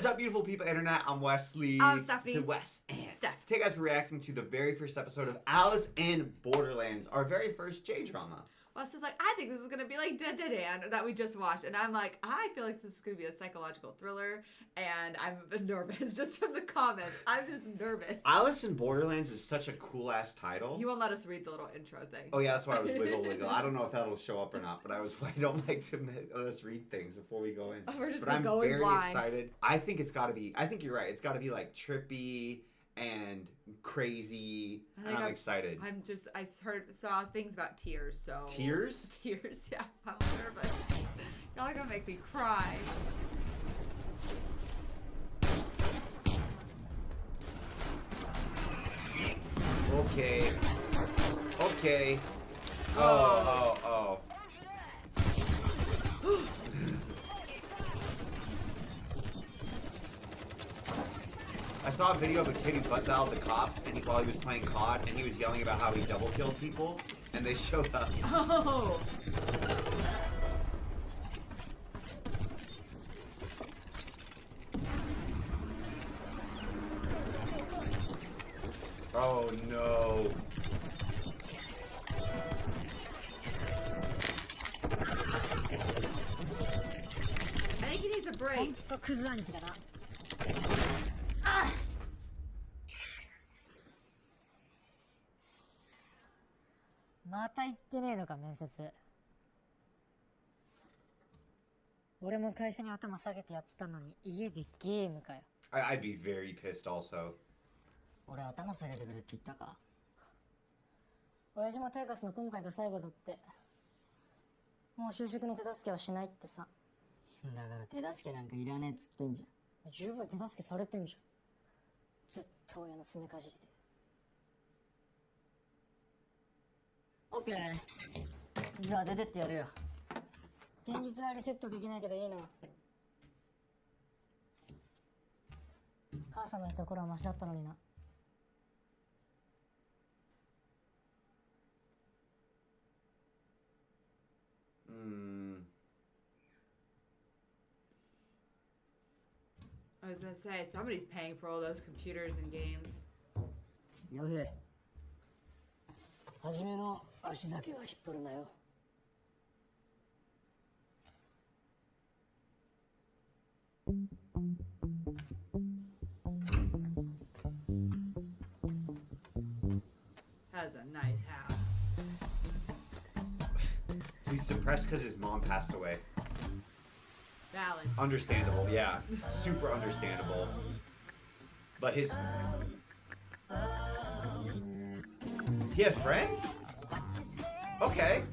is up, beautiful people internet? I'm Wesley. I'm Stephanie. To Wes and Steph. Today, guys, we're reacting to the very first episode of Alice in Borderlands, our very first J-drama. Wes is like, I think this is going to be like Dan that we just watched. And I'm like, I feel like this is going to be a psychological thriller. And I'm nervous just from the comments. I'm just nervous. Alice in Borderlands is such a cool-ass title. You won't let us read the little intro thing. Oh, yeah, that's why I was wiggle. I don't know if that'll show up or not, but I don't like to let us read things before we go in. We're just but I'm going very blind. excited. I think you're right. It's got to be like trippy and crazy, and I'm excited. I saw things about tears, so. Tears? Tears, yeah. I'm nervous. Y'all are gonna make me cry. Okay. Oh. I saw a video of a kid who butts out the cops while he was playing COD, and he was yelling about how he double killed people, and they showed up. Oh! Oh no. I think he needs a break. Ah! また行ってねえのか面接。俺も会社に頭下げてやったのに家でゲームかよ。I'd be very pissed also. 俺頭下げてくれって言ったか。親父も手貸すの今回が最後だって。もう就職の手助けはしないってさ。だから手助けなんかいらねえっつってんじゃん。十分手助けされてんじゃん。ずっと親のすねかじりで。オッケー。じゃあ出てってやるよ。現実はリセットできないけどいいの。母さんのいた頃はマシだったのにな。I was gonna say, somebody's paying for all those computers and games. やべえ。初めの足だけは引っ張るなよ。Has a nice house. He's depressed because his mom passed away. Valid. Understandable, yeah. Super understandable. But he had friends? Okay.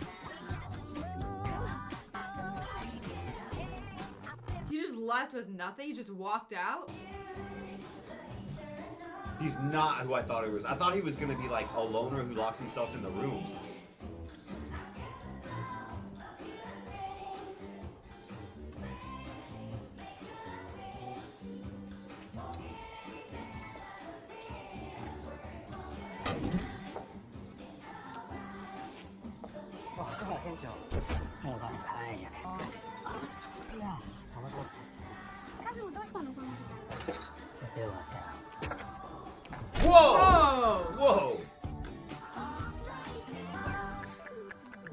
He just left with nothing? He just walked out? He's not who I thought he was. I thought he was going to be like a loner who locks himself in the room. Whoa! Whoa!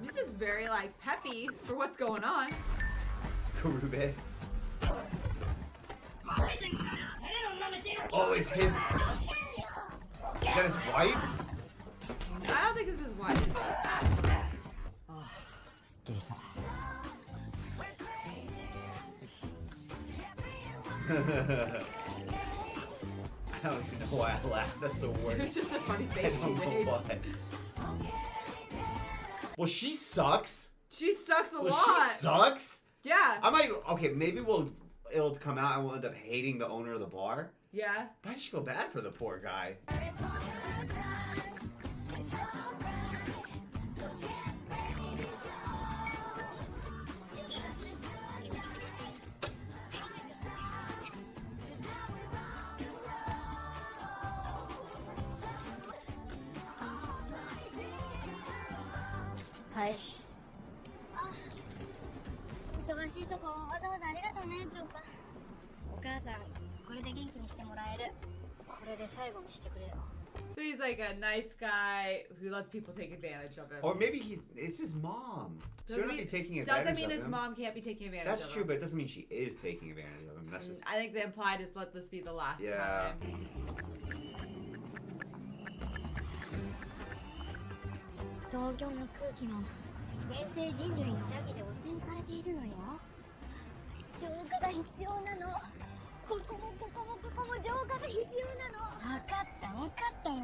Music's very like peppy for what's going on. Karube. Oh, it's his. Is that his wife? I don't think it's his wife. I don't even know why I laughed. That's the worst. It's just a funny I face she don't know made. why. Well, she sucks. She sucks a Well, lot. she sucks? Yeah. I might. Okay, maybe it'll come out and we'll end up hating the owner of the bar. Yeah. But I just feel bad for the poor guy. Hi. 忙しいとこわざわざありがとうね、チョッパ。お母さんにしてもらえる。これで最後にしてくれよ。 So he's like a nice guy who lets people take advantage of him. Or maybe it's his mom. She Doesn't wouldn't be mean- taking advantage Doesn't mean of his him. mom can't be taking advantage That's of true, him. but it doesn't mean she is taking advantage of him. That's just I think the implied is let this be the last Yeah. time. 東京の空気も現世人類の邪気で汚染されているのよ。浄化が必要なの。ここもここもここも浄化が必要なの。分かったよ。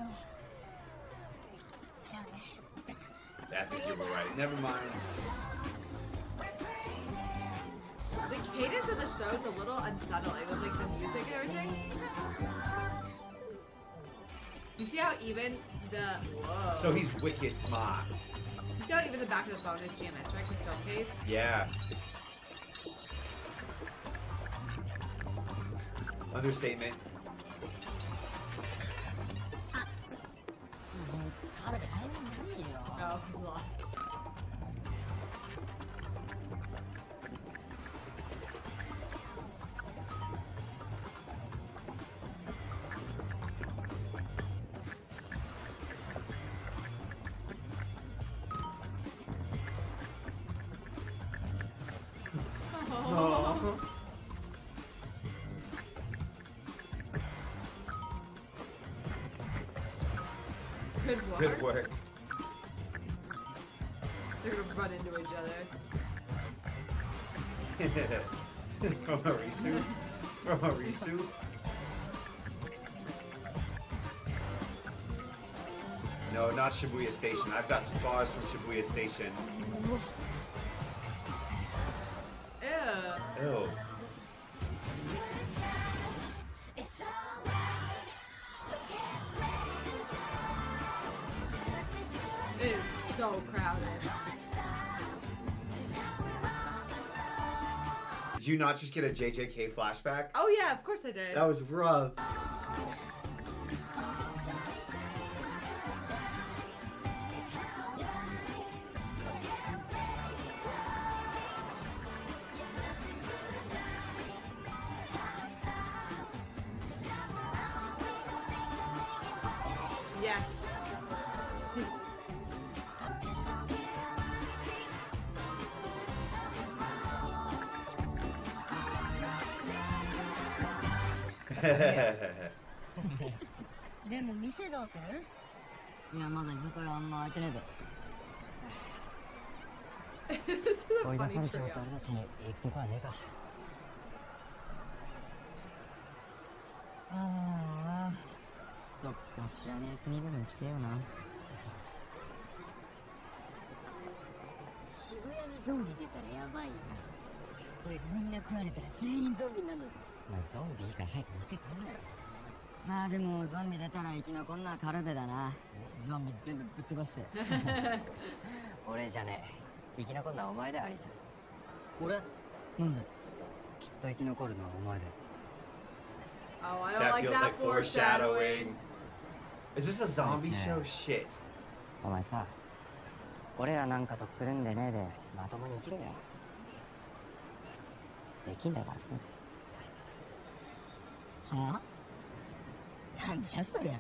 じゃあね。 I think you were right. Never mind. The cadence of the show is a little unsettling with like the music and everything. You see how even the whoa. So he's wicked smart. You see how even the back of the phone is geometric, his phone case? Yeah. Understatement. カルベタイミングいいよ。 Oh, he lost. Aww. Good work. Good work. They're gonna run into each other. From Arisu? From Arisu? No, not Shibuya Station. I've got scars from Shibuya Station. Ew. Ew. It is so crowded. Did you not just get a JJK flashback? Oh yeah, of course I did. That was rough. Yes. This でも店どうする？いやまだ居酒屋あんま開いてねえだろ。 This is a 追い出 funny されちまっ trio. た俺たちに行くとこはねえか。ああ、どっか知らねえ国でも行きてえよな。渋谷にゾンビ出たらやばいよ。これみんな食われたら全員ゾンビになるんだぞ。まあゾンビいいから早く店買うんだろ。まあでもゾンビ出たら生き残んのはカルベだな。ゾンビ全部ぶっ飛ばして。俺じゃねえ。生き残んのはお前だよアリス。俺？なんで？きっと生き残るのはお前だよ。 Oh, I don't That like feels that like foreshadowing. foreshadowing. Is this a zombie Nice, show? man. Shit. お前さ、俺らなんかとつるんでねえでまともに生きろよ。できんだからさ。はあ？なんじゃそりゃ。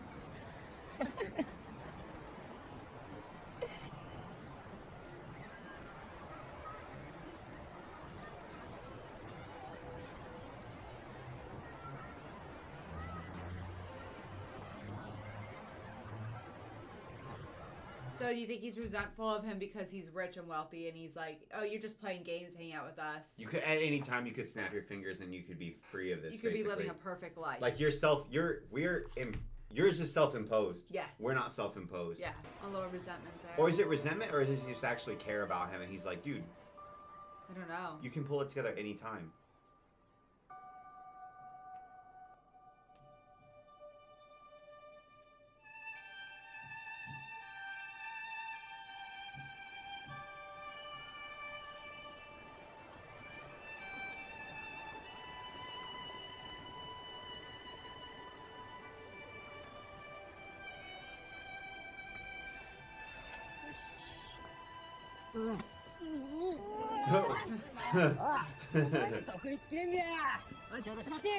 So you think he's resentful of him because he's rich and wealthy, and he's like, "Oh, you're just playing games, hanging out with us. You could at any time you could snap your fingers and you could be free of this. You could be basically. living a perfect life." Like yours is self-imposed. Yes. We're not self-imposed. Yeah, a little resentment there. Or is it resentment, or does he just actually care about him and he's like, dude, I don't know. you can pull it together anytime. Mm. 独立記念日や。おいちょうど写真。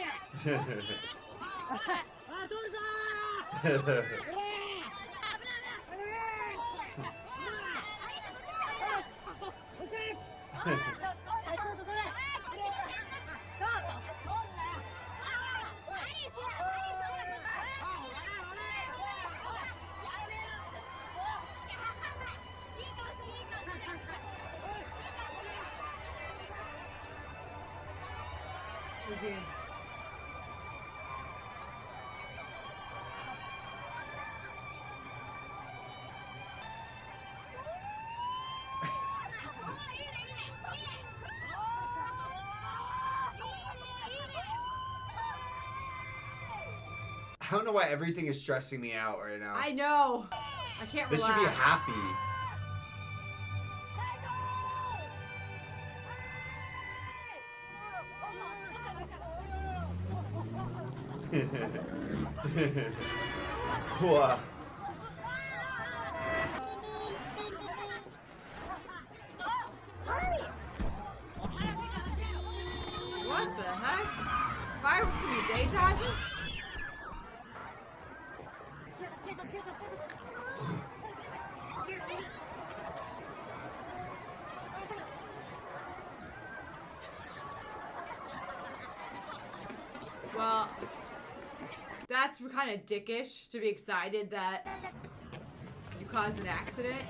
Is he? I don't know why everything is stressing me out right now. I know. I can't This relax. should be happy. What? What the heck? Fireworks in the daytime? Well, that's kind of dickish to be excited that you caused an accident,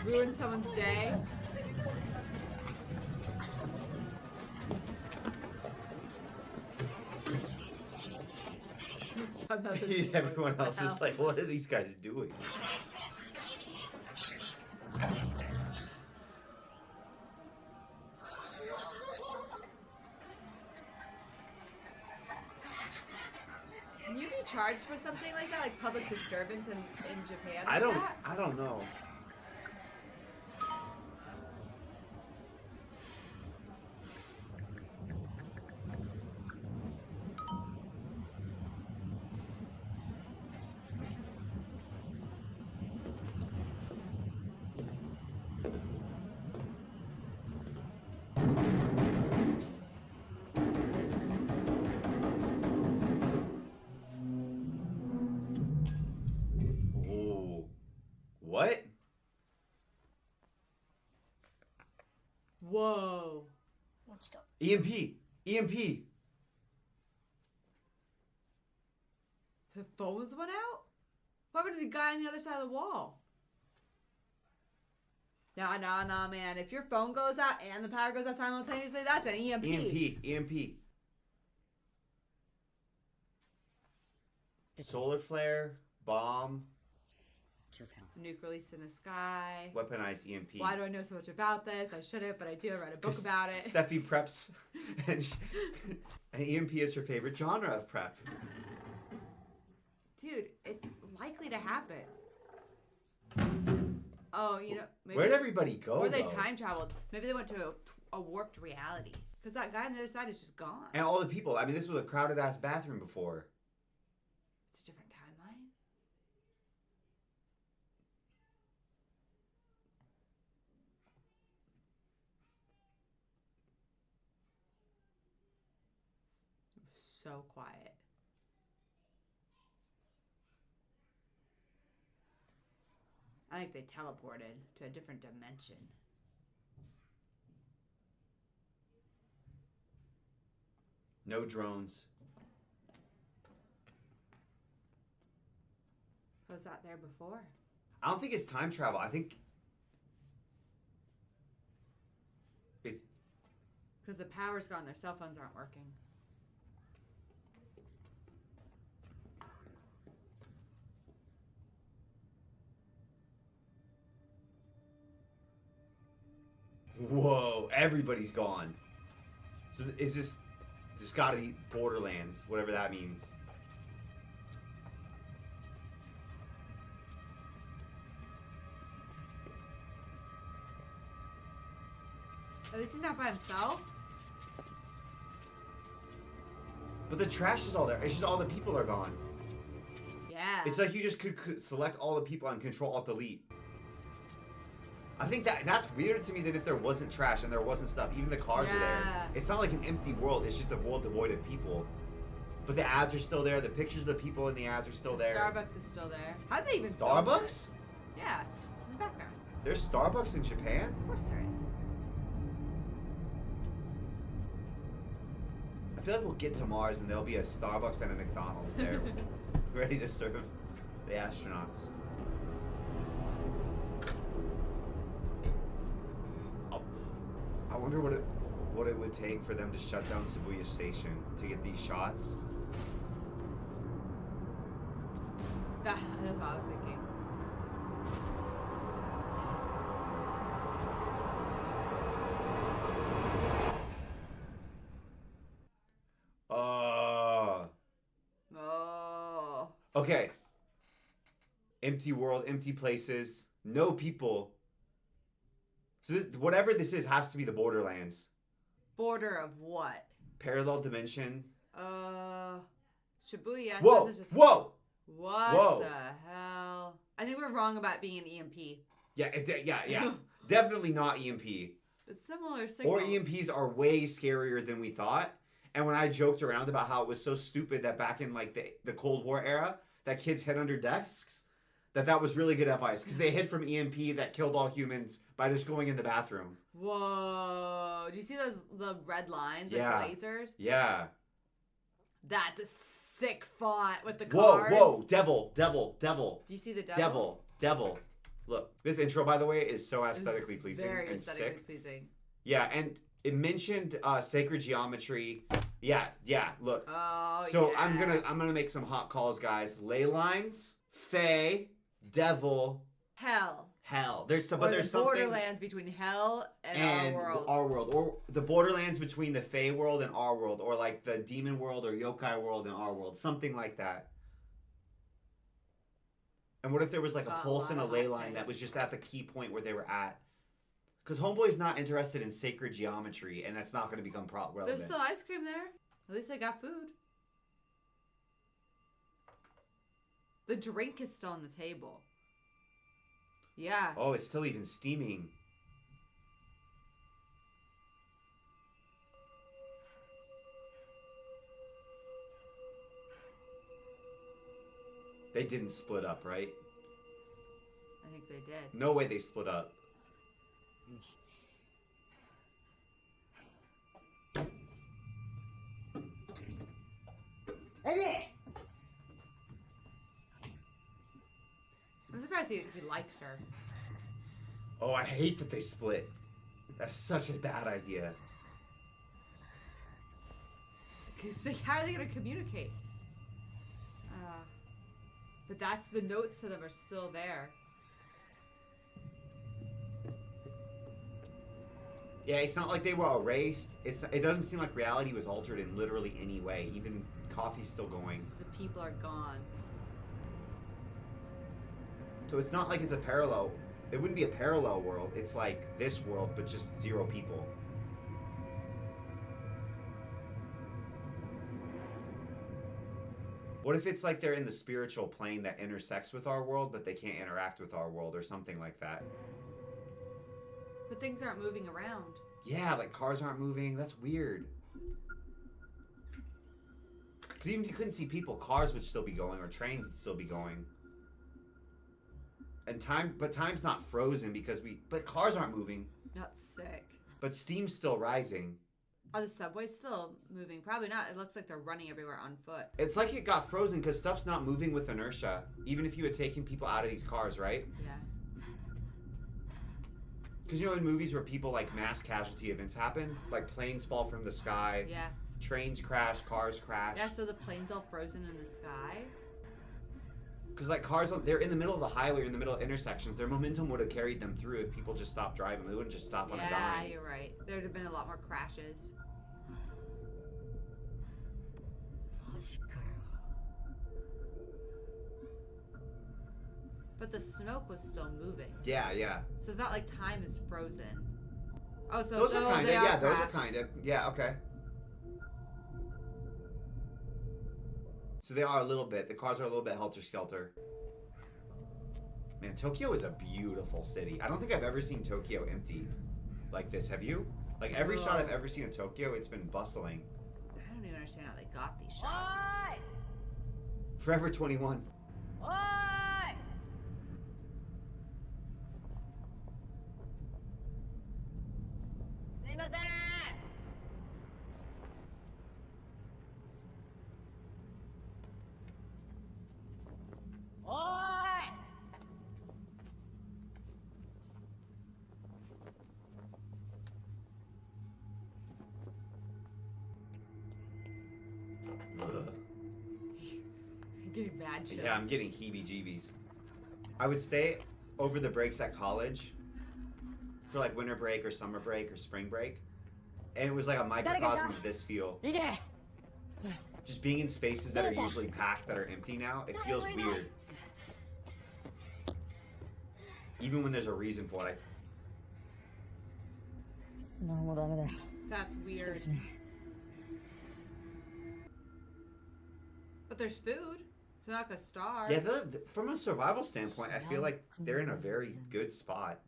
ruined someone's day. Everyone else is like, what are these guys doing? Can you be charged for something like that, like public disturbance in Japan? I like don't. that? I don't know. Ooh. What? Whoa. 落ちた。 EMP. EMP. The phones went out? What happened to the guy on the other side of the wall? Nah, man. If your phone goes out and the power goes out simultaneously, that's an EMP. EMP. EMP. Solar flare. Bomb. 気をつけろ。 Nuke released in the sky. Weaponized EMP. Why do I know so much about this? I shouldn't, but I do. I read a book about it. Steffi preps, and, and EMP is her favorite genre of prep. Dude, it's likely to happen. Oh, you know, maybe Where'd everybody go? or they though? time traveled. Maybe they went to a warped reality. Because that guy on the other side is just gone. And all the people. I mean, this was a crowded ass bathroom before. It's a different timeline. So quiet. I think they teleported to a different dimension. No drones. Was that there before? I don't think it's time travel. I think it's Because the power's gone, their cell phones aren't working. whoa. Everybody's gone. So is this gotta be Borderlands, whatever that means. At least he's not by himself. But the trash is all there. It's just all the people are gone. Yeah. It's like you just could select all the people and Control Alt Delete. I think that's weirder to me than if there wasn't trash and there wasn't stuff. Even the cars are there. Yeah. It's not like an empty world. It's just a world devoid of people. But the ads are still there. The pictures of the people in the ads are still there. Starbucks is still there. How'd they even film Starbucks? this? Yeah, in the background. There's Starbucks in Japan? Of course there is. I feel like we'll get to Mars and there'll be a Starbucks and a McDonald's there ready to serve the astronauts. Oh, I wonder what it would take for them to shut down Shibuya Station to get these shots. That's what I was thinking. Oh. Okay. Empty world, empty places, no people. So this, whatever this is has to be the Borderlands. Border of what? Parallel dimension. Shibuya. Whoa! Says it's just, Whoa! What Whoa. the hell? I think we're wrong about being an EMP. Yeah, yeah. Definitely not EMP. But similar signals. Or EMPs are way scarier than we thought. And when I joked around about how it was so stupid that back in like the Cold War era, that kids hid under desks, that was really good advice because they hid from EMP that killed all humans by just going in the bathroom. Whoa! Do you see the red lines, like Yeah. lasers? Yeah. That's a sick font with the Whoa, cards. whoa, devil. Do you see the devil? Devil. Look, this intro, by the way, is so aesthetically pleasing Very and aesthetically sick. pleasing. Yeah, and it mentioned sacred geometry. Yeah, look. Oh, So yeah. I'm gonna make some hot calls, guys. Ley lines, Fae, devil, Hell. There's Or something. Borderlands between hell and our world. or the borderlands between the Fae world and our world, or like the demon world or yokai world and our world, something like that. And what if there was like a Got a pulse lot and a of ley hot line that takes. was just at the key point where they were at? Because Homeboy's not interested in sacred geometry, and that's not going to become relevant. There's still ice cream there. At least I got food. The drink is still on the table. Yeah. Oh, it's still even steaming. They didn't split up, right? I think they did. No way they split up. I'm surprised he likes her. Oh, I hate that they split. That's such a bad idea. 'Cause, like, how are they going to communicate? But that's the notes to them are still there. Yeah, it's not like they were erased. It doesn't seem like reality was altered in literally any way. Even coffee's still going. Just the people are gone. So it's not like it's a parallel. It wouldn't be a parallel world. It's like this world, but just 0 people. What if it's like they're in the spiritual plane that intersects with our world, but they can't interact with our world or something like that? But things aren't moving around. Yeah, like cars aren't moving. That's weird. Because even if you couldn't see people, cars would still be going or trains would still be going. And time's not frozen because but cars aren't moving. That's sick. But steam's still rising. Are the subways still moving? Probably not. It looks like they're running everywhere on foot. It's like it got frozen because stuff's not moving with inertia. Even if you had taken people out of these cars, right? Yeah. Because you know in movies where people like mass casualty events happen, like planes fall from the sky, Yeah. trains crash, cars crash. Yeah, so the plane's all frozen in the sky. Because like cars, they're in the middle of the highway or in the middle of intersections. Their momentum would have carried them through if people just stopped driving. They wouldn't just stop on a Yeah, dime. you're right. There'd have been a lot more crashes. But the smoke was still moving. Yeah. So it's not like time is frozen. Oh, so Those are kind of, they yeah, those are crashed. kind of, yeah, okay. So they are a little bit, the cars are a little bit helter-skelter. Man, Tokyo is a beautiful city. I don't think I've ever seen Tokyo empty like this. Have you? Like every shot I've ever seen of Tokyo, it's been bustling. I don't don't even understand how they got these shots. Forever 21. おーいすいませんおーい Ugh. Getting bad chills. Yeah, I'm getting heebie-jeebies. I would stay over the breaks at college for like winter break or summer break or spring break. And it was like a microcosm of this feel. いいね Just being in spaces that are usually packed that are empty now, it feels weird. Even when there's a reason for it. スマホもダメだよ That's そう weird. ですね But there's food. It's not gonna starve. Yeah, from a survival standpoint, I feel like they're in a very good spot.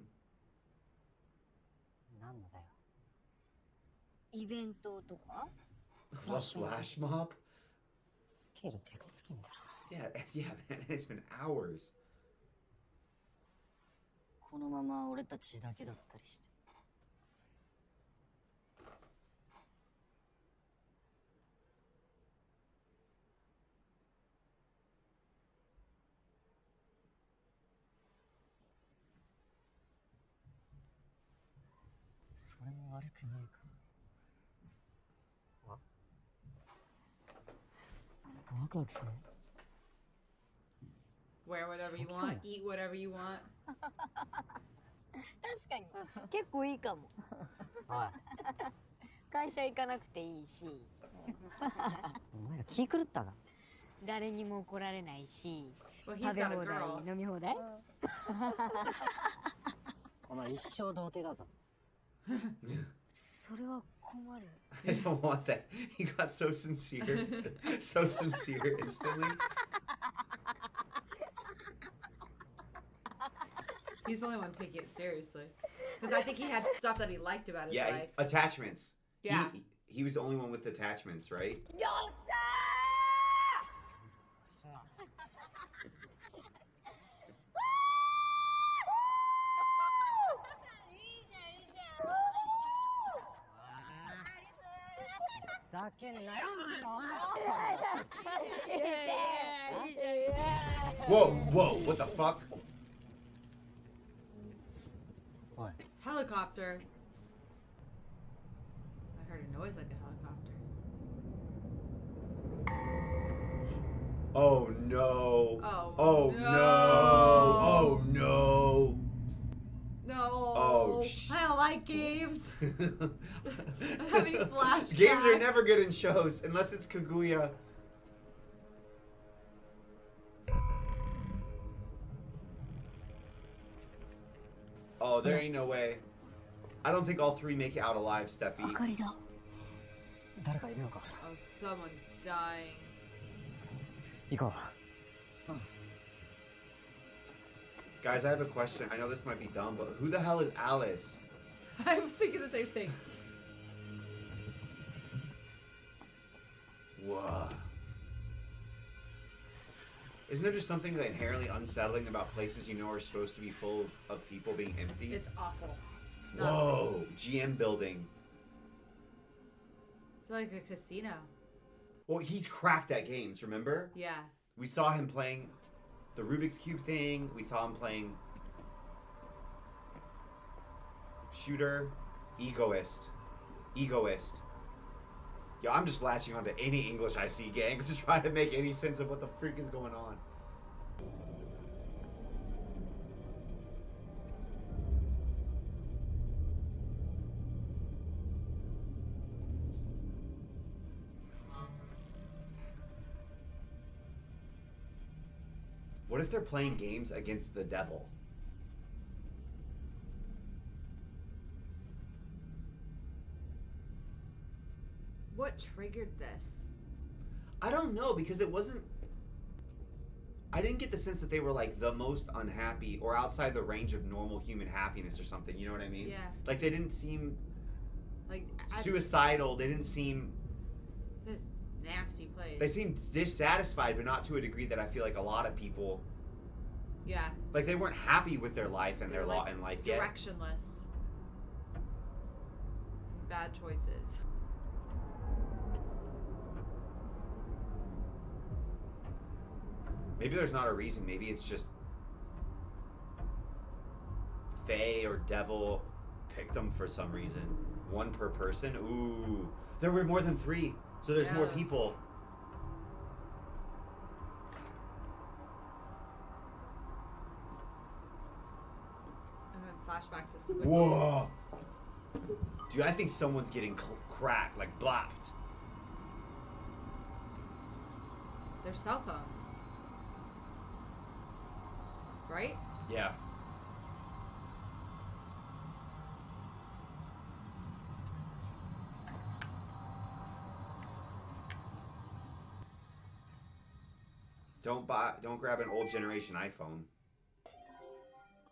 なんのだよイベントとか A flash mob? スケールでかすぎんだろ Yeah, yeah, man, it's been hours. このまま俺たちだけだったりしてそれも悪くねえかなんかワクワクしね Wear whatever you want. Eat whatever you want. 確かに結構いいかもおい会社行かなくていいしお前ら気狂ったか誰にも怒られないし Well, he's 食べ got a 放題 girl. 飲み放題お前一生童貞だぞそれは困る I don't want that. He got so sincere. So sincere instantly. He's the only one taking it seriously. Because I think he had stuff that he liked about his Yeah, life. attachments. Yeah. He was the only one with attachments, right? よっしゃー叫んなよ Whoa, whoa, what the fuck? Helicopter. I heard a noise like a helicopter. Oh no. Oh, Oh no. no. Oh no. No. Oh, I don't like games. I'm having flashbacks. Games are never good in shows unless it's Kaguya. Oh, there ain't no way. I don't think all three make it out alive, Steffi. 明かりだ誰かいるのか Oh, someone's dying. 行こ Guys, I have a question. I know this might be dumb, but who the hell is Alice? I was thinking the same thing. Whoa. Isn't there just something inherently unsettling about places you know are supposed to be full of people being empty? It's awful. Whoa, GM building. It's like a casino. Well, he's cracked at games, remember? Yeah. We saw him playing the Rubik's Cube thing. We saw him playing Shooter. Egoist. Egoist. Yo, I'm just latching onto any English I see, gang, to try to make any sense of what the freak is going on. What if they're playing games against the devil? What triggered this? I don't know, because it wasn't... I didn't get the sense that they were like the most unhappy or outside the range of normal human happiness or something, you know what I mean? Yeah. Like they didn't seem Like suicidal, they didn't seem... This nasty place. They seem dissatisfied, but not to a degree that I feel like a lot of people. Yeah. Like they weren't happy with their life and their They're, lot in life yet. Directionless. Bad choices. Maybe there's not a reason. Maybe it's just Fae or Devil picked them for some reason. One per person. Ooh, there were more than 3, so there's more Yeah. people. Flashbacks of Squid Whoa. Dude, I think someone's getting cracked, like blocked. Their cell phones. Right? Yeah. Don't grab an old generation iPhone.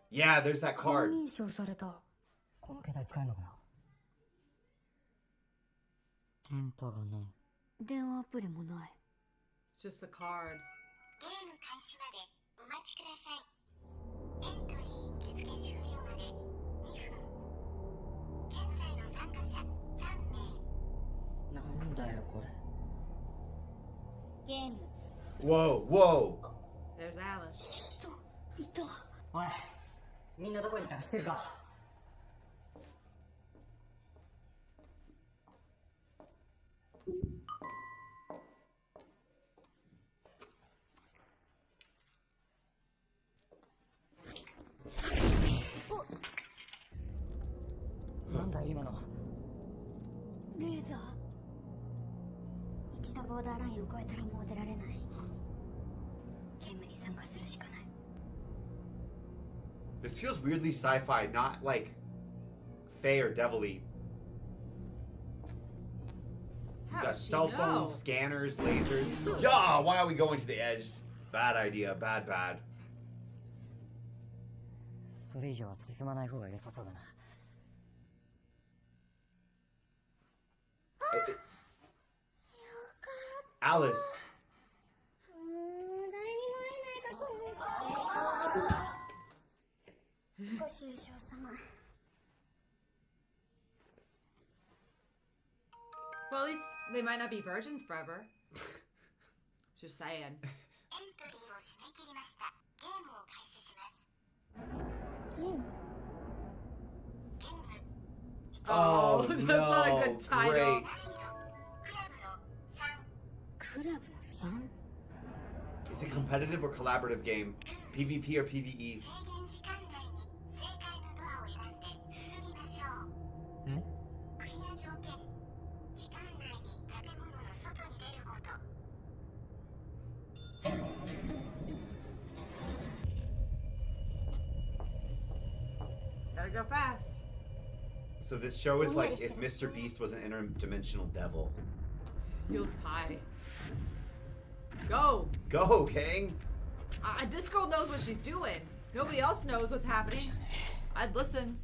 Yeah, there's that 顔 card. 認証された。この携帯使えるのかな。電波がない。電話アプリもない。 It's just the card. ゲーム開始までお待ちください。エントリー受付終了まで2分。現在の参加者3名。なんだよこれ。ゲーム Whoa, whoa. There's Alice. 人いた。おい、みんなどこにいたか知ってるか。なんだ今の。レーザー一度ボーダーラインを越えたらもう出られない。ゲームに参加するしかない。 This feels weirdly sci-fi, not like Fae or Devil-y. How Got does she cell know? phones, scanners, lasers. Yeah, why are we going to the edge? Bad idea, bad. それ以上は進まない方が良さそうだな。Alice. 誰にも会えないかと思った。ご愁傷様。Well, at least they might not be virgins forever. Just saying. エントリーを締め切りました。ゲームを開始します。ゲーム Oh, that's no, not a good title. great. クラブの3。クラブの 3? Is it competitive or collaborative game? PvP or PvE? 制限時間内に正解のドアを選んで進みましょう。んクリア条件。時間内に建物の外に出ること。 Gotta go fast. So this show is like if Mr. Beast was an interdimensional devil. You'll die. Go. Go, King! This girl knows what she's doing. Nobody else knows what's happening. I'd listen.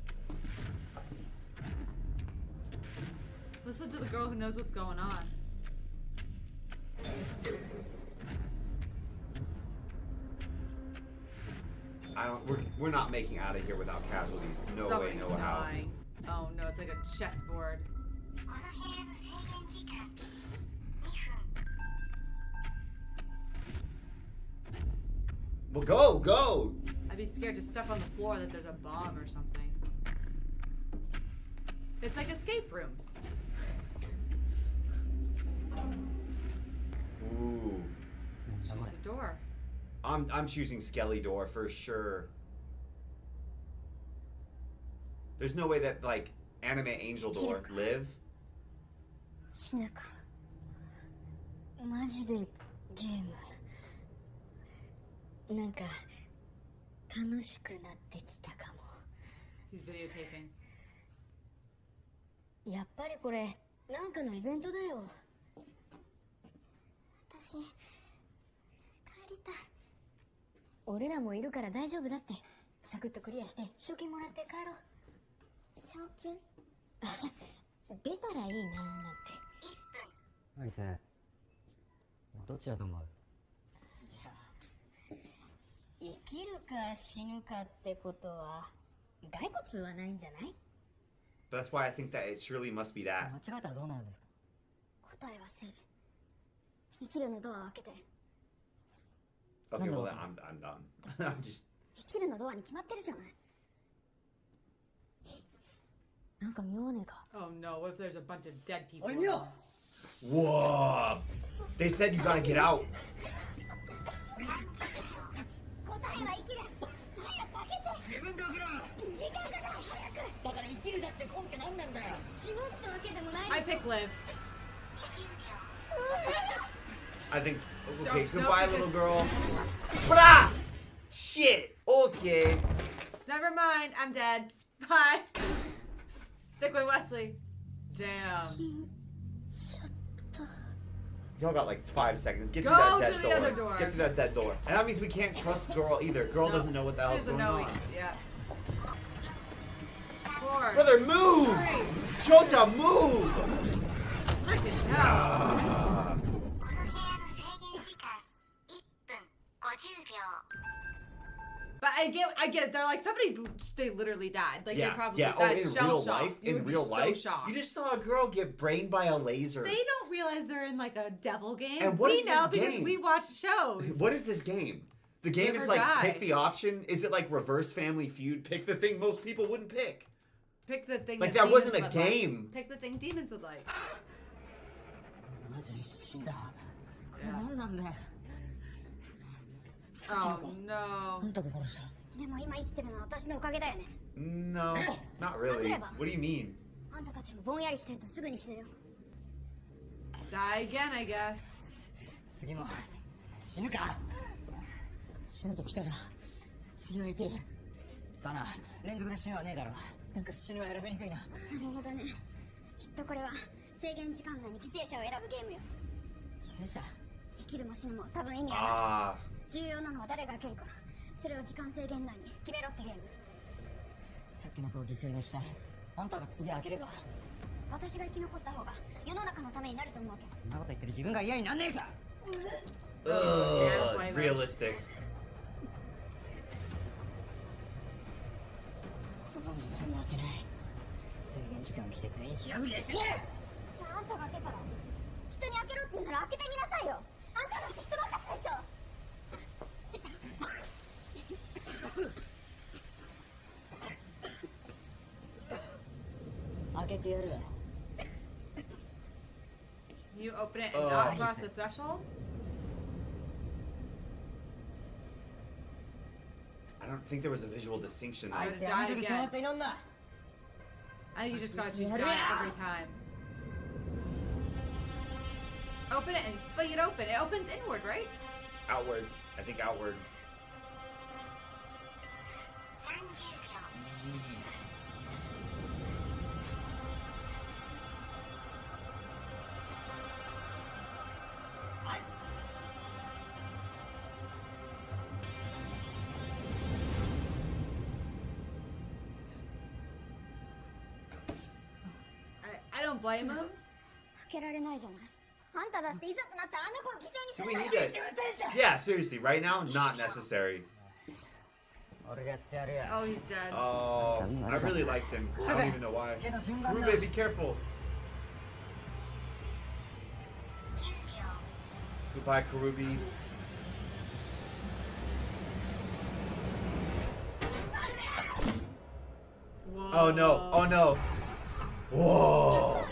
Listen to the girl who knows what's going on. We're not making out of here without casualties. No way, Somebody's no how. dying. Oh no, it's like a chessboard. この部屋の制限時間2分。 Well, go! I'd be scared to step on the floor that there's a bomb or something. It's like escape rooms. Ooh. Choose a door. I'm choosing Skelly Door for sure. There's no way that like anime Angel Door live. 死ぬか。マジでゲーム。なんか楽しくなってきたかも。 He's videotaping. やっぱりこれなんかのイベントだよ。私帰りたい。俺らもいるから大丈夫だって。サクッとクリアして賞金もらって帰ろう。賞金出たらいいなーなんて。アリス、どっちだと思う？生きるか死ぬかってことは骸骨はないんじゃない？ That's why I think that it surely must be that. 間違えたらどうなるんですか？答えはせい。生きるのドアを開けて。 Okay, well then I'm done. I'm just. 生きるのドアに決まってるじゃない。なんか妙ねえか。 Oh no, what if there's a bunch of dead people? おい見ろ。 Whoa! They said you gotta get out. 答えは生きる。早く開けて。自分で開けろ。時間がない。早く。だから生きるだって根拠なんなんだよ。死ぬってわけでもない。 I pick live. I think. Okay, No, goodbye, no, little because- girl. Blah! Shit. Okay. Never mind, I'm dead. Bye. Stick with Wesley. Damn. Y'all got like 5 seconds. Get Go through that to dead the door. other door. Get through that dead door. And that means we can't trust girl either. Girl No, doesn't know what the she hell's doesn't going know. on. Yeah. 4. Brother, move! 3. Shota, move! Freaking hell. Ah. この部屋の制限時間1分50秒 But I get it. They're like they literally died. Like they Yeah, probably yeah. Oh, died in shell real shocked. life, You in would be real so life, shocked. you just saw a girl get brained by a laser. They don't realize they're in like a devil game. And what we is know this because game? we watch shows. What is this game? The game Live is or like die. pick the option. Is it like reverse Family Feud? Pick the thing most people wouldn't pick. Pick the thing Like that that wasn't a demons would like. game. Pick the thing demons would like. マジで死んだ。これ Yeah. 何なんだよ。 Oh no. あんたが殺した。でも今生きてるのは私のおかげだよね。 No, not really. What do you mean? あんたたちもぼんやりしてるとすぐに死ぬよ。 Die again, I guess. 次も死ぬか。死ぬときたら次は生きる。だな、連続で死ぬはねえだろ。なんか死ぬは選びにくいな。なるほどね。きっとこれは制限時間内に犠牲者を選ぶゲームよ。犠牲者。生きるも死ぬも多分意味は Ah. ない。重要なのは誰が開けるか。それを時間制限内に決めろってゲーム。さっきの子を犠牲にしたい。あんたが次開ければ。私が生き残った方が世の中のためになると思うけど。そんなこと言ってる自分が嫌になんねえか。 Ugh, blame her. realistic. この時代に開けない。制限時間来て全員火あぶりで死ね。じゃああんたが開けたら人に開けろって言うなら開けてみなさいよ。あんただって人任せでしょ。開けてやる。 You open it and not cross the threshold? I don't think there was a visual distinction. I- あいつやめとけ、挑発に乗んな。 I think you just gotta choose die every time. Open it and fling it open. It opens inward, right? Outward. I think outward. 30秒 I don't blame him. 開けられないじゃない。あんただっていざとなったらあんな子を犠牲にす Do る we の need よ。 that? Yeah, seriously. Right now, not necessary. 俺がやってやるよ。 Oh, he's dead. Oh, I really liked him. I don't even know why. けど順番だ。 Rube, be careful. 10秒 Goodbye, Karubi. Whoa. Oh no! Oh no! Whoa!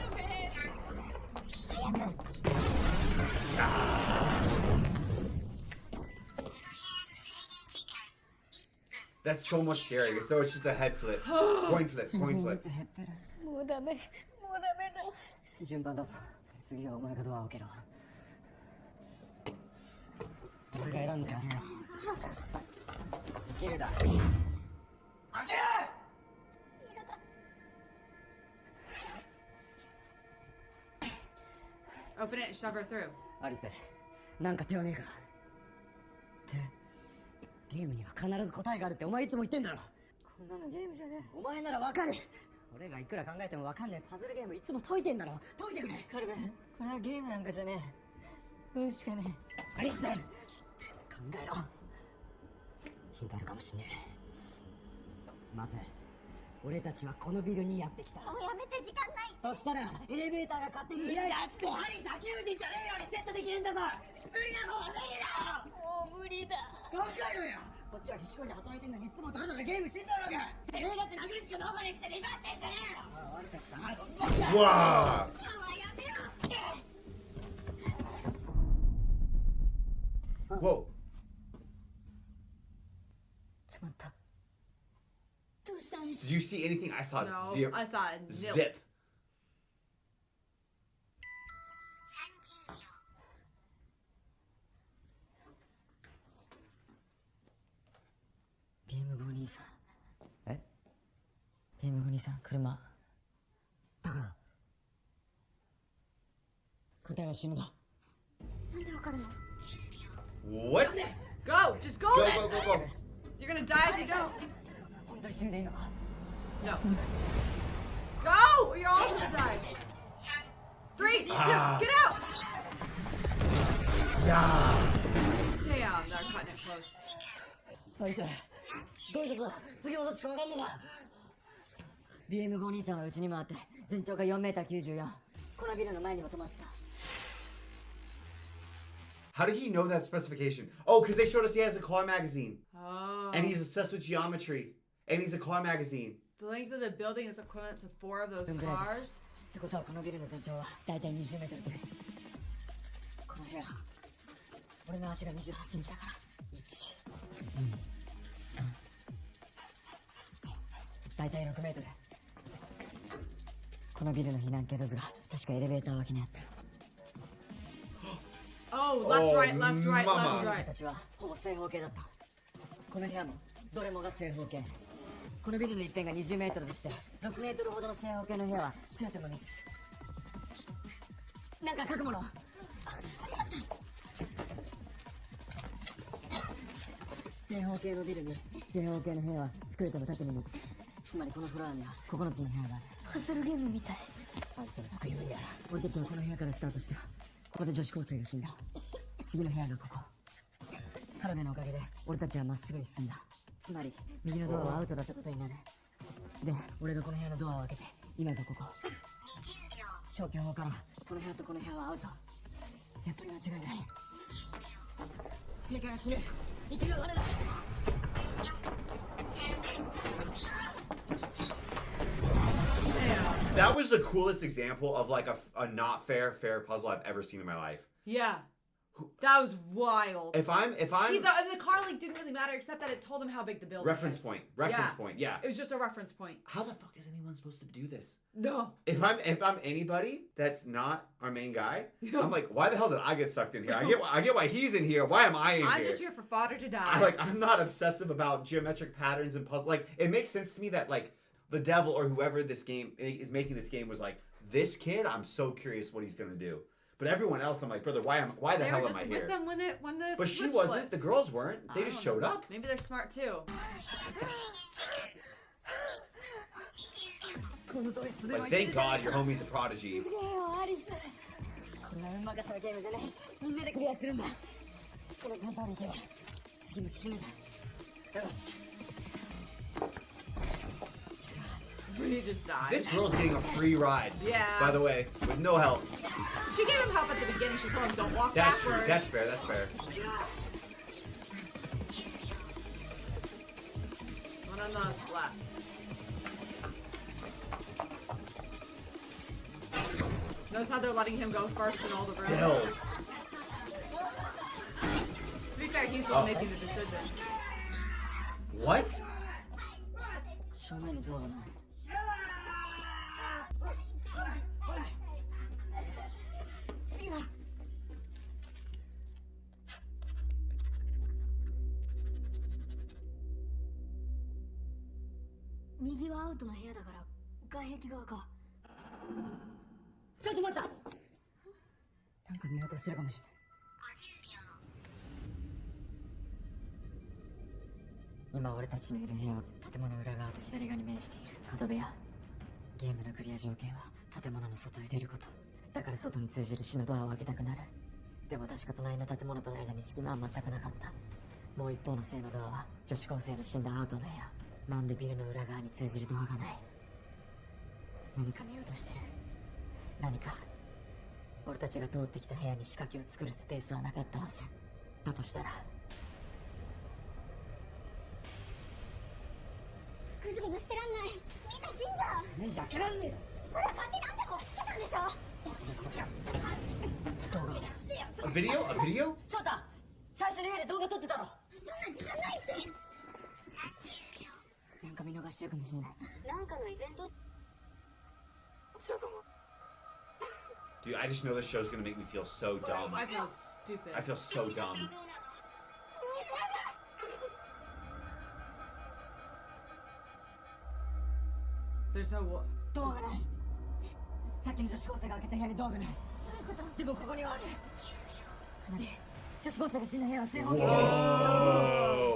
That's so much scarier. So it's just a head flip, coin flip, coin flip. 減ってる。もうダメ。もうダメだ。順番だぞ。次はお前がドアを開けろ。俺が選んでやるよ。生きるだ。開けろ。 Open it and shove her through. アリス、なんか手はねえか。ゲームには必ず答えがあるってお前いつも言ってんだろ。こんなのゲームじゃねえ。お前ならわかる。俺がいくら考えてもわかんねえパズルゲームいつも解いてんだろ。解いてくれ。カルベン、これはゲームなんかじゃねえ。運しかねえ。アリス、考えろ。ヒントあるかもしんねえ。まず俺たちはこのビルにやってきた。もうやめて、時間ない。そしたらエレベーターが勝手に開いたって。アリス、秋口じゃねえようにセットできるんだぞ。無理だもん、無理だ。もう無理だ。考えろよ。こっちは必死こいで働いてんのにいつもドロドロゲームしてんだろうが。てめえだって殴るしかどこに来て2番手じゃねえよ。悪かったな。わあ。Whoa. ちまった。どうしたん？ Did you see anything? I saw No, zero. I saw it. Nil. Zip. 30秒。BM523。え？ BM523、車。だから答えは死ぬだ。なんでわかるの？ What? Go! Just go Go, then! go, go, go. You're gonna die if you don't. 本当に死んでいいのか？ No. Go! Or you're all gonna die. 3, 2, Ah. get out! Yeah. Damn, they're cutting it close. あいつ、どういうことだ？次もどっちかわかんねえな。BM523 はうちに回って全長が4メーター94。このビルの前にも止まってた。How did he know that specification? Oh, because they showed us he has a car magazine. Oh. And he's obsessed with geometry. And he's a car magazine. The length of the building is equivalent to 4 of those Okay. cars. ってことはこのビルの全長はだいたい20メートルで。この部屋、俺の足が28センチだから。1、2、3。だいたい6メートル。このビルの避難経路図が確かエレベーター脇にあった。Oh, left, Oh, right, left, right, mama. left, 俺 right. たちはほぼ正方形だった。この部屋もどれもが正方形。このビルの一辺が20メートルとして6メートルほどの正方形の部屋は少なくとも3つ。なんか書くもの。正方形のビルに正方形の部屋は少なくとも縦に3つ。つまりこのフロアには9つの部屋がある。パズルゲームみたい。あいつら得意分野だ。俺たちはこの部屋からスタートした。ここで女子高生が死んだ。次の部屋がここ。カルベのおかげで俺たちはまっすぐに進んだ。つまり右のドアはアウトだったことになる。で、俺がこの部屋のドアを開けて今がここ。消去法からこの部屋とこの部屋はアウト。やっぱり間違いない。正解は死ぬ。生きるは罠だ。That was the coolest example of like a not fair puzzle I've ever seen in my life. Yeah. That was wild. If I'm The car link didn't really matter except that it told him how big the building reference is. point, yeah. It was just a reference point. How the fuck is anyone supposed to do this? No. If I'm anybody that's not our main guy, I'm like, why the hell did I get sucked in here? I get why he's in here. Why am I in here? I'm just here for fodder to die. I'm not obsessive about geometric patterns and puzzles. Like, it makes sense to me that like the devil or whoever this game is making this game was like, this kid, I'm so curious what he's gonna do. But everyone else, I'm like, brother, why the hell am I here? They were just with them when the But she switch wasn't. flipped. The girls weren't. They I just don't showed know. up. Maybe they're smart too. この通り滑 Like, はい thank God your homie's a prodigy. すげえよアリス。これは運任せのゲームじゃない。みんなでクリアするんだ。このその通りいけば次も死ぬんだ。よし。 He just died. This girl's getting a free ride. Yeah. By the way, with no help. She gave him help at the beginning. She told him don't walk That's backwards. true. That's fair. That's fair. One on the left. Notice how they're letting him go first in all the rooms. Still. To be fair, he's the one making the decision. What? 正面にドアがない。次は右はアウトの部屋だから外壁側か。ちょっと待った。なんか見落としてるかもしれない。今俺たちのいる部屋は建物裏側と左側に面している角部屋。ゲームのクリア条件は建物の外へ出ること。だから外に通じる死のドアを開けたくなる。でも確か隣の建物との間に隙間は全くなかった。もう一方の正のドアは女子高生の死んだアウトの部屋。なんでビルの裏側に通じるドアがない。何か見ようとしてる。何か。俺たちが通ってきた部屋に仕掛けを作るスペースはなかったはず。だとしたらグズグズしてらんない。みんな死んじゃう。ねえじゃ開けらんねえよ。それは勝手にあんたが押し付けたんでしょ。動画してよ。A video? A video? 翔太、最初の部屋で動画撮ってたろ。そんな時間ないって。なんか見逃してるかもしれない。なんかのイベント。こちらとも。 Dude, I just know this show's gonna make me feel so dumb. I feel stupid. I feel so dumb. There's no. ドアがない。さっきの女子高生が開けた部屋にドアがない。でもここにはある。つまり女子高生が死んだ部屋は正方形。こ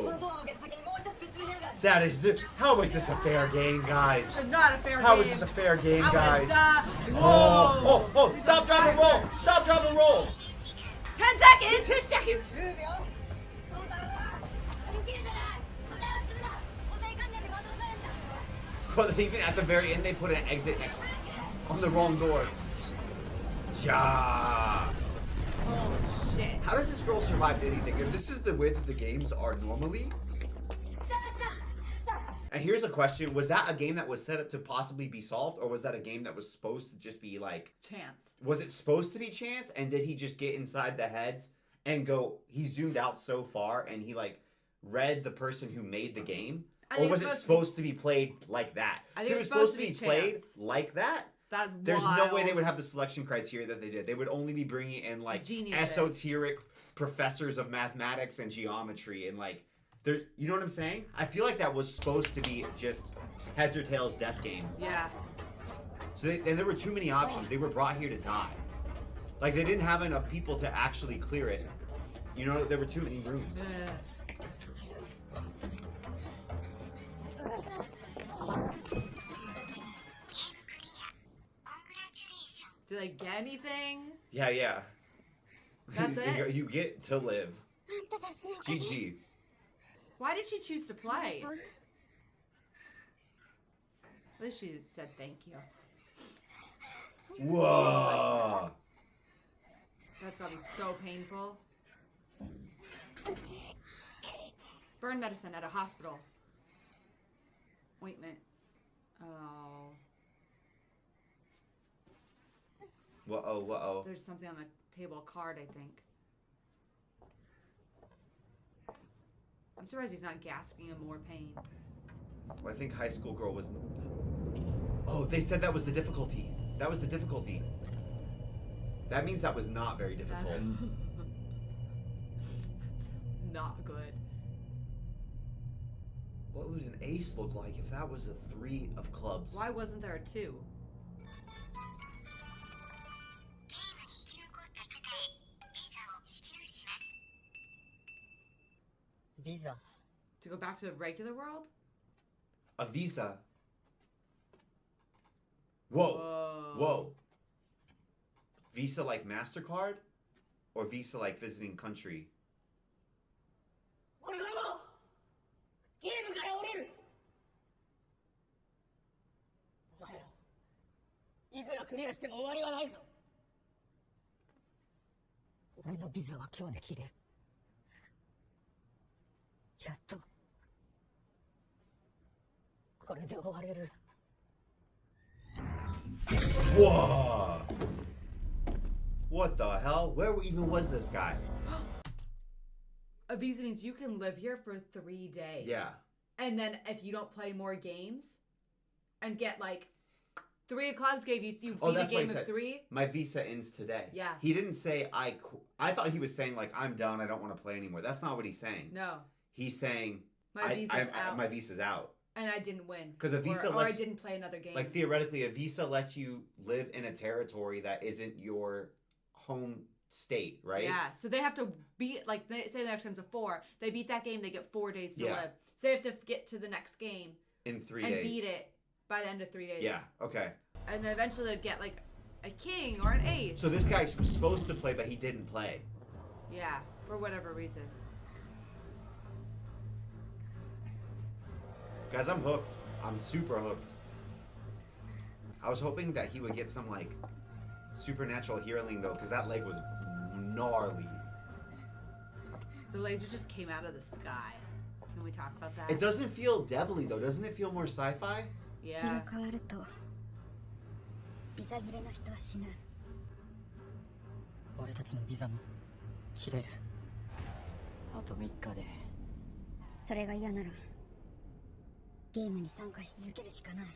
Whoa! のドアを開けた先にもう一つ別の部屋がある。 That is the. How is this a fair game, guys? It's not a fair How game. is this a fair game, I'm guys? gonna die. Oh, Whoa. oh, oh! Stop, drop, and roll! Stop, drop, and roll! 10 seconds. 10 seconds. 10秒。そうだろう。見てるじゃない。答えはするな。答え観念で惑わされんだ。 But even at the very end, they put an exit next on the wrong door. Ja. Oh shit. How does this girl survive anything? If this is the way that the games are normally. And here's a question: was that a game that was set up to possibly be solved, or was that a game that was supposed to just be like? Chance. Was it supposed to be chance? And did he just get inside the heads and go? He zoomed out so far, and he like read the person who made the game, I or think was it's it supposed to be played like that? I think If it's it was supposed to be chance. played like that. That's There's wild. no way they would have the selection criteria that they did. They would only be bringing in like Geniuses. esoteric professors of mathematics and geometry and like there's, you know what I'm saying? I feel like that was supposed to be just heads or tails death game. Yeah. So and there were too many options. They were brought here to die. Like they didn't have enough people to actually clear it. You know, there were too many rooms. Do they get anything? Yeah, yeah. That's it? You get to live. GG. Why did she choose to play? At least she said thank you. Whoa. That's gotta be so painful. Burn medicine at a hospital. Ointment. Oh. Whoa, whoa. There's something on the table, a card, I think. I'm surprised he's not gasping in more pain. I think High School Girl was. Oh, they said that was the difficulty. That was the difficulty. That means that was not very difficult. That's not good. What would an ace look like if that was a 3 of clubs? Why wasn't there a 2? Visa. To go back to the regular world? A visa. Whoa. Whoa. Visa like MasterCard? Or Visa like visiting country? 俺らもゲームから降りる。お前らいくらクリアしても終わりはないぞ。俺のビザは今日で切れる。やっとこれで終われる。Whoa! What the hell? Where even was this guy? A visa means you can live here for 3 days. Yeah. And then if you don't play more games and get like 3 clubs gave you beat a that's what game he of said. 3. My visa ends today. Yeah. He didn't say I thought he was saying like I'm done. I don't want to play anymore. That's not what he's saying. No. He's saying My visa's out. my visa's out. And I didn't win. 'Cause a visa or I lets- didn't play another game. Like theoretically, a visa lets you live in a territory that isn't your home state, right? Yeah. So they have to beat, like, they say the next time's a 4. They beat that game, they get 4 days to Yeah. live. So they have to get to the next game In 3 and days. beat it by the end of 3 days. Yeah. Okay. And then eventually they'd get like a king or an ace. So this guy was supposed to play, but he didn't play. Yeah, for whatever reason. Guys, I'm hooked. I'm super hooked. I was hoping that he would get some like supernatural healing though, because that leg was gnarly. The laser just came out of the sky. Can we talk about that? It doesn't feel devilly though. Doesn't it feel more sci-fi? 日 Yeah. が変わるとビザ切れの人は死ぬ。俺たちのビザも切れる。あと3日で。それが嫌ならゲームに参加し続けるしかない。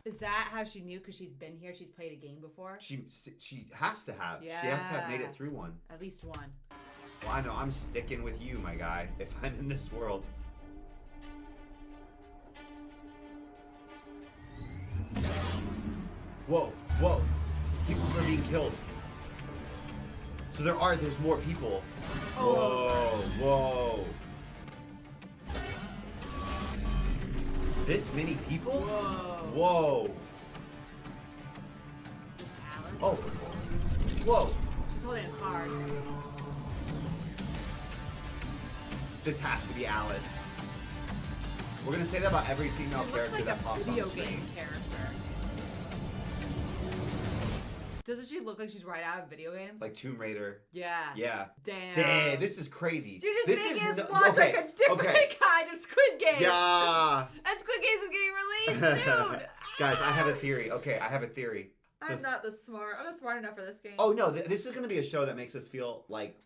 Is that how she knew? Because she's been here. She's played a game before. She has to have. She has to have made Yeah. it through one. At least one. Well, I know. I'm sticking with you, my guy. If I'm in this world. Whoa, whoa. People are being killed. So there's more people. Whoa, whoa. This many people? Whoa. Whoa. Is this Alice? Oh. Whoa. She's holding a card. This has to be Alice. We're gonna say that about every female She looks character like that a pops on video the screen. game character. Doesn't she look like she's right out of a video game? Like Tomb Raider. Yeah. Yeah. Damn. Dang, this is crazy. So you're just this making is us watch like a different okay. kind of Squid Game. Yeah. And Squid Games is getting released soon. Guys, I have a theory. Okay, I have a theory. So, I'm not smart enough for this game. oh no, this is gonna be a show that makes us feel like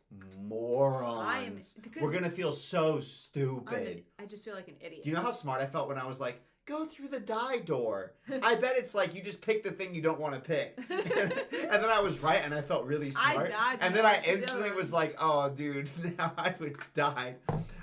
morons. because- We're gonna feel so stupid. I just feel like an idiot. Do you know how smart I felt when I was like, go through the die door? I bet it's like you just pick the thing you don't want to pick. And then I was right and I felt really I smart. died And then I no, instantly no. was like, oh dude, now I would die.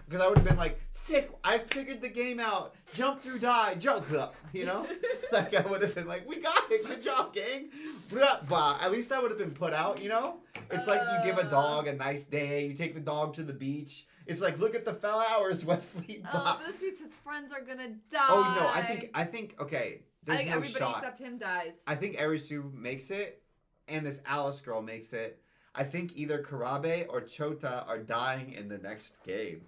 Because I would have been like, sick, I figured the game out. Jump through die, jump up, you know? Like I would have been like, we got it, good job, gang. Blah, blah. At least I would have been put out, you know? It's like you give a dog a nice day, you take the dog to the beach. It's like, look at the flowers, Wesley. Oh, this means his friends are gonna die. Oh no, I think okay. I There's think no everybody shot. except him dies. I think Erisu makes it, and this Alice girl makes it. I think either Karabe or Chota are dying in the next game.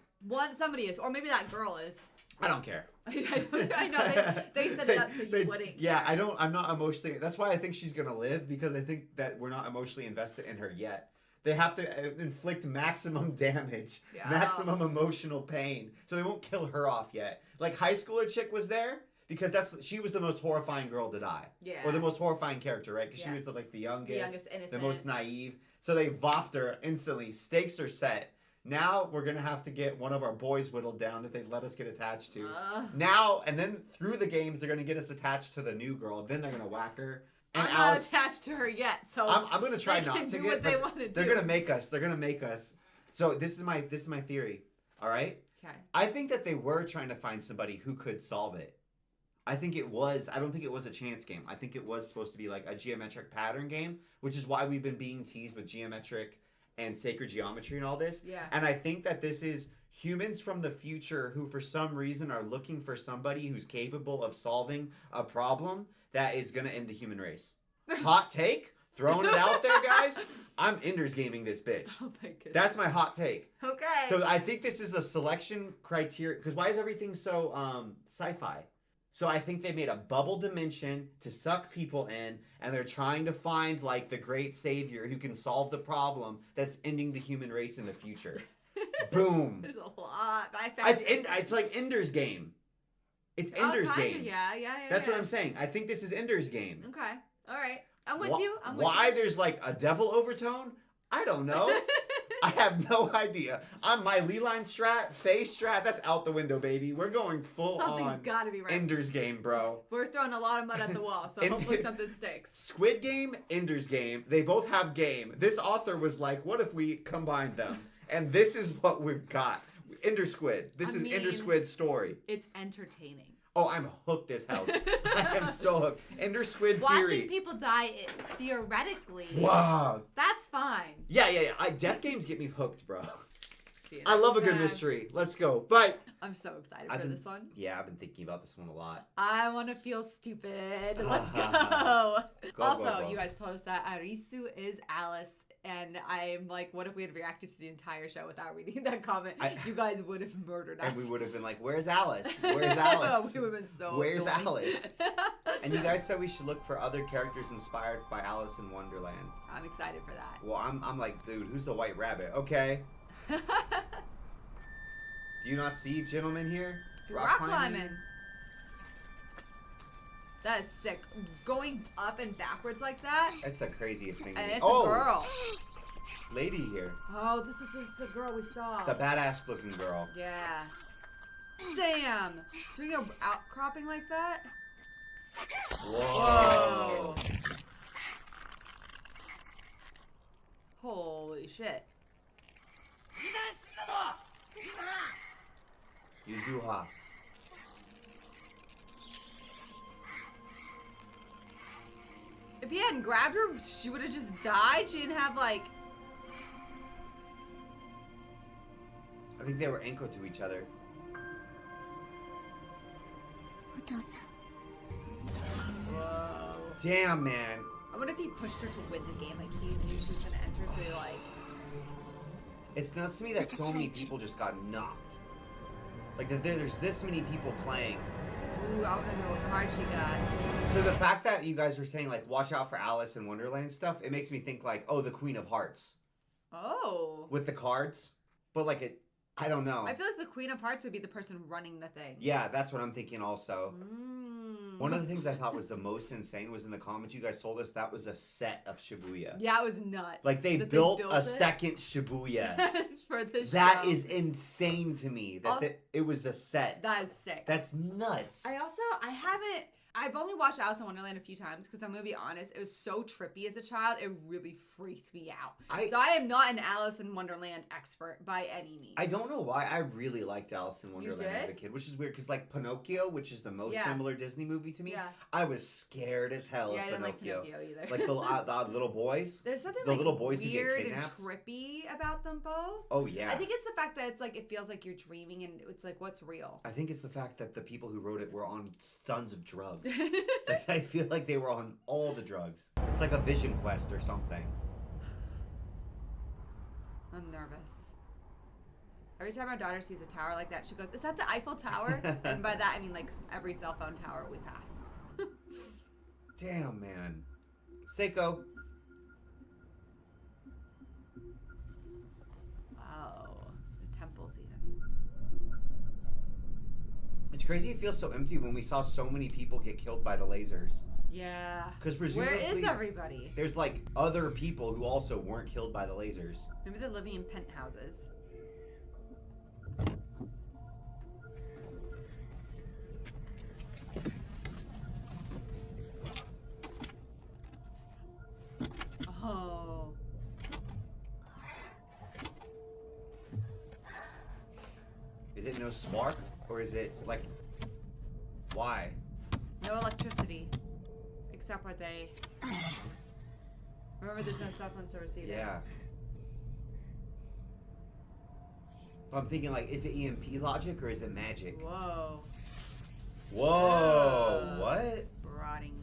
Somebody is, or maybe that girl is. I don't care. I know they set it up so you wouldn't. Yeah, care. I'm not emotionally. That's why I think she's gonna live, because I think that we're not emotionally invested in her yet. They have to inflict maximum damage, Yeah. maximum emotional pain, so they won't kill her off yet. Like high schooler chick was there because she was the most horrifying girl to die, Yeah. or the most horrifying character, right? Because Yeah. she was the youngest, The youngest, innocent. the most naive. So they vopped her instantly. Stakes are set. Now we're gonna have to get one of our boys whittled down that they let us get attached to. Now and then through the games, they're gonna get us attached to the new girl. Then they're gonna whack her. And I'm not Alice, attached to her yet, so I'm gonna try they not can to do get. what they but want to do. They're gonna make us. They're gonna make us. So this is my theory. All right. Okay. I think that they were trying to find somebody who could solve it. I don't think it was a chance game. I think it was supposed to be like a geometric pattern game, which is why we've been being teased with geometric and sacred geometry and all this. Yeah. And I think that this is humans from the future who for some reason are looking for somebody who's capable of solving a problem that is going to end the human race. Hot take, throwing it out there, guys. I'm Ender's gaming this bitch. Oh my goodness. That's my hot take. Okay. So I think this is a selection criteria, because why is everything so sci-fi? So I think they made a bubble dimension to suck people in, and they're trying to find like the great savior who can solve the problem that's ending the human race in the future. Boom. There's a lot. It's like Ender's Game. It's Ender's Game. Yeah. That's what I'm saying. I think this is Ender's Game. Okay. All right. I'm with you. Why there's like a devil overtone? I don't know. I have no idea. I'm my Leline strat, face strat, that's out the window, baby. We're going full Something's on gotta be right. Ender's Game, bro. We're throwing a lot of mud at the wall, so hopefully something sticks. Squid Game, Ender's Game. They both have game. This author was like, what if we combined them? And this is what we've got. Ender Squid. This is Ender Squid's story. It's entertaining. Oh, I'm hooked as hell. I am so hooked. Ender Squid Watching theory. people die, theoretically, Wow. that's fine. Yeah. Death games get me hooked, bro. See you I love a next good time. mystery. Let's go. But I'm so excited I've for been- this one. yeah, I've been thinking about this one a lot. I want to feel stupid. Let's go. Also, go. you guys told us that Arisu is Alice. And I'm like, what if we had reacted to the entire show without reading that comment? You guys would have murdered us. And we would have been like, "Where's Alice? Where's Alice? We would have been so Where's annoyed. Alice?" And you guys said we should look for other characters inspired by Alice in Wonderland. I'm excited for that. Well, I'm like, dude, who's the white rabbit? Okay. Do you not see gentlemen here? Rock climbing. That is sick. Going up and backwards like that. That's the craziest thing. And to me. it's a girl. Lady here. Oh, this is the girl we saw. The badass looking girl. Yeah. Damn. Doing a outcropping like that? Whoa. Holy shit. Yuzuha. If he hadn't grabbed her, she would have just died. She didn't have like... I think they were anchored to each other. お父さん Damn, man. I wonder if he pushed her to win the game. Like he knew she was gonna enter, so he like... It's nuts to me that so many people just got knocked. Like that there's this many people playing. Ooh, I wanna know what card she got. So the fact that you guys were saying like watch out for Alice in Wonderland stuff, it makes me think like, oh, the Queen of Hearts Oh. with the cards. But like I don't know. I feel like the Queen of Hearts would be the person running the thing. Yeah, that's what I'm thinking also. Mm. One of the things I thought was the most insane was in the comments you guys told us that was a set of Shibuya. Yeah, it was nuts. Like they That built a it second Shibuya. for the That show. is insane to me. That it was a set. That is sick. That's nuts. I've only watched Alice in Wonderland a few times because I'm gonna be honest, it was so trippy as a child, it really freaked me out. So I am not an Alice in Wonderland expert by any means. I don't know why. I really liked Alice in Wonderland as a did? kid, which is weird because like Pinocchio, which is the most Yeah. similar Disney movie to me, Yeah. I was scared as hell Yeah, I of didn't like Pinocchio. Pinocchio either. Like the little boys. There's something the like little boys who get weird and kidnapped. trippy about them both. Oh yeah. I think it's the fact that it's like it feels like you're dreaming and it's like what's real. I think it's the fact that the people who wrote it were on tons of drugs. Like, I feel like they were on all the drugs. It's like a vision quest or something. I'm nervous. Every time our daughter sees a tower like that, she goes, "Is that the Eiffel Tower?" And by that I mean like every cell phone tower we pass. Damn, man. Seiko. Oh, the temples even. It's crazy it feels so empty when we saw so many people get killed by the lasers. Yeah. Because presumably... Where is everybody? There's like other people who also weren't killed by the lasers. Maybe they're living in penthouses. Oh. Is it no spark? Or is it like... Why? No electricity. Except where they... Remember there's no cell phone service either. Yeah. But I'm thinking like, is it EMP logic or is it magic? Whoa. Whoa! What? Rotting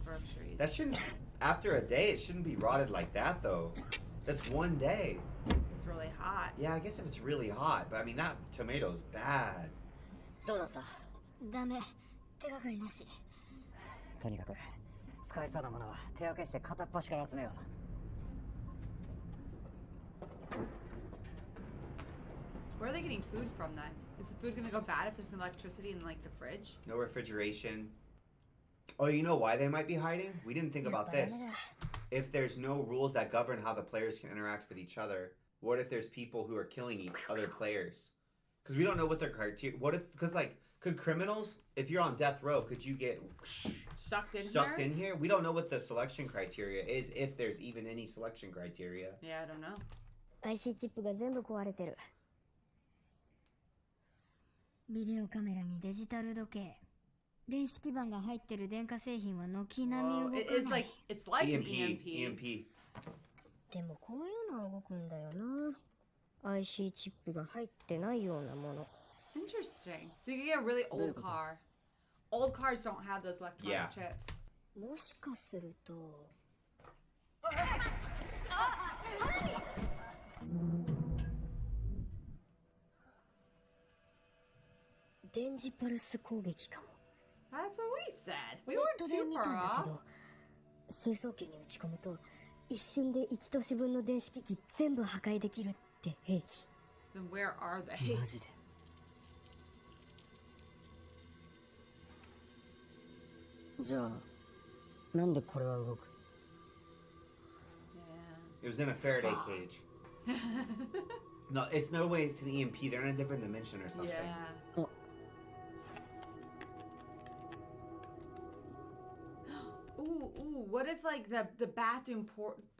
groceries. That shouldn't... After a day, it shouldn't be rotted like that though. That's one day. It's really hot. Yeah, I guess if it's really hot. But I mean, that tomato's bad. どうだった？ダメ手がかりなしとにかく使えそうなものは手分けして片っ端から集めよう。 Where are they getting food from then? Is the food gonna go bad if there's no electricity in like the fridge? No refrigeration. Oh, you know why they might be hiding? We didn't think about this. If there's no rules that govern how the players can interact with each other, what if there's people who are killing other players? Because we don't know what their criteria... What if... Because, like, could criminals... If you're on death row, could you get... Sucked in here? We don't know what the selection criteria is, if there's even any selection criteria. Yeah, I don't know. IC チップが全部壊れてるビデオカメラにデジタル時計電子基板が入ってる電化製品は軒並み動かない It's like an EMP. EMP. でもこういうのは動くんだよな IC チップが入ってないようなもの。 Interesting. So you can get a really old car. Old cars don't have those electronic Yeah. chips. もしかすると電磁パルス攻撃かも。 That's what we said. We ネッ weren't トで too 見た far んだけ off. ど、成層圏に打ち込むと一瞬で1都市分の電子機器全部破壊できるって兵器。 Then where are they? マジで。じゃあなんでこれは動く？ Yeah. It was in a Faraday cage. No, it's no way it's an EMP. They're in a different dimension or something. Yeah. あ、 Ooh, what if like the bathroom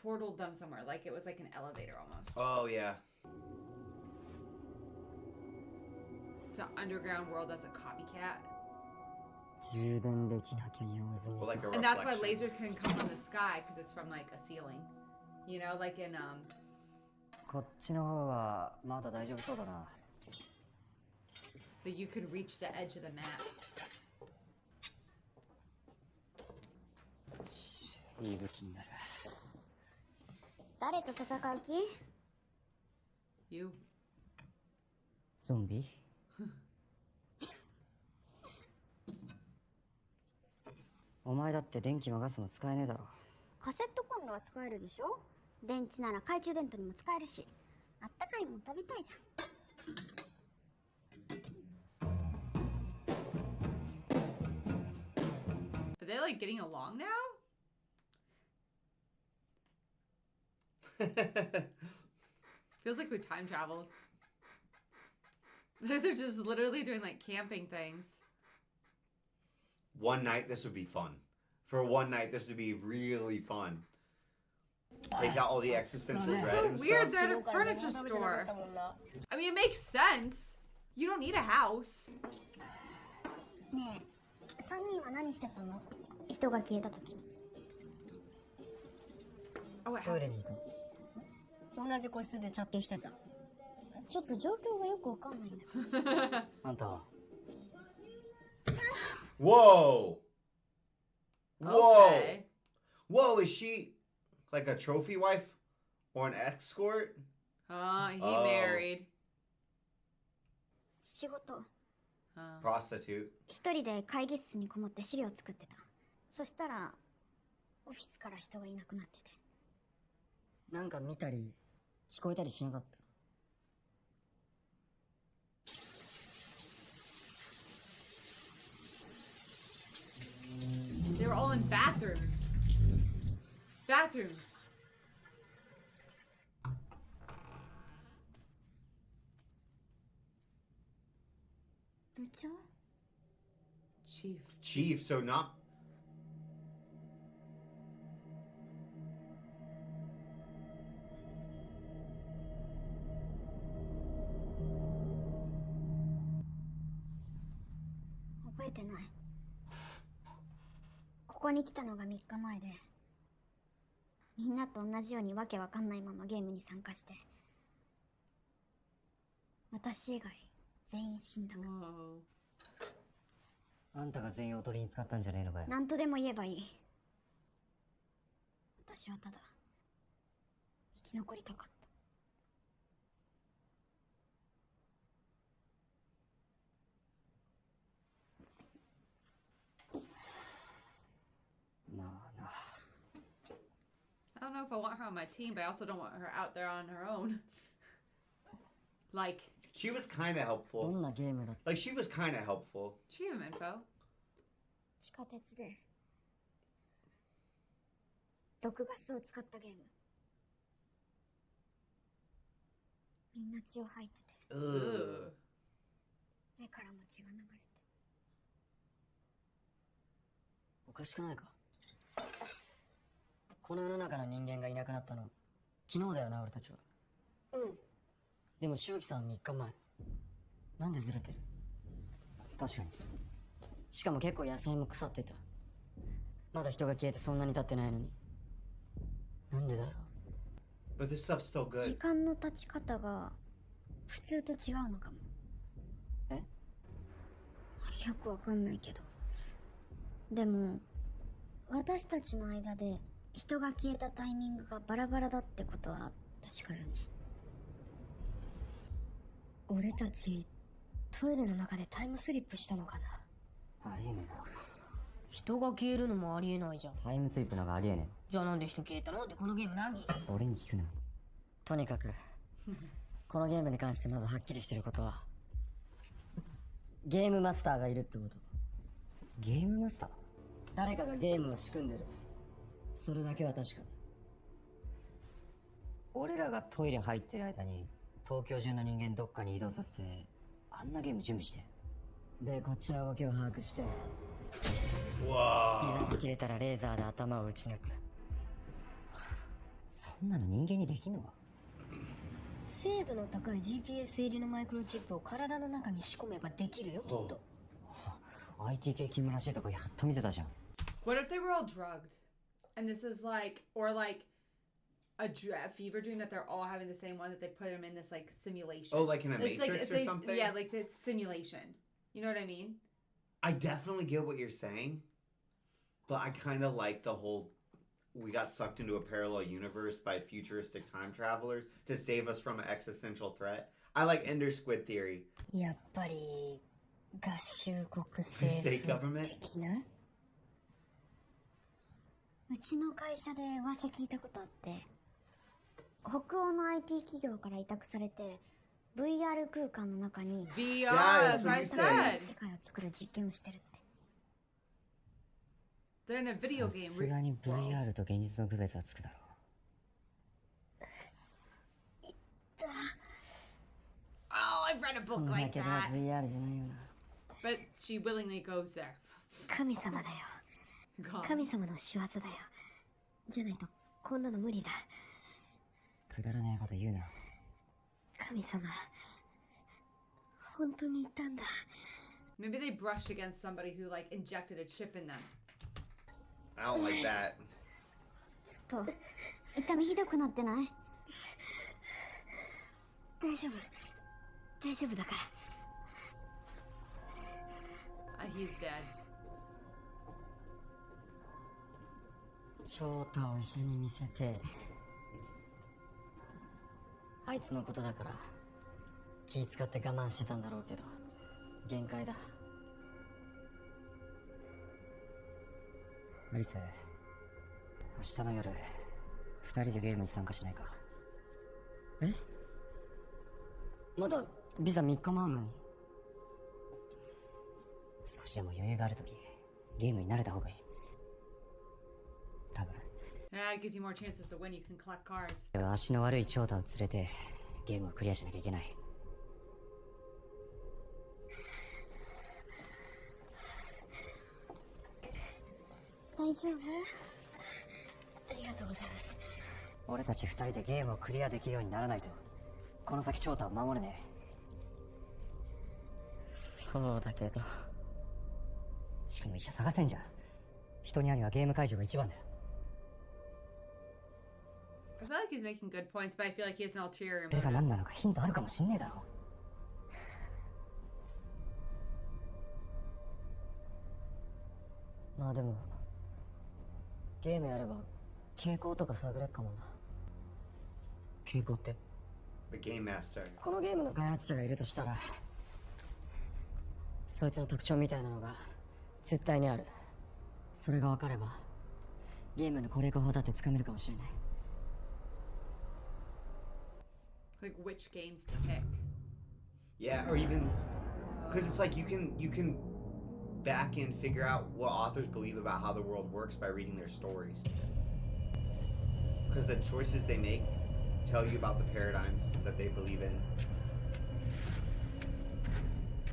portaled them somewhere, like it was like an elevator almost. Oh yeah. To underground world that's a copycat. 充電できなきゃ用済み Well, like a And that's why reflection. lasers can come from the sky because it's from like a ceiling. You know, like in こっちの方はまだ大丈夫そうだな。 that you can reach the edge of the map. いい武器になる。誰と戦う気？ You. ゾンビ？お前だって電気もガスも使えねえだろ。カセットコンロは使えるでしょ。電池なら懐中電灯にも使えるし、あったかいもん食べたいじゃん。 Are they like getting along now? Feels like we time traveled. They're just literally doing like camping things. One night, this would be fun. For one night, this would be really fun. Take out all the existential It's dread so and weird stuff. they're at a furniture store. I mean, it makes sense. You don't need a house. ねえ、3人は何してたの？人が消えた時。 Oh, what トイレ happened? にいた。同じ個室でチャットしてた。ちょっと状況がよくわかんないんだ。あんたは？ Whoa! Whoa! Okay. Whoa, is she like a trophy wife or an escort? He Oh. married. 仕事。 Prostitute. 一人で会議室にこもって資料作ってた。そしたらオフィスから人がいなくなってて。なんか見たり聞こえたりしなかった？ They were all in bathrooms. Bathrooms. 部長？ Chief. Chief, so not. 覚えてない。ここに来たのが3日前で、みんなと同じようにわけわかんないままゲームに参加して、私以外全員死んだ。 Whoa. あんたが全員おとりに使ったんじゃねえのかよ。何とでも言えばいい。私はただ生き残りたかった。まあな。 I don't know if I want her on my team, but I also don't want her out there on her own. Like, She was kind of ど helpful. んなゲームだった？ Like, she was kind of helpful. she gave him info. 地下鉄で毒ガスを使ったゲーム。みんな血を吐いてて、 Ugh. 目からも血が流れて。おかしくないか？この世の中の人間がいなくなったの昨日だよな、俺たちは。うん。でも周期さん3日前。なんでずれてる？確かに。しかも結構野菜も腐ってた。まだ人が消えてそんなに経ってないのに。なんでだろう。 But this stuff's still 時 good. 間の経ち方が普通と違うのかも。え？よくわかんないけど。でも私たちの間で人が消えたタイミングがバラバラだってことは確かよね。俺たちトイレの中でタイムスリップしたのかな。ありえねえな。人が消えるのもありえないじゃん。タイムスリップなんかありえねじゃあなんで人消えたの？でこのゲーム何？え。俺に聞くな。とにかくこのゲームに関してまずはっきりしてることは、ゲームマスターがいるってこと。ゲームマスター？誰かがゲームを仕組んでる。それだけは確かだ。俺らがトイレ入ってる間に東京中の人間どっかに移動させて、あんなゲーム準備して、でこっちの動きを把握して、いざ切れたらレーザーで頭を撃ち抜く。そんなの人間にできんのか？精度の高い GPS 入りのマイクロチップを体の中に仕込めばできるよ、きっと。IT 系勤務らしいとこやっと見せたじゃん。What if they were all drugged? And this is like, or like a fever dream that they're all having the same one, that they put them in this like simulation. Oh, like in a It's Matrix or something? Yeah, like it's simulation. You know what I mean? I definitely get what you're saying, but I kind of like the whole we got sucked into a parallel universe by futuristic time travelers to save us from an existential threat. I like Ender Squid theory. やっぱり合衆国 State 政府 government? 的な。うちの会社で噂聞いたことあって、北欧の IT 企業から委託されて VR 空間の中に VR, Yeah, that's what I that's what you said. 世界を作る実験をしてるって。 They're in a video さ game. すがに VR と現実の区別はつくだろう。 Oh, I've read a そ book んな like けど that. VR じゃないよな。 But she willingly goes there. 神様だよ。 God. 神様の仕業だよ。じゃないとこんなの無理だ。くだらねえこと言うな。神様本当にいたんだ。 Maybe they brushed against somebody who like injected a chip in them. I don't like that. ちょっと痛みひどくなってない？大丈夫大丈夫だから。He's dead. 翔太を医者に見せて、あいつのことだから気使って我慢してたんだろうけど、限界だ。アリス、明日の夜2人でゲームに参加しないか？え？まだビザ3日もあんのに。少しでも余裕があるときゲームに慣れた方がいい。多分 Yeah, it gives you more chances to win. You can collect cards. 足の悪い長太を連れてゲームをクリアしなきゃいけない。大丈夫？ありがとうございます。俺たち2人でゲームをクリアできるようにならないとこの先長太を守れねえ。そうだけど、しかも医者探せんじゃん。人にありはゲーム会場が一番だよ。 I feel like he's making good points, but I feel like he has an ulterior それが motive. 何なのかヒントあるかもしんねえだろ。まあでもゲームやれば傾向とか探れっかもな。傾向って？ The game master. このゲームの開発者がいるとしたら、そいつの特徴みたいなのが絶対にある。それが分かればゲームのこれか法だってつかめるかもしれない。 Like which games to pick. Yeah, or even because it's like you can back and figure out what authors believe about how the world works by reading their stories. Because the choices they make tell you about the paradigms that they believe in.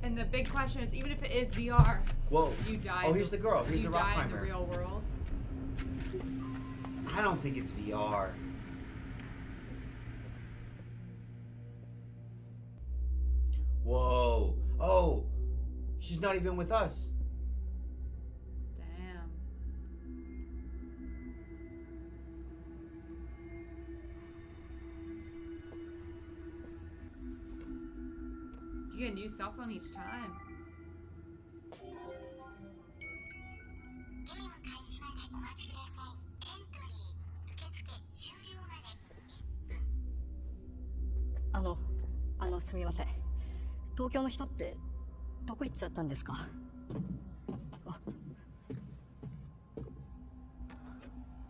And the big question is, even if it is VR, Whoa. do you die? Oh, here's the girl. Do Here's you the rock die in the climber. real world? I don't think it's VR. Whoa. Oh, she's not even with us. Damn. You get a new cell phone each time. ゲーム開始までお待ちください。エントリー受付終了まで1分。すみません。東京の人ってどこ行っちゃったんですか？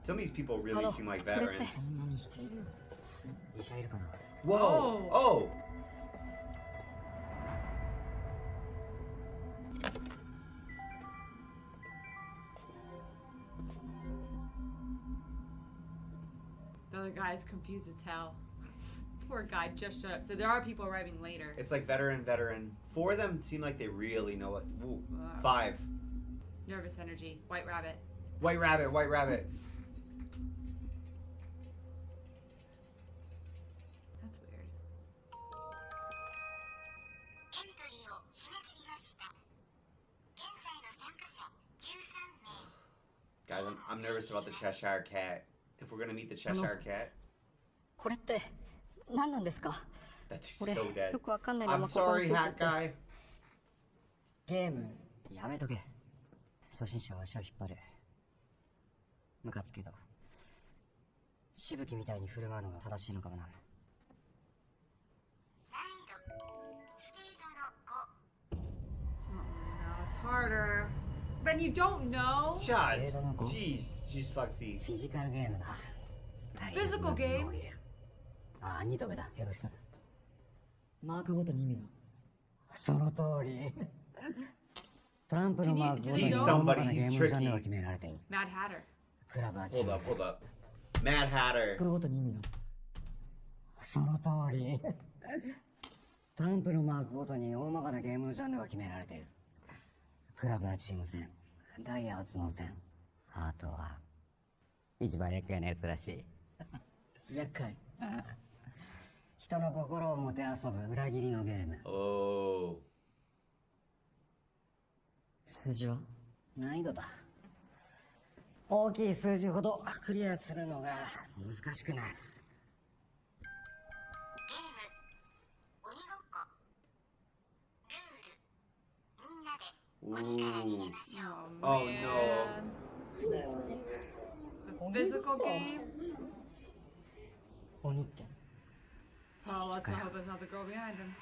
Some of these people really seem like veterans. そんなにしている。医者いるかな？ Whoa! Oh! The other guy's confused as hell. Poor guy just showed up. So there are people arriving later. It's like veteran. 4 of them seem like they really know what. Ooh. Wow. 5. Nervous energy. White rabbit. White rabbit. That's weird. エントリーを締め切りました。現在の参加者13名。 Guys, I'm nervous about the Cheshire Cat. If we're gonna meet the Cheshire Cat, これって何なんですか？ that dude's 俺 so dead. よくわかんないま I'm まここに sorry, ついちゃっ hat て。 guy. ゲームやめとけ。初心者は足を引っ張る。ムカつけど。しぶきみたいに振る舞うのが正しいのかもな。難易度スピードの5。 Oh no, it's harder. But you don't know. Shut. Jeez, she's foxy. フィジカルゲームだ。 Physical game. ああ、2度目だ。よろしく。マークごとに意味が。その通り。トランプのマークごとに He's 大まか somebody, なゲー he's ムのジャンルが tricky. 決められている。 Mad Hatter. クラブはチー Hold ム up. Mad Hatter. これごとに意味が。その通り。トランプのマークごとに大まかなゲームのジャンルが決められている。クラブはチーム戦。ダイヤは角戦。あとは、一番厄介なやつらしい。厄介。人の心をもてあそぶ裏切りのゲーム。 Oh. 数字は難易度だ。大きい数字ほどクリアするのが難しくなる。ゲーム鬼ごっこ。ルールみんなで鬼から逃げましょう。 Oh, Oh, man. A physical game? 鬼って。 Oh, let's not hope it's not the girl behind him.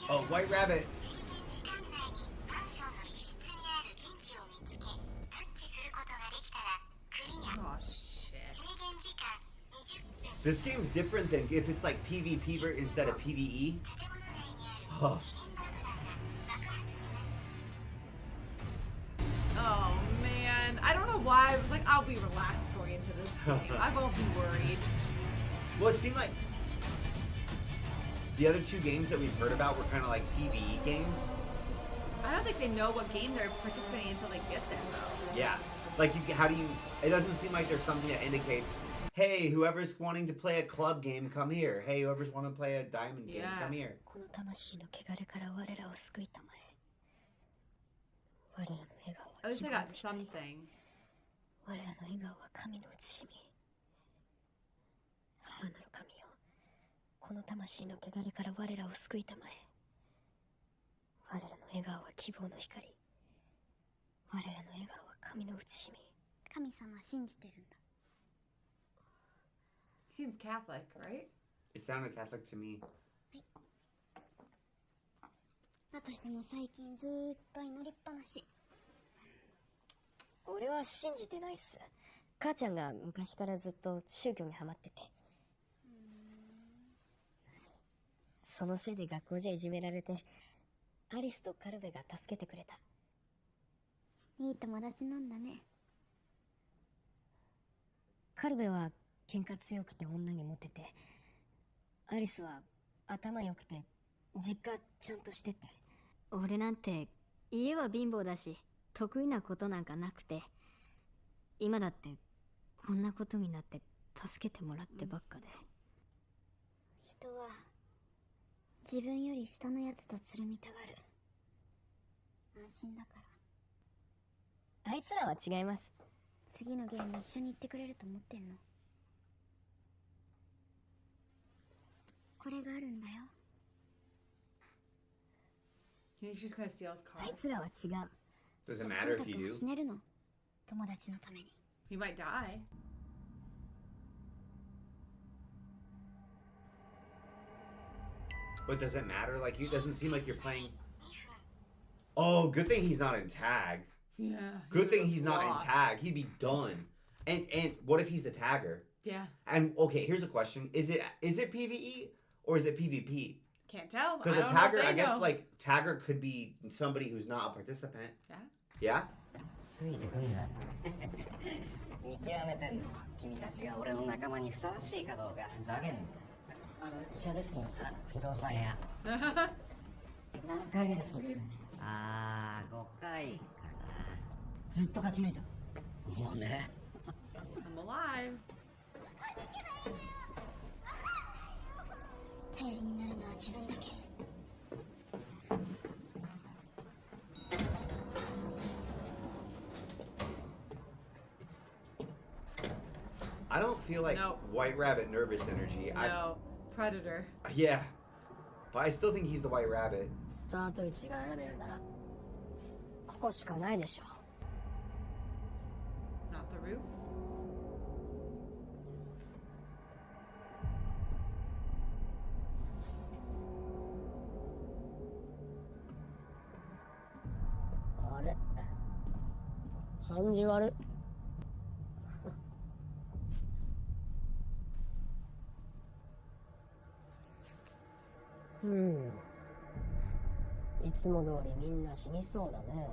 Oh, White Rabbit. 制限時間内にマンションの一室にある陣地を見つけタッチすることができたらクリア。 Oh, shit. 制限時間20分。 This game's different than if it's like PvP instead of PvE. 建物内にある Huh. 時限爆弾が爆発します。 Oh, man. I don't know why. I was like, I'll be relaxed going into this game. I won't be worried. Well, it seemed like the other 2 games that we've heard about were kind of like PvE games. I don't think they know what game they're participating in until they get there, though. Yeah. Like, how do you... It doesn't seem like there's something that indicates, hey, whoever's wanting to play a club game, come here. Hey, whoever's wanting to play a diamond game, Yeah. come here. この魂の汚れから我らを救いたまえ。我らの笑顔は At least 希 I 望の got 光。 something. 我らの笑顔は神の写しみ。母なる神よ。この魂の汚れから我らを救いたまえ。我らの笑顔は希望の光。我らの笑顔は神の写しみ。神様信じてるんだ。 Seems Catholic, right? It sounded Catholic to me. 私も最近ずーっと祈りっぱなし。俺は信じてないっす。母ちゃんが昔からずっと宗教にハマってて。そのせいで学校じゃいじめられて、アリスとカルベが助けてくれた。いい友達なんだね。カルベは喧嘩強くて女にモテて、アリスは頭良くて実家ちゃんとしてて。俺なんて家は貧乏だし得意なことなんかなくて、今だってこんなことになって助けてもらってばっかで。人は自分より下のやつとつるみたがる。安心だから。あいつらは違います。次のゲーム一緒に行ってくれると思ってんの。これがあるんだよ。Do you think she's gonna steal his あ car? いつらは違う。 Does it matter if you コンタクト do? が死ねるの。友達のために。 He might die. But does it matter? Like, it doesn't seem like you're playing. Oh, good thing he's not in tag. Yeah. Good thing would've he's not in lost. tag. He'd be done. And what if he's the tagger? Yeah. And okay, here's a question: Is it PVE or is it PvP? Can't tell. Because I a don't know if tagger, they I guess, know. like tagger could be somebody who's not a participant. Yeah. Yeah. ついてくんな見極めてんの君たちが俺の仲間にふさわしいかどうかふざけんな医者ですか不動産屋何回目ですかああ5回かなずっと勝ち抜いたもうね I'm alive. 頼りになるのは自分だけ。 I don't feel like Nope. White Rabbit nervous energy. No. Predator. Yeah, but I still think he's the White Rabbit. スタート位置が選べるならここしかないでしょ。 Not the roof. あれ感じ悪い。いつも通りみんな死にそうだね。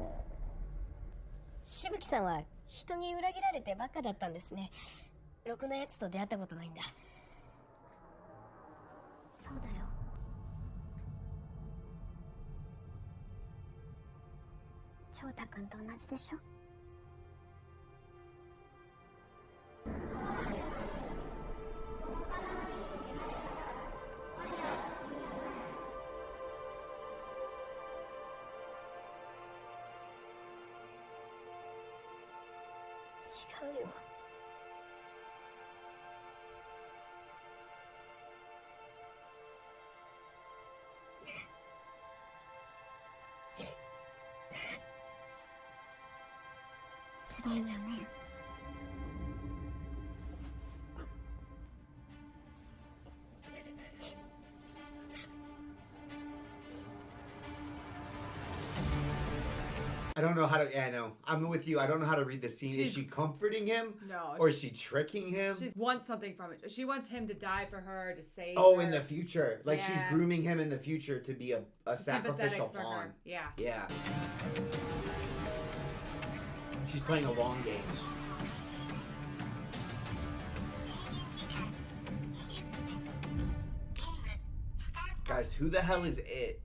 しぶきさんは人に裏切られてばっかだったんですね。ろくなやつと出会ったことないんだ。そうだよ。翔太君と同じでしょ。違うよ。辛いわね。I don't know how to. Yeah, I know. I'm with you. I don't know how to read the scene. Is She's- she comforting him, No. or is she tricking him? She wants something from it. She wants him to die for her, to save Oh, her. in the future, like she's Yeah. grooming him in the future to be a Sympathetic sacrificial for pawn. her. Yeah. Yeah. She's playing a long game. Guys, who the hell is it?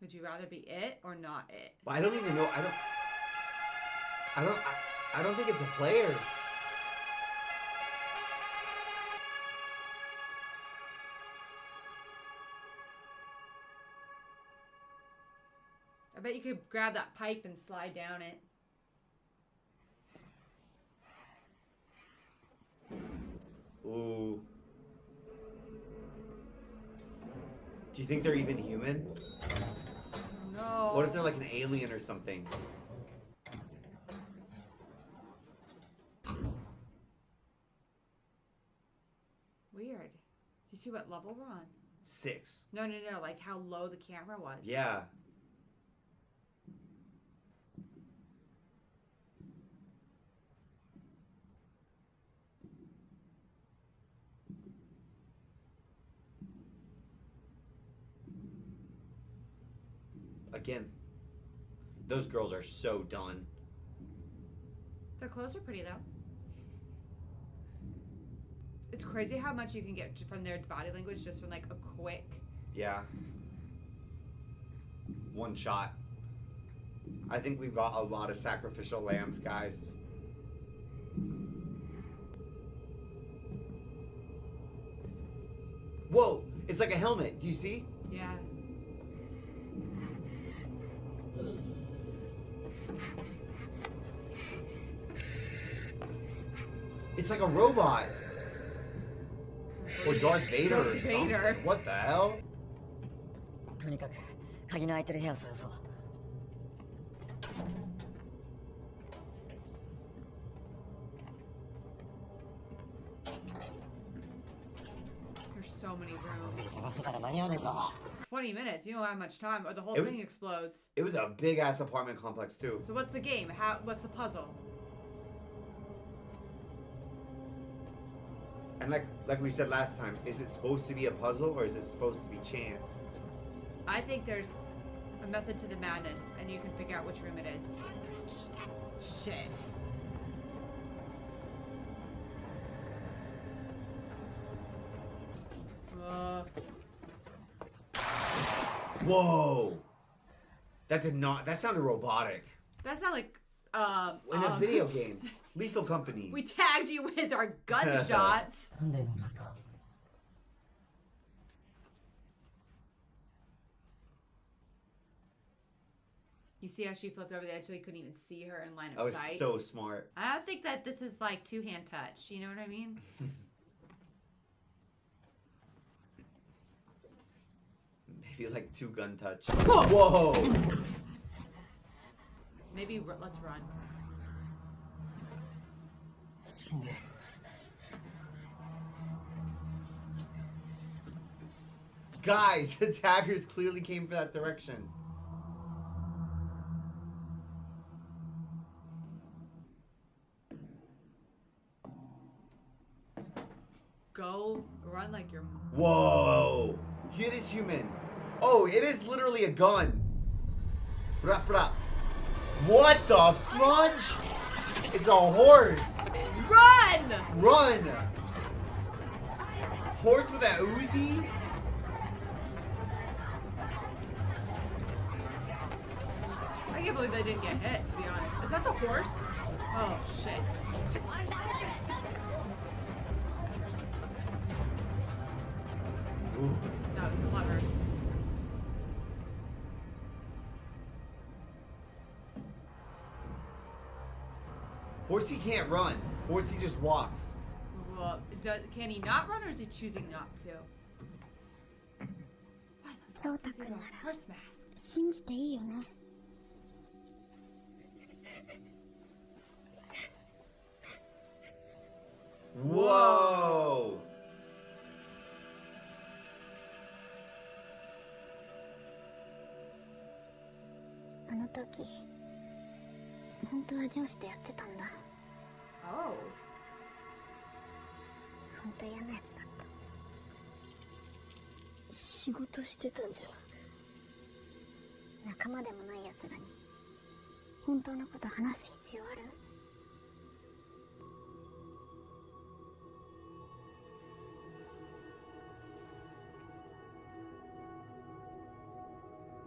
Would you rather be it or not it? I don't even know. I don't think it's a player. I bet you could grab that pipe and slide down it. Ooh. Do you think they're even human? No. What if they're like an alien or something? Weird. Do you see what level we're on? 6. No. Like how low the camera was. Yeah. Again, those girls are so done. Their clothes are pretty though. It's crazy how much you can get from their body language just from like a quick. Yeah. One shot. I think we've got a lot of sacrificial lambs, guys. Whoa! It's like a helmet. Do you see? Yeah. It's like a robot. Or Darth Vader or Darth something. Vader. What the hell? とにかく鍵の開いてる部屋を探そう。 There's so many rooms. 探してから間に合わねえぞ。 20 minutes. You don't have much time, or the whole It was- thing explodes. It was a big ass apartment complex too. So what's the game? What's the puzzle? And like we said last time, is it supposed to be a puzzle or is it supposed to be chance? I think there's a method to the madness, and you can figure out which room it is. Shit. Whoa! That sounded robotic. That sounded like In a video game. Lethal Company. We tagged you with our gunshots. なんだよ今の音。 You see how she flipped over the edge so he couldn't even see her in line I of was sight? so smart. I don't think that this is like two-hand touch. You know what I mean? Maybe like 2-gun touch. Whoa! Whoa! Maybe let's run. 死んでる。 Guys, the taggers clearly came for that direction. Go run like you're. Whoa! It is human. Oh, it is literally a gun. Bra, bra. What the fudge? It's a horse. Run! Run! Horse with that Uzi? I can't believe they didn't get hit, to be honest. Is that the horse? Oh, shit. Ooh. That was clever. Horsey can't run. Horsey just walks. Well, can he not run, or is he choosing not to? Why the 翔 fuck 太 is he 君な wearing ら a horse mask? 信じていいよね。 Whoa! あの時本当は上司とやってたんだ。 Oh. 本当嫌なやつだった。仕事してたんじゃ。仲間でもないやつらに本当のこと話す必要ある？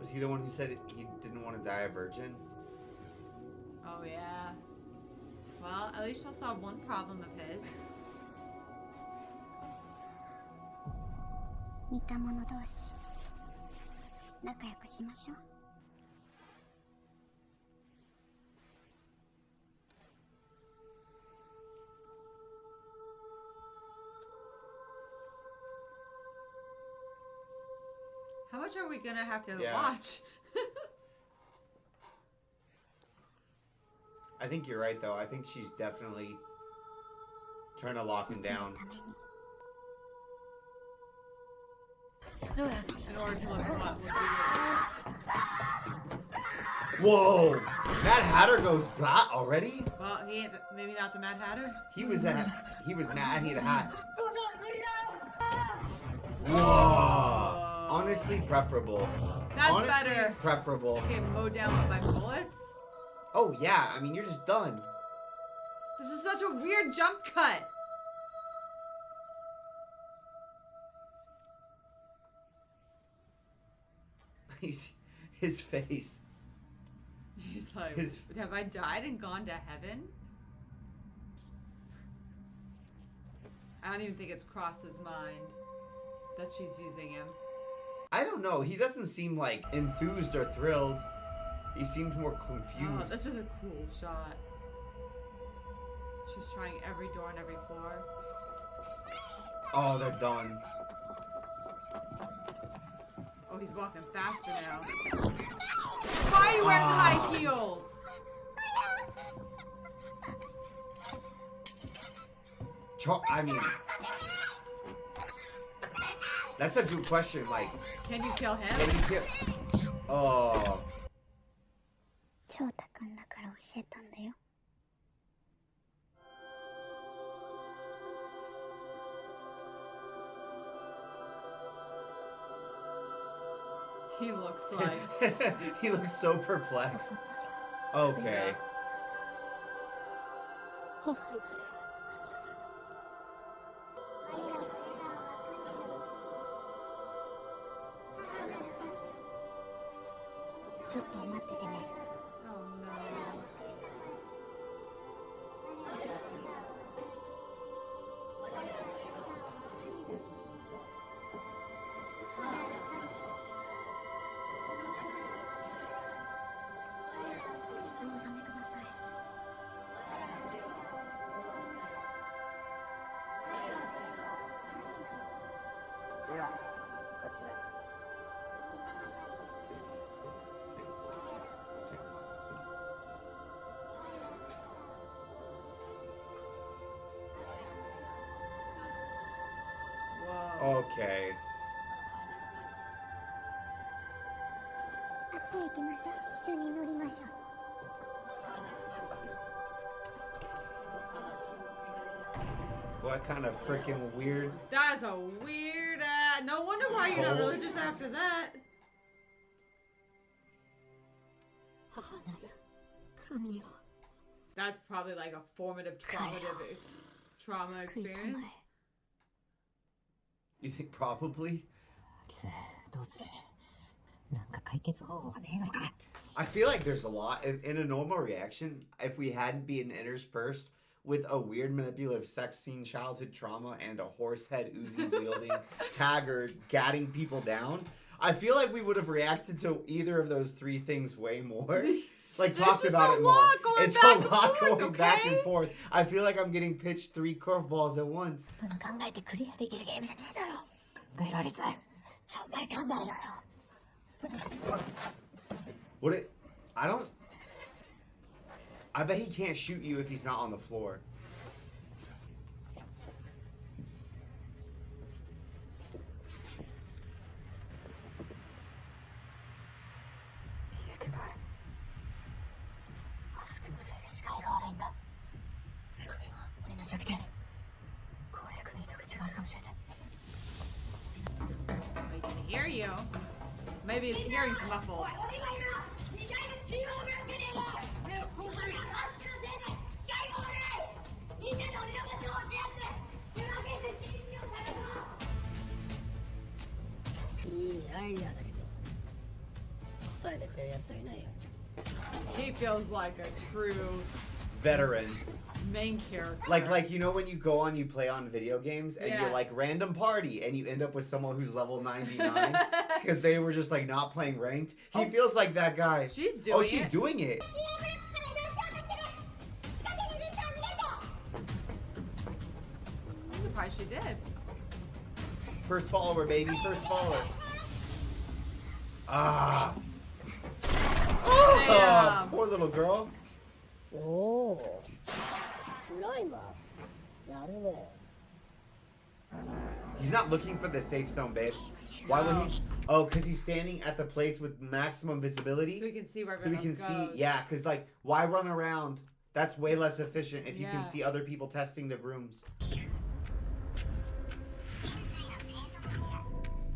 Was he the one who said he didn't want to die a virgin? Oh, yeah. Well, at least she'll solve one problem of his. 似た者同士仲良くしましょう。 How much are we gonna have to Yeah. watch? I think you're right, though. I think she's definitely trying to lock him 生きる down. ために In order to look what would be Whoa! Mad Hatter goes blah already? well, he ain't maybe not the Mad Hatter. He was mad. He had a hat. Whoa! Honestly, preferable. That's Honestly, better. preferable. Get mowed down by bullets. Oh yeah, I mean you're just done. This is such a weird jump cut. His face. He's like, His- have I died and gone to heaven? I don't even think it's crossed his mind that she's using him. I don't know. He doesn't seem like enthused or thrilled. He seems more confused. Oh, this is a cool shot. She's trying every door on every floor. Oh, they're done. Oh, he's walking faster now. Why are you wearing high heels? I mean, that's a good question. Like, can you kill him? can you kill? Oh. 翔太くんだから教えたんだよ。 He looks like... He looks so perplexed. Okay. ちょっと待っててね。 Oh no. お納めください。 ではこちらへ。 Whoa. Okay. あっちへ行きましょう。一緒に乗りましょう。 What kind of freaking weird? That is a weird no wonder why you're not religious after that. 母なる神よ。 That's probably like a formative trauma experience. You think probably? リセ、どうする？なんか解決方法はねえのか？ I feel like there's a lot in a normal reaction. If we hadn't been interspersed with a weird manipulative sex scene, childhood trauma, and a horse head Uzi wielding tagger gatting people down, I feel like we would have reacted to either of those three things way more. Like There's talked just about a it more. lot going It's back a and lot forth, going back and okay? forth. I feel like I'm getting pitched 3 curveballs at once. そんな考えてクリアできるゲームじゃねえだろ。考えろリス。ちょんまり考えろよ。 What it? I don't. I bet he can't shoot you if he's not on the floor. 言えてない。マスクのせいで視界が悪いんだ。これは俺の弱点。攻略の糸口があるかもしれない。 He can hear you. Maybe his hearing's muffled. He feels like a true Veteran. main character. Like you know when you go on, you play on video games, and Yeah. you're like random party, and you end up with someone who's level 99 because they were just like not playing ranked. He feels like that guy. She's doing Oh, she's it. doing it. I'm surprised she did. First follower, baby. First follower. Ah. Damn. Poor little girl. おお。クライマー。やるね。 He's not looking for the safe zone, babe. Why would he? Oh, because he's standing at the place with maximum visibility. So we can see where So we everyone can else goes. see, yeah, because like, why run around? That's way less efficient if you can Yeah. see other people testing the rooms.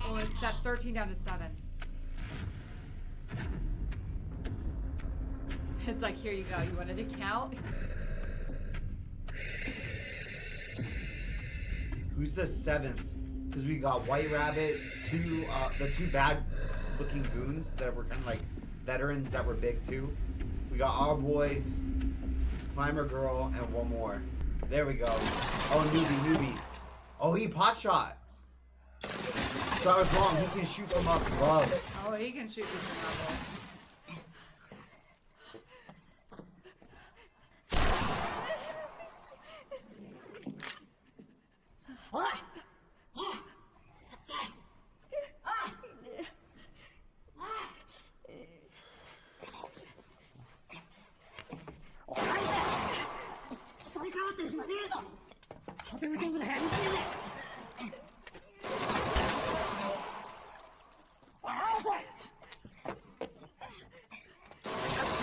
Oh, it's step 13 down to 7. It's like, here you go. You wanted to count? Who's the 7th? Because we got White Rabbit, the 2 bad-looking goons that were kind of like veterans that were big too. We got our boys, Climber Girl, and one more. There we go. Oh, newbie. Oh, he pot shot. So I was wrong. He can shoot from up above. Oh, he can shoot you from level. 間ねえぞ。とても全部の部屋に行ってるね。Did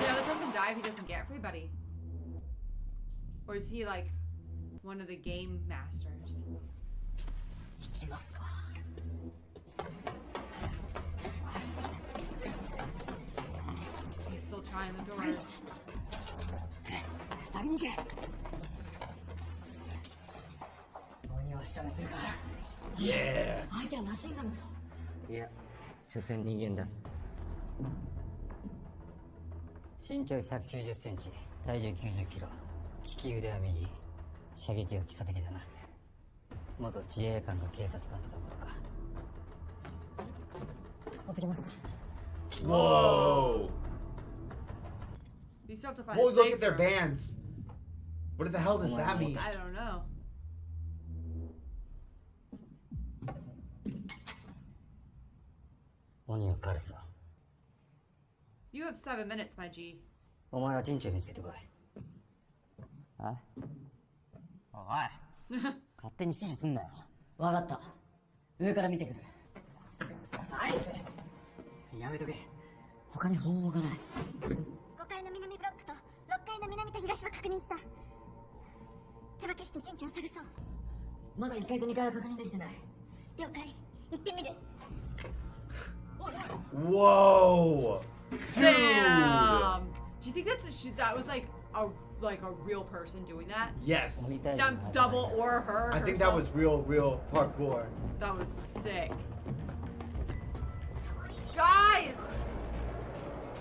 the other person die if he doesn't get everybody? Or is he like one of the game masters? 行きますか。He's still trying the doors. 先に行け。鬼は下見するか。Yeah. 相手はマシンガンだぞ。いや、所詮人間だ。身長190センチ、体重90キロ、利き腕は右、射撃は基礎的だな。元自衛官か警察官ってところか。持ってきました。Whoa. You still have to find Whoa, a look safe at their room. bands. What the hell does that mean? I don't know. You have 7 minutes, my G. お前は陣地を見つけてこい。あ？おい。勝手に指示すんなよ。わかった。上から見てくる。あいつ。やめとけ。他に方法がない。5階の南ブロックと6階の南と東は確認した。手分けして陣地を探そう。まだ1階と2階は確認できてない。了解。行ってみる。Whoa. Dude. Damn. Do you think that was like a real person doing that? Yes. Stunt double or her? I think that was real parkour. That was sick. Guys!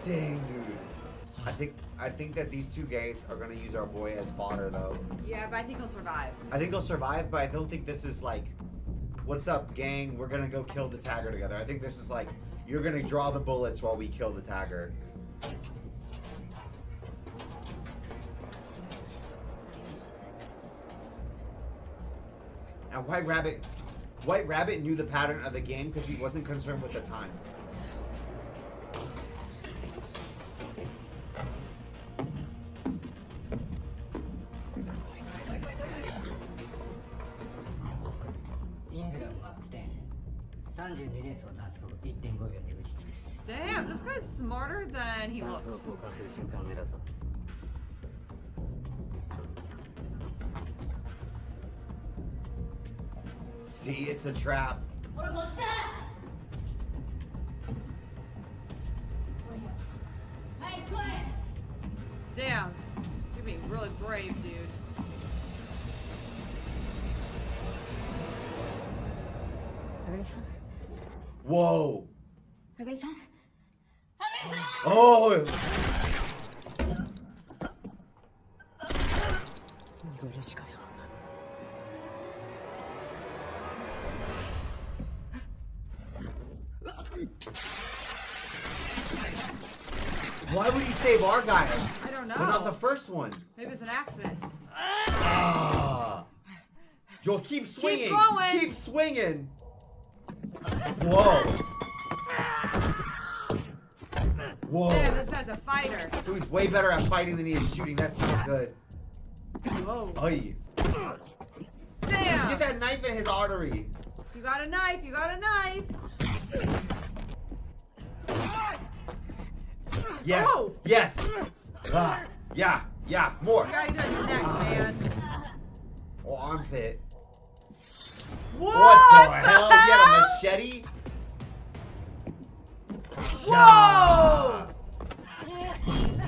Dang, dude. I think that these two guys are gonna use our boy as fodder, though. Yeah, but I think he'll survive. I think he'll survive, but I don't think this is like, what's up, gang? We're gonna go kill the tagger together. I think this is like, you're gonna draw the bullets while we kill the tagger. And White Rabbit knew the pattern of the game because he wasn't concerned with the time. Damn, this guy's smarter than he looks. See, it's a trap. Damn, you're being really brave, dude. Whoa. あかりさん。 Oh. よろしかよ。 Why would he save our guy? I don't know. But not the first one. Maybe it's an accident. Ah. Joel, keep swinging. Keep going. Keep swinging. Whoa. Whoa. Damn, this guy's a fighter. So he's way better at fighting than he is shooting. That's not good. Whoa. Oy. Damn. Get that knife in his artery. You got a knife. You got a knife. Yes. Oh. Yes. Ah. Yeah. Yeah. More. You gotta do his neck, man. Oh, armpit. What, What the hell? He had a machete? Whoa!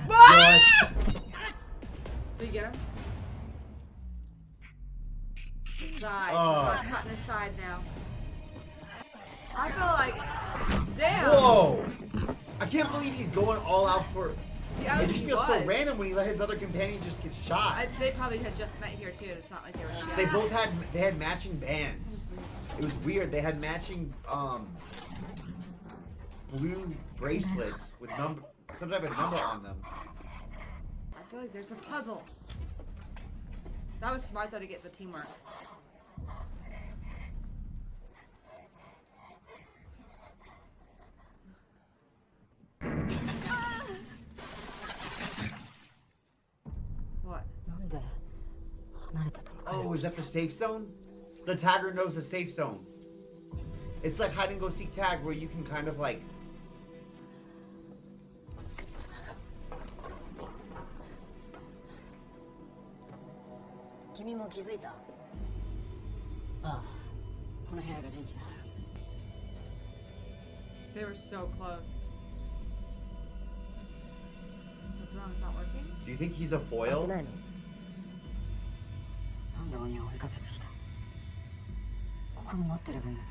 What? Did you get him? His side. I'm cutting his side now. I feel like, damn. Whoa! I can't believe he's going all out for. Yeah, It just he feels so was. random when he let his other companion just get shot. They probably had just met here too. It's not like they were together. They both had matching bands. It was weird. They had matching blue bracelets with some type of number on them. I feel like there's a puzzle. That was smart though to get the teamwork. What? なんで離れたとこから Oh, is that the safe zone? The tagger knows the safe zone. It's like hide and go seek tag where you can kind of like. 君も気づいた？ああ、この部屋が陣地だ。 They were so close. What's wrong? It's not working? Do you think he's a foil? ないの？なんで鬼を追いかけてきた？ここで待ってればいいの？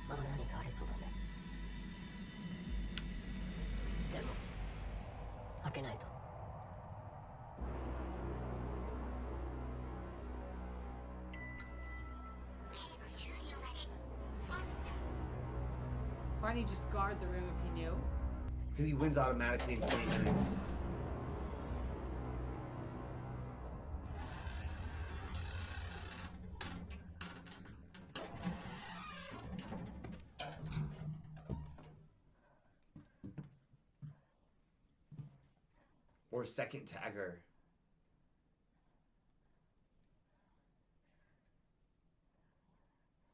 まだ何かありそうだね。でも開けないと。 Why didn't he just guard the room if he knew? Because he wins automatically in 20 minutes. Or second tagger.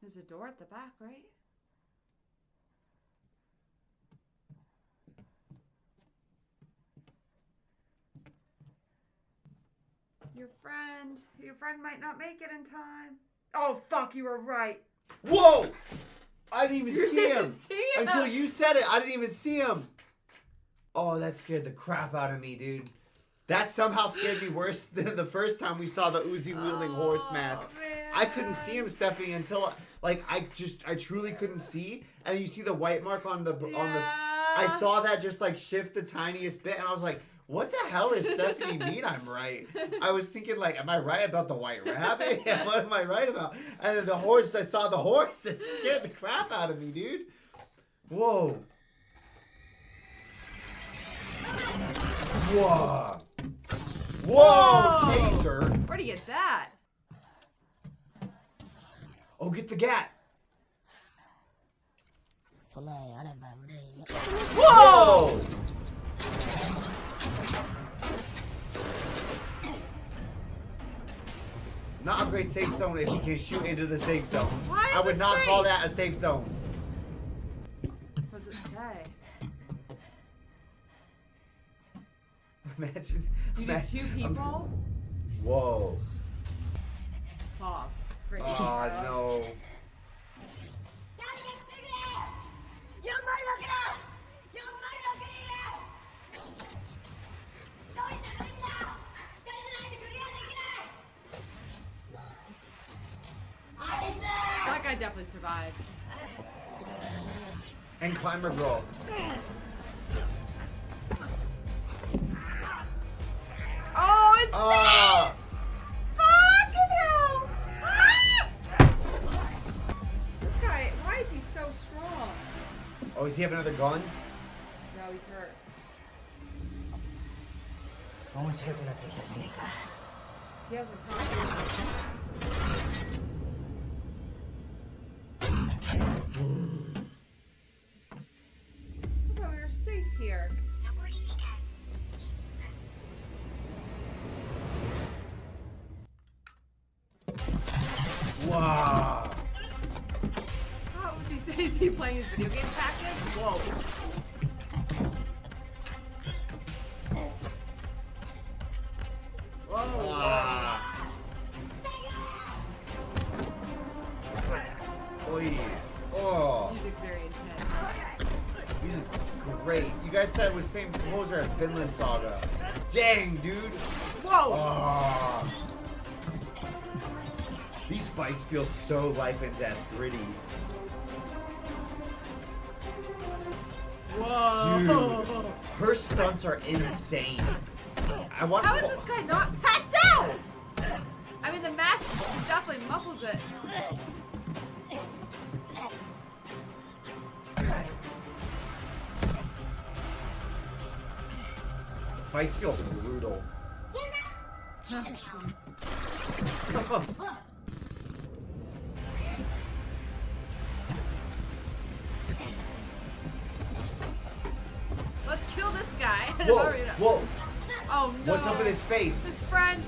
There's a door at the back, right? Your friend might not make it in time. Oh, fuck, you were right. Whoa! I didn't even see him. Didn't see him. Until you said it, I didn't even see him. Oh, that scared the crap out of me, dude. That somehow scared me worse than the first time we saw the Uzi wielding horse mask. Man. I couldn't see him, Stephanie, until like I truly couldn't see. And you see the white mark on the I saw that just like shift the tiniest bit, and I was like, what the hell is Stephanie mean I'm right? I was thinking like, am I right about the white rabbit? What am I right about? And then the horse, I saw the horse. It scared the crap out of me, dude. Whoa. Whoa. Whoa, taser. Where'd he get that? Oh, get the gat. 備えあれば憂いな。 Whoa! Not a great safe zone if he can shoot into the safe zone. Why is I would it not safe? call that a safe zone. What does it say? Imagine. You need two people? Whoa. Oh, freaking Oh, hell. no. That guy definitely survives. And climber girl. Oh, his Ah! Fucking hell! Ah! This guy, why is he so strong? Oh, does he have another gun? No, he's hurt. 面白くなってきたじゃねえか。 He hasn't talked. I thought we were safe here. 残り時間 Wow. How was he say? Is he playing his video game package? Whoa. Whoa. Ah. Oy. Oh. Music's very intense. Music's great. You guys said it was same composer as Finland Saga. Dang, dude. Whoa. Ah. These fights feel so life and death gritty. Whoa. Dude, her stunts are insane. I want How to. is this guy not passed out? I mean, the mask definitely muffles it. Fights feel brutal. Let's kill this guy. Whoa, whoa. Oh no. What's up with his face? His friend.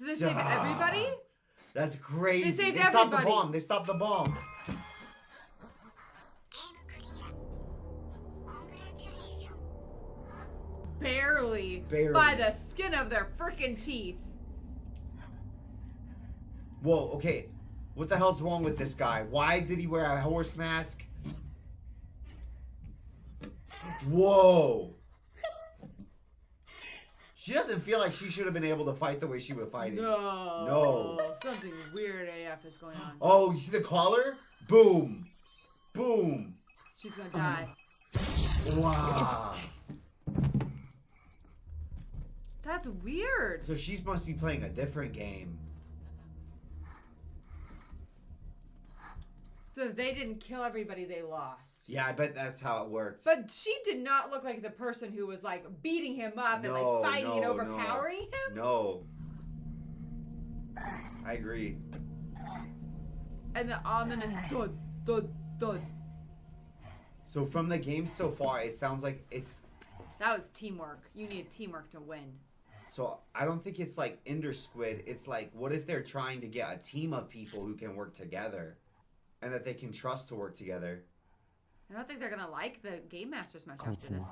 Did they save everybody? That's crazy. They saved stopped the everybody. bomb. They stopped the bomb. ゲームクリア。コングラチュレーション。 Barely. Barely. By the skin of their freaking teeth. Whoa, okay. What the hell's wrong with this guy? Why did he wear a horse mask? Whoa. She doesn't feel like she should have been able to fight the way she was fighting. No. Something weird AF is going on. Oh, you see the collar? Boom. Boom. She's gonna die. Wow. That's weird. So she must be playing a different game. So if they didn't kill everybody, they lost. Yeah, I bet that's how it works. But she did not look like the person who was like beating him up and No, like fighting and no, overpowering him. No. I agree. And the ominous thud, thud, thud. So from the game so far, it sounds like it's... That was teamwork. You need teamwork to win. So I don't think it's like Ender Squid. It's like, what if they're trying to get a team of people who can work together? And that they can trust to work together. I don't think they're gonna like the Game Masters much こい after つも this.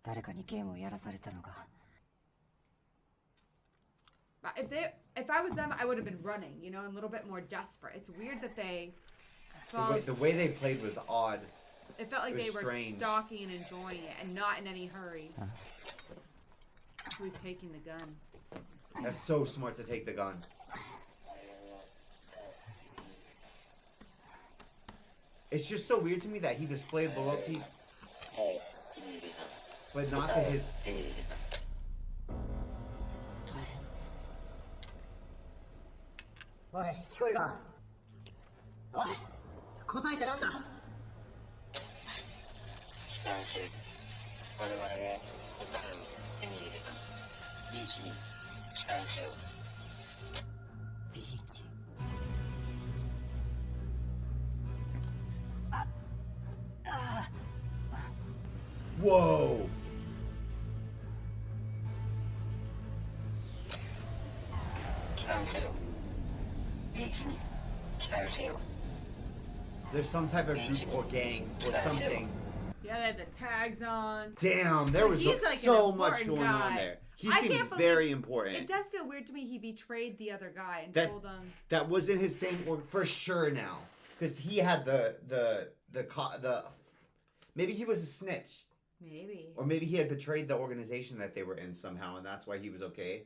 誰かにゲームをやらされたのか。 But if I was them, I would have been running, you know, and a little bit more desperate. It's weird that they followed. The way they played was odd. It felt like it was they were strange. stalking and enjoying it, and not in any hurry. Who's taking the gun? That's so smart to take the gun. It's just so weird to me that he displayed loyalty, but not to his... おい、聞こえるか。おい、答えてなんだ。我々も答えを手に入れた。ビーチに帰還せよ。ビーチ。 Whoa! There's some type of group or gang or something. Yeah, they had the tags on. Damn, there was He's like an so much important going on guy. there. He I seems can't believe- very important. It does feel weird to me he betrayed the other guy and That- told him. That wasn't his same org for sure now, because he had the maybe he was a snitch, Maybe. or maybe he had betrayed the organization that they were in somehow, and that's why he was okay.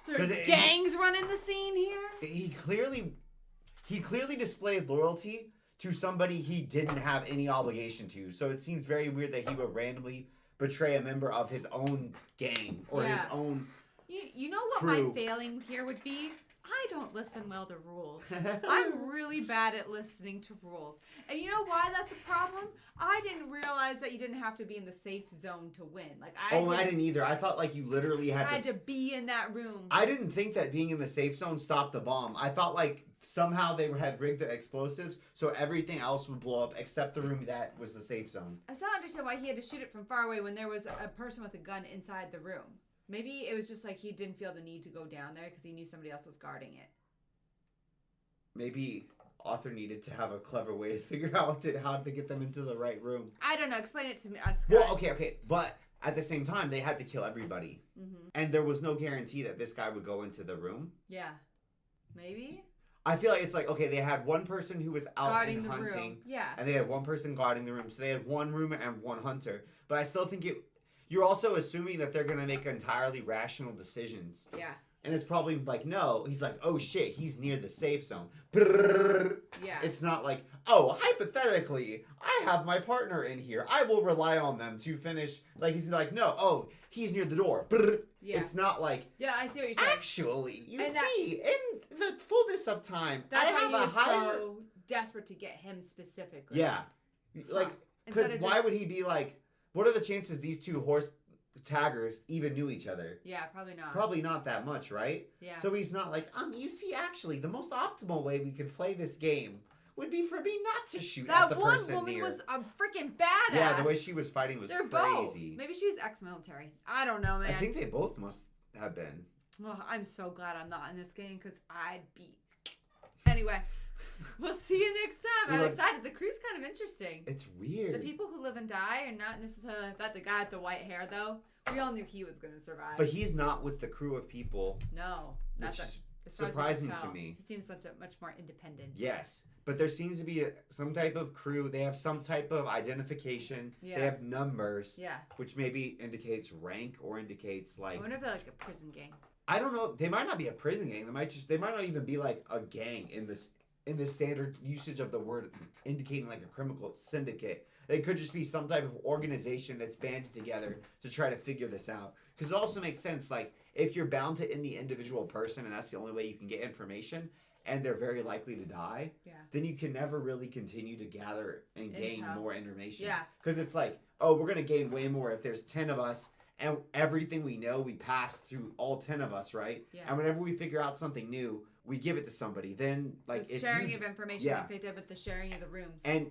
So there's 'Cause gangs running the scene here? He clearly displayed loyalty to somebody he didn't have any obligation to. So it seems very weird that he would randomly betray a member of his own gang or his Yeah. own. You know what Crew. my failing here would be? I don't listen well to rules. I'm really bad at listening to rules. And you know why that's a problem? I didn't realize that you didn't have to be in the safe zone to win. Like I didn't either. I thought like you literally had to be in that room. I didn't think that being in the safe zone stopped the bomb. I thought like somehow they had rigged the explosives so everything else would blow up except the room that was the safe zone. I still don't understand why he had to shoot it from far away when there was a person with a gun inside the room. Maybe it was just like he didn't feel the need to go down there because he knew somebody else was guarding it. Maybe author needed to have a clever way to figure out how to get them into the right room. I don't know. Explain it to me, Scott. Well, okay. But at the same time, they had to kill everybody. Mm-hmm. And there was no guarantee that this guy would go into the room. Yeah. Maybe? I feel like it's like, okay, they had one person who was out Guarding and the hunting. room. Yeah. And they had one person guarding the room. So they had one roomer and one hunter. But I still think you're also assuming that they're going to make entirely rational decisions. Yeah. And it's probably like, no. He's like, oh shit, he's near the safe zone. Yeah. It's not like, oh, hypothetically, I have my partner in here. I will rely on them to finish. Like, he's like, no, oh, he's near the door. Yeah. It's not like, Yeah, I see what you're saying. actually, you And that- see, in the fullness of time, I That's why have he a was higher... so desperate to get him specifically. Yeah. Like, Instead because of why just- would he be like, what are the chances these two horse taggers even knew each other? Yeah, probably not. Probably not that much, right? Yeah. So he's not like, you see, actually, the most optimal way we could play this game would be for me not to shoot at that the one person woman near. was a freaking badass. Yeah, the way she was fighting was They're crazy. both. Maybe she was ex-military. I don't know, man. I think they both must have been. Oh, I'm so glad I'm not in this game because I'd be. Anyway, we'll see you next time. I'm excited. The crew's kind of interesting. It's weird. The people who live and die are not necessarily that. The guy with the white hair, though, we all knew he was going to survive. But he's not with the crew of people. No, not which that. is surprising to me. He seems much more independent. Yes, but there seems to be some type of crew. They have some type of identification. Yeah. They have numbers. Yeah. Which maybe indicates rank or indicates I like. wonder if they're like a prison gang. I don't know. They might not be a prison gang. They might not even be like a gang in the standard usage of the word, indicating like a criminal syndicate. It could just be some type of organization that's banded together to try to figure this out. Because it also makes sense, like, if you're bound to any individual person and that's the only way you can get information, and they're very likely to die, then you can never really continue to gather and gain more information. Yeah. Because it's like, oh, we're going to gain way more if there's 10 of us, and everything we know, we pass through all 10 of us, right? Yeah. And whenever we figure out something new, we give it to somebody. Then, like, It's sharing of information like they did with the sharing of the rooms. And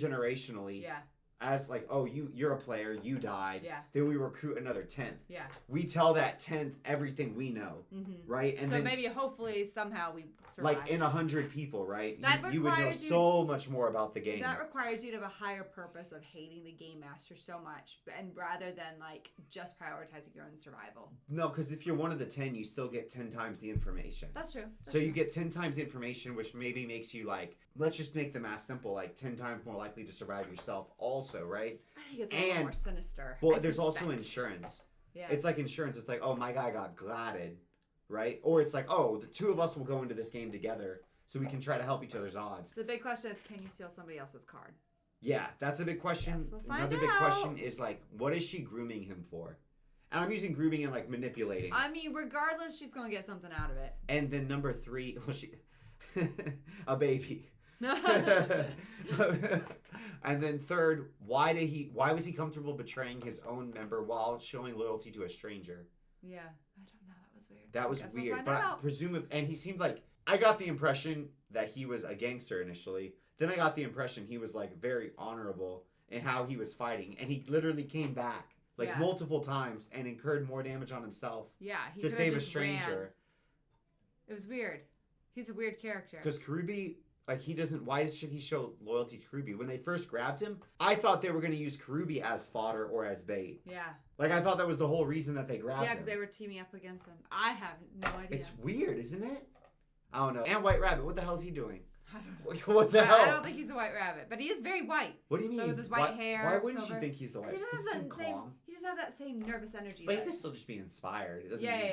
intergenerationally, as like, oh, you're a player, you died. Yeah. Then we recruit another 10th. Yeah. We tell that 10th everything we know, right? And so then, maybe, hopefully, somehow we survive. like in 100 people, right? That you would know requires you- so much more about the game. That requires you to have a higher purpose of hating the game master so much, and rather than like just prioritizing your own survival. No, because if you're one of the 10, you still get 10 times the information. That's true. So you get 10 times the information, which maybe makes you like, let's just make the math simple, like 10 times more likely to survive yourself also, right? I think it's a little more sinister. Well, I there's also suspect. insurance. Yeah. It's like insurance. It's like, oh, my guy got gladded, right? Or it's like, oh, the two of us will go into this game together so we can try to help each other's odds. So the big question is, can you steal somebody else's card? Yeah, that's a big question. Yes, we'll find Another big out. question is like, what is she grooming him for? And I'm using grooming and like manipulating. I mean, regardless, she's gonna get something out of it. And then number 3, well, she, a baby. And then third, why was he comfortable betraying his own member while showing loyalty to a stranger? Yeah, I don't know. That was weird. That was Guess we'll weird, find but out. presumably, and he seemed like, I got the impression that he was a gangster initially. Then I got the impression he was like very honorable in how he was fighting, and he literally came back like multiple times and incurred more damage on himself. Yeah, he to could've save a just stranger. ran. It was weird. He's a weird character. Because Karubi, like, he doesn't. Why should he show loyalty to Karubi? When they first grabbed him, I thought they were going to use Karubi as fodder or as bait. Yeah. Like, I thought that was the whole reason that they grabbed Yeah, him. because they were teaming up against him. I have no idea. It's weird, isn't it? I don't know. And White Rabbit, what the hell is he doing? I don't know. What the hell? I don't think he's a white rabbit, but he is very white. What do you mean? So with his white hair. Why wouldn't silver. you think he's the white? He doesn't He's have so that same. calm. He doesn't have that same nervous energy. But he that- can still just be inspired. It doesn't yeah, mean,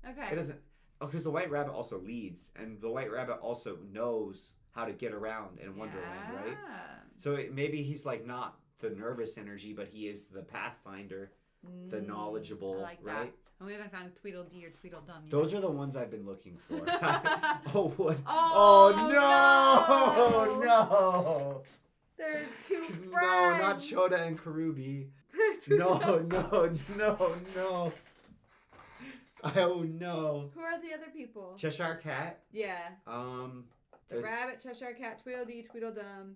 yeah. Okay. It doesn't. Oh, because the White Rabbit also leads, and the White Rabbit also knows how to get around in Wonderland, right? So maybe he's like not the nervous energy, but he is the pathfinder, the knowledgeable, I like that. right? And we haven't found Tweedledee or Tweedledum yet. Those are the ones I've been looking for. Oh, what? Oh, no! There's two No, friends. not Choda and Karubi. They're two No, friends. no. Oh no. Who are the other people? Cheshire Cat. Yeah. The the- rabbit, Cheshire Cat, Tweedledee, Tweedledum,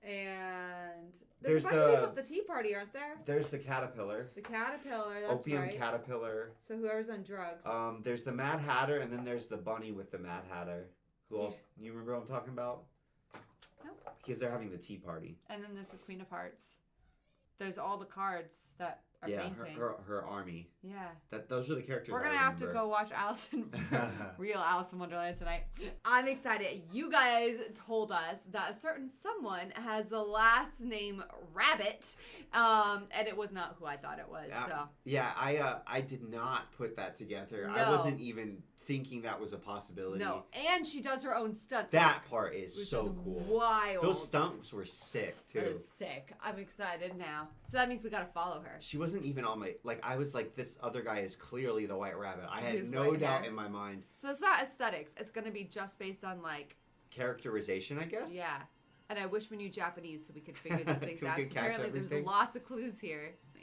and There's there's a bunch of the- people at the Tea Party, aren't there? There's the caterpillar. The caterpillar, that's Opium right. caterpillar. So whoever's on drugs. There's the Mad Hatter, and then there's the bunny with the Mad Hatter. Who else? You remember what I'm talking about? Nope. Because they're having the tea party. And then there's the Queen of Hearts. There's all the cards that are Yeah, painting. her army. Yeah. Those are the characters. We're I gonna have to remember. go watch real Alice in Wonderland tonight. I'm excited. You guys told us that a certain someone has the last name Rabbit, and it was not who I thought it was. So Yeah, I did not put that together. I No. wasn't even thinking that was a possibility. no, and she does her own stunt. That work, part is which so is cool. Wild. Those stunts were sick too. That is sick. I'm excited now. So that means we gotta follow her. She wasn't even on my I was like, this other guy is clearly the White Rabbit. I He had has no white doubt hair. in my mind. So it's not aesthetics. It's gonna be just based on like Characterization, I guess. yeah. And I wish we knew Japanese so we could figure these things We out. could catch Apparently, everything. there's lots of clues here. Man.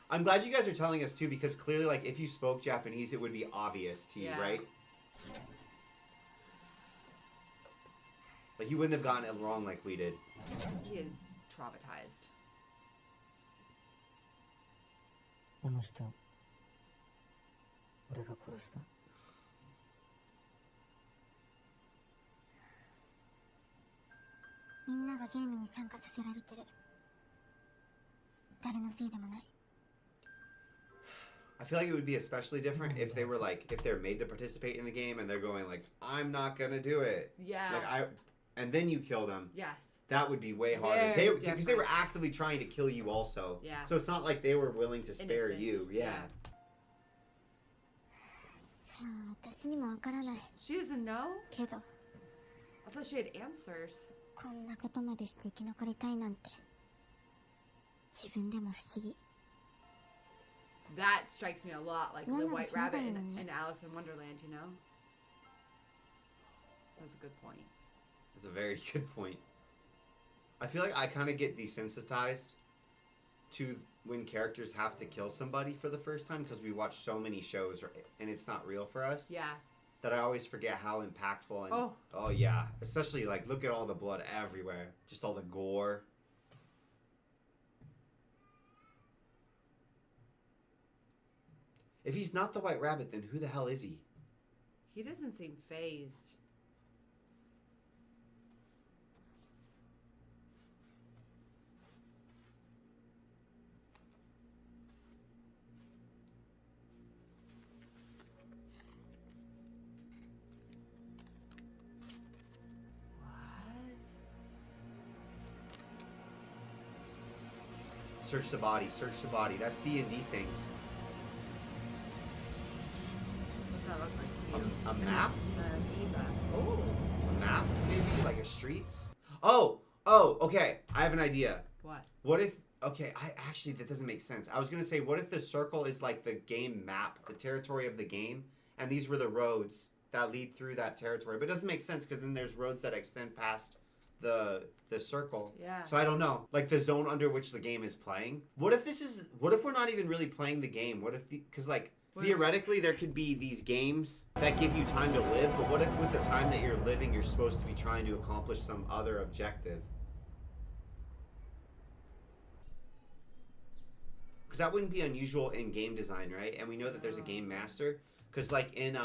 I'm glad you guys are telling us too, because clearly, like, if you spoke Japanese, it would be obvious to you, Yeah. right? Like, you wouldn't have gotten it wrong like we did. He is traumatized. あの人俺が殺した？みんながゲームに参加させられてる。誰のせいでもない。 I feel like it would be especially different if they were like, if they're made to participate in the game and they're going like, I'm not gonna do it. Yeah. Like and then you kill them. Yes. That would be way harder. Very Because they were actively trying to kill you also. Yeah. So it's not like they were willing to spare Innocent. you. Yeah. さあ、私にもわからない。 She doesn't know? けど、 I thought she had answers. こんなことまでして生き残りたいなんて、自分でも不思議。 That strikes me a lot like the Yeah, White that's Rabbit not in bad. Alice in Wonderland, you know? That was a good point. That's a very good point. I feel like I kind of get desensitized to when characters have to kill somebody for the first time because we watch so many shows and it's not real for us. Yeah. That I always forget how impactful and Oh. Yeah, especially like look at all the blood everywhere, just all the gore. If he's not the White Rabbit, then who the hell is he? He doesn't seem phased. Search the body, search the body. That's D&D things. What's that look like to you? A map? Amoeba. Oh. A map, maybe? Like a streets? Oh, okay. I have an idea. What? What if... Okay, that doesn't make sense. I was going to say, what if the circle is like the game map, the territory of the game, and these were the roads that lead through that territory? But it doesn't make sense because then there's roads that extend past the circle. Yeah. So I don't know. Like the zone under which the game is playing. What if we're not even really playing the game? What if because like theoretically there could be these games that give you time to live, but what if with the time that you're living you're supposed to be trying to accomplish some other objective? Because that wouldn't be unusual in game design, right? And we know that there's a game master. Because like in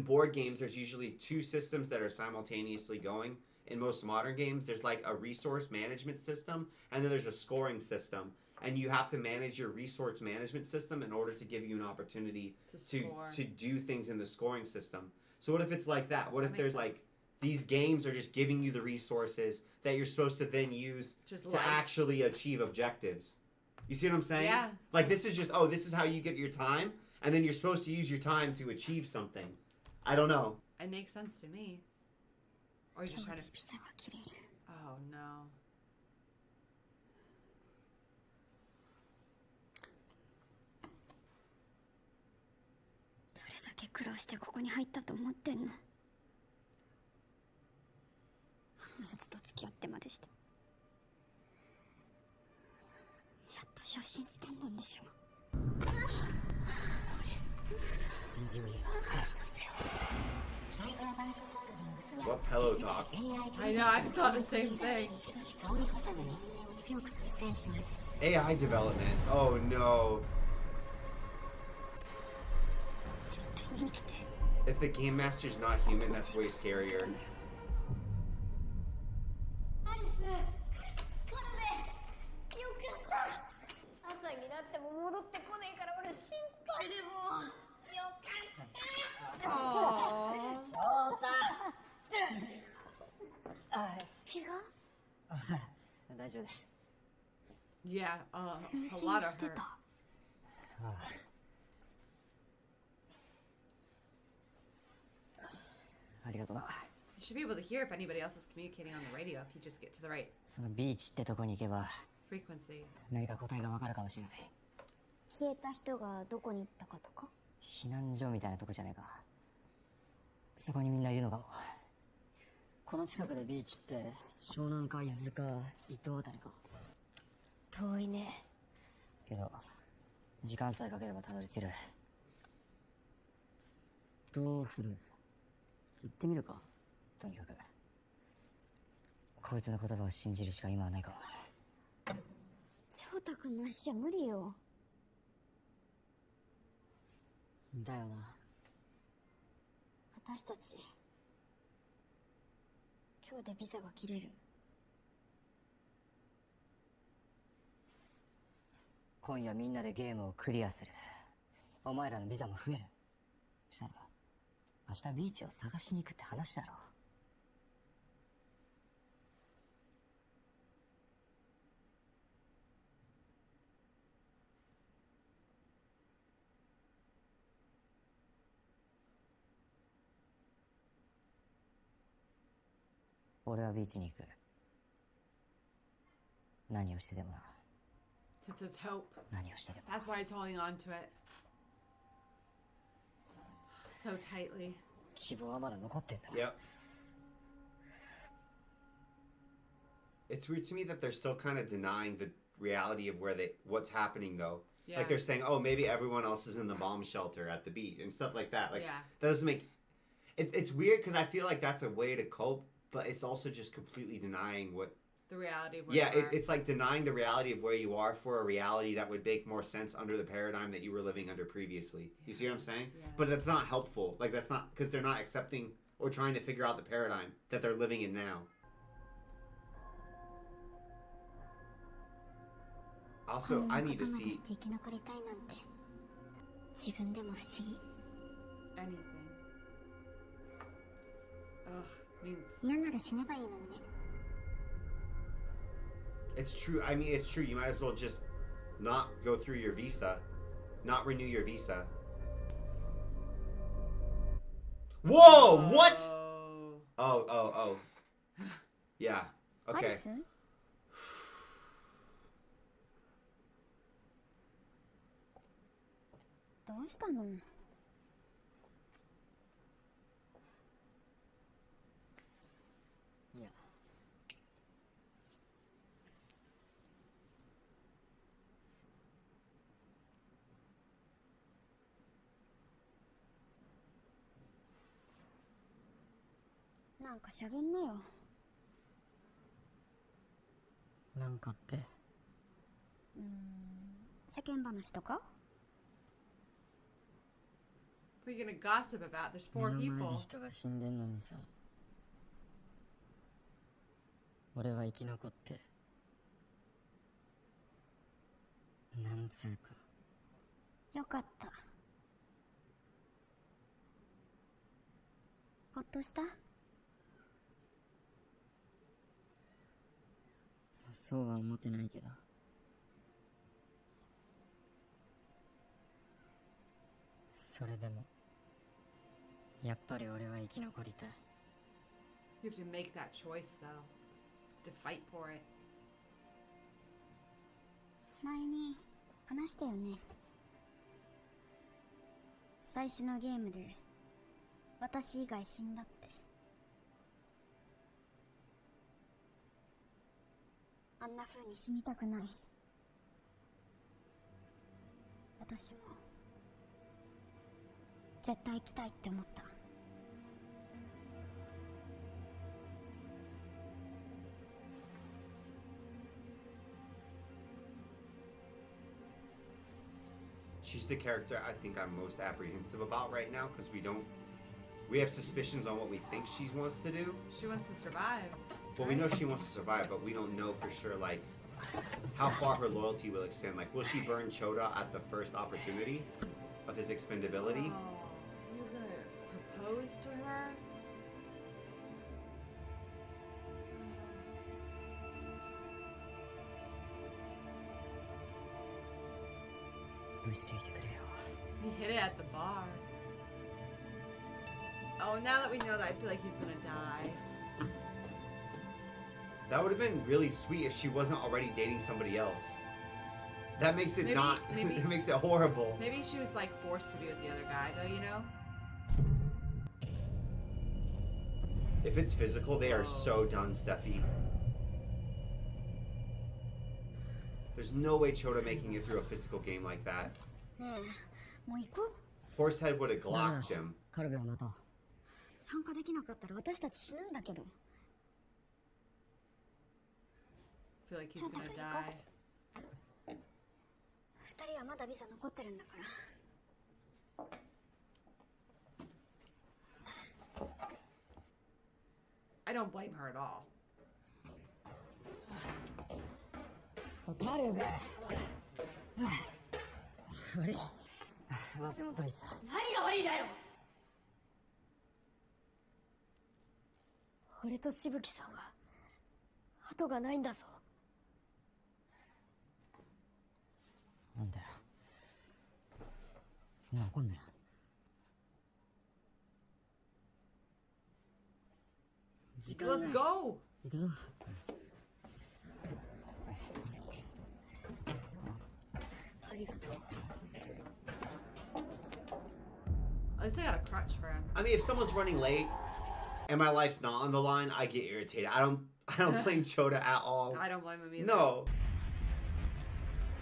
board games, there's usually two systems that are simultaneously going. In most modern games, there's like a resource management system, and then there's a scoring system. And you have to manage your resource management system in order to give you an opportunity to do things in the scoring system. So what if it's like that? What if there's like these games are just giving you the resources that you're supposed to then use to actually achieve objectives? You see what I'm saying? Yeah. Like this is just, this is how you get your time, and then you're supposed to use your time to achieve something. I don't know. It makes sense to me. Or you're just trying to... Oh, no. What pillow talk? I know, I thought the same thing. AI development. Oh no. If the game master's not human, that's way scarier. Yeah, a lot of hurt. You should be able to hear if anybody else is communicating on the radio if you just get to the right そのビーチってとこに行けば frequency. 何か答えがわかるかもしれない。消えた人がどこに行ったかとか。避難所みたいなとこじゃないか。そこにみんないるのかも。この近くでビーチって湘南か伊豆か伊東あたりか。遠いね。けど時間さえかければたどり着ける。どうする？行ってみるか。とにかくこいつの言葉を信じるしか今はないかも。翔太君なしじゃ無理よ。だよな。私たち今日でビザが切れる。今夜みんなでゲームをクリアする。お前らのビザも増える。そしたら明日ビーチを探しに行くって話だろ。俺はビーチに行く。何をしてでもな。It's his hope. 何をしてでも。 That's why he's holding on to it so tightly. 希望はまだ残ってんだ。 Yep. It's weird to me that they're still kind of denying the reality of what's happening though. Yeah. Like they're saying, oh, maybe everyone else is in the bomb shelter at the beach and stuff like that. Like Yeah. that doesn't make it's weird because I feel like that's a way to cope, but it's also just completely denying what. The reality of where Yeah, you are. it's like denying the reality of where you are for a reality that would make more sense under the paradigm that you were living under previously. You see what I'm saying? Yeah. But that's not helpful. Like that's not because they're not accepting or trying to figure out the paradigm that they're living in now. Also, I need to こんなことまで see. して生き残りたいなんて自分でも不思議。 Anything. Ugh, means 嫌なら死ねばいいのにね。 It's true. I mean, it's true. You might as well just not go through your visa, not renew your visa. Whoa! What? Oh. Yeah. アリ Okay. ス？どうしたの？いや、なんか喋んなよ。なんかって。世間話とか？ What are you gonna gossip about? There's 目 four の前で people. 人が死んでんのにさ。俺は生き残って。なんつうか。よかった。ほっとした？そうは思ってないけど。それでもやっぱり俺は生き残りたい。 You have to make that choice, though. To fight for it. 前に話したよね。最初のゲームで私以外死んだって。あんな風に死にたくない。私も絶対生きたいって思った。She's the character I think I'm most apprehensive about right now because we have suspicions on what we think she wants to do. She wants to survive. Well, we know she wants to survive, but we don't know for sure, like, how far her loyalty will extend. Like, will she burn Choda at the first opportunity of his expendability? Oh, he was gonna propose to her? 無視していてくれよ。 He hit it at the bar. Oh, now that we know that, I feel like he's gonna die. That would have been really sweet if she wasn't already dating somebody else. That makes it Maybe- that makes it horrible. Maybe she was like forced to be with the other guy, though, you know? If it's physical, they are so done, Steffi. There's no way Choda making it through a physical game like that. ねえ、もう行こう。 Horsehead would have glocked him. カルベはまた。参加できなかったら私たち死ぬんだけど。 I feel like he's gonna die. 二人はまだビザ残ってるんだから。I don't blame her at all. カルベ。あれ忘れ物にさ。何が悪いだよ。俺としぶきさんは後がないんだぞ。なんだよ。そんな怒んなよ。時間 Let's go! 行くぞ。ありがとう。 At least I got a crutch for him. I mean, if someone's running late and my life's not on the line, I get irritated. I don't blame Chota at all. I don't blame him either. No.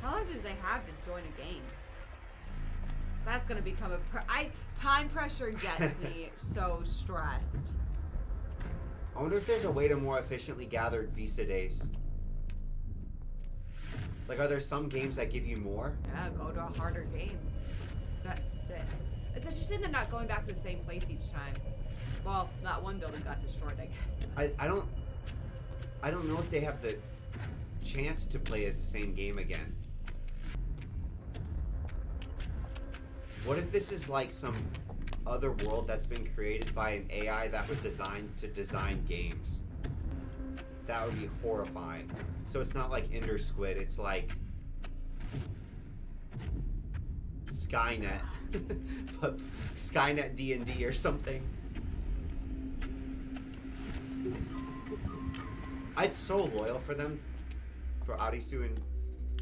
How long do they have to join a game? That's gonna become a time pressure gets me so stressed. I wonder if there's a way to more efficiently gather visa days. Like, are there some games that give you more? Yeah, go to a harder game. That's sick. It's interesting they're not going back to the same place each time. Well, that one building got destroyed, I guess. I don't know if they have the chance to play the same game again. What if this is like some other world that's been created by an AI that was designed to design games? That would be horrifying. So it's not like Ender Squid, it's like Skynet. But Skynet D&D or something. I'd so loyal for them, for Arisu and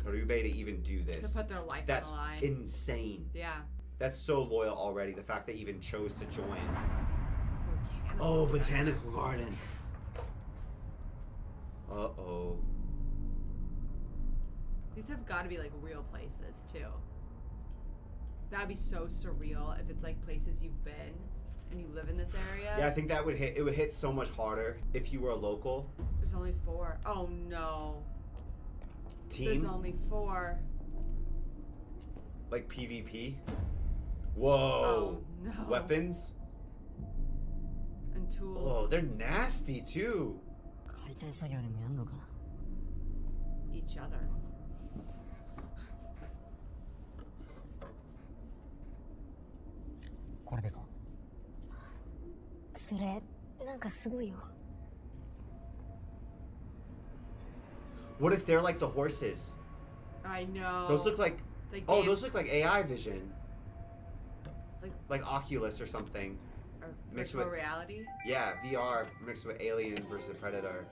Karube to even do this. To put their life That's on the line. insane. Yeah. That's so loyal already, the fact they even chose to join. Botanical Oh, Botanical Garden. Uh-oh. These have got to be like real places too. That'd be so surreal if it's like places you've been and you live in this area. Yeah, I think that would hit so much harder if you were a local. There's only 4. Oh no. Team? There's only 4. Like PvP? Whoa. Oh no. Weapons? And tools. Oh, they're nasty too. 解体作業でもやんのかな。 Each other. これでか。それなんかすごいよ。 What if they're like the horses? I know. Those look like They oh, gave- those look like AI vision. Like- Like Oculus or something. Or mixed virtual with- reality. Yeah, VR mixed with Alien versus Predator.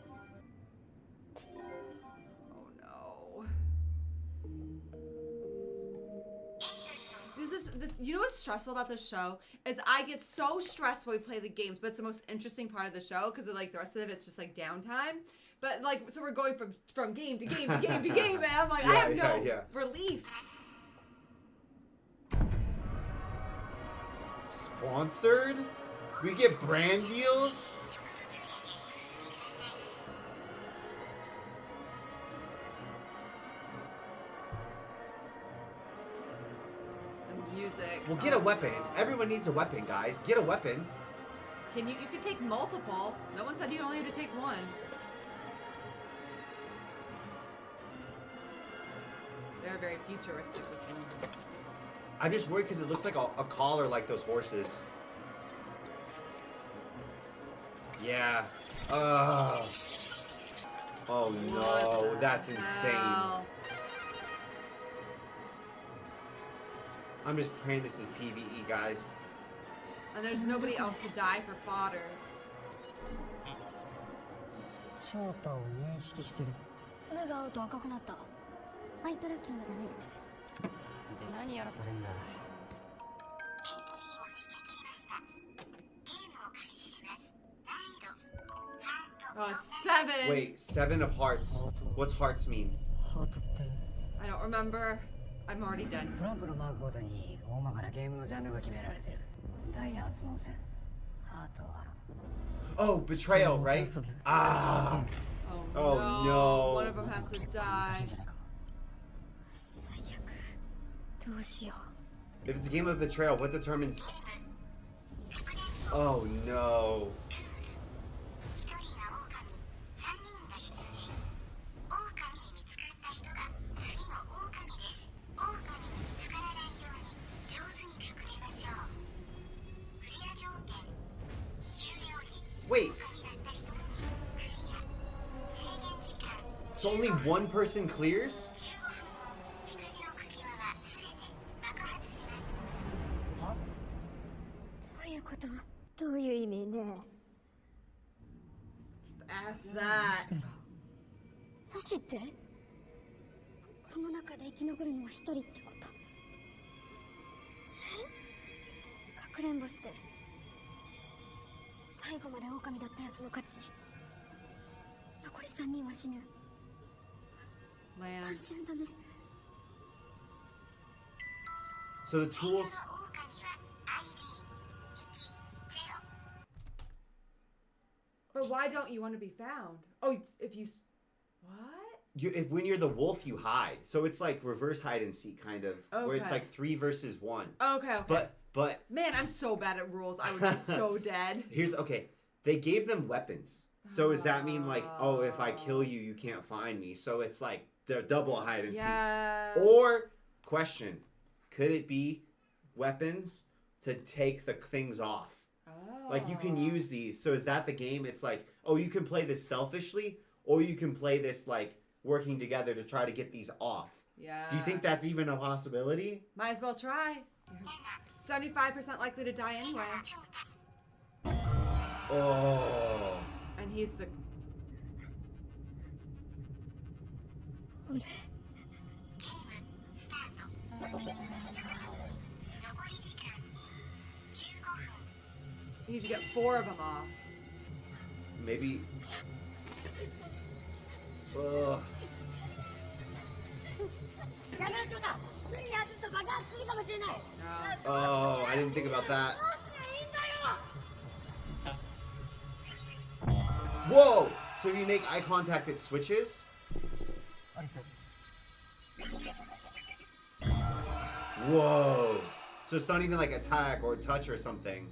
Oh no. You know what's stressful about this show is I get so stressed when we play the games, but it's the most interesting part of the show because like the rest of it's just like downtime. But like, so we're going from game to game to game to game, and I'm like, I have no relief. Sponsored? We get brand deals? The music. Well, get a oh, weapon. no. Everyone needs a weapon, guys. Get a weapon. You can take multiple. No one said you only have to take one. They're very futuristic looking. I'm just worried because it looks like a collar like those horses. Yeah. Oh What no, the that's insane. hell? I'm just praying this is PvE, guys. And there's nobody else to die for fodder. 翔太を認識してる。目が合うと赤くなった。アイトラッキングだね。で何やらされんだ。Oh, 7. Wait, 7 of hearts. What's hearts mean? ハートって I don't remember. I'm already dead. トランプのマークごとに大まかなゲームのジャンルが決められてる。ダイヤ発の線。ハートは Oh, betrayal, right? Ah. Oh, Oh, no. no. One of them has to 難 die. しいんじゃないか。最悪。どうしよ If it's a game of betrayal, what determines... Oh, no. So only one person clears? 羊の首輪は全て爆発します。どういうこと？どういう意味ね？ Ask that. マジってこの中で生き残るのは一人ってこと？かくれんぼして最後まで狼だったやつの勝ち。残り3人は死ぬ。単 Lance. 純だね。 So the 最 tools. 初の狼は ID1-0。 But why don't you want to be found? Oh, if you... What? When you're the wolf, you hide. So it's like reverse hide and seek, kind of, where it's Okay. like 3 versus 1. Okay, okay. But Man, I'm so bad at rules. I would be so dead. here's okay. They gave them weapons. So does that mean like, oh, if I kill you, you can't find me? So it's like they're double hide and Yeah. seek. Or question, could it be weapons to take the things off? Oh. Like you can use these. So is that the game? It's like, oh, you can play this selfishly, or you can play this like working together to try to get these off. Yeah. Do you think that's even a possibility? Might as well try. 75% likely to die anyway. Oh. And he's the... ゲームスタート。残り時間15分。 You need to get 4 of them off. Maybe. Ugh. やめろちょうだ。外すと爆発するかもしれない。 No. Oh, I didn't think about that. どうすりゃいいんだよ。 Whoa! So if you make eye contact, it switches? アリス Whoa! So it's not even like attack or touch or something.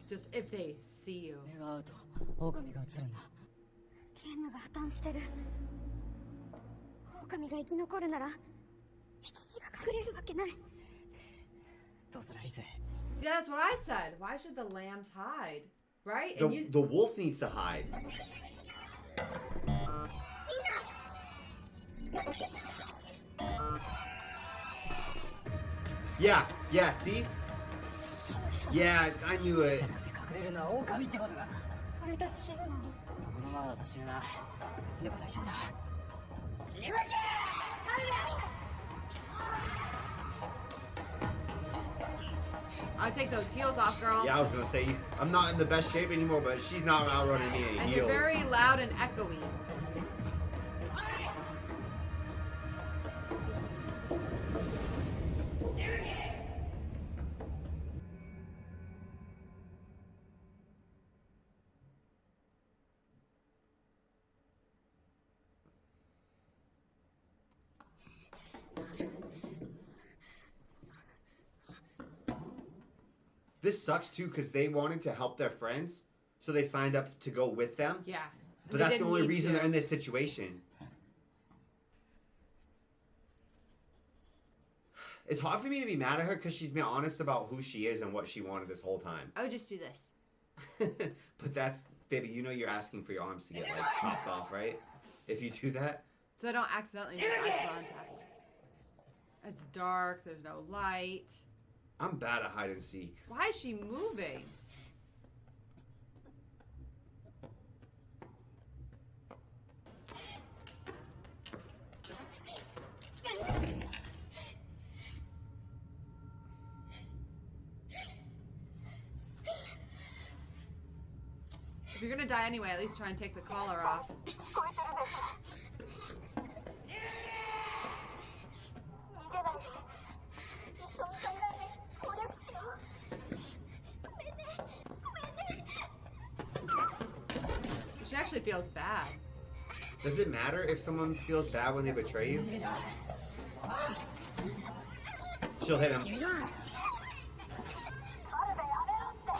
Just if they see you. 目が合うと狼が映るんだ。ゲームが破綻してる。狼が生き残るなら羊が隠れるわけない。どうするアリス Yeah, that's what I said. Why should the lambs hide? Right? And you... The wolf needs to hide. Yeah, see? Yeah, I knew じ it. ゃなくて隠れるのは狼ってことだ。俺たち死ぬの？このままだと死ぬな。でも大丈夫だ。 I'll take those heels off, girl. Yeah, I was gonna say, I'm not in the best shape anymore, but she's not outrunning me in And heels. you're very loud and echoey. This sucks too, because they wanted to help their friends, so they signed up to go with them. Yeah. But They that's the didn't only need reason to. they're in this situation. It's hard for me to be mad at her because she's been honest about who she is and what she wanted this whole time. I would just do this. But that's, baby, you know you're asking for your arms to get like chopped off, right? If you do that. So I don't accidentally make eye contact. It's dark. There's no light. I'm bad at hide and seek. Why is she moving? If you're gonna die anyway, at least try and take the collar off. 逃げないで。一緒に考えて攻略しよう。ごめんね。ごめんね。 She actually feels bad. Does it matter if someone feels bad when they betray you? She'll hit him. 彼でやめろって。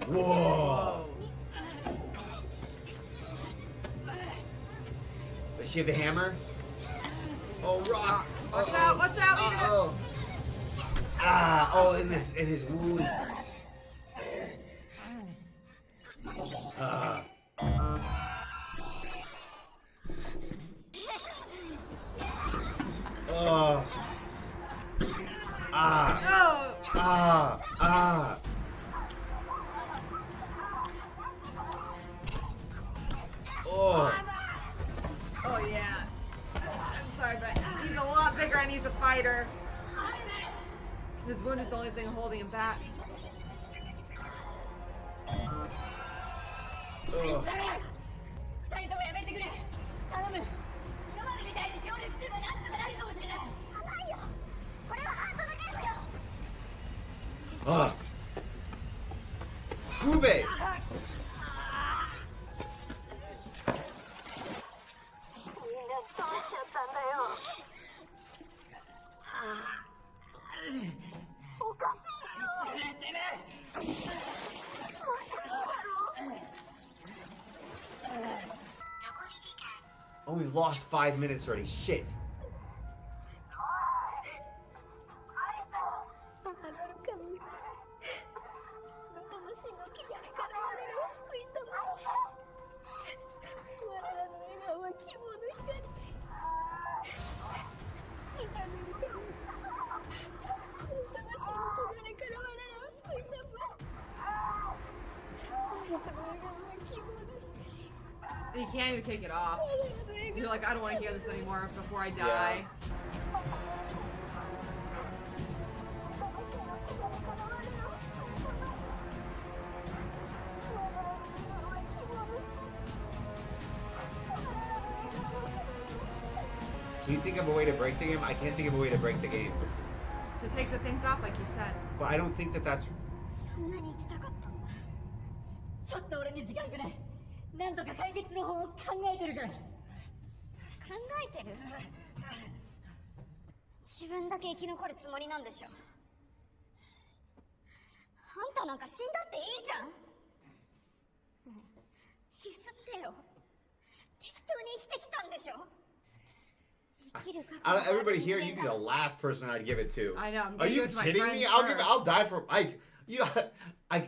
Whoa! Does she have the hammer? Oh, rock! Watch out, watch out, Edith. Uh-oh. Oh, in his wound. Ah. Oh. Ah. Oh. Ah. Oh. Oh yeah. I'm sorry, but he's a lot bigger and he's a fighter. His wound is the only thing holding him back. Ugh. 二人ともやめてくれ頼む今までみたいに協力すればなんとかなるかもしれない甘いよこれはハートのゲームよ Ah. Ube. おかしいよてめえ Oh, we've lost 5 minutes already. Shit. You can't even take it off. You're like, I don't want to hear this anymore before I die. Can you think of a way to break the game? I can't think of a way to break the game. To take the things off, like you said. But I don't think that that's... そんなに行きたかったんだちょっと俺に時間くれなんとか解決の方を考えてるから考えてる自分だけ生き残るつもりなんでしょあんたなんか死んだっていいじゃん譲ってよ適当に生きてきたんでしょ Everybody here, you'd be the last person I'd give it to. I know. Are you kidding me? I'll die for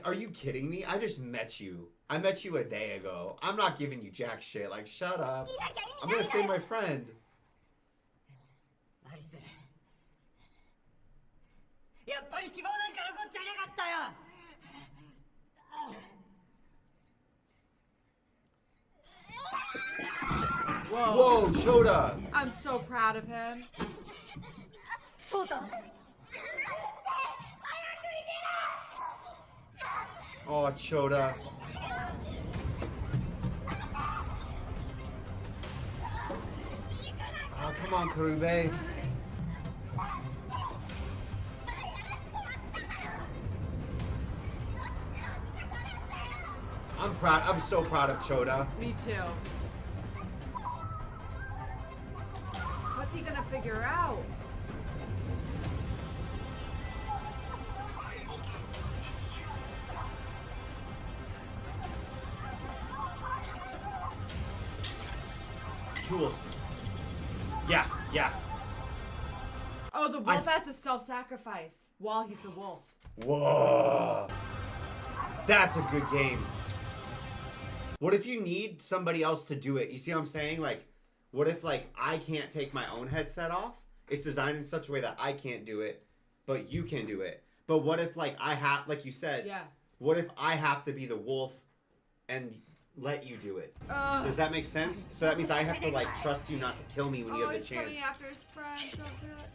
are you kidding me? I just met you. I met you a day ago. I'm not giving you jack shit. Like, shut up. I'm gonna save my friend. Alice. やっぱり希望なんか残っちゃいなかったよ Whoa, Choda! I'm so proud of him. そうだ Oh, Choda. Oh, come on, Karube. I'm proud. I'm so proud of Choda. Me too. What's he gonna figure out? Tools. Yeah. Oh, the wolf has to self-sacrifice while he's the wolf. Whoa. That's a good game. What if you need somebody else to do it? You see what I'm saying? Like, what if, like, I can't take my own headset off? It's designed in such a way that I can't do it, but you can do it. But what if, like, I have, like you said, Yeah. what if I have to be the wolf and let you do it? Does that make sense? So that means I have to, like, trust you not to kill me when you have the he's chance. coming after his friend. Don't do it.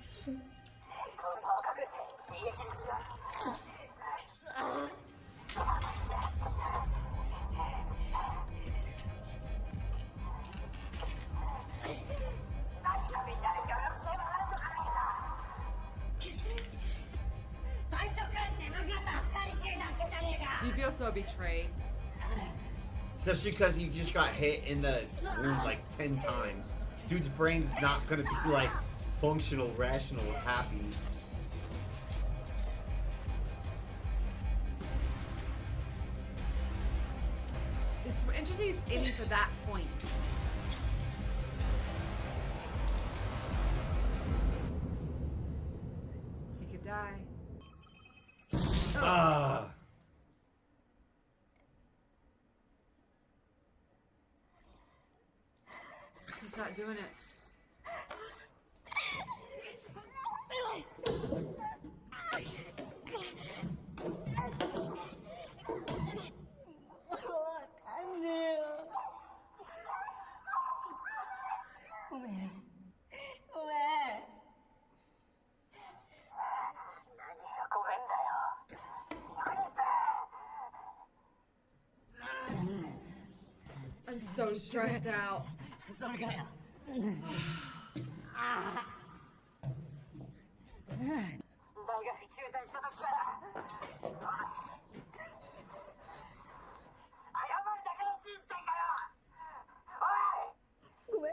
You feel so betrayed. Especially because he just got hit in the wound like 10 times. Dude's brain's not gonna be like functional, rational, happy. It's interesting he's aiming for that point. He could die. He's not doing it. I'm so stressed out. それからよ大学中退した時から謝るだけの人生かよおいごめん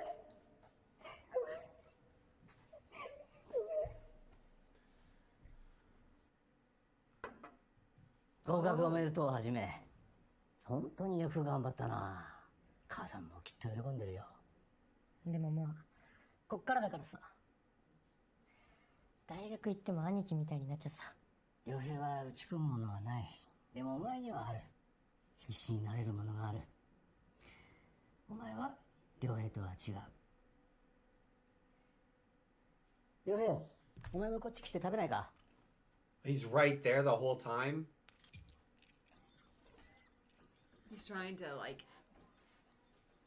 合格おめでとうはじめ本当によく頑張ったな母さんもきっと喜んでるよでもまあこっからだからさ大学行っても兄貴みたいになっちゃさ良平は打ち込むものはないでもお前にはある必死になれるものがあるお前は良平とは違う良平お前もこっち来て食べないか He's right there the whole time. He's trying to, like,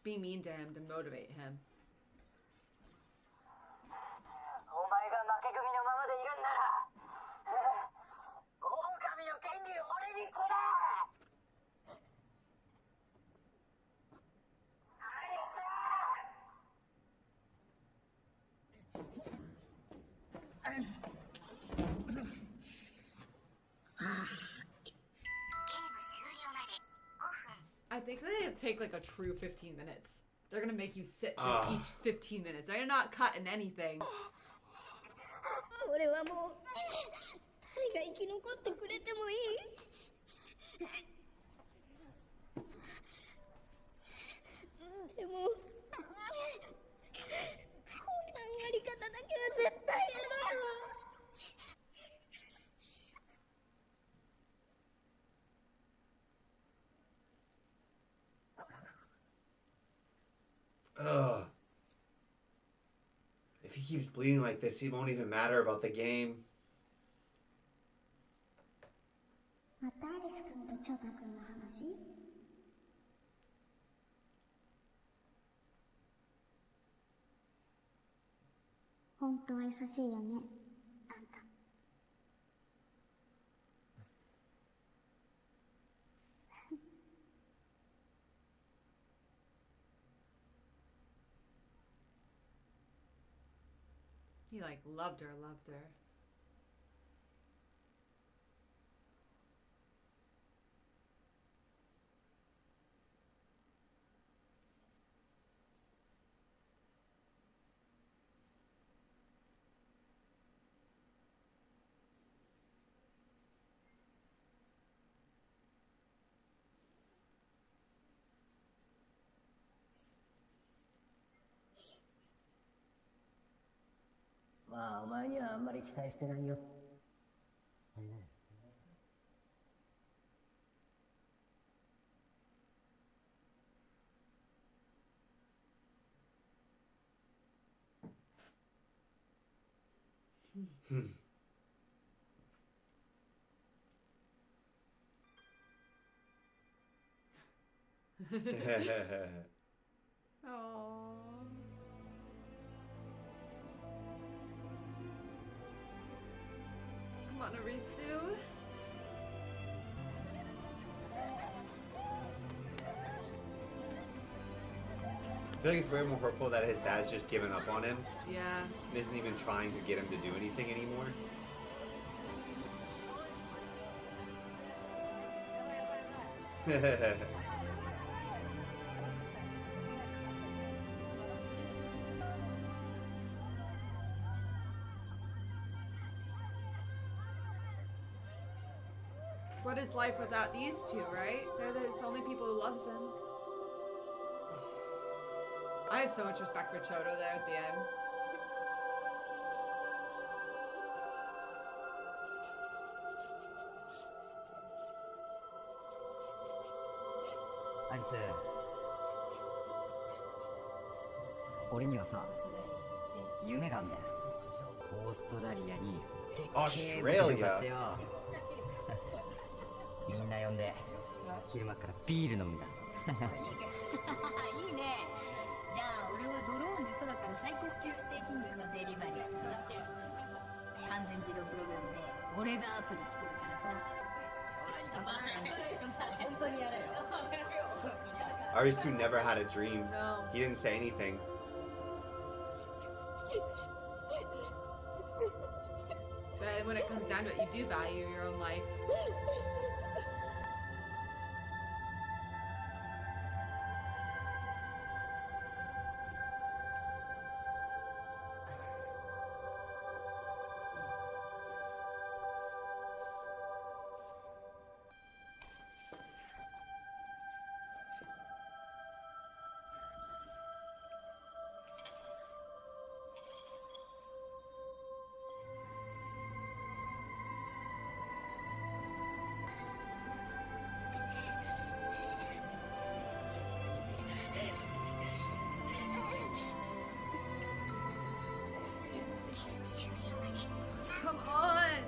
be mean to him to motivate him. お前が負け組のままでいるんなら狼の権利を俺にくれI think they take like a true 15 minutes. They're gonna make you sit through each 15 minutes. They're not cutting anything. 俺はもう誰が生き残ってくれてもいいでもこんなやり方だけは絶対やだよ Ugh. If he keeps bleeding like this, he won't even matter about the game. またアリス君と長太君の話？本当は優しいよね、あんた。He like loved her.「まあお前にはあんまり期待してないよ」Oh. Come on, Arisu. I feel like it's way more hurtful that his dad's just given up on him Yeah. and isn't even trying to get him to do anything anymore. What is life without these two, right? They're the only people who loves him. I have so much respect for Choto there at the end. Alice 俺にはさ、夢があんだよ。オーストラリアにでっけえ Australia 牧場買ってよ。みんな呼んで昼間からビール飲むんだ。いいね。じゃあ俺はドローンで空から最高級ステーキ肉のデリバリーする。完全自動プログラムで俺がアプリ作るからさ。本当にやれよ。Arisu never had a dream. No. He didn't say anything. But when it comes down to it, you do value your own life. Come on!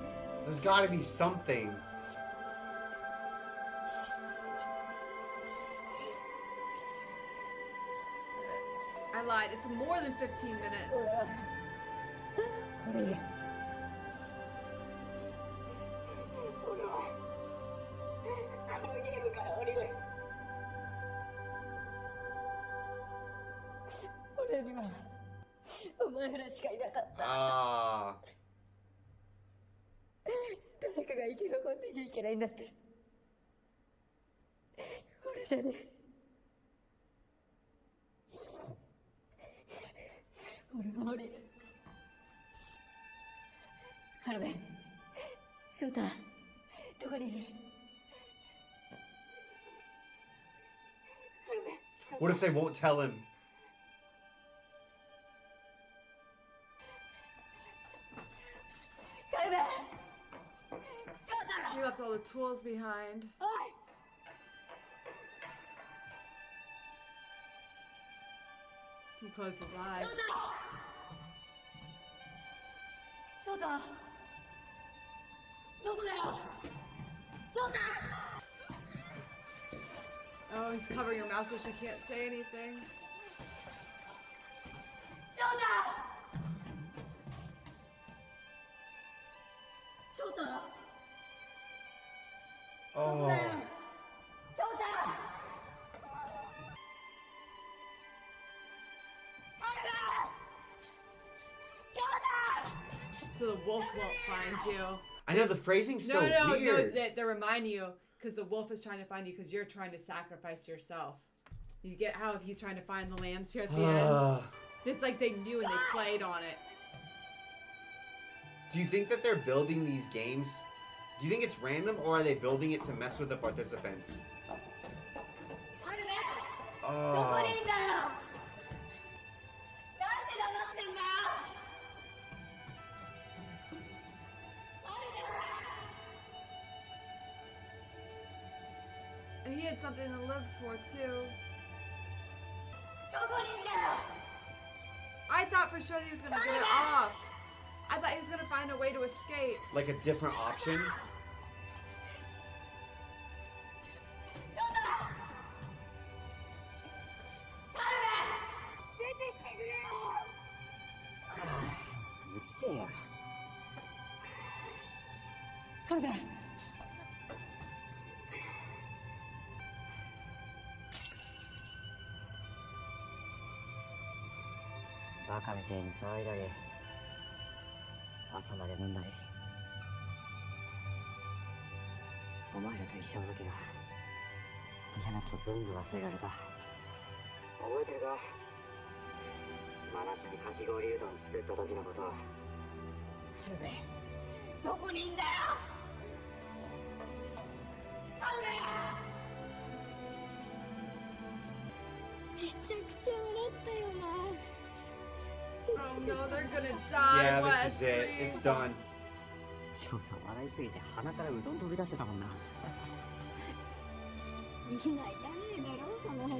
There's gotta be something. I lied. It's more than 15 minutes. 俺はこのゲームから降りる。俺にはお前らしかいなかった。 Ah. 誰かが生き残っていけいけないんだって俺じゃねえ。俺は降りる。カルメン、翔太、どこにいる？カルメン、 What if they won't tell him? He left all the tools behind. He closed his eyes. 翔太、どこだよ？翔太。 Oh, he's covering her mouth so she can't say anything. 翔太。翔太。 Oh. 翔太。 So the wolf won't find you. I know the phrasing's so No, weird. they're reminding you because the wolf is trying to find you because you're trying to sacrifice yourself. You get how he's trying to find the lambs here at the end? It's like they knew and they played on it. Do you think that they're building these games? Do you think it's random or are they building it to mess with the participants? Oh. And he had something to live for too. I thought for sure he was gonna get it off. I thought he was gonna find a way to escape. Like a different option? Baka みてえに騒いだり、朝まで飲んだり。お前らと一緒の時が嫌なこと全部忘れられた。覚えてるか？真夏にかき氷うどん作った時のこと。カルベ、どこにいんだよ！カルベ！めちゃくちゃ笑ったよな。 Oh no, they're gonna die. Yeah, this is it. Wesley. It's done. 翔太笑いすぎて鼻からうどん飛び出してたもんな。今いらねえだろその話。ど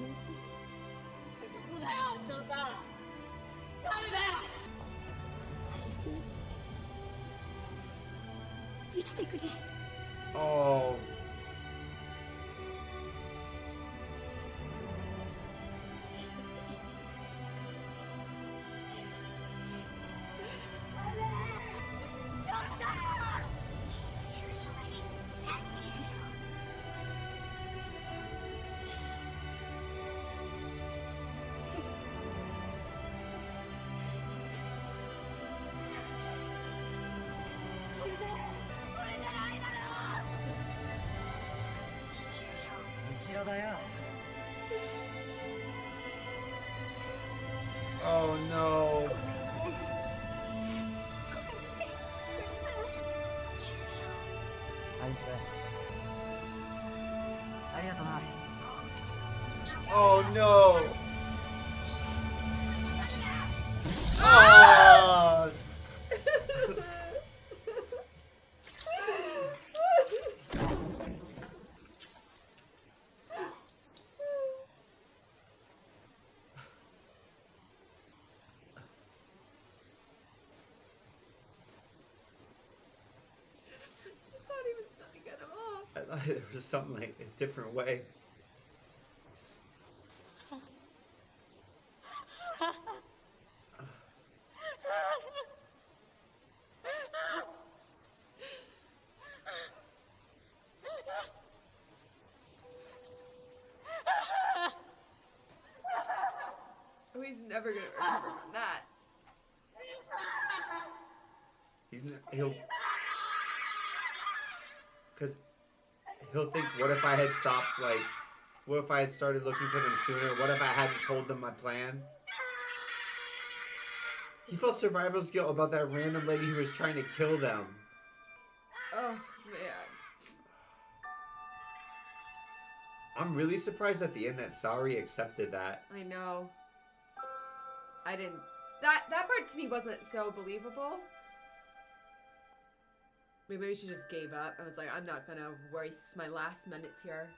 こだよ翔太。生きてくれ。 Oh. Oh no. Alice. Oh no. Oh. I thought he was gonna get him off. I thought there was something like a different way. Oh, he's never gonna recover from that. He'll, because he'll think, what if I had stopped, like, what if I had started looking for them sooner? What if I hadn't told them my plan? He felt survivor's guilt about that random lady who was trying to kill them. Oh, man. I'm really surprised at the end that Saori accepted that. I know. I didn't... That part to me wasn't so believable. Maybe she just gave up. I was like, I'm not gonna waste my last minutes here.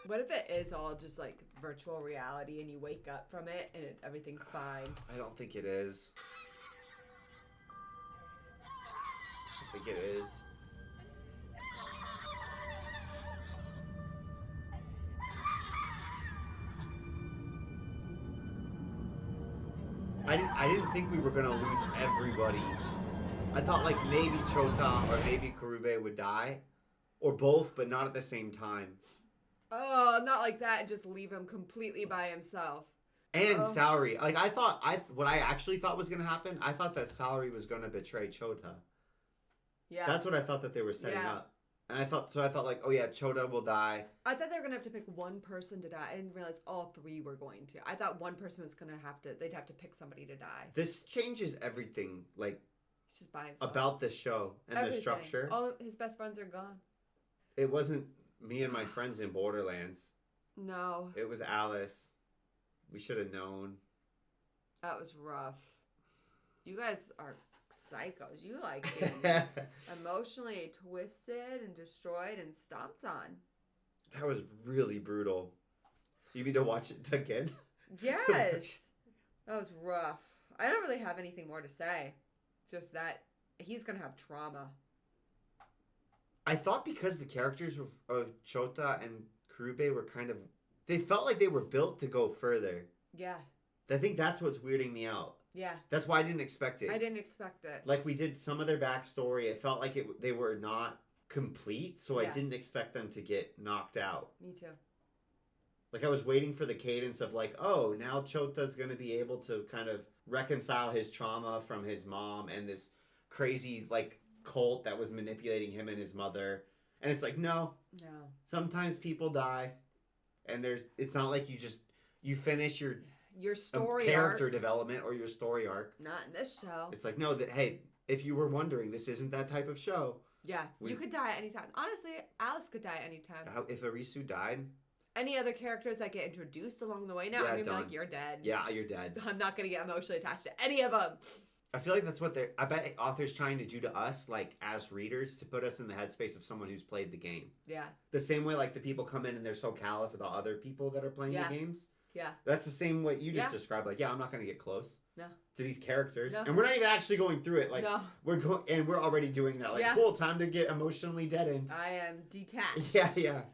What if it is all just like virtual reality and you wake up from it and everything's fine? I don't think it is. I think it is. I didn't think we were gonna lose everybody. I thought like maybe Chota or maybe Karube would die, or both, but not at the same time. Oh, not like that and just leave him completely by himself. And Saori, like what I actually thought was gonna happen. I thought that Saori was gonna betray Chota. Yeah. That's what I thought that they were setting up. And I thought like, oh yeah, Chota will die. I thought they were gonna have to pick one person to die. I didn't realize all three were going to. I thought one person was gonna they'd have to pick somebody to die. This changes everything, like He's just by himself. about the show and Everything. the structure. All his best friends are gone. It wasn't me and my friends in Borderlands. No, It was Alice. We should have known. that was rough. You guys are psychos. You like being emotionally twisted and destroyed and stomped on. That was really brutal. You need to watch it again? Yes. That was rough. I don't really have anything more to say. Just that he's going to have trauma. I thought because the characters of Chota and Karube were they felt like they were built to go further. Yeah. I think that's what's weirding me out. Yeah. That's why I didn't expect it. I didn't expect it. Like we did some of their backstory, it felt like they were not complete, so I Yeah. didn't expect them to get knocked out. Me too. Like I was waiting for the cadence of like, oh, now Chota's going to be able to kind of reconcile his trauma from his mom and this crazy like cult that was manipulating him and his mother. And it's like, no. No. Sometimes people die, and it's not like you finish your story character arc. development or your story arc. Not in this show. It's like, no, hey, if you were wondering, this isn't that type of show. Yeah. You could die at any time. Honestly, Alice could die at any time. If Arisu died, Any other characters that get introduced along the way now, Yeah, I'm gonna be done. like, you're dead. yeah, you're dead. I'm not gonna get emotionally attached to any of them. I feel like that's what I bet author's trying to do to us, like, as readers, to put us in the headspace of someone who's played the game. Yeah. The same way, like, the people come in and they're so callous about other people that are playing the games. Yeah. That's the same what you just Yeah. described. Like, I'm not going to get close No. to these characters. No. And we're not even actually going through it. Like, No. we're already doing that. Like, Yeah. cool, time to get emotionally deadened. I am detached. Yeah.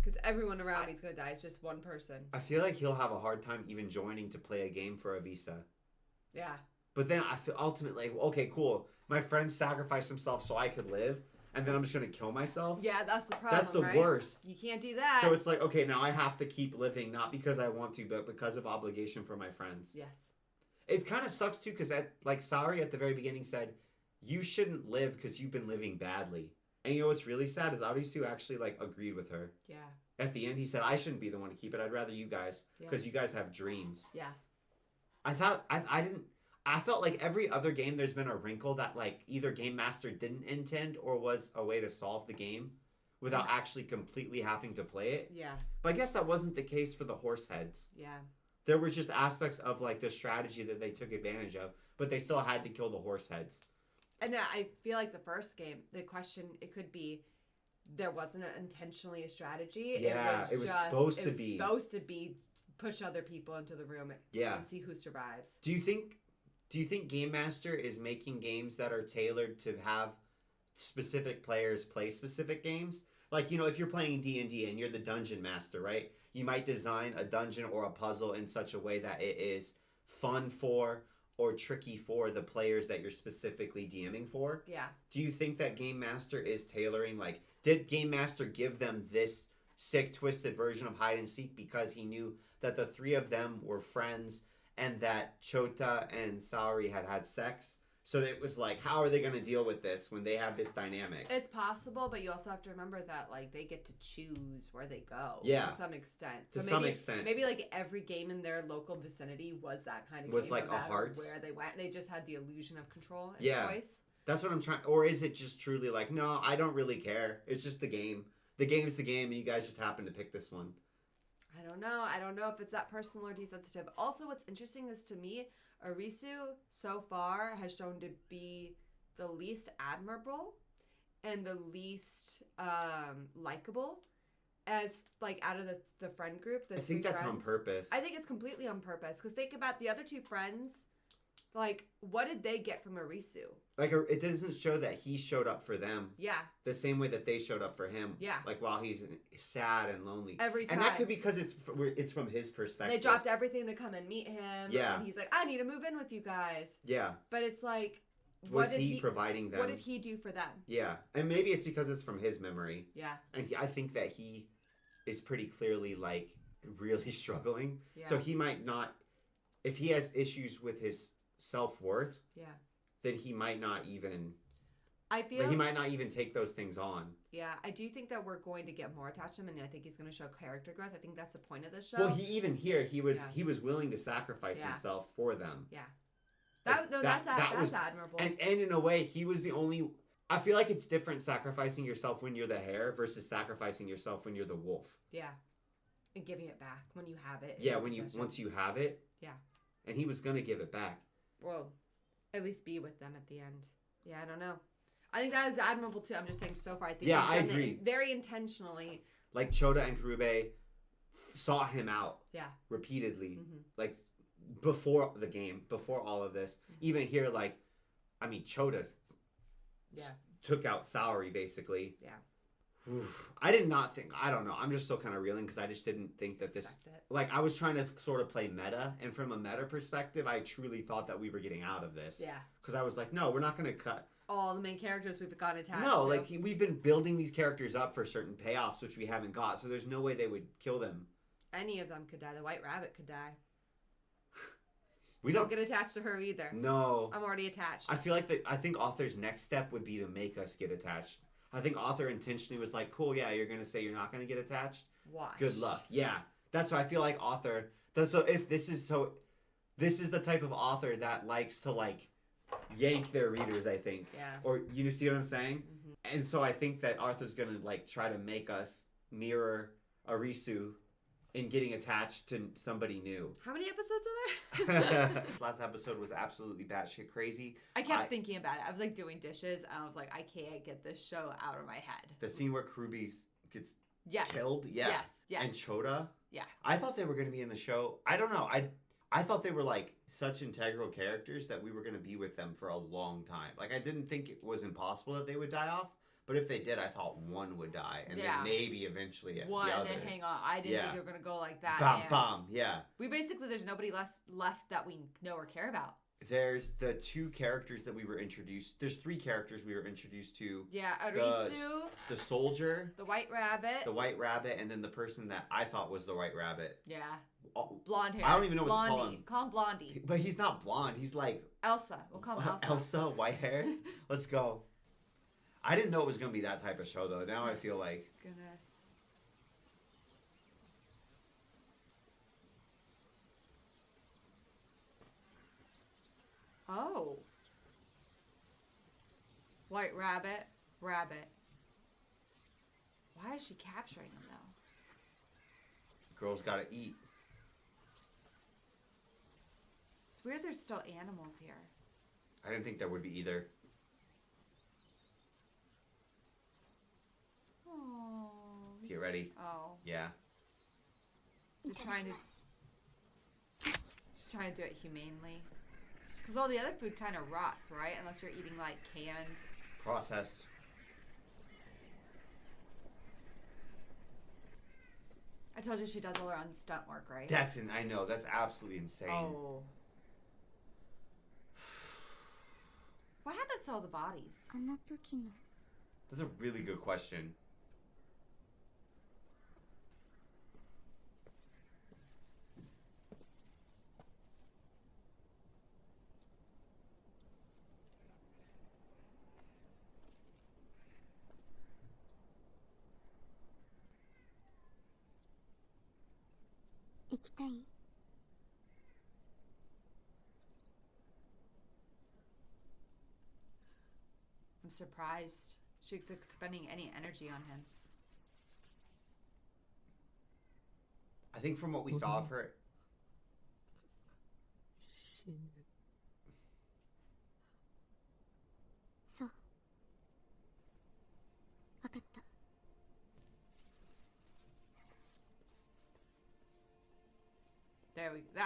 Because everyone around me is going to die. It's just one person. I feel like he'll have a hard time even joining to play a game for a visa. Yeah. But then I feel ultimately, okay, cool. My friend sacrificed himself so I could live, and then I'm just going to kill myself? Yeah, that's the problem, That's the right? worst. You can't do that. So it's like, okay, now I have to keep living, not because I want to, but because of obligation for my friends. Yes. It kind of sucks, too, because like Sari at the very beginning said, you shouldn't live because you've been living badly. And you know what's really sad is Arisu actually, like, agreed with her. Yeah. At the end, he said, I shouldn't be the one to keep it. I'd rather you guys, because you guys have dreams. Yeah. I thought, I felt like every other game there's been a wrinkle that, like, either Game Master didn't intend or was a way to solve the game without actually completely having to play it. Yeah. But I guess that wasn't the case for the horse heads. Yeah. There were just aspects of, like, the strategy that they took advantage of, but they still had to kill the horse heads. And I feel like the first game, the question, it could be, there wasn't intentionally a strategy. Yeah, it was supposed to be push other people into the room and see who survives. Do you think Game Master is making games that are tailored to have specific players play specific games? Like, you know, if you're playing D&D and you're the dungeon master, right? You might design a dungeon or a puzzle in such a way that it is fun for or tricky for the players that you're specifically DMing for. Yeah. Do you think that Game Master is tailoring, like, did Game Master give them this sick, twisted version of hide and seek because he knew that the three of them were friends and that Chota and Saori had sex? So it was like, how are they going to deal with this when they have this dynamic? It's possible, but you also have to remember that, like, they get to choose where they go. Yeah. To some extent. To some extent. Maybe, like, every game in their local vicinity was that kind of Was game. like no a matter Hearts? Where they went. They just had the illusion of control and choice. That's what I'm trying. Or is it just truly like, no, I don't really care. It's just the game. The game's the game, and you guys just happen to pick this one. I don't know. I don't know if it's that personal or desensitive. Also, what's interesting is, to me, Arisu so far has shown to be the least admirable and the least likable as, like, out of the friend group. I think that's on purpose. I think it's completely on purpose, because think about the other two friends. Like, what did they get from Arisu? Like, it doesn't show that he showed up for them. Yeah. The same way that they showed up for him. Yeah. Like, while he's sad and lonely. Every time. And that could be because it's from his perspective. They dropped everything to come and meet him. Yeah. And he's like, I need to move in with you guys. Yeah. But it's like, Was he providing them? What did he do for them? Yeah. And maybe it's because it's from his memory. Yeah. And I think that he is pretty clearly, like, really struggling. Yeah. So he might not, if he has issues with his self-worth, then he might not even, he might not even take those things on. Yeah, I do think that we're going to get more attached to him, and I think he's going to show character growth. I think that's the point of this show. Well, he was willing to sacrifice himself for them. Yeah. That's admirable. And in a way, he was the only, I feel like it's different sacrificing yourself when you're the hare versus sacrificing yourself when you're the wolf. Yeah. And giving it back when you have it. Yeah, once you have it. Yeah. And he was going to give it back. Well, at least be with them at the end. Yeah, I don't know. I think that was admirable too. I'm just saying so far. I think I agree. Very intentionally. Like Chota and Karube sought him out. Yeah. Repeatedly. Mm-hmm. Like before the game, before all of this. Mm-hmm. Even here, like, I mean, Chota took out Saori basically. Yeah. I did not think, I don't know, I'm just still kind of reeling because I just didn't think that like, I was trying to sort of play meta, and from a meta perspective, I truly thought that we were getting out of this. Yeah. Because I was like, no, we're not going to cut all the main characters we've got attached No, to. like, we've been building these characters up for certain payoffs, which we haven't got, so there's no way they would kill them. Any of them could die. The White Rabbit could die. We don't get attached to her either. No. I'm already attached. I feel like I think Author's next step would be to make us get attached. I think Author intentionally was like, cool, yeah, you're going to say you're not going to get attached? Watch. Good luck. Yeah. That's why I feel like Author, this is the type of author that likes to, like, yank their readers, I think. Yeah. Or, you see what I'm saying? Mm-hmm. And so I think that Arthur's going to, like, try to make us mirror Arisu in getting attached to somebody new. How many episodes are there? Last episode was absolutely batshit crazy. I kept thinking about it. I was like doing dishes, and I was like, I can't get this show out of my head. The scene where Kruby gets Yes. killed, yeah. Yes. And Chota. Yeah. I thought they were going to be in the show. I don't know. I thought they were like such integral characters that we were going to be with them for a long time. Like I didn't think it was impossible that they would die off, but if they did, I thought one would die, and then maybe eventually one the other. and hang on. I didn't think they were going to go like that. Bam, bam, yeah. We basically, there's nobody left that we know or care about. There's the two characters that we were introduced. There's three characters we were introduced to. Yeah, Arisu. The soldier. The white rabbit. The white rabbit, and then the person that I thought was the white rabbit. Yeah. Oh, blonde hair. I don't even know what Blondie. to call him. Call him Blondie. But he's not blonde. He's like... Elsa. We'll call him Elsa. Elsa, white hair. Let's go. I didn't know it was going to be that type of show, though. Now I feel like... Goodness. Oh. White rabbit. Rabbit. Why is she capturing him, though? Girls gotta eat. It's weird there's still animals here. I didn't think there would be either. Oh. Get ready. Oh. Yeah. She's trying to do it humanely. Because all the other food kind of rots, right? Unless you're eating, like, canned. Processed. I told you she does all her own stunt work, right? I know. That's absolutely insane. Oh. Why had that sell the bodies? That's a really good question. I'm surprised she's expending any energy on him. I think from what we saw of her... There we go.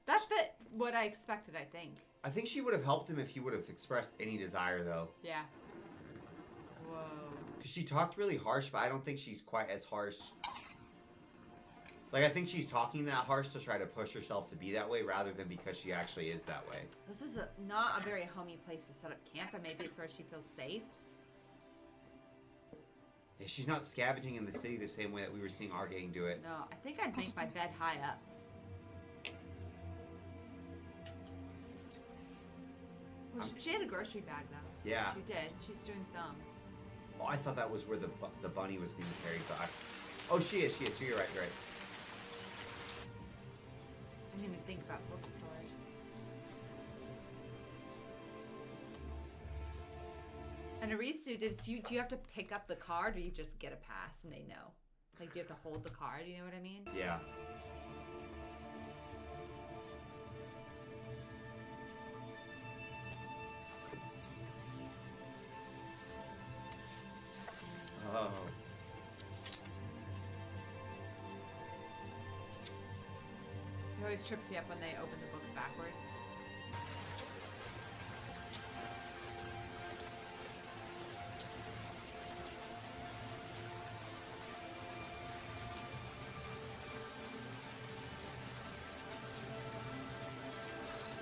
That fit what I expected, I think. I think she would have helped him if he would have expressed any desire, though. Yeah. Whoa. Because she talked really harsh, but I don't think she's quite as harsh. Like, I think she's talking that harsh to try to push herself to be that way rather than because she actually is that way. This is not a very homey place to set up camp, but maybe it's where she feels safe. Yeah, she's not scavenging in the city the same way that we were seeing Argating do it. No, I think I'd make my bed high up. Well, she had a grocery bag, though. Yeah. She did. She's doing some. Oh, I thought that was where the bunny was being carried back. Oh, she is. So you're right. You're right. I didn't even think about bookstores. And Arisu, do you have to pick up the card, or you just get a pass and they know? Like, do you have to hold the card? You know what I mean? Yeah. Oh. It always trips me up when they open the books backwards.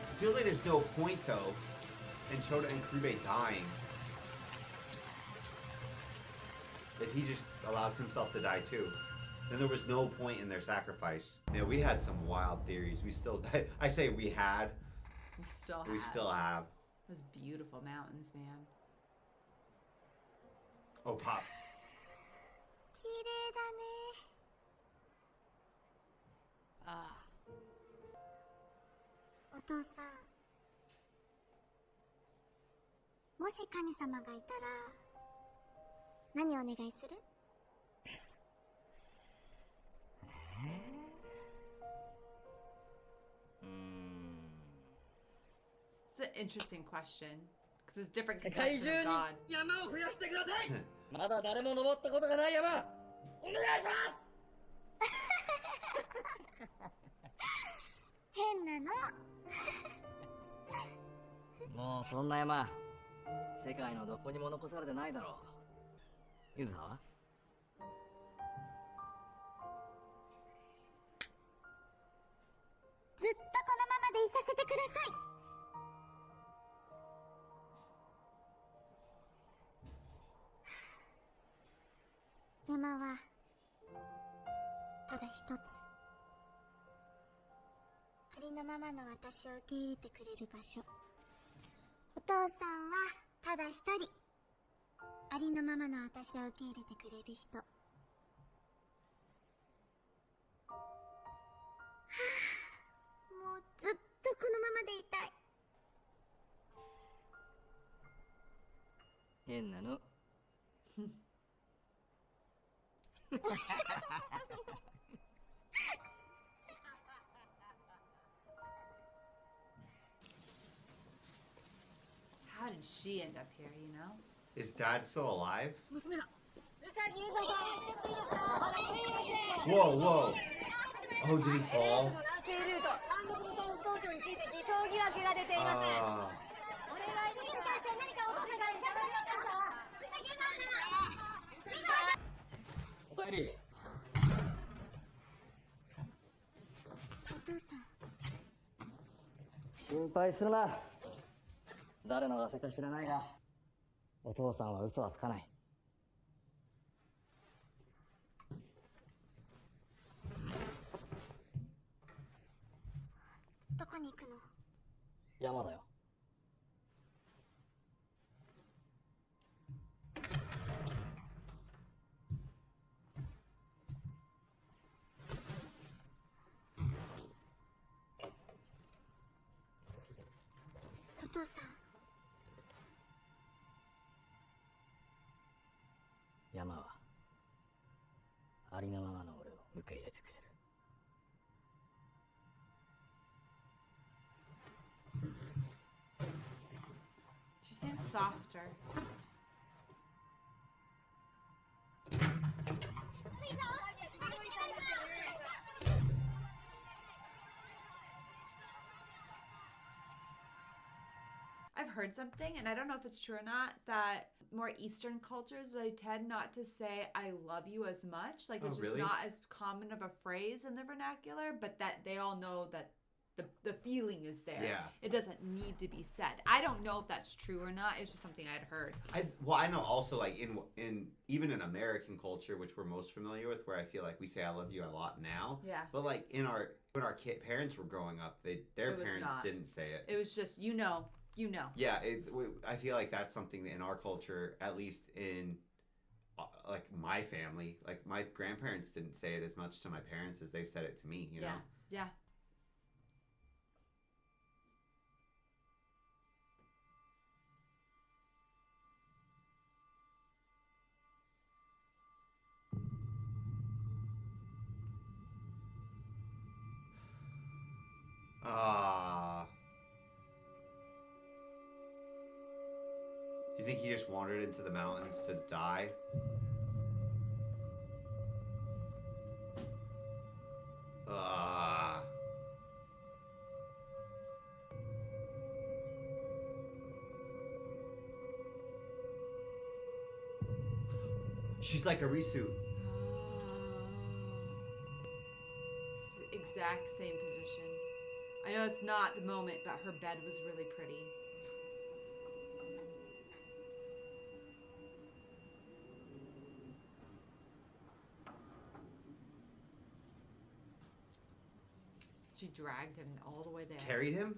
I feel like there's no point, though, in Chota and Kirube dying. If he just allows himself to die, too. Then there was no point in their sacrifice. Yeah, we had some wild theories. We still... I say we had. We still have. We still have. Those beautiful mountains, man. Oh, Pops. Ah. お父さん、もし神様がいたら何お願いする？ It's an interesting question because it's different 世界 conception 中 of に God. 山を増やしてくださいまだ誰も登ったことがない山お願いします変なの。もうそんな山世界のどこにも残されてないだろうゆずはずっとこのままでいさせてください。山はただ一つ。ありのままの私を受け入れてくれる場所。お父さんはただ一人。ありのままの私を受け入れてくれる人。はあ、もうずっとこのままでいたい。変なの How did she end up here, you know? Is Dad still alive? 娘ら Whoa, whoa. Oh, did he fall? 南西ルート単独無線搭乗について偽装疑惑が出ています。お願いに対して何かお父さんから知らせおかえりお父さん、心配するな誰の汗か知らないがお父さんは嘘はつかないどこに行くの？山だよお父さん、山はありのままの俺を受け入れてくれる She seems softer. I've heard something, and I don't know if it's true or not, that more Eastern cultures, they tend not to say "I love you" as much. Like, it's Oh, just really? not as common of a phrase in the vernacular, but that they all know that the feeling is there. Yeah. It doesn't need to be said. I don't know if that's true or not. It's just something I'd heard. I know also like in even in American culture, which we're most familiar with, where I feel like we say "I love you" a lot now. Yeah. But like when our parents were growing up, their It was parents not. didn't say it. It was just, you know. Yeah, I feel like that's something that in our culture, at least in like my family, like my grandparents didn't say it as much to my parents as they said it to me, you know? Yeah. Ah. Do you think he just wandered into the mountains to die? Ah. She's like Arisu. It's the exact same position. I know it's not the moment, but her bed was really pretty. She dragged him all the way there. Carried him?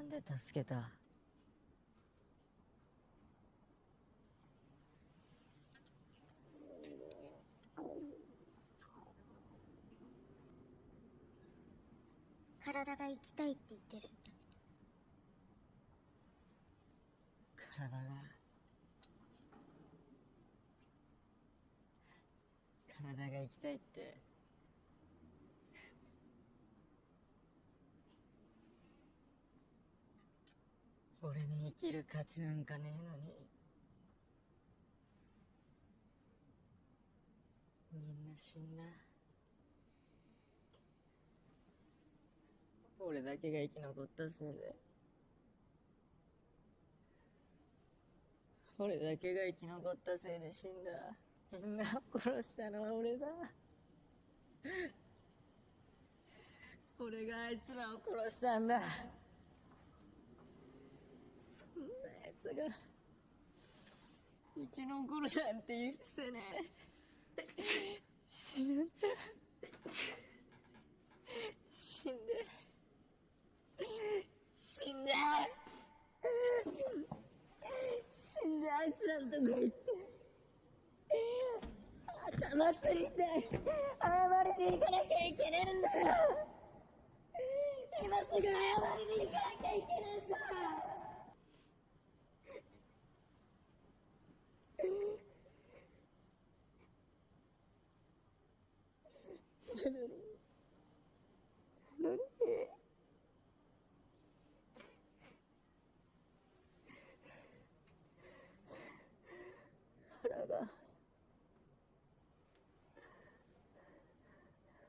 なんで助けた？体が行きたいって言ってる。体が行きたいって。俺に生きる価値なんかねえのに。みんな死んだ。俺だけが生き残ったせいで。俺だけが生き残ったせいで死んだ。みんなを殺したのは俺だ。俺があいつらを殺したんだ。そんな奴が生き残るなんて許せねえ。死ぬんだ。死んで死んで死んであいつらのとこ行って頭ついて謝りに行かなきゃいけねえんだよ。今すぐ謝りに行かなきゃいけねえんだ。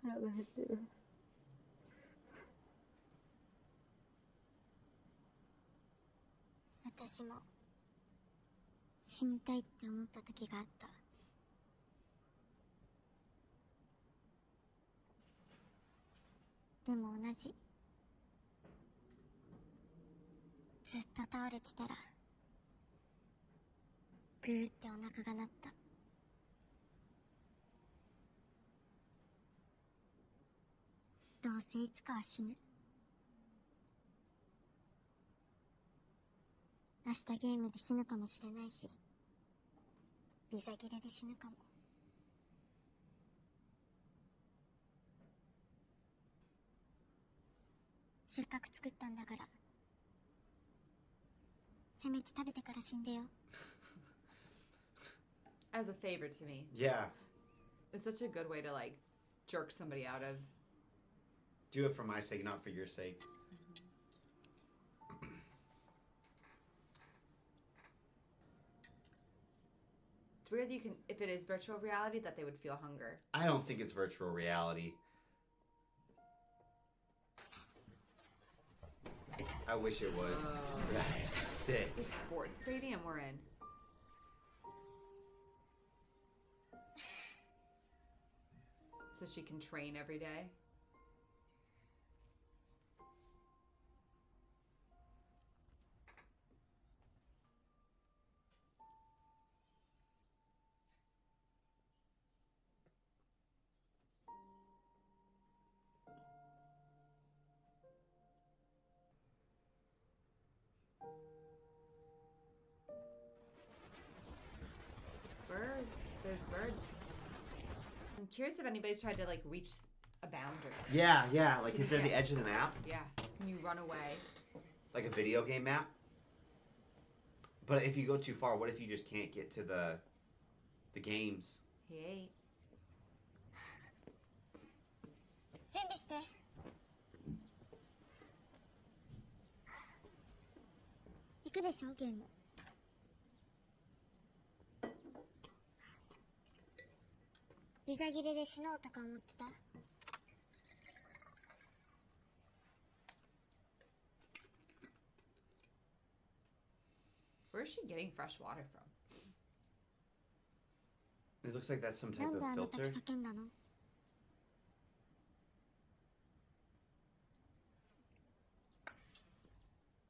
腹が減ってる。私も死にたいって思った時があった。でも同じ。ずっと倒れてたらグーってお腹が鳴った。どうせいつかは死ぬ。明日ゲームで死ぬかもしれないし、ビザ切れで死ぬかも。せっかく作ったんだから、せめて食べてから死んでよ。As a favor to me. Yeah. It's such a good way to like jerk somebody out of. Do it for my sake, not for your sake. It's weird that you can, if it is virtual reality, that they would feel hunger. I don't think it's virtual reality. I wish it was. That's sick. It's a sports stadium we're in. So she can train every day. Birds. There's birds. I'm curious if anybody's tried to like reach a boundary. Yeah, like is there the edge of the map? Yeah. Can you run away? Like a video game map? But if you go too far, what if you just can't get to the games? He ate. 準備して。行くでしょゲーム。ビザ切れで死のうとか思ってた。Where is she getting fresh water from? It looks like that's some な type ん of であの時 filter. 叫んだの？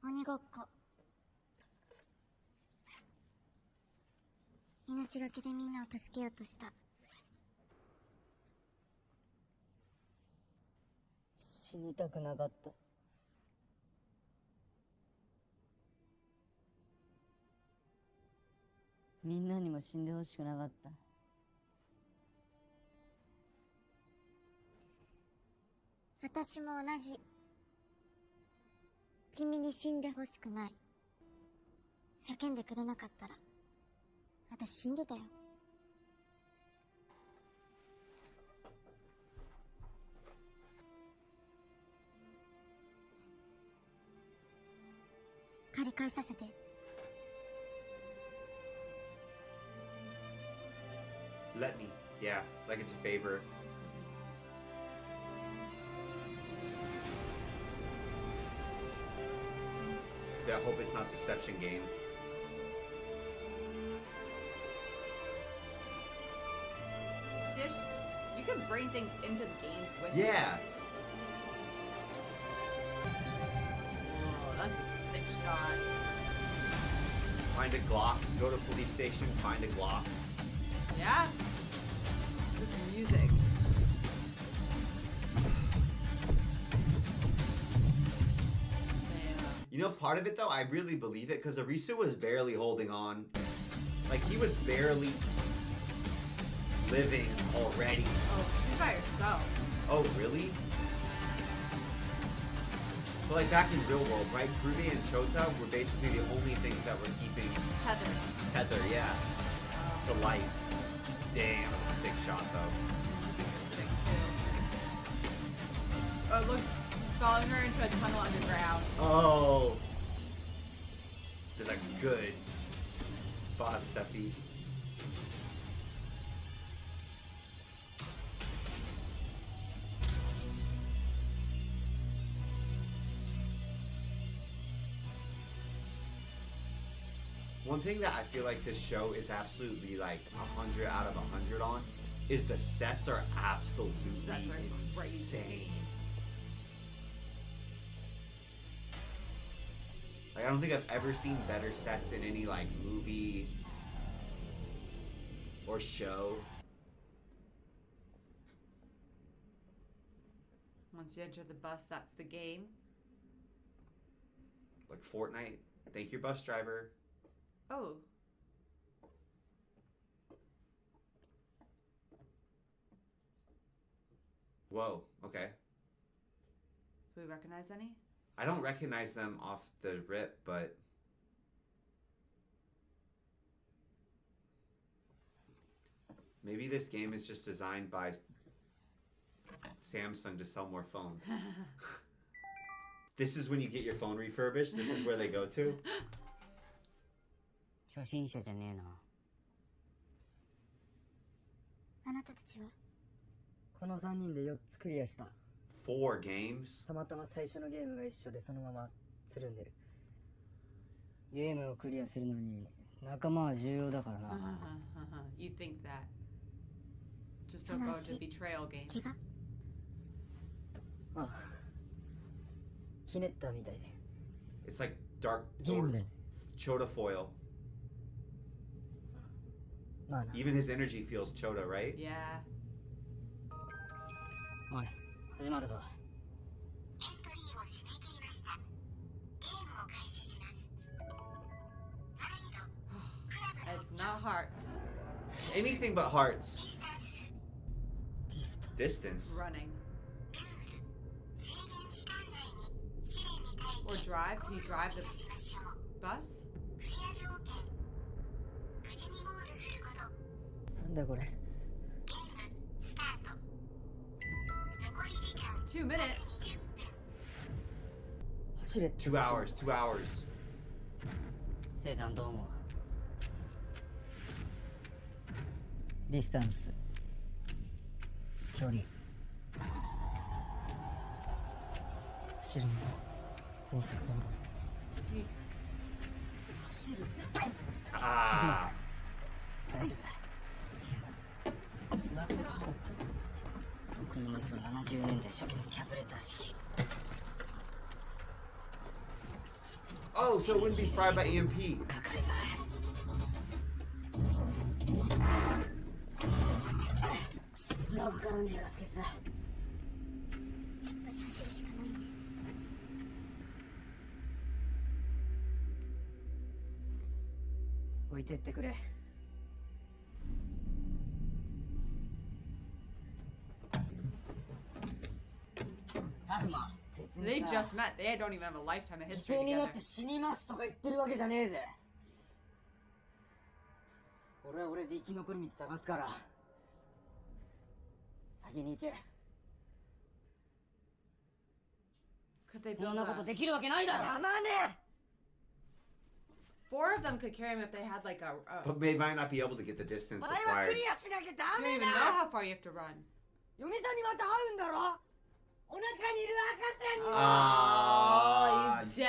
鬼ごっこ。命がけでみんなを助けようとした。死にたくなかった。みんなにも死んでほしくなかった。私も同じ。君に死んでほしくない。叫んでくれなかったら私死んでたよ。借り返させて。Let me. Yeah, like it's a favor. Yeah, I hope it's not deception game. Stish, you can bring things into the games with Yeah. you. Oh, that's a sick shot. Find a Glock. Go to police station. Find a Glock. Yeah. This music. You know, part of it though, I really believe it because Arisu was barely holding on. Like he was barely living already. Oh, she's by herself. Oh, really? But like back in real world, right? Groovy and Chota were basically the only things that were keeping Tether, yeah, to life. Damn, that's a sick shot though. Music is sick too. Oh, look, he's following her into a tunnel underground. Oh, that's a good spot, Steffi. One thing that I feel like this show is absolutely like 100 out of 100 on is the sets are absolutely Sets are crazy. insane. Like I don't think I've ever seen better sets in any like movie or show. Once you enter the bus, that's the game. Like Fortnite. Thank you, bus driver. Oh. Whoa, okay. Do we recognize any? I don't recognize them off the rip, but maybe this game is just designed by Samsung to sell more phones. This is when you get your phone refurbished. This is where they go to. 初心者じゃねえな。あなたたちはこの3人で4つクリアした。4 games? たまたま最初のゲームが一緒でそのままつるんでる。ゲームをクリアするのに仲間は重要だからな。You think that. Just don't go to betrayal game. 怪我ああ。ひねったみたいで。It's like dark ゲームで。 Chota foil. まあな。 Even his energy feels Chota, right? Yeah. おい、始まるぞ。エントリーを締め切りました。ゲームを開始します。難易度クラブ It's not hearts. Anything but hearts. ディスタンス Distance. Running. 制限時間内に試練に耐え Or て drive. Can you drive 目 the 指しましょう。 bus? クリア条件無事にゴールすること。なんだこれ。ゲームスタート。残り時間 2 minutes. 20分。走れって。 2 hours, 2 hours. せいさんどう思う？ディスタンス。距離。走るの高速道路。 Can you- 走る。 Ah. 大丈夫だ。座ってろ。このマスは70年代初期のキャブレター式。 Oh, so it wouldn't be fried by EMP. かかれば。くそわからねえガスケツだ。やっぱり走るしかないね。置いてってくれ。タフマ別 They にさ just met. They don't even have a lifetime of 犠 history 牲になっ together. て死にますとか言ってるわけじゃねえぜ。俺は俺で生き残る道探すから先に行け。 Could they そ build んなこと a... できるわけないだろ。やまね Four of them could carry him if they had like a... But they might not be able to get the distance お前は required. クリアしなきゃダ You don't メ even だ。 know how far you have to run. 嫁さんにまた会うんだろ。お腹にいる赤ちゃんには Ah, Oh, he's damn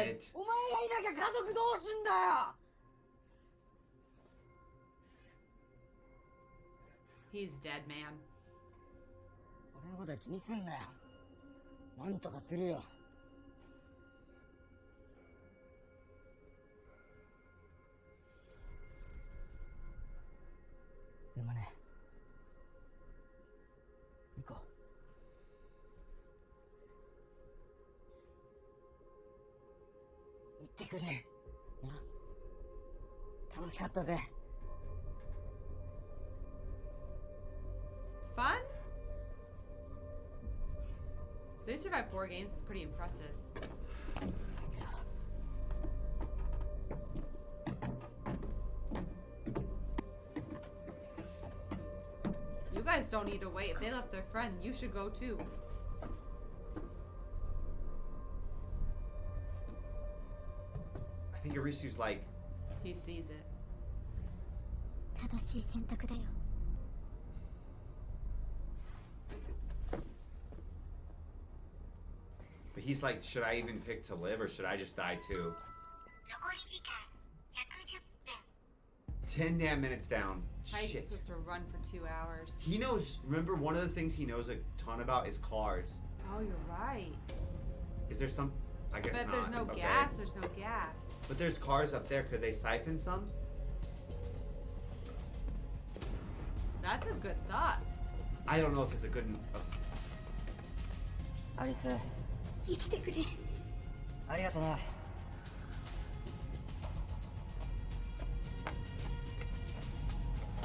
dead. it. お前がいなきゃ家族どうすんだよ。 He's dead, man. 俺のことは気にすんなよ。なんとかするよ。でもね、行こう。行ってくれ。な、楽しかったぜ。 Fun? They survived 4 games. It's pretty impressive. You guys don't need to wait. If they left their friend, you should go too. I think Arisu's like, He sees it. 正しい選択だよ。 but he's like, should I even pick to live or should I just die too? 残り時間110分。 10 damn minutes down. How are you Shit. supposed to run for 2 hours? He knows, remember one of the things he knows a ton about is cars. Oh, you're right. Is there some, I guess But if not. there's no Okay. gas, there's no gas. But there's cars up there. Could they siphon some? That's a good thought. I don't know if it's a good. アリス、生きてくれ。ありがとな。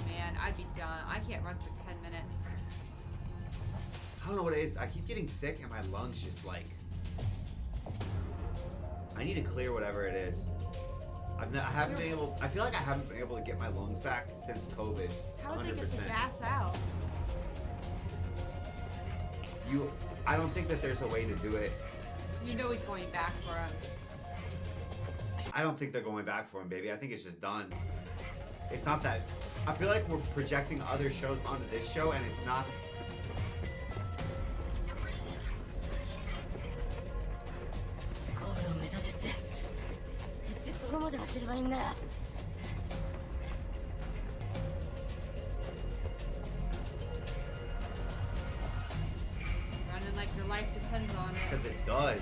Man, I'd be done. I can't run for 10 minutes. I don't know what it is. I keep getting sick and my lungs just like. I need to clear whatever it is. I haven't been able. I feel like I haven't been able to get my lungs back since COVID. How would they get the 100%. gas out? I don't think that there's a way to do it. You know he's going back for him. I don't think they're going back for him, baby. I think it's just done. It's not that. I feel like we're projecting other shows onto this show, and it's not. ゴールを目指せって言ってどこまで走ればいいんだよ。 Running like your life depends on it. Because it does.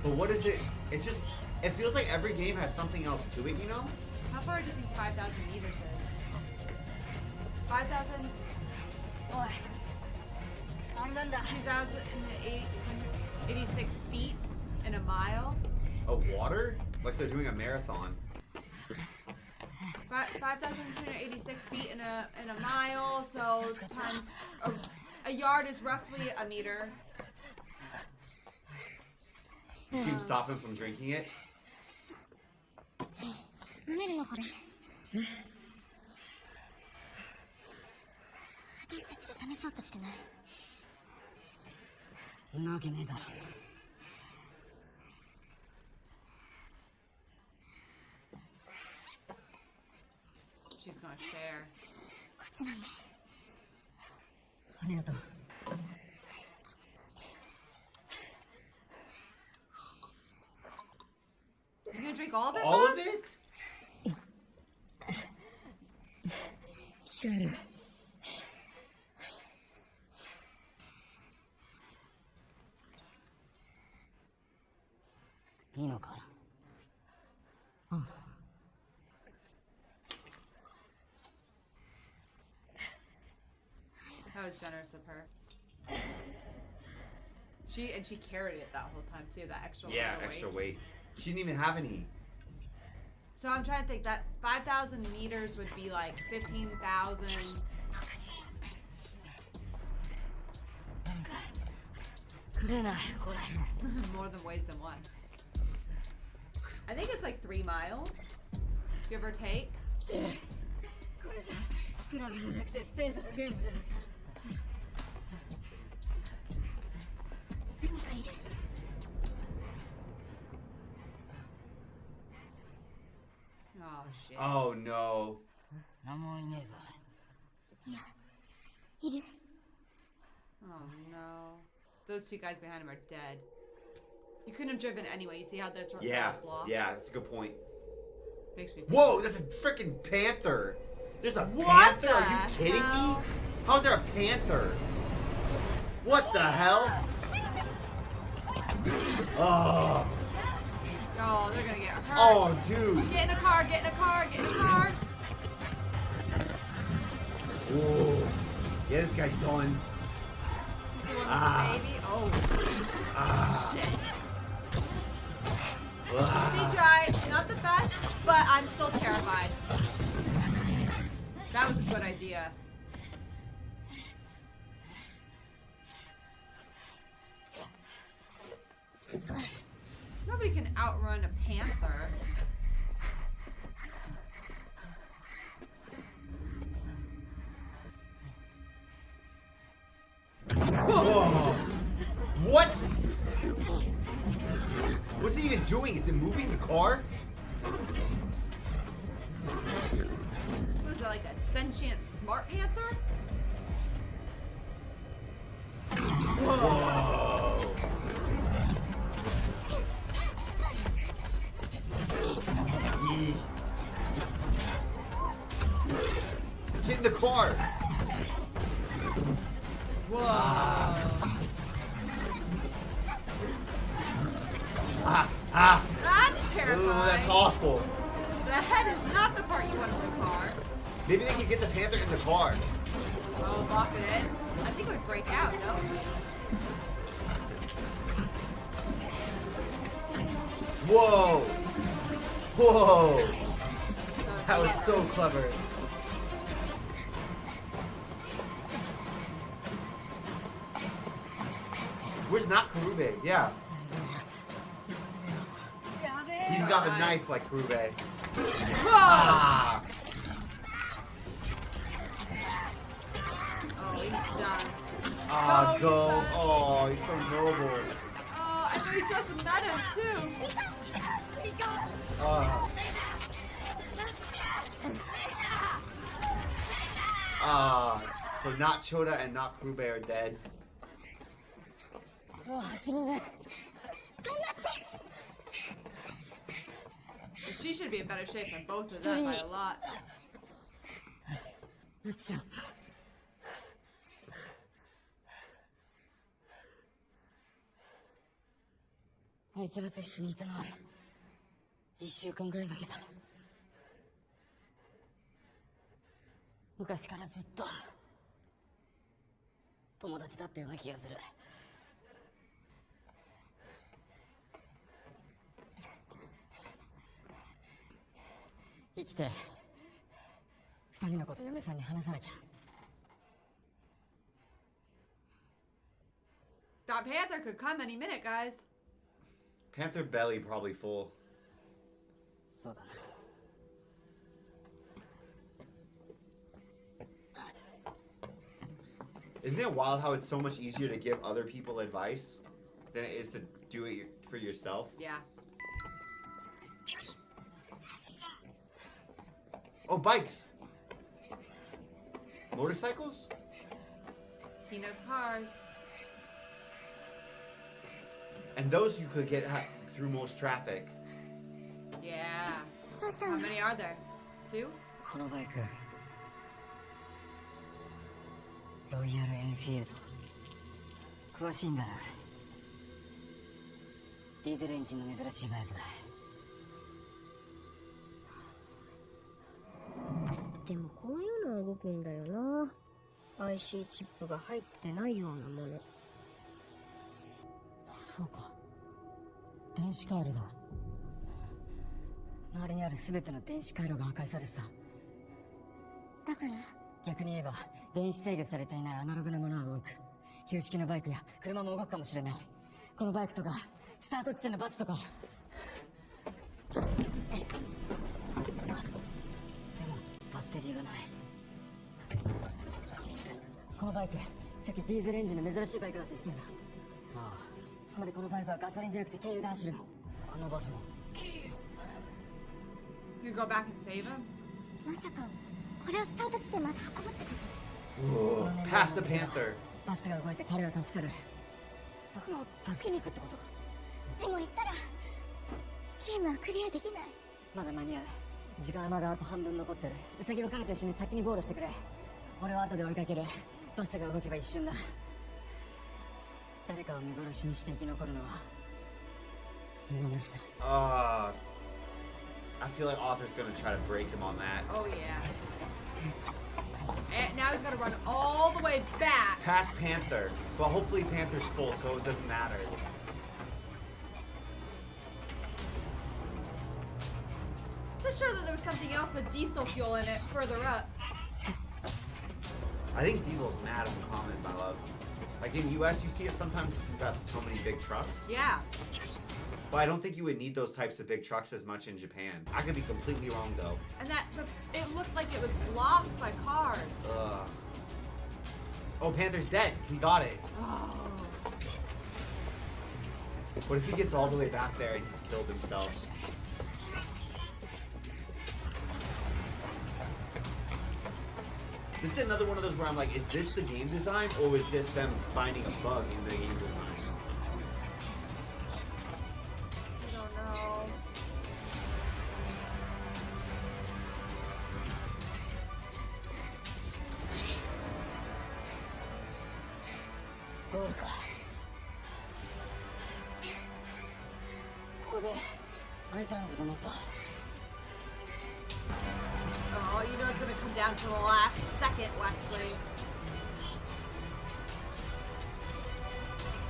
But what is it? It just. It feels like every game has something else to it, you know? How far do you think 5,000 meters is? 5,000? おい、なんなんだ。 2,886 feet in a mile? Of water? Like they're doing a marathon. 5,286 feet in a mile, so times a yard is roughly a meter. You can stop him from drinking it. 飲めるのこれ。私たちで試そうとしてない。そんなわけねえだろ。 She's gonna share. こっちなんで。ありがとう。 You gonna drink all of it? All Mom? of it? 聞かえる。いいのか。 That was generous of her. She carried it that whole time too. That extra. Yeah, little extra weight. weight. She didn't even have any. So I'm trying to think that 5,000 meters would be like 15,000. なんか触れないこれ More than ways than one. I think it's like 3 miles, give or take. これじゃクラブじゃなくてスペースのゲームだ何かいる。 Oh shit. Oh no. 何もいねえぞいや、いる。 Oh no. Those 2 guys behind him are dead. You couldn't have driven anyway. You see how that's Yeah, blocked? yeah, that's a good point. Makes me. Whoa, that's a freaking panther. There's a What panther? Are the you kidding hell? me? How's there a panther? What the hell? Oh, Oh, they're gonna get hurt. oh, dude. Get in a car. Get in a car. Get in a car. Whoa. Yeah, this guy's done. The one with Ah. the baby. Oh Ah. shit. Ah. CGI, not the best, but I'm still terrified. That was a good idea. Nobody can outrun a panther. Whoa. What? What's it even doing? Is it moving the car? Was it like a sentient smart panther? Whoa. Yee. Get in the car. Whoa. Ah. That's Ooh, terrifying. that's awful. The head is not the part you want in the car. Maybe they could get the panther in the car. Oh, lock it in. I think it would break out, no? Whoa. Whoa. So That was so clever. Where's not Karube? Yeah. He's got a knife like Karube. Whoa! Ah. Oh, he's done. Ah, Oh, he's go. done. Oh, he's so noble. Oh, I know he just met him too. Ah. Ah. So not Choda and not Karube are dead. もう走れない She should be in better shape than both of them by a lot. なっちゃったあいつらと一緒にいたのは1週間ぐらいだけど昔からずっと友達だったような気がする生きて二人のこと嫁さんに話さなきゃ That panther could come any minute, guys. Panther belly probably full. そうだな Isn't it wild how it's so much easier to give other people advice than it is to do it for yourself? Yeah. Oh, bikes. Motorcycles? He knows cars. And those you could get through most traffic. Yeah. どうした How の？ many are there? 2? このバイクロイヤルエンフィールド詳しいんだなディーゼルエンジンの珍しいバイクだでもこういうのは動くんだよな IC チップが入ってないようなものそうか電子回路だ周りにある全ての電子回路が破壊されてただから逆に言えば電子制御されていないアナログなものは動く旧式のバイクや車も動くかもしれない。このバイクとかスタート地点のバスとか。でもバッテリーがない。このバイク、さっきディーゼルエンジンの珍しいバイクだって言ってたよな。ああ、つまりこのバイクはガソリンじゃなくて軽油で走る。あのバスも軽油。 You go back and save him? まさかこれをスタート地点まで運ぶってこ Whoa, past the Panther. バスが動いて彼は助かる。だから助けに行くってことか。と？でも言ったらゲームはクリアできない。まだ間に合う。時間はまだあと半分残ってる。ウサギは彼と一緒に先にゴールしてくれ。俺は後で追いかける。バスが動けば一瞬だ。誰かを見殺しにして生き残るのは無しだ。I feel like Arthur's gonna try to break him on that. Oh yeah. And now he's gotta run all the way back. Past Panther. But hopefully Panther's full, so it doesn't matter. I'm sure that there was something else with diesel fuel in it further up. I think Diesel's mad uncommon, my love. Like in US, you see it sometimes because we've got so many big trucks. Yeah. But I don't think you would need those types of big trucks as much in Japan. I could be completely wrong, though. And it looked like it was blocked by cars. Oh, Panther's dead. He got it. Oh. What if he gets all the way back there and he's killed himself? This is another one of those where I'm like, is this the game design or is this them finding a bug in the game design? I don't know. Oh, you know it's gonna come down to the last second, Wesley.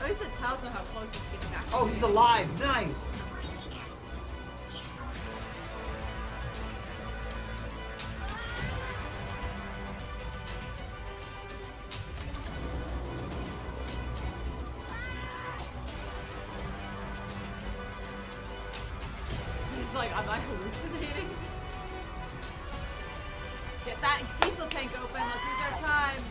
At least it tells him how close he's getting back. Oh, he's alive. Nice. He's like, am I hallucinating? Get that diesel tank open. Let's use our time.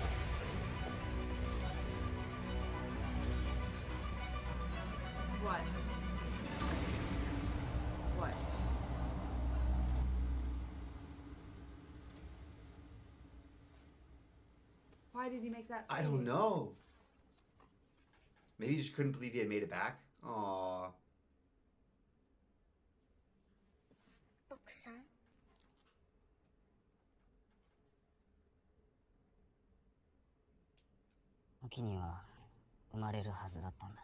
What? What? Why did he make that face? I don't know. Maybe he just couldn't believe he had made it back. Aww. 奥さん？秋には生まれるはずだったんだ。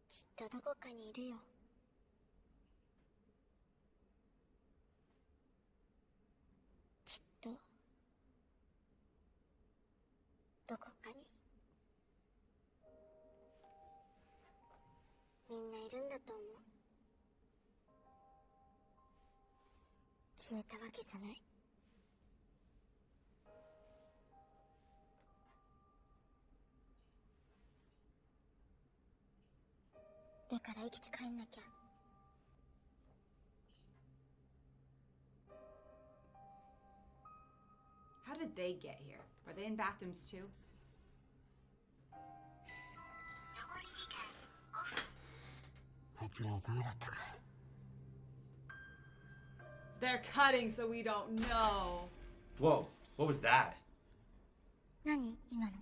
きっとどこかにいるよ。きっとどこかにみんないるんだと思う。消えたわけじゃない。だから生きて帰んなきゃ。How did they get here? Were they in bathrooms too? 残り時間5分。あいつらはダメだったか。They're cutting so we don't know. Whoa. What was that? 何今の？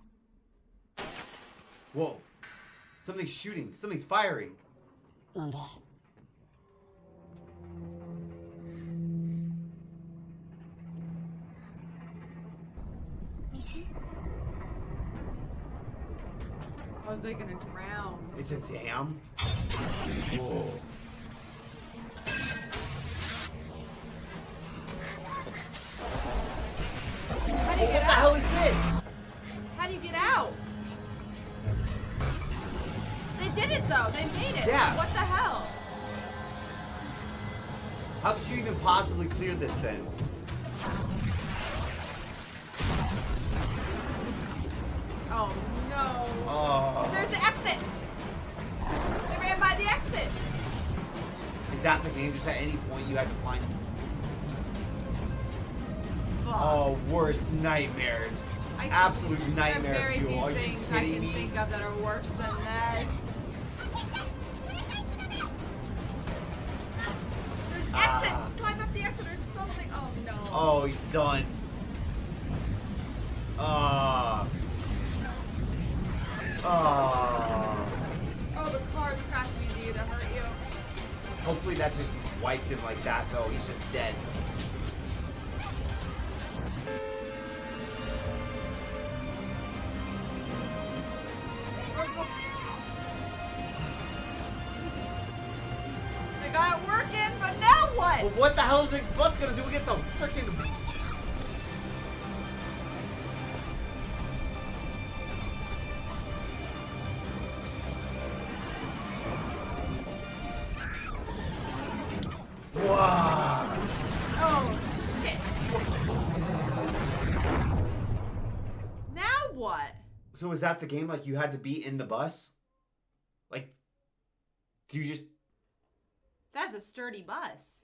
Whoa. Something's shooting. Something's firing. なんだ。水？ I was like gonna drown. It's a dam? Whoa. How do you What get the out? hell is this? How do you get out? They did it though. They made it. Yeah. What the hell? How did possibly clear this then? Oh no. Oh. There's the exit. They ran by the exit. Is that the game? Just at any point you had to find... Fuck. Oh, worst nightmare. Absolute nightmare There are very fuel. few Are you things I kidding can me? think of that are worse than that. There's exits. Climb up the exit or something. Oh no. Oh, he's done. Ah. Oh, the car's crashing into you to hurt you. Hopefully that just wiped him like that, though. He's just dead. They got it working, but now what? Well, what the hell is the bus gonna do against a freaking... Wow. Oh, shit. Now what? So is that the game? Like, you had to be in the bus? Like, do you just... That's a sturdy bus.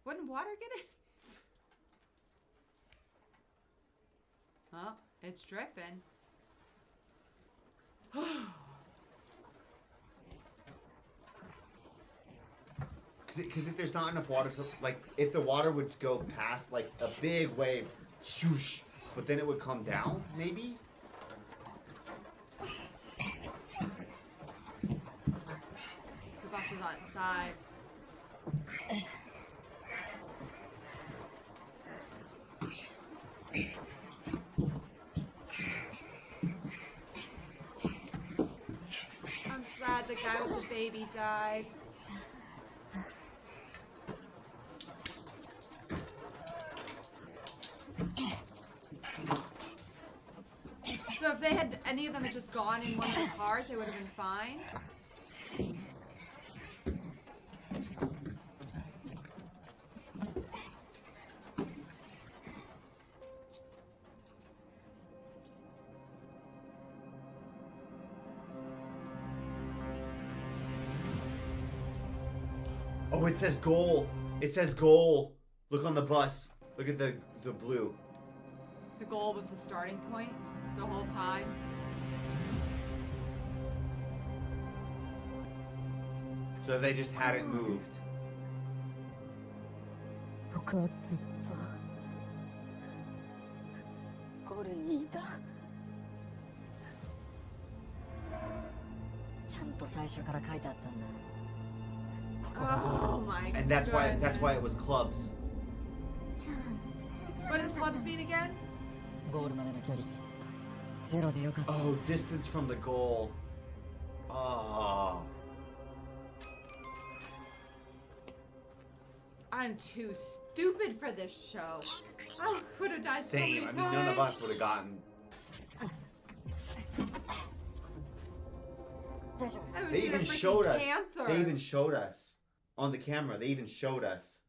Wouldn't water get it? Oh, it's dripping. Because if there's not enough water, to, like, if the water would go past, like, a big wave, swoosh, but then it would come down, maybe? The bus is outside. I'm sad the guy with the baby died. So if they had, any of them had just gone in one of the cars, they would have been fine. Oh, it says goal. It says goal. Look on the bus. Look at the blue. The goal was the starting point the whole time. So if they just hadn't moved. 僕はずっとゴールにいた。ちゃんと最初から書いてあったんだ。 Oh my And that's why it was clubs. What does clubs mean again? ゴールまでの距離ゼロでよかった。 Oh, distance from the goal. Ah. I'm too stupid for this show. I would have died so many Same. I times. mean, none of us would have gotten. I was They in a even freaking showed us. Panther. They even showed us on the camera. They even showed us.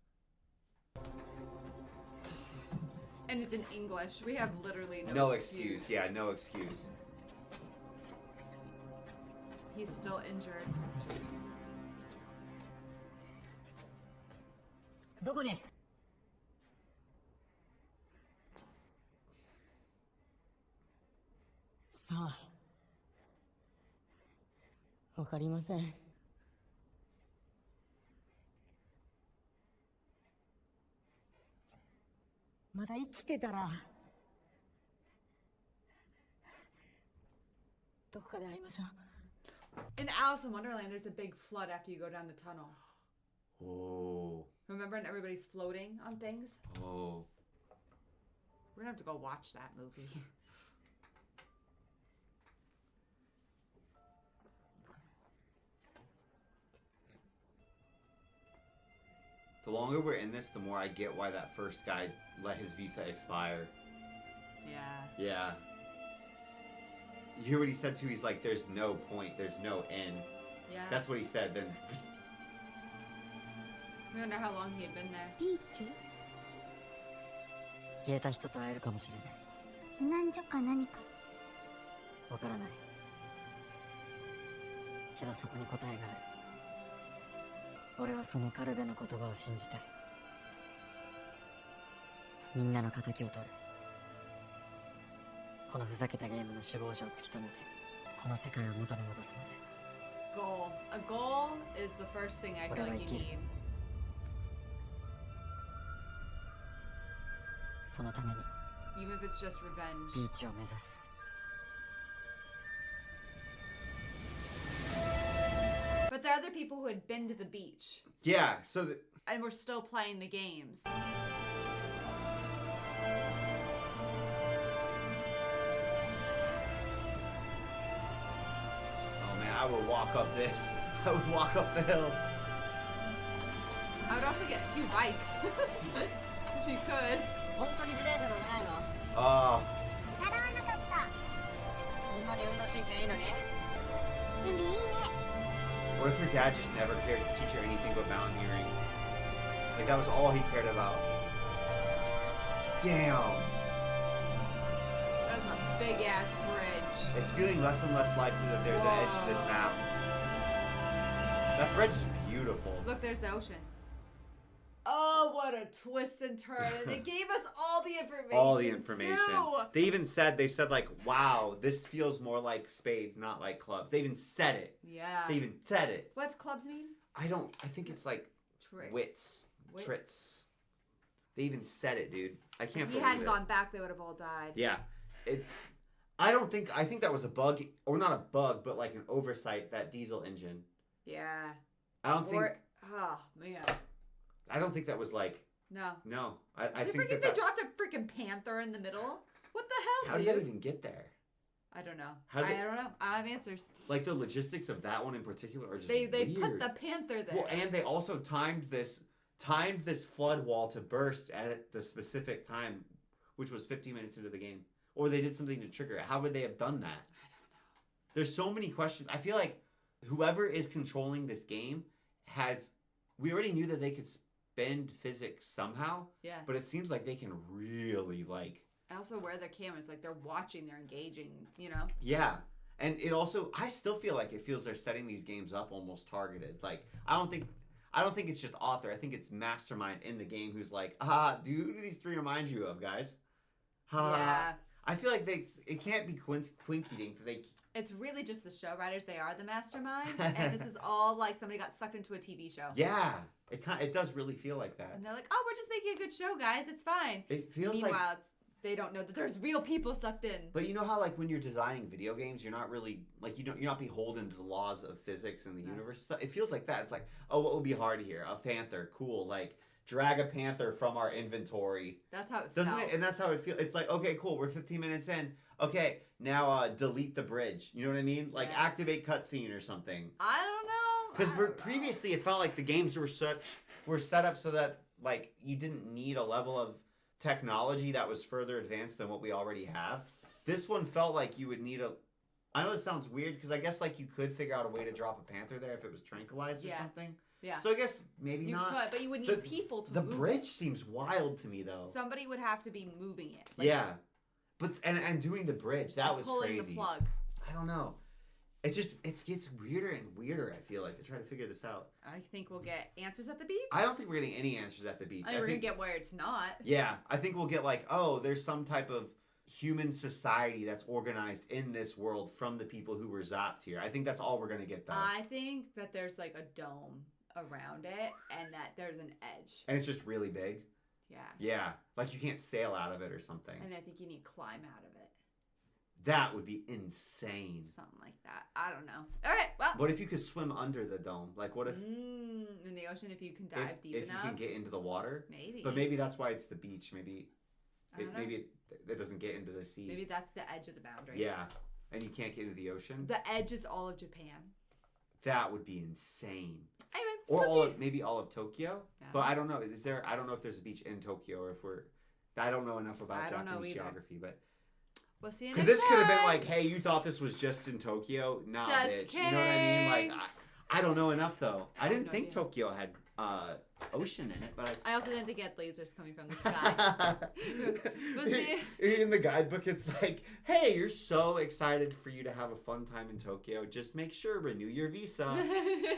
And it's in English. We have literally No excuse. Yeah, no excuse. He's still injured. どこに？さあ、わかりません。まだ生きてたら、どこかで会いましょう。 In Alice in Wonderland, there's a big flood after you go down the tunnel. Oh. Remember, and everybody's floating on things? Oh. We're gonna have to go watch that movie. The longer we're in this, the more I get why that first guy let his visa expire. Yeah. Yeah. You hear what he said too? He's like, there's no point, there's no end. Yeah. That's what he said. Then We wonder how long he had been there. ビーチ消えた人と会えるかもしれない。避難所か何か。わからない。けどそこに答えがある。俺はそのカルベの言葉を信じたい。みんなの敵を取る。このふざけたゲームの首謀者を突き止めて、この世界を元に戻すまで。Goal. A goal is the first thing I feel like you need. そのために Even if it's just revenge. ビーチを目指す。But there are other people who had been to the beach Yeah, so and were still playing the games. oh man, I would walk up this. I would walk up the hill. I would also get 2 bikes. If you could. 本当に自転車乗れないの？ Oh, 習わなかった。そんなに運動神経いいのに？海いいね。 what if your dad just never cared to teach her anything but mountaineering? Like that was all he cared about. Damn. That's a big ass bridge. It's feeling less and less likely that there's an edge to this map. That bridge is beautiful. Look, there's the ocean. Oh, what a twist and turn. And they gave us all the information. All the information. Too. They said like, wow, this feels more like spades, not like clubs. They even said it. Yeah. They even said it. What's clubs mean? I think it's like Tricks. wits. Trits. They even said it, dude. I can't If he believe hadn't it. gone back, they would have all died. Yeah. I think that was a bug, or not a bug, but like an oversight, that diesel engine. Yeah. I don't think Oh, man. I don't think that was like, No. no. I They think they that dropped a freaking panther in the middle. What the hell, how dude? did that even get there? I don't know. How did I don't know. I have answers. Like the logistics of that one in particular are just They weird. put the panther there. Well, and they also timed this flood wall to burst at the specific time, which was 15 minutes into the game. Or they did something to trigger it. How would they have done that? I don't know. There's so many questions. I feel like whoever is controlling this game we already knew that they could bend physics somehow, Yeah. but it seems like they can really like, I also wear their cameras. Like, they're watching, they're engaging, you know? yeah. And it also, I still feel like it feels they're setting these games up almost targeted. Like, I don't think it's just author. I think it's mastermind in the game who's like, dude, who do these 3 remind you of, guys? Yeah. I feel like it can't be Quinky Dink. It's really just the show writers. They are the mastermind. And this is all like somebody got sucked into a TV show. Yeah, it does really feel like that. And they're like, oh, we're just making a good show, guys. It's fine. It feels Meanwhile, they don't know that there's real people sucked in. But you know how like when you're designing video games, you're not really like you're not beholden to the laws of physics and the universe. So it feels like that. It's like, oh, what would be hard here? A panther, cool. Like drag a panther from our inventory. That's how it Doesn't felt. it? And that's how it feels. It's like, okay, cool. We're 15 minutes in. Okay, now delete the bridge. You know what I mean? Like activate cutscene or something. I don't know. Because previously it felt like the games were set up so that like you didn't need a level of technology that was further advanced than what we already have. This one felt like you would need I know it sounds weird because I guess like you could figure out a way to drop a panther there if it was tranquilized or something. Yeah. So I guess maybe You not. could, but you would need people to The move bridge it. seems wild to me though. Somebody would have to be moving it. Like, Yeah. But and doing the bridge, that was pulling crazy. the plug. I don't know. It gets weirder and weirder, I feel like, to try to figure this out. I think we'll get answers at the beach. I don't think we're getting any answers at the beach. I think we're going to get where it's not. Yeah, I think we'll get like, oh, there's some type of human society that's organized in this world from the people who were zapped here. I think that's all we're going to get, though. I think that there's like a dome around it and that there's an edge. And it's just really big. Yeah. Yeah, like you can't sail out of it or something. And I think you need to climb out of it. That would be insane. Something like that. I don't know. All right, well. What if you could swim under the dome? Like, what if... in the ocean, if you can dive deep enough. If you can get into the water? Maybe. But maybe that's why it's the beach. Maybe Maybe it doesn't get into the sea. Maybe that's the edge of the boundary. Yeah, and you can't get into the ocean? The edge is all of Japan. That would be insane. Anyway, Or maybe all of Tokyo. Yeah. But I don't know. I don't know if there's a beach in Tokyo or if I don't know enough about Japanese geography, but we'll see you because next this could have been time. like, hey, you thought this was just in Tokyo? Nah, Just bitch. You know what I mean? Like, kidding. I don't know enough though. I didn't no think idea. Tokyo had ocean in it, but I also didn't think it had lasers coming from the sky. But see, in the guidebook, it's like, hey, you're so excited for you to have a fun time in Tokyo. Just make sure, renew your visa.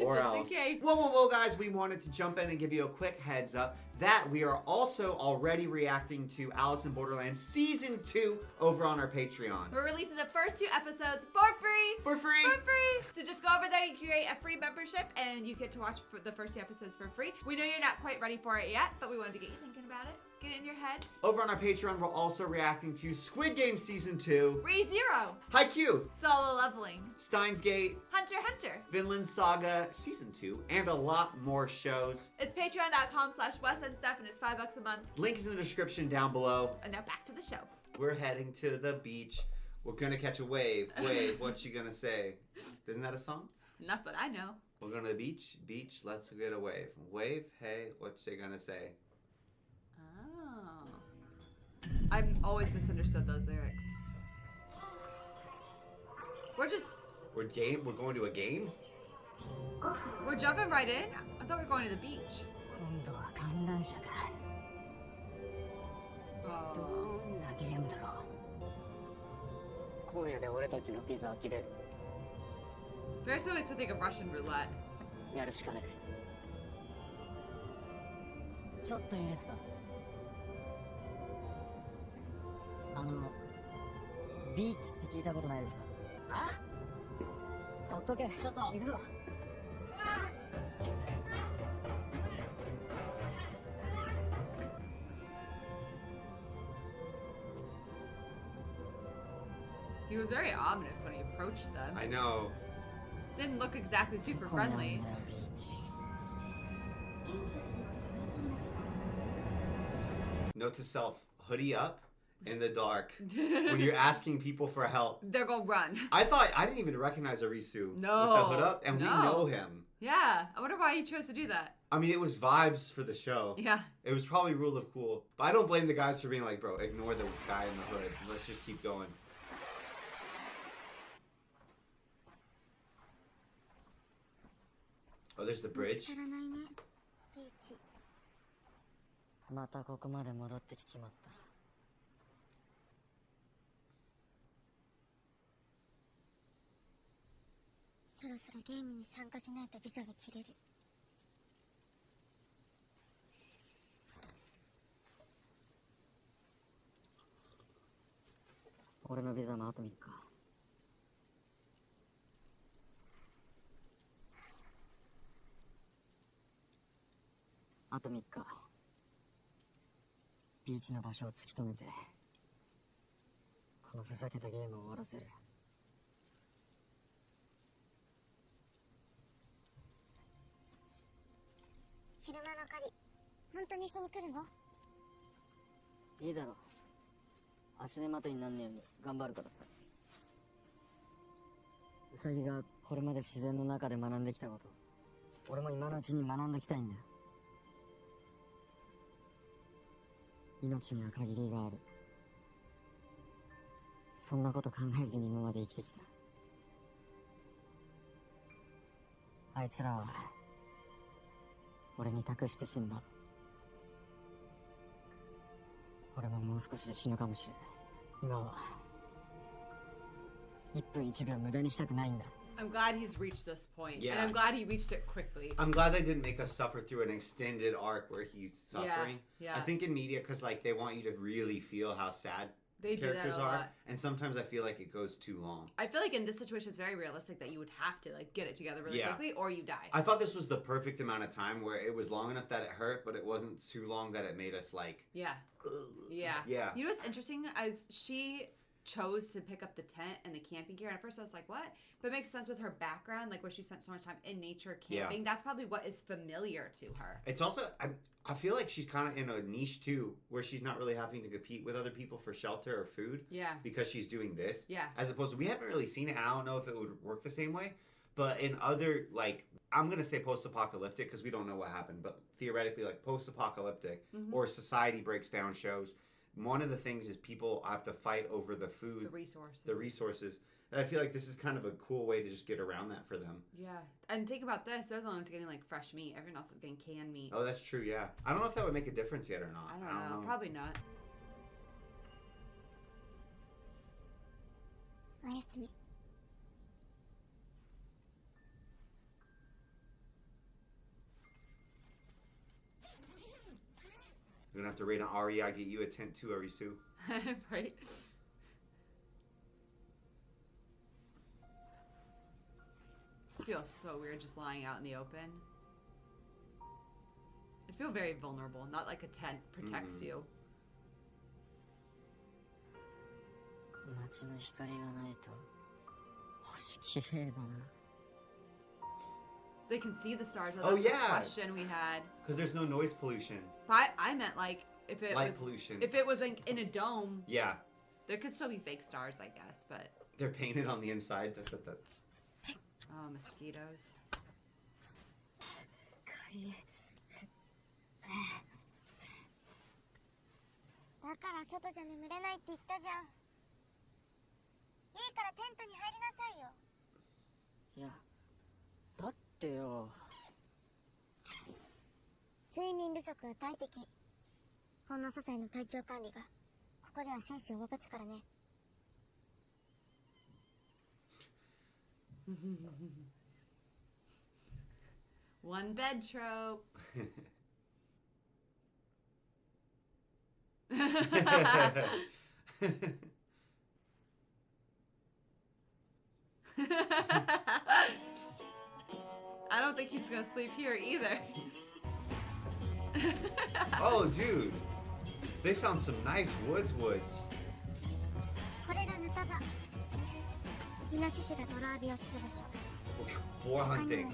Or just else. in case. Whoa, guys. We wanted to jump in and give you a quick heads up that we are also already reacting to Alice in Borderland Season 2 over on our Patreon. We're releasing the first 2 episodes for free. For free. For free. So just go over there, you create a free membership, and you get to watch the first 2 episodes for free. We know you're not quite ready for it yet, but we wanted to get you thinking about it. Get it in your head. Over on our Patreon, we're also reacting to Squid Game Season 2, ReZero, Haikyuu, Solo Leveling, Steins Gate, Hunter x Hunter. Vinland Saga Season 2, and a lot more shows. It's patreon.com/Wes and Steph, and it's $5 a month. Link is in the description down below. And now back to the show. We're heading to the beach. We're gonna catch a wave. Wave, what you gonna say? Isn't that a song? Not but I know. We're going to the beach. Beach, let's get a wave. Wave, hey, what you gonna say? Oh. I've always misunderstood those lyrics. We're We're going to a game? we're jumping right in. I thought we were going to the beach. 今度は観覧車か。ど Oh. んなゲームだろう。今夜で俺たちのピザは切れる。 First always to think of Russian roulette. やるしかねえ。ちょっといいですか。ビーチって聞いたことないですか。あ？ほっとけ。ちょっと行くぞ。He was very ominous when he approached them. I know. Didn't look exactly super ここなんだ friendly. よビーチ。 Note to self, hoodie up in the dark when you're asking people for help. They're gonna run. I didn't even recognize Arisu with the No, hood up, and we no. know him. Yeah, I wonder why he chose to do that. I mean, it was vibes for the show. Yeah. It was probably rule of cool. But I don't blame the guys for being like, bro, ignore the guy in the hood. Let's just keep going. Oh, there's the 見 bridge. つからないねビーチ。またここまで戻ってきちまった。そろそろゲームに参加しないとビザが切れる。俺のビザもあと3日。あと3日。ビーチの場所を突き止めて、このふざけたゲームを終わらせる。昼間の狩り、本当に一緒に来るの？いいだろう。足手まといになんねえように頑張るからさ。ウサギがこれまで自然の中で学んできたこと、俺も今のうちに学んできたいんだよ。命には限りがある。そんなこと考えずに今まで生きてきた。あいつらは俺に託して死んだ。俺ももう少しで死ぬかもしれない。今は1分1秒無駄にしたくないんだ。 I'm glad he's reached this point. Yeah. And I'm glad he reached it quickly. I'm glad they didn't make us suffer through an extended arc where he's suffering. Yeah. I think in media, because like they want you to really feel how sad They do that characters a are, lot. and sometimes I feel like it goes too long. I feel like in this situation it's very realistic that you would have to like get it together really Yeah. quickly or you die. I thought this was the perfect amount of time where it was long enough that it hurt, but it wasn't too long that it made us like. Yeah. Yeah. Yeah. You know what's interesting? As she chose to pick up the tent and the camping gear, and at first I was like, what? But it makes sense with her background, like where she spent so much time in nature camping. Yeah. That's probably what is familiar to her. It's also I feel like she's kind of in a niche too, where she's not really having to compete with other people for shelter or food. Yeah. Because she's doing this. Yeah. As opposed to, we haven't really seen it. I don't know if it would work the same way, but in other like, I'm gonna say post-apocalyptic because we don't know what happened, but theoretically like post-apocalyptic or society breaks down shows. One of the things is people have to fight over the food, The resource. the resources. I feel like this is kind of a cool way to just get around that for them. Yeah. And think about this. They're the only ones getting like fresh meat. Everyone else is getting canned meat. Oh, that's true, yeah. I don't know if that would make a difference yet or not. I don't know. Probably not. おやすみ。 We're gonna have to rate an Ari. I get you a tent too, Arisu. Right? It feels so weird just lying out in the open. I feel very vulnerable. Not like a tent protects you. 街の光がないと星綺麗だな。 They can see the stars. Oh, That's yeah. a question we had. Because there's no noise pollution. But I meant like if it Light was pollution. if it was in a dome, Yeah. there could still be fake stars, I guess. But They're painted on the inside. oh, mosquitoes. だから外じゃ眠れないって言ったじゃん。いいからテントに入りなさいよ。いや、だってよ。睡眠不足は大敵。ほんの些細な体調管理がここでは選手を動かすからね。 One bed trope. I don't think he's gonna sleep here either. Oh, dude. They found some nice woods. これがヌタバ。イノシシが泥浴びをする場所。 Boar 他に hunting. も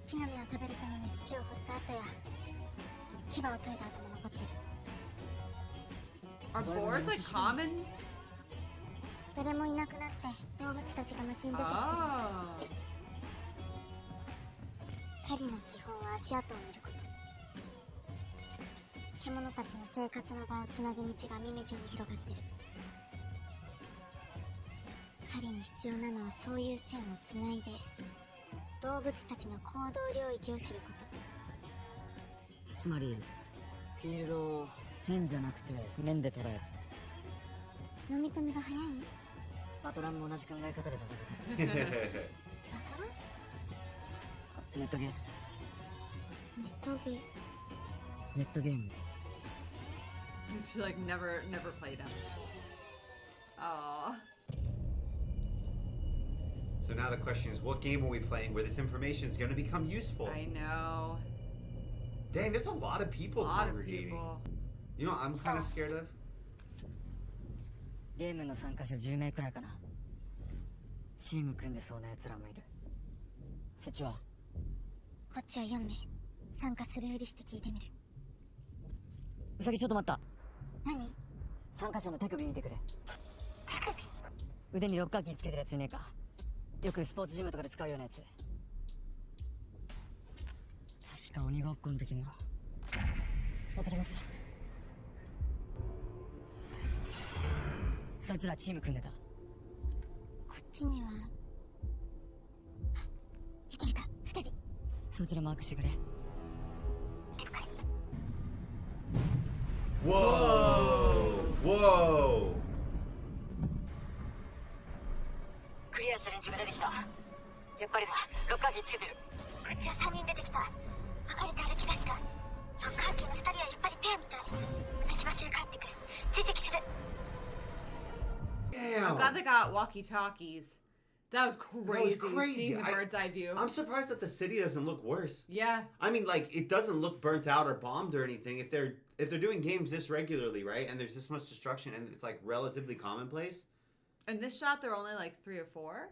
木の実を食べるために土を掘った跡や牙を研いだ跡も残ってる。 Are boars like common? 誰もいなくなって動物たちが街に出てきてる。 Oh. 狩りの基本は足跡を見ること。獣たちの生活の場をつなぐ道が耳中に広がってる。狩りに必要なのはそういう線をつないで動物たちの行動領域を知ること。つまり、フィールドを線じゃなくて面で捉える。飲み込みが早い？バトランも同じ考え方で戦ってる。バトラン？ネットゲーム。ネットゲーム。 She like never played him. Oh. So now the question is, what game are we playing where this information is going to become useful? I know. Dang, there's a lot of A people lot of congregating. people. You know what I'm kind of scared of? ゲームの参加者10名くらいかな。チーム組んでそうな奴らもいる。そっちは？こっちは4名。参加するふりして聞いてみる。うさぎちょっと待った。何？参加者の手首見てくれ。腕にロッカーキーつけてるやついねえか。よくスポーツジムとかで使うようなやつ。確か鬼ごっこの時もやってきました。そいつらチーム組んでた。こっちには1人か2人。そいつらマークしてくれ。 Whoa! Whoa! クリアした連中が出てきた。やっぱりだ。ロッカーキーつけてる。こっちは3人出てきた。別れて歩き出した。ロッカーキーの2人はやっぱりペアみたい。同じ場所に帰ってくる。追跡する。 I'm Damn! glad they got walkie-talkies. That was crazy. crazy. Seeing the bird's eye view. I'm surprised that the city doesn't look worse. Yeah. I mean, like, it doesn't look burnt out or bombed or anything. If they're doing games this regularly, right, and there's this much destruction, and it's like relatively commonplace. In this shot, there are only like 3 or 4.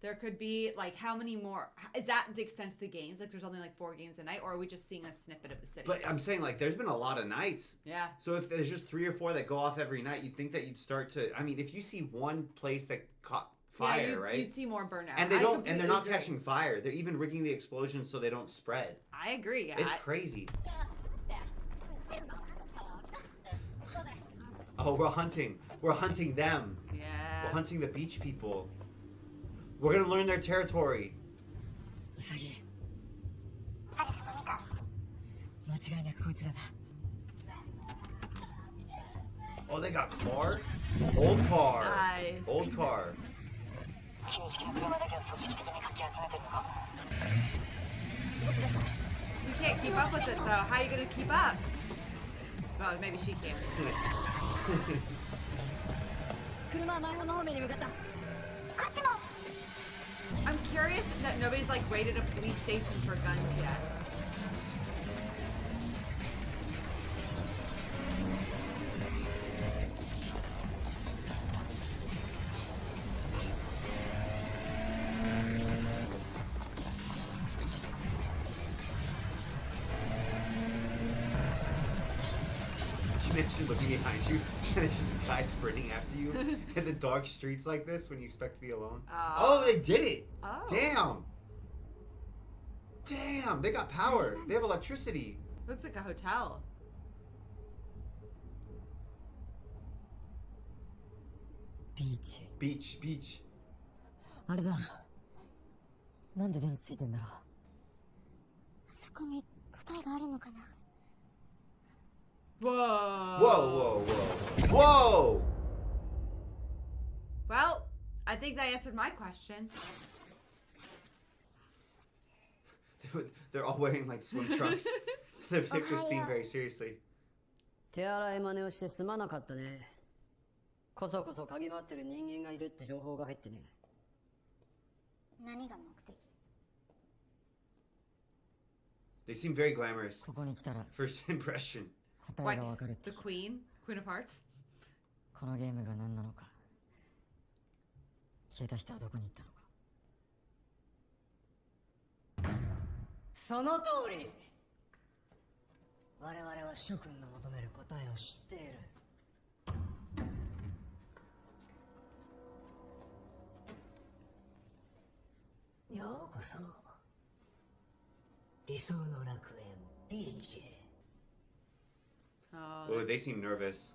There could be like how many more? Is that the extent of the games? Like there's only like 4 games a night, or are we just seeing a snippet of the city? But I'm saying, like, there's been a lot of nights. Yeah. So if there's just 3 or 4 that go off every night, you'd think that you'd start to. I mean, if you see one place that caught fire, yeah, right? You'd see more burnout. And they I don't, and they're completely not agree. catching fire. They're even rigging the explosions so they don't spread. I agree. Yeah. It's crazy. Oh, we're hunting. We're hunting them. Yeah. hunting the beach people. We're gonna learn their territory. ウサギ、アリスも見た。間違いなくこいつらだ。 Oh, they got car? Old car. Nice. Old car. 旧式の車だけを組織的にかき集めてるのかも。 You can't keep up with it though. How are you gonna keep up? Well, maybe she can. 車は前方の方面に向かった。 I'm curious that nobody's like raided a police station for guns yet. You mentioned looking behind you, and there's just a guy sprinting after you in the dark streets like this when you expect to be alone. Oh, they did it! Oh. Damn! Damn, they got power. They have electricity. Looks like a hotel. ビーチ。 Beach, beach. あれだ。なんで電気ついてんだろう。そこに答えがあるのかな。 Whoa. Whoa, whoa, whoa. Whoa! Well, I think that answered my question. They're all wearing like swim trunks. They took this theme very seriously. 手荒い真似をしてすまなかったね。こそこそ嗅ぎ回ってる人間がいるって情報が入ってね。何が目的？ They seem very glamorous. ここに来たら First impression. 答え Like がわかるって the Queen of Hearts. このゲームが何なのか。消えた人はどこに行ったのか。その通り。我々は諸君の求める答えを知っている。ようこそ。理想の楽園ビーチへ。 Oh, Oh, they seem nervous.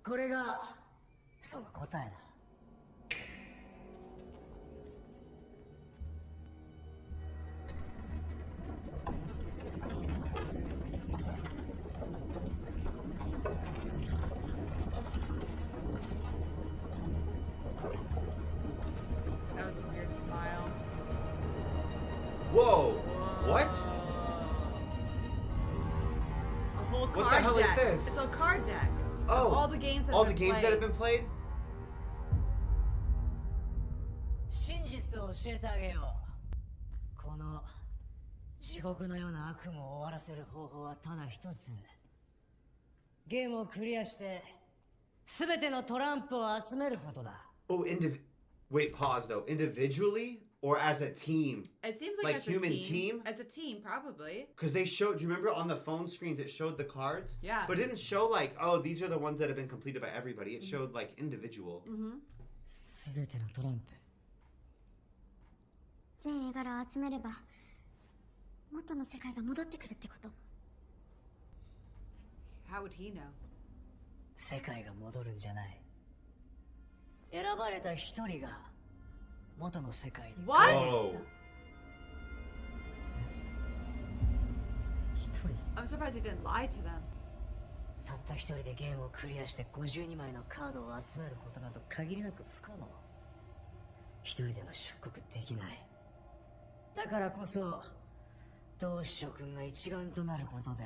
これがその答えだ。that was a weird smile. Whoa! What? A whole card What the hell is deck. this? It's a card deck. Oh, All the games that all have the been games that have been played? 真実を教えてあげよう。この地獄のような悪夢を終わらせる方法はただ一つ。ゲームをクリアして全てのトランプを集めることだ。 Oh, wait, pause though. Individually or as a team? It seems like, Like as a human team. team? As a team, probably. Because they showed, do you remember on the phone screens it showed the cards? Yeah. But it didn't show like, oh, these are the ones that have been completed by everybody. It showed like individual. Mm-hmm. 全てのトランプ。全絵柄を集めれば元の世界が戻ってくるってこと？ How would he know? 世界が戻るんじゃない。選ばれた一人が元の世界に。 What? Oh. 一人 I'm surprised he didn't lie to them. たった一人でゲームをクリアして52枚のカードを集めることなど限りなく不可能。一人では出国できない。だからこそ同志諸君が一丸となることで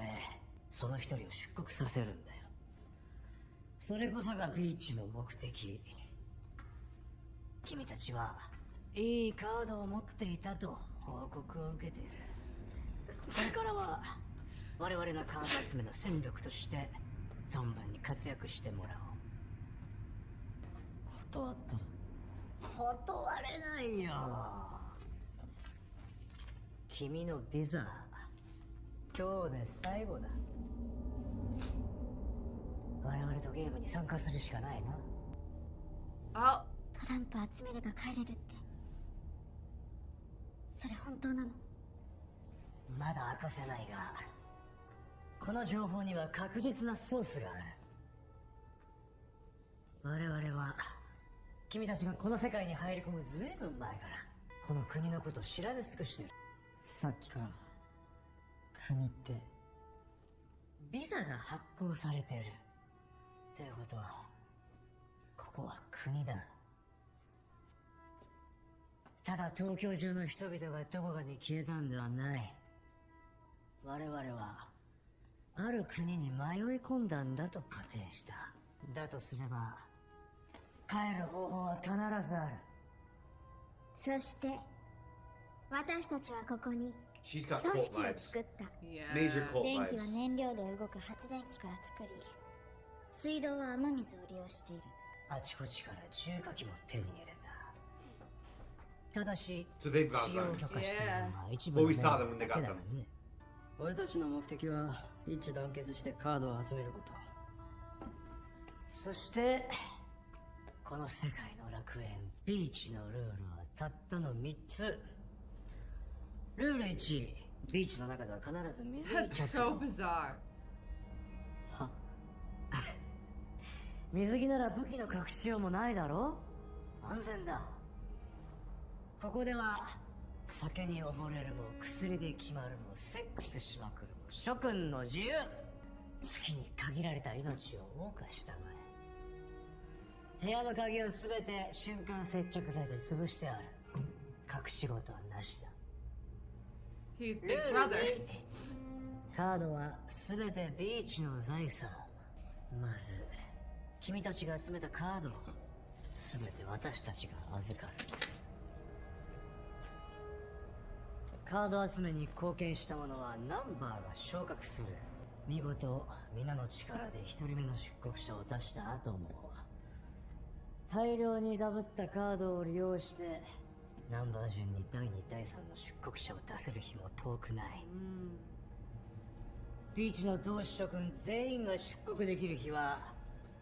その一人を出国させるんだよ。それこそがビーチの目的。君たちはいいカードを持っていたと報告を受けている。これからは我々のカード集めの戦力として存分に活躍してもらおう。断ったら断れないよ。君のビザ今日で最後だ。我々とゲームに参加するしかないな。 Oh, トランプ集めれば帰れるって。それ本当なの？まだ明かせないがこの情報には確実なソースがある。我々は君たちがこの世界に入り込むずいぶん前からこの国のことを調べ尽くしてる。さっきから国ってビザが発行されてるっていうことはここは国だ。ただ東京中の人々がどこかに消えたんではない。我々はある国に迷い込んだんだと仮定した。だとすれば帰る方法は必ずある。そして私たちはここに She's got 組 cult 織を vibes. 作った。 Yeah. Major cult 電気は vibes. 燃料で動く発電機から作り、水道は雨水を利用している。あちこちから重火器も手に入れた。ただし So they've got 使用 guns. 許可しているのは一 Well, 部の we メ saw ン them when バ they ーだけ got だ them. がね。俺たちの目的は一致団結してカードを集めること。そしてこの世界の楽園ビーチのルールはたったの3つ。ルール1、ビーチの中では必ず水に That's 着 so 用。 bizarre. は水着なら武器の隠しようもないだろ。安全だ。ここでは酒に溺れるも薬で決まるもセックスしまくるも諸君の自由。好きに限られた命を謳歌したまえ。部屋の鍵をすべて瞬間接着剤で潰してある。隠し事はなしだ。 He's big brother. カードはすべてビーチの財産。まず君たちが集めたカードをすべて私たちが預かる。カード集めに貢献した者はナンバーが昇格する。見事皆の力で一人目の出国者を出した後も大量にダブったカードを利用してナンバー順に第2第3の出国者を出せる日も遠くない。ビーチの同志諸君全員が出国できる日は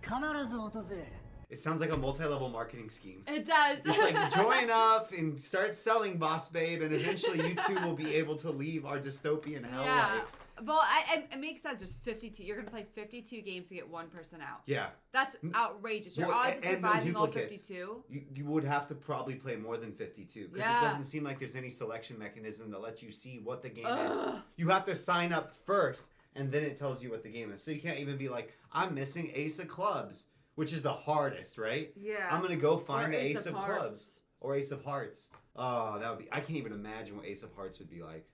必ず訪れる。 It sounds like a multi-level marketing scheme. It does. Just like join up and start selling, Boss Babe, and eventually you two will be able to leave our dystopian hell. Yeah. Like, Well, it makes sense. There's 52. You're gonna play 52 games to get one person out. yeah. That's outrageous. Your Well, odds of and no surviving all duplicates. 52. You would have to probably play more than 52 because Yeah. it doesn't seem like there's any selection mechanism that lets you see what the game is. You have to sign up first and then it tells you what the game is. So you can't even be like, I'm missing Ace of Clubs, which is the hardest, right? Yeah. I'm gonna go find Or the Ace Ace of of Hearts. Clubs or Ace of Hearts. Oh, that would be. I can't even imagine what Ace of Hearts would be like.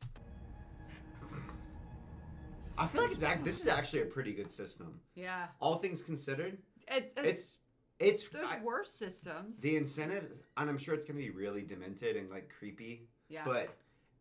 I feel like this is actually a pretty good system. Yeah. All things considered, It's it's there's worse systems. the incentive, and I'm sure it's gonna be really demented and like creepy. Yeah. But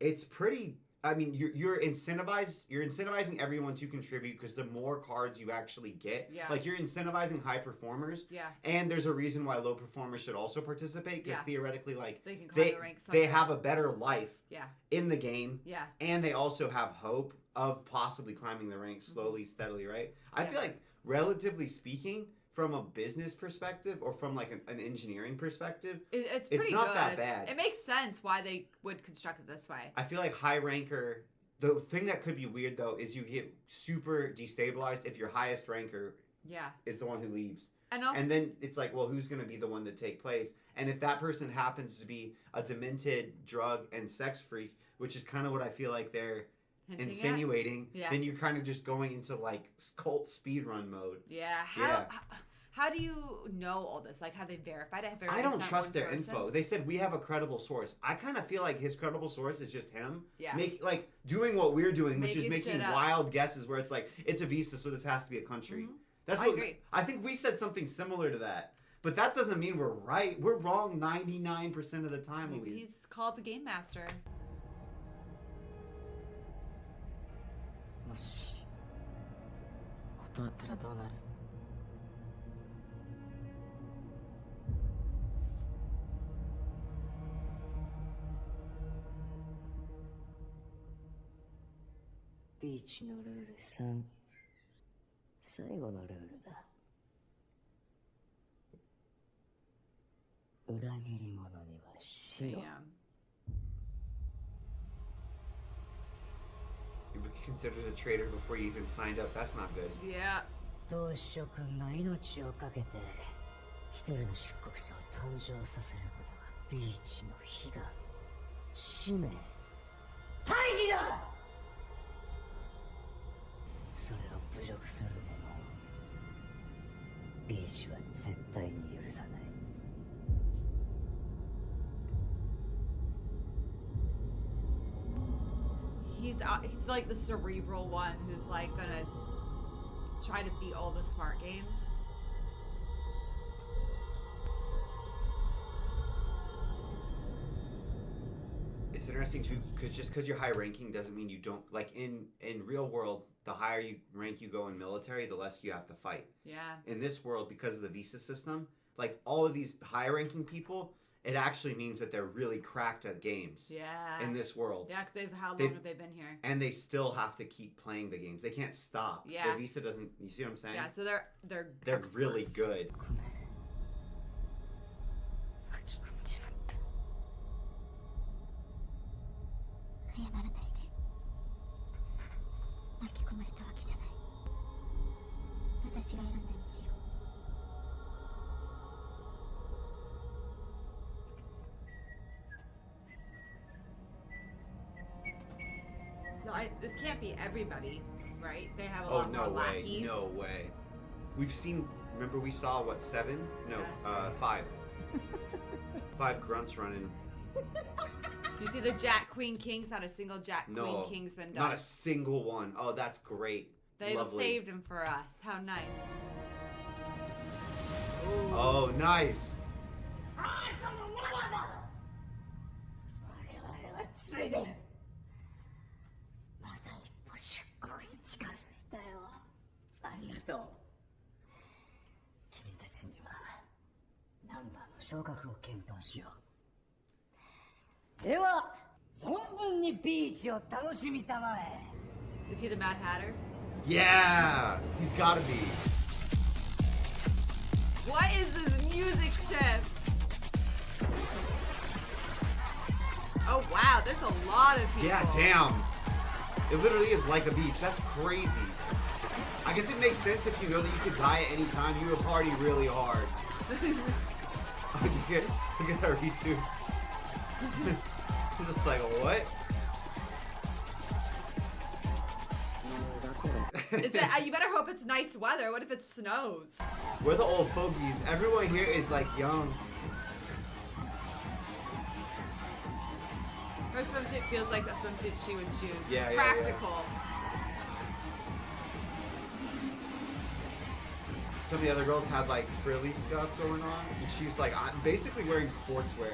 it's pretty. I mean, you're incentivized. You're incentivizing everyone to contribute because the more cards you actually get, Yeah. like you're incentivizing high performers. Yeah. And there's a reason why low performers should also participate because Yeah. theoretically, like They can climb the ranks they someday. have a better life Yeah. in the game, Yeah. and they also have hope of possibly climbing the ranks slowly, steadily. Right? I Yeah. feel like, relatively speaking, from a business perspective or from like an engineering perspective, It's It's pretty not good. that bad. It makes sense why they would construct it this way. I feel like high ranker. The thing that could be weird though is you get super destabilized if your highest ranker Yeah. is the one who leaves. And also, And then it's like, well, who's going to be the one to take place? And if that person happens to be a demented drug and sex freak, which is kind of what I feel like they're hinting at- insinuating, Yeah. then you're kind of just going into like cult speedrun mode. Yeah. Yeah. How do you know all this? Like, have they verified it? Have I don't it's not trust one their person? info. They said we have a credible source. I kind of feel like his credible source is just him. Yeah. Doing what we're doing, which is Making making shit up. wild guesses where it's like it's a visa, so this has to be a country. That's I what agree. I think we said something similar to that. But that doesn't mean we're right. We're wrong 99% of the time, Maybe Louise. he's called the game master. もし断ったらどうなる？ビーチのルール3、最後のルールだ。裏切り者には死を。 Damn. You were considered a traitor before you even signed up. That's not good. Yeah. 同志諸君が命をかけて一人の出国者を誕生させることがビーチの悲願、使命、大義だ。それを侮辱する者をビーチは絶対に許さない。He's like the cerebral one who's like gonna try to beat all the smart games. It's interesting too, because just because you're high ranking doesn't mean you don't, like in real world, the higher you rank you go in military, the less you have to fight. Yeah. In this world, because of the visa system, like all of these high ranking people, it actually means that they're really cracked at games. Yeah. In this world. Yeah, because how long have they been here? And they still have to keep playing the games. They can't stop. Yeah. Their visa doesn't. You see what I'm saying? Yeah, so they're experts. Really good. 巻き込んじまった。謝らないで。巻き込まれたわけじゃない。私が選んだ道よ。No, this can't be everybody, right? They have a Oh, lot no more way. lackeys. No way. We've seen, remember we saw, what, 7? No, Yeah. 5. 5 grunts running. Do you see the Jack Queen Kings? Not a single Jack Queen King's been done. Not a single one. Oh, that's great. They Lovely. saved him for us. How nice. Oh, nice. 我々はついでる。また一歩出航に近づいたよ。ありがとう。君たちにはナンバーの昇格を検討しよう。では存分にビーチを楽しみたまえ。 Is he the Mad Hatter? Yeah, he's gotta be. What is this music shift? Oh wow, there's a lot of people. Yeah, damn. It literally is like a beach. That's crazy. I guess it makes sense if you know that you could die at any time. You would party really hard. Look at her Risu. She's just like, what? Is it? You better hope it's nice weather. What if it snows? We're the old fogies. Everyone here is like young. Her swimsuit feels like a swimsuit she would choose. Yeah, yeah, Practical. Some of the other girls had like frilly stuff going on, and she's like, I'm basically wearing sportswear.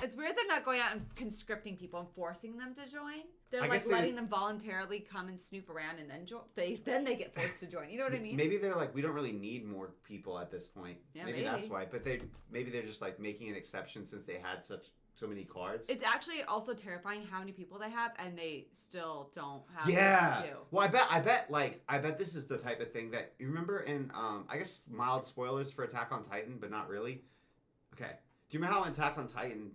It's weird they're not going out and conscripting people and forcing them to join. They're I like guess letting them voluntarily come and snoop around and then join. Then they get forced to join. You know what I mean? Maybe they're like, we don't really need more people at this point. Yeah, maybe maybe. that's why. But maybe they're just like making an exception since they had so many cards. It's actually also terrifying how many people they have, and they still don't have. Yeah. Too. Well, I bet this is the type of thing that you remember in I guess mild spoilers for Attack on Titan, but not really. Okay. Do you remember how in Attack on Titan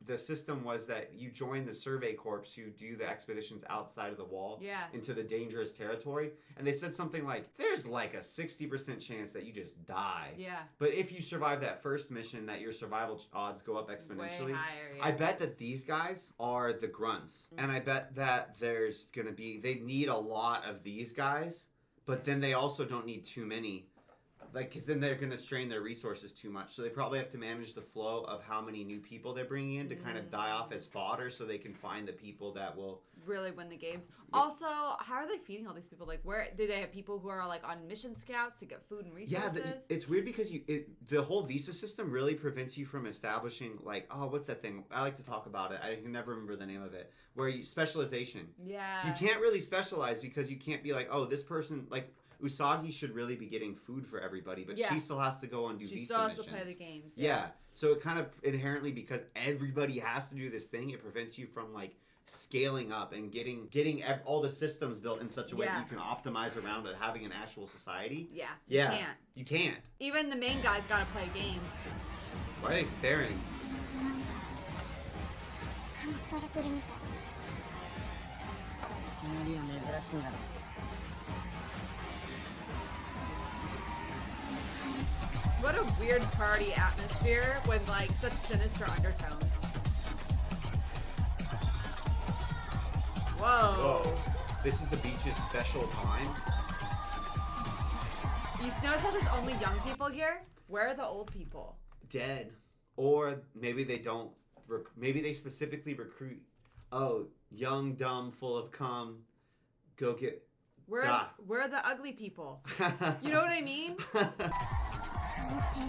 the system was that you join the survey corps who do the expeditions outside of the wall into the dangerous territory, and they said something like there's like a 60% chance that you just die. Yeah. But if you survive that first mission, that your survival odds go up exponentially. Way higher, yeah. I bet that these guys are the grunts, and I bet that there's gonna be they need a lot of these guys, but then they also don't need too many. Like, because then they're going to strain their resources too much. So they probably have to manage the flow of how many new people they're bringing in to kind of die off as fodder so they can find the people that will... really win the games. Also, how are they feeding all these people? Like, where do they have people who are, like, on mission scouts to get food and resources? Yeah, it's weird because the whole visa system really prevents you from establishing, like, oh, what's that thing? I like to talk about it. I can never remember the name of it. Where specialization. Yeah. You can't really specialize because you can't be like, oh, this person, like... Usagi should really be getting food for everybody, but she still has to go and do visa missions. She still has to play the games. Yeah. So it kind of inherently, because everybody has to do this thing, it prevents you from like scaling up and getting all the systems built in such a way that you can optimize around it, having an actual society. Yeah. You can't. Even the main guy's got to play games. Why are they staring? 監視されてるみたい。シノリは珍しいんだろう。What a weird party atmosphere with like such sinister undertones. Whoa. Whoa. This is the beach's special time. You notice how there's only young people here? Where are the old people? Dead. Or maybe they don't. Maybe they specifically recruit. Oh, young, dumb, full of cum. Go get. Where are the ugly people? You know what I mean? 完全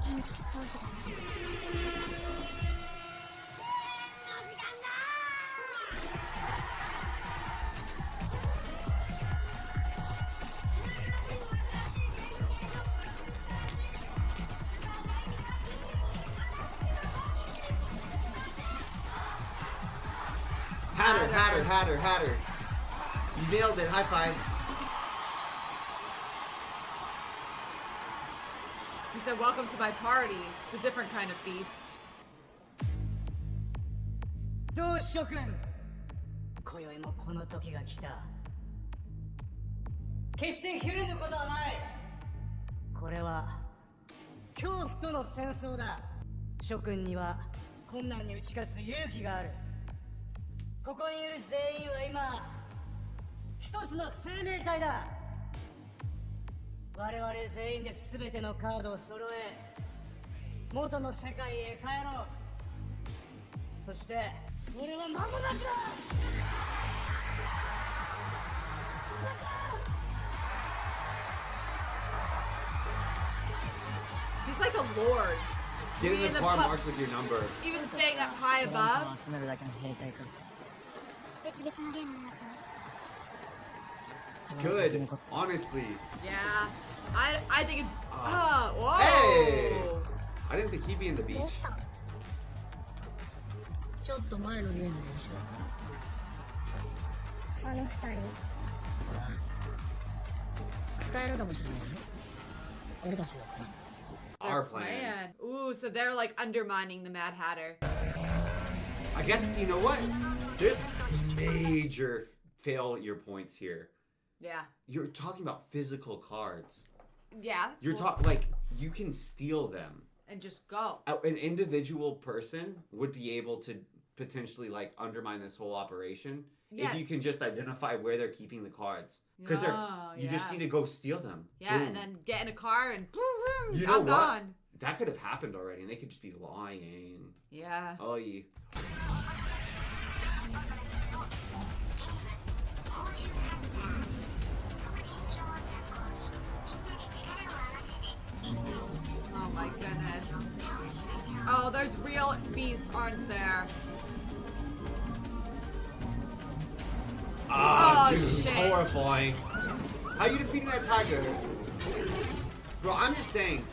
現実逃避だね Hatter. You nailed it. High five. He said, welcome to my party. It's a different kind of feast. どう諸君今宵もこの時が来た決してひるむことはないこれは恐怖との戦争だ諸君には困難に打ち勝つ勇気があるここにいる全員は今一つの生命体だ我々全員で全てのカードを揃え元の世界へ帰ろうそしてそれは間もなくだ He's like a lord. Get in Being the the car pub- marked with your number. Even staying up high トラン above. プを集めるだけの兵隊か別々のゲームになったね Good. Honestly. Yeah. I think it's... Oh, whoa. Hey! I didn't think he'd be in the beach. どうしたちょっと前のゲームでしたあの二人使えるかもしれないよ俺たちのプラン Our plan. Ooh, so they're like undermining the Mad Hatter. I guess, you know what? There's major failure points here. Yeah. You're talking about physical cards. Yeah. You're well, talking, like, you can steal them. And just go. An individual person would be able to potentially, like, undermine this whole operation Yeah. if you can just identify where they're keeping the cards. Because Oh, you just yeah. need to go steal them. Yeah, Boom. and then get in a car and boom, boom, You know I'm what? gone. That could have happened already, and they could just be lying. Yeah. Oh, yeah. 報酬ハンター特典証を参考にみんなで力を合わせて Oh my goodness. Oh, there's real beasts, aren't there? Ah, Oh, dude, shit. horrifying. How you defeating that tiger? Bro, I'm just saying.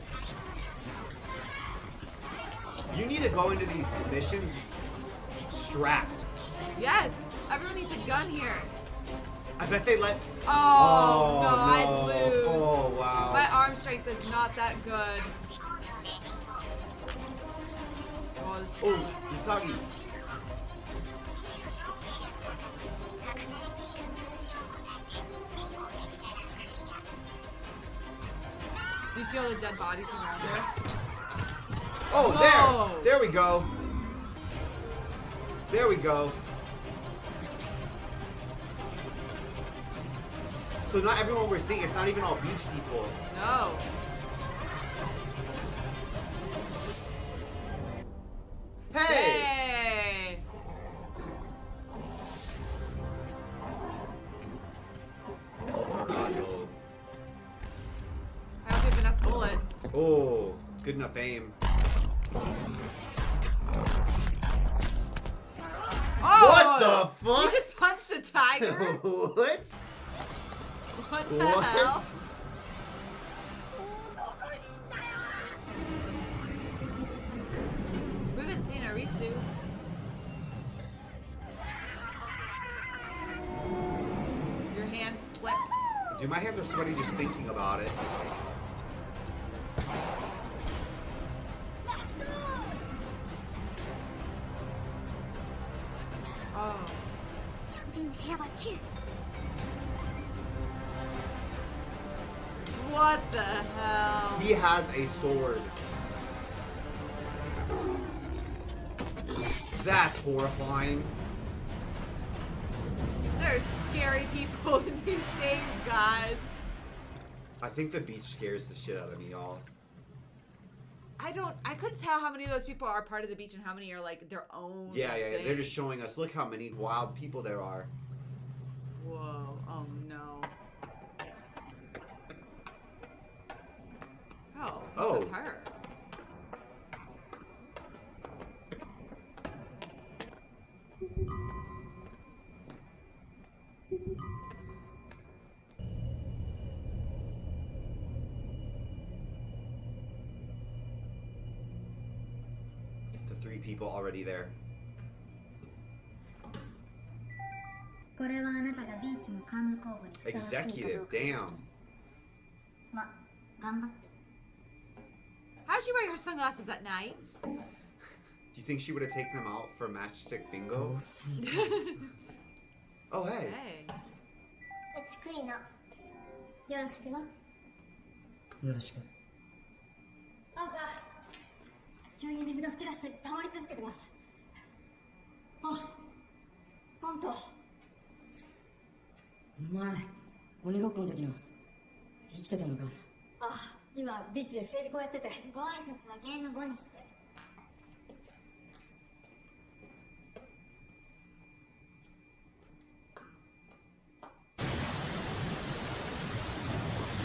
You need to go into these missions strapped. Yes, everyone needs a gun here. I bet they let. Oh, no, no. I'd lose. Oh, wow. My arm strength is not that good. 飛行場でビンゴ Oh, this- Oh, Usagi. 隠されている数字を答えてビンゴできたらクリア Do you see all the dead bodies around there? Oh, Whoa. there. There we go. There we go. So not everyone we're seeing, it's not even all beach people. No. Hey! Hey! I don't have enough bullets. Oh, good enough aim. Oh! What the fuck? You just punched a tiger? What? What the What? hell? We haven't seen Arisu. Your hands slip. Dude, my hands are sweaty just thinking about it. Oh. 4点の部屋は9 Whoa! What the hell? He has a sword. That's horrifying. There's scary people in these games, guys. I think the beach scares the shit out of me, y'all. I couldn't tell how many of those people are part of the beach and how many are like their own. Yeah. thing. They're just showing us. Look how many wild people there are. Whoa. Oh no. Oh. Oh. With her. The 3 people already there. これはあなたがビーチの幹部候補にふさわしいかどう Executive, かです。 damn. ま、頑張って。 How'd she wear her sunglasses at night? Do you think she would have taken them out for matchstick bingo? Oh, hey. Hey. ちくいな。よろしくな。よろしく。朝、急に水が噴き出して溜まり続けてます。ほんと。お前、鬼ごっこの時の、生きてたのか。今、ビーチで整理こうやってて。ご挨拶はゲーム後にして。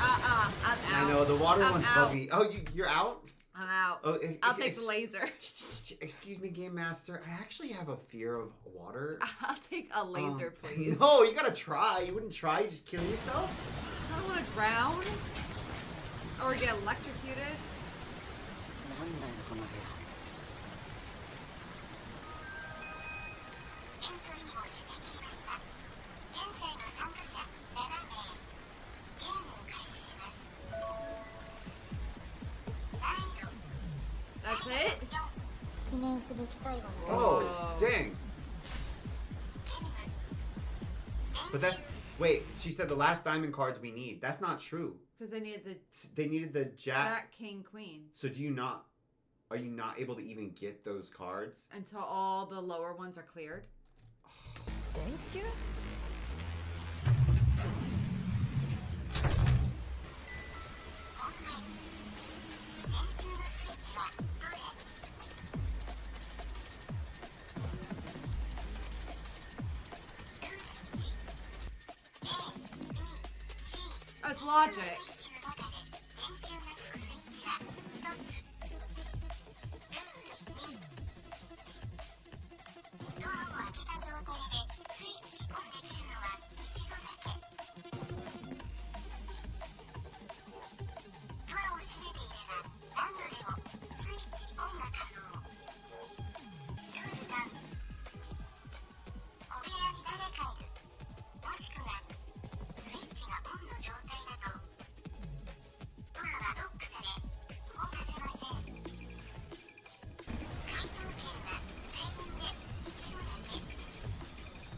I'm I out. know, the water I'm one's out. buggy. Oh, you're out? I'm out. Oh, I'll take the laser. Excuse me, Game Master. I actually have a fear of water. I'll take a laser, please. No, you gotta try. You wouldn't try. You just kill yourself. I don't want to drown or get electrocuted. なんだよ、この部屋。エントリーを締め切りました。現在の参加者7名。ゲームを開始します。難易度 That's it? 記念すべき最後の Oh, dang. But that's... Wait, she said the last diamond cards we need. That's not true. Because they needed the They needed the Jack, King, Queen So do you not... Are you not able to even get those cards? until all the lower ones are cleared. Thank you. 電柱のスイッチはどれ That's logic. スイッチの中で電柱がつくスイッチは1つ。ルール2。ドアを開けた状態でスイッチオンできるのは一度だけ。ドアを閉めていれば何度でもスイッチオンが可能。ルール3。小部屋に誰かいる。もしくはスイッチがオンの状態だとドアはロックされ動かせません。回答権は全員で一度だけ。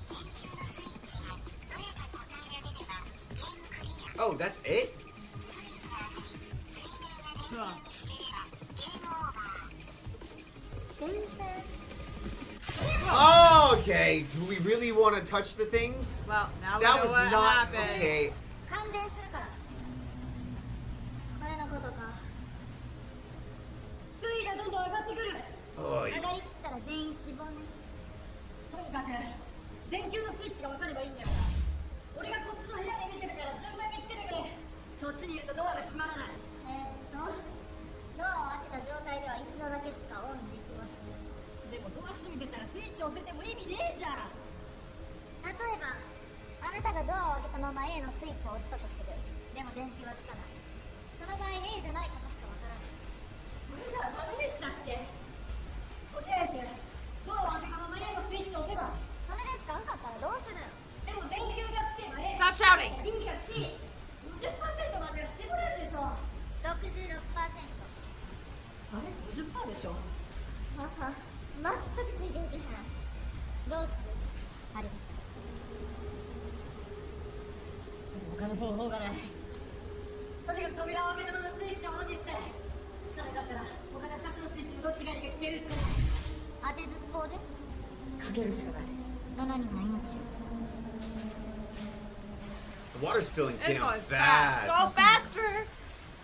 電柱のスイッチがどれか答えられればゲームクリア。 Oh, that's it? 水位が上がり水面が電線に触れればゲームオーバー。電線 Oh, okay. Do we really want to touch the things? Well, now we That know was what not... happened. Okay. 感電するから。これのことか。水位がどんどん上がってくる。 Oh, 上がりきったら全員死亡ね。とにかく、電球のスイッチが分かればいいんだよ。俺がこっちの部屋に見てるから順番につけてくれ。そっちにいるとドアが閉まらない。ドアを開けた状態では一度だけしかオンできます。でもドア閉めてたらスイッチ押せても意味ねえじゃん。例えばあなたがドアを開けたまま A のスイッチを押したとする。でも電球はつかない。その場合 A じゃないことしかわからない。これじゃダメでしたっけ。とりあえずドアを開けたまま A のスイッチを押せば。それでつかんかったらどうする？でも電球がつけば A Stop shouting. B が C 50% までは絞れるでしょ。66%。あれ 50% でしょ。はは、全くついていけへん。どうする？アリス。他の方法がない。とにかく扉を開けたままスイッチをオンにして疲れだったら他の2つのスイッチのどっちがいいか決めるしかない当てずっぽうでかけるしかない7人の命を The water's filling It's down going fast. fast. Go faster.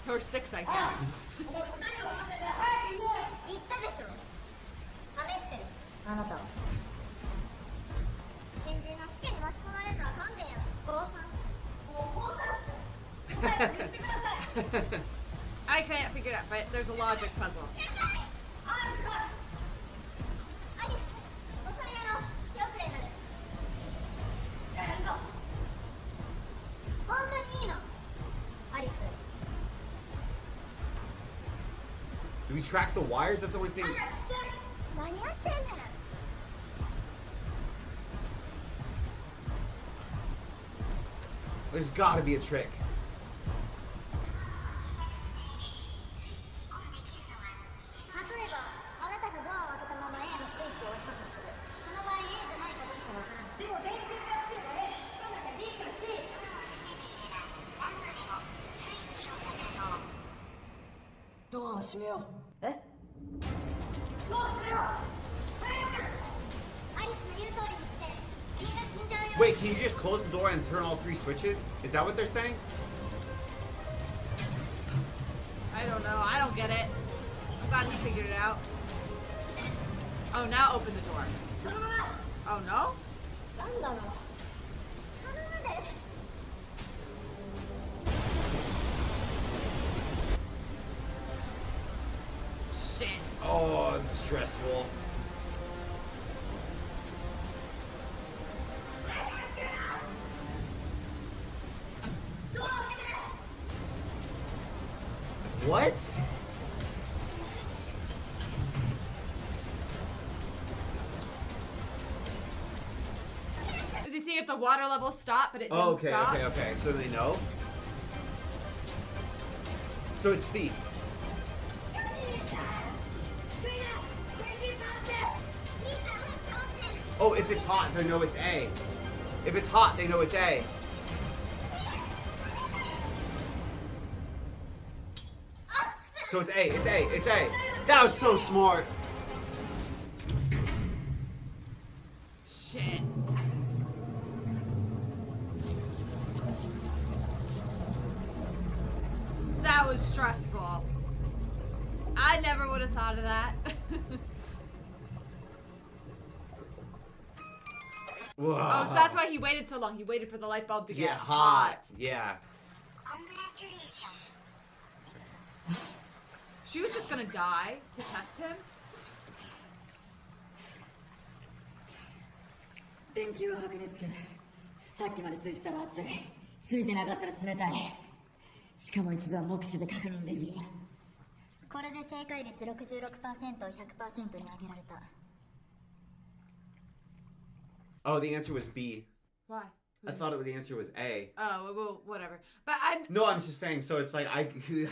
Or 6, I guess. 言ったでしょ試してるあなたは新人の試験に巻き込まれるのは勘弁や降参 I can't figure it out, but there's a logic puzzle. アリス恐れやろう手遅れになるじゃあやるぞ本当にいいのアリス Do we track the wires? That's the only thing. 間に合ってんねん There's gotta be a trick. 例えばあなたがドアを開けたまま A のスイッチを押したとするその場合 A じゃないことしかわからないでも電球がつけた A なんだか B か C ドアを閉めようえドア閉めろアリスの言う通りにしてみんな死んじゃうよ Wait, can you just close the door and turn all 3 switches? Is that what they're saying? I don't know. I don't get it. I'm glad you figured it out. Oh, now open the door. そのまま Oh, no? なんなの頼むで Shit. Oh, it's stressful. What? Is he seeing if the water level stopped, but it didn't Oh, okay, stop? okay. So they know? So it's C. Oh, if it's hot, they know it's A. If it's hot, they know it's A. So it's A, it's A, it's A. That was so smart. Shit. That was stressful. I never would have thought of that. Whoa. Oh, that's why he waited so long. He waited for the light bulb to To get hot. Yeah. Congratulations. She was just gonna die to test him. 電球を白熱つけさっきまでついてたら熱いついてなかったら冷たいしかも一度は目視で確認できるこれで正解率 66% を 100% に上げられた Oh, the answer was B. Why? I thought the answer was A. Oh, well, whatever. But I'm. No, I'm just saying. So it's like I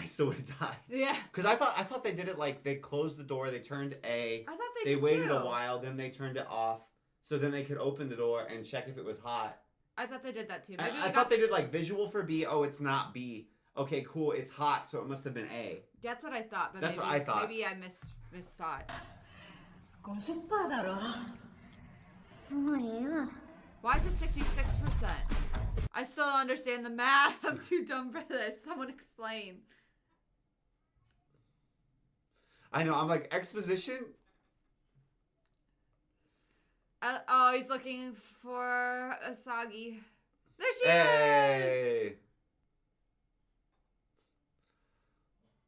still would have died. Yeah. Because I thought they did it like they closed the door, they turned A. I thought they did waited too. a while, then they turned it off, so then they could open the door and check if it was hot. I thought they did that too. I, Maybe I thought they did like visual for B. Oh, it's not B. Okay, cool. It's hot, so it must have been A. That's what I thought. But That's maybe, what I thought. Maybe I missaw it. 50% だろもうええわ Why is it 66%? I still don't understand the math. I'm too dumb for this. Someone explain. I know. I'm like exposition. Oh, he's looking for Asagi. There she is! Hey.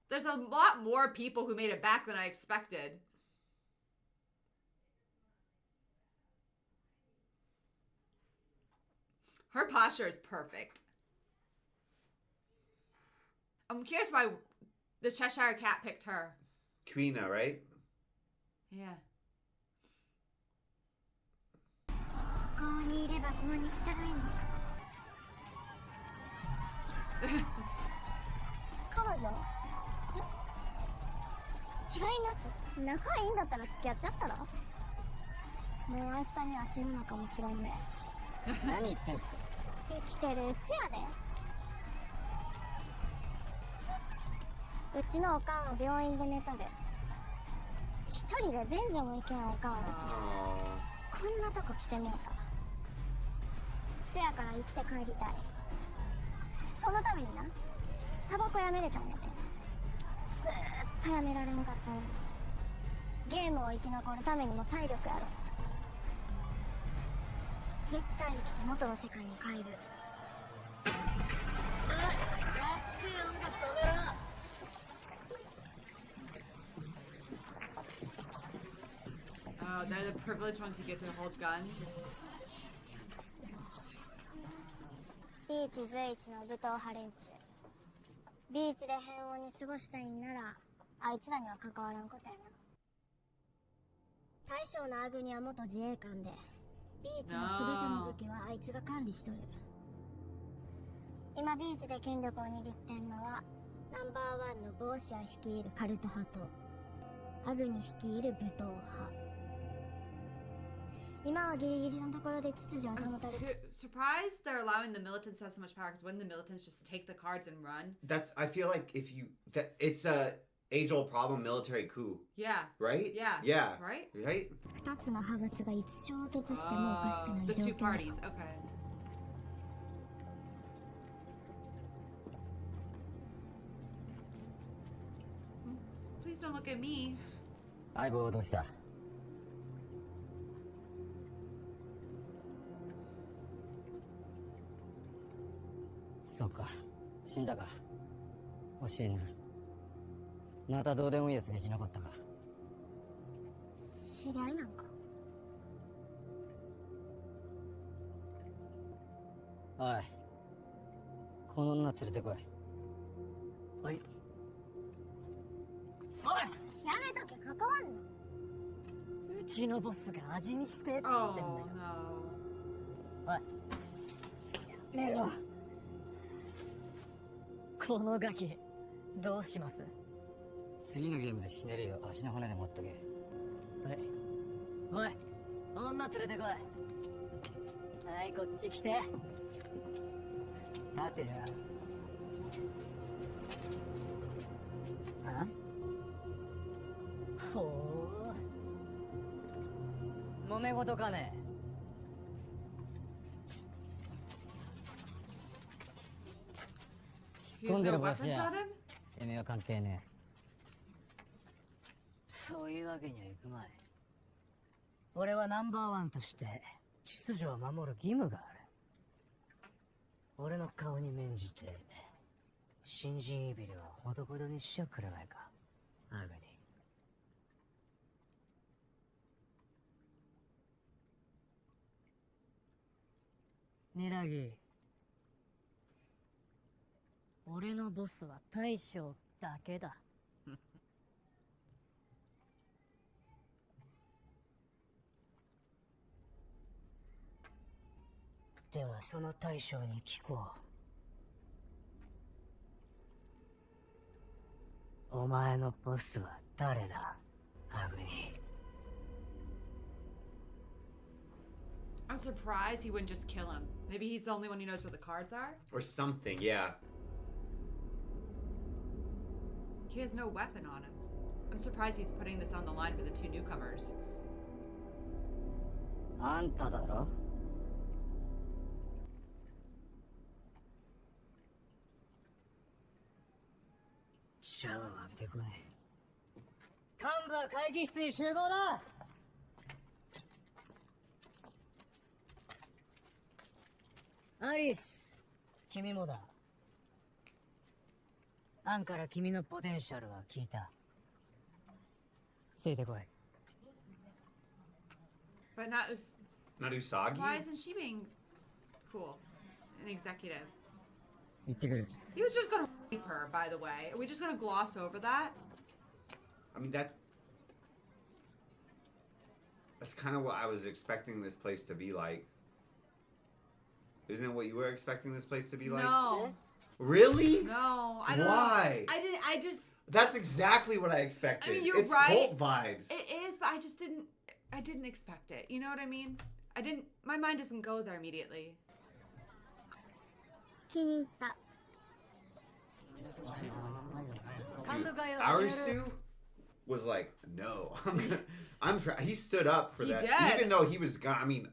There's a lot more people who made it back than I expected. Her posture is perfect. I'm curious why the Cheshire Cat picked her. Quina, right? Yeah. ここにいればここに従えね彼女違います仲いいんだったら付き合っちゃったらもう明日には死ぬのかもしれんねえし何言ってんすか生きてるうちやでうちのおかんは病院で寝たで。一人で便所も行けんおかんは Oh. こんなとこ来てもうた。せやから生きて帰りたい。そのためにな、タバコやめれたんやて。ずーっとやめられんかったのに。ゲームを生き残るためにも体力やろ。絶対生きて元の世界に帰る。Oh, they're the privileged ones who get to hold guns. ビーチ随一の武闘派連中。ビーチで平穏に過ごしたいんなら、あいつらには関わらんことやな。大将のアグニは元自衛官で、ビーチの全ての武器はあいつが管理しとる。今ビーチで権力を握ってんのは、ナンバーワンのボーシア率いるカルト派と、アグニ率いる武闘派。今はギリギリのところで秩序を I'm 保たれて。 surprised they're allowing the militants to have so much power, because when the militants just take the cards and run. That's. I feel like if you that it's a age-old problem, military coup, Yeah. right? Yeah. Yeah. Right? Right. 二つの派閥がいつ衝突してもおかしくない The 状 two 況。 parties. Okay. Please don't look at me. 相棒どうした？そうか、死んだか。惜しいな。またどうでもいいやつが生き残ったか。知り合いなんか。おい、この女連れてこい。はい。おい、やめとけ、関わんの。うちのボスが味見してっつってんだ Oh よ。 no. おい、やめろ。このガキ、どうします？次のゲームで死ねるよ。足の骨で持っとけ。はい。おい、女連れてこい。はい、こっち来て。立てよ。あ？ほう。揉め事かね。Use Go and their get a boss, weapons yeah. at him? てめえは関係ねえ。そういうわけにはいくまい。俺はナンバーワンとして秩序を守る義務がある。俺の顔に免じて新人イビルはほどほどにしちゃくれないか、アグニ。ニラギ、俺のボスは大将だけだ。ではその大将に聞こう。お前のボスは誰だ、アグニ。I'm surprised he wouldn't just kill him. Maybe he's the only one who knows where the cards are? Or something. Yeah. He has no weapon on him. I'm surprised he's putting this on the line for the two newcomers. あんただろ。シャワー浴びてこい。幹部は会議室に集合だ。アリス、君もだ。アンから君のポテンシャルは聞いた。ついてこい。But not Us- Not Usagi. why isn't she being cool? An executive. 行ってくる。 He was just gonna rape her, by the way. Are we just gonna gloss over that? I mean that's kind of what I was expecting this place to be like. Isn't it what you were expecting this place to be like? No. Really? No. I don't Why? know. I just That's exactly what I expected. I mean, you're it's right. cult vibes. it is, but I didn't expect it. You know what I mean? My mind doesn't go there immediately. 気に入った。幹 Arisu was like, no, he stood up for He that, did. even though he was,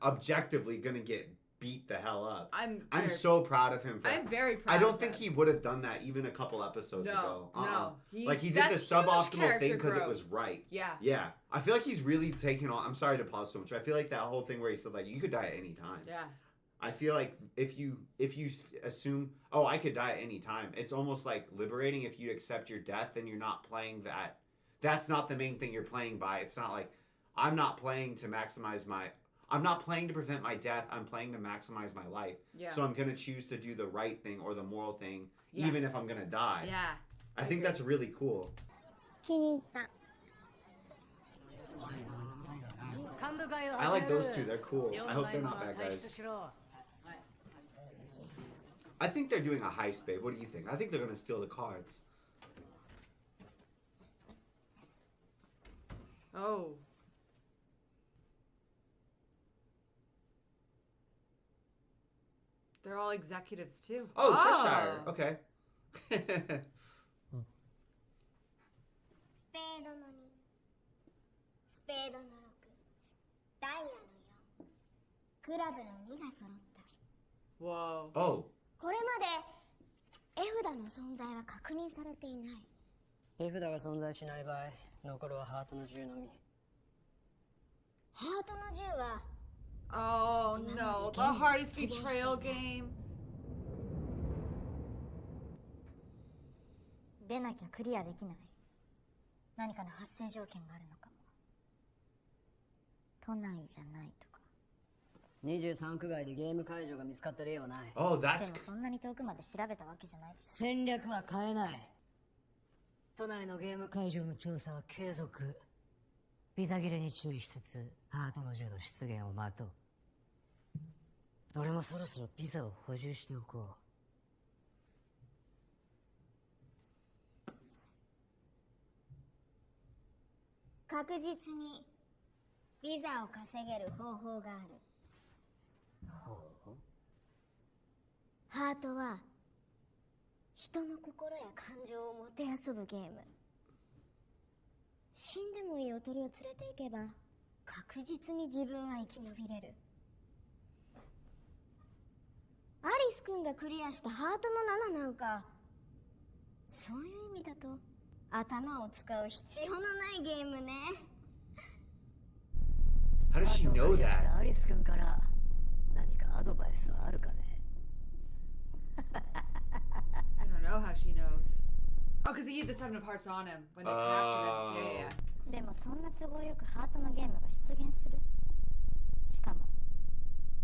objectively gonna get beat the hell up. I'm so proud of him. I'm very proud. I don't of think him. he would have done that even a couple episodes ago. No, Like he did the that's suboptimal huge character thing because it growth. was right. Yeah. Yeah, I feel like he's really taking on. I'm sorry to pause so much. I feel like that whole thing where he said like you could die at any time. Yeah. I feel like if you assume, oh, I could die at any time, it's almost like liberating. If you accept your death, then you're not playing that. That's not the main thing you're playing by. It's not like I'm not playing to maximize my. I'm not playing to prevent my death. I'm playing to maximize my life. Yeah. So I'm gonna choose to do the right thing or the moral thing, Yes. even if I'm gonna die. Yeah. I think that's really cool. 気に入った I like those two. They're cool. I hope they're not bad guys. I think they're doing a heist, babe. What do you think? I think they're gonna steal the cards. Oh. They're all executives too. Oh, Cheshire. Okay. スペードの2、スペードの6、ダイヤの4、クラブの2が揃った。 Whoa. Oh. これまで絵札の存在は確認されていない。絵札が存在しない場合、残るはハートの10のみ。ハートの10は Oh no, the hardest betrayal game. 出なきゃクリアできない。何かの発生条件があるのかも。都内じゃないとか。 23区外でゲーム会場が見つかった例はない。 Oh, で that's. もそんなに遠くまで調べたわけじゃないでしょ。戦略は変えない。都内のゲーム会場の調査は継続。ビザ切れに注意しつつ、ハートの銃の出現を待とう。俺もそろそろビザを補充しておこう。確実にビザを稼げる方法がある。ハートは人の心や感情をもてあそぶゲーム。死んでもいいおとりを連れて行けば確実に自分は生き延びれる。アリス君がクリアしたハートの7なんかそういう意味だと頭を使う必要のないゲームね。 How does she know クリアし that? たアリス君から何かアドバイスはあるかね。 I don't know how she knows. Oh, because he had the 7 of hearts on him when they captured him. Yeah, yeah, yeah. でもそんな都合よくハートのゲームが出現する。しかも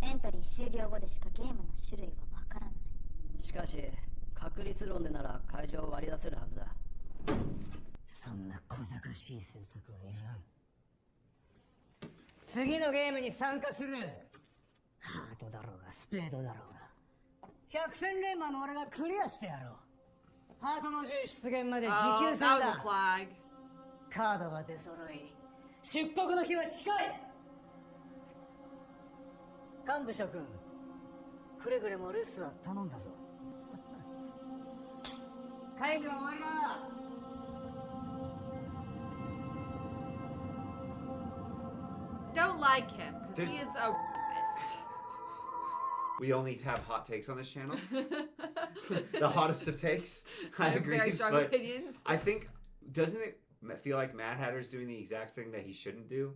エントリー終了後でしかゲームの種類はわからない。しかし確率論でなら会場を割り出せるはずだ。そんな小賢しい政策はいらん。次のゲームに参加する。ハートだろうがスペードだろうが百戦錬磨の俺がクリアしてやろう。ハートの銃出現まで持 Oh, 久戦 that was a だ。 flag. カードが出揃い出国の日は近い。幹部諸君、くれぐれも留守は頼んだぞ。会議は終わりだ。 Don't like him because he is a rapist. We only have hot takes on this channel. The hottest of takes. I have agree. very strong but opinions. I think, doesn't it feel like Mad Hatter's doing the exact thing that he shouldn't do?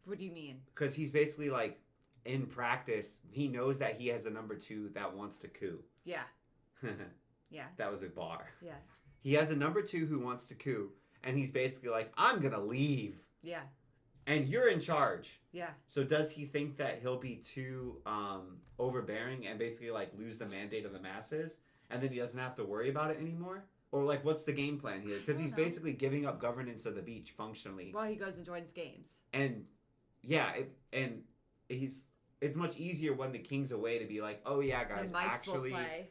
What do you mean? Because he's basically like, in practice, he knows that he has a number 2 that wants to coup. Yeah. Yeah. That was a bar. Yeah. He has a number 2 who wants to coup, and he's basically like, I'm gonna leave. Yeah. And you're in charge. Yeah. So does he think that he'll be too overbearing and basically like lose the mandate of the masses, and then he doesn't have to worry about it anymore? Or like, what's the game plan here? Because he's basically giving up governance of the beach functionally. Well, he goes and joins games. And yeah, it's much easier when the king's away to be like, oh yeah, guys, The mice actually, will play.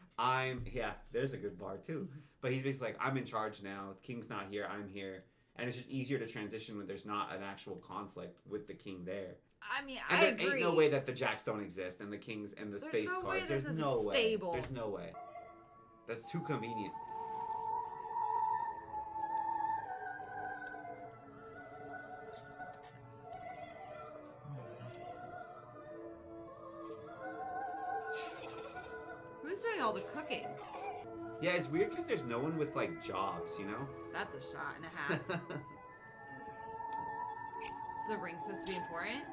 there's a good bar too. But he's basically like, I'm in charge now. The king's not here. I'm here. And it's just easier to transition when there's not an actual conflict with the king there. I mean, And I there agree. ain't no way that the jacks don't exist and the kings and the There's space no way cards. this There's is no way. stable. There's no way. That's too convenient. all the cooking. Yeah, it's weird because there's no one with like jobs, you know? That's a shot and a half. Is the ring supposed to be important?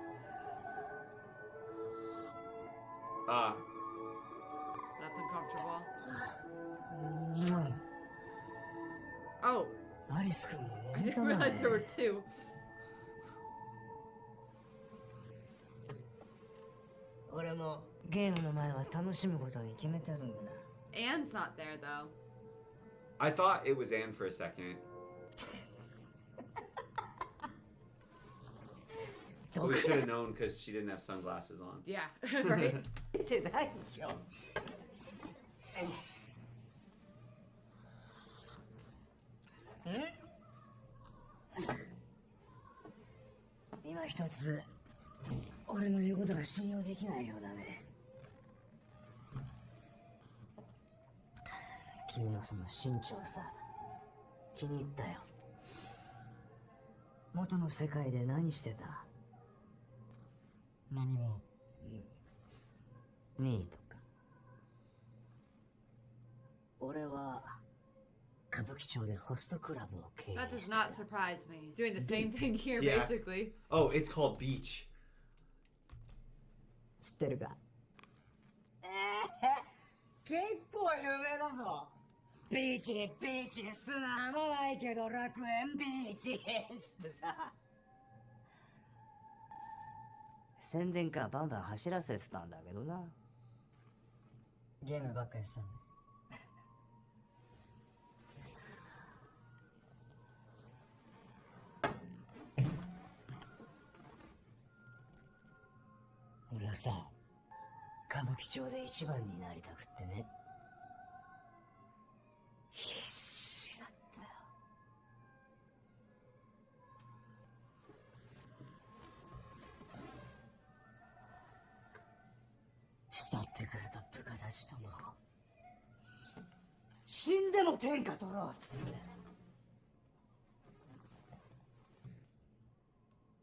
That's uncomfortable. Oh, アリス君も I 寝 didn't たな realize there were two. 俺もゲームの前は楽しむことに決めてるんだ Anne's not there though. I thought it was Anne for a second. We should have known because she didn't have sunglasses on. Yeah, right. 出てないでしょ今一つ俺の言うことが信用できないようだね君のその身長さ気に入ったよ元の世界で何してた何も2位とか俺は歌舞伎町でホストクラブを経営 That does して not surprise me. Doing the same thing here, Yeah. basically. Oh, it's called Beach. 知ってるか結構有名だぞビーチビーチ砂浜ないけど楽園ビーチつってさ宣伝カーバンバン走らせてたんだけどなゲームばっかやってたんで。俺はさ歌舞伎町で一番になりたくってね必死だったよ慕ってくれた部下たちとも死んでも天下取ろうっつって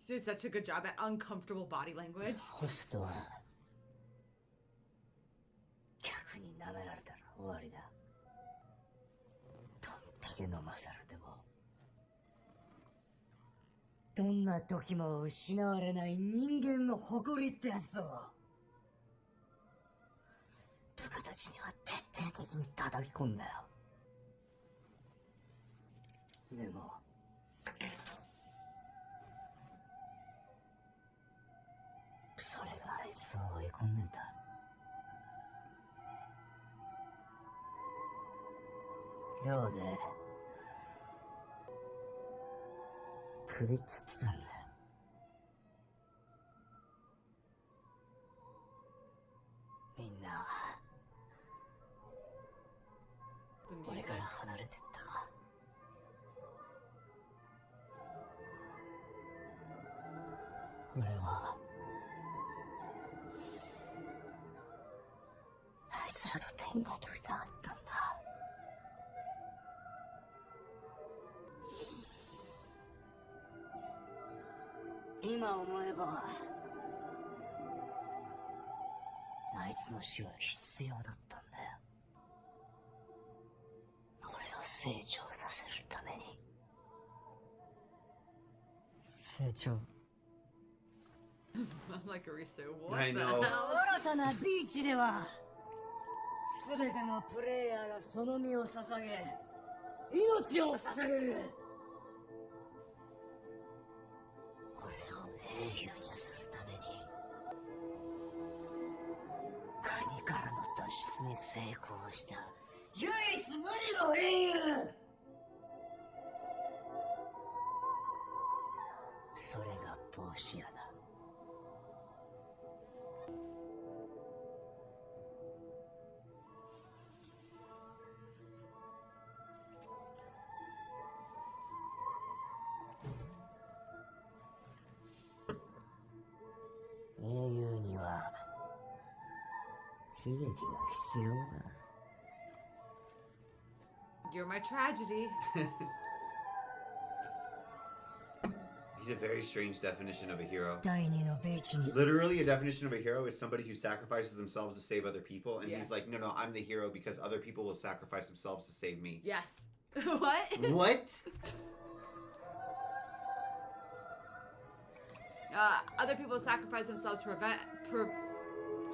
She's doing such a good job at uncomfortable body language. ホストは客に舐められたら終わりだどんだけ飲まされてもどんな時も失われない人間の誇りってやつを部下たちには徹底的に叩き込んだよでもそれがあいつを追い込んでんだ寮で首っつってたんだよみんな The 俺 music. から離れてった俺はあいつらと天下取りたかったんだ今思えばあいつの死は必要だったんだよ俺を成長させるために成長。I'm like Arisu. What I the know. hell? 新たなビーチでは全てのプレイヤーがその身を捧げ命を捧げる俺を英雄にするために国からの脱出に成功した唯一無二の英雄それがボーシアだ英雄には悲劇が必要だ You're my tragedy. He's a very strange definition of a hero. 第二のベイチに Literally, a definition of a hero is somebody who sacrifices themselves to save other people. And Yeah. he's like, no, I'm the hero because other people will sacrifice themselves to save me. Yes. What? What? Other people sacrifice themselves to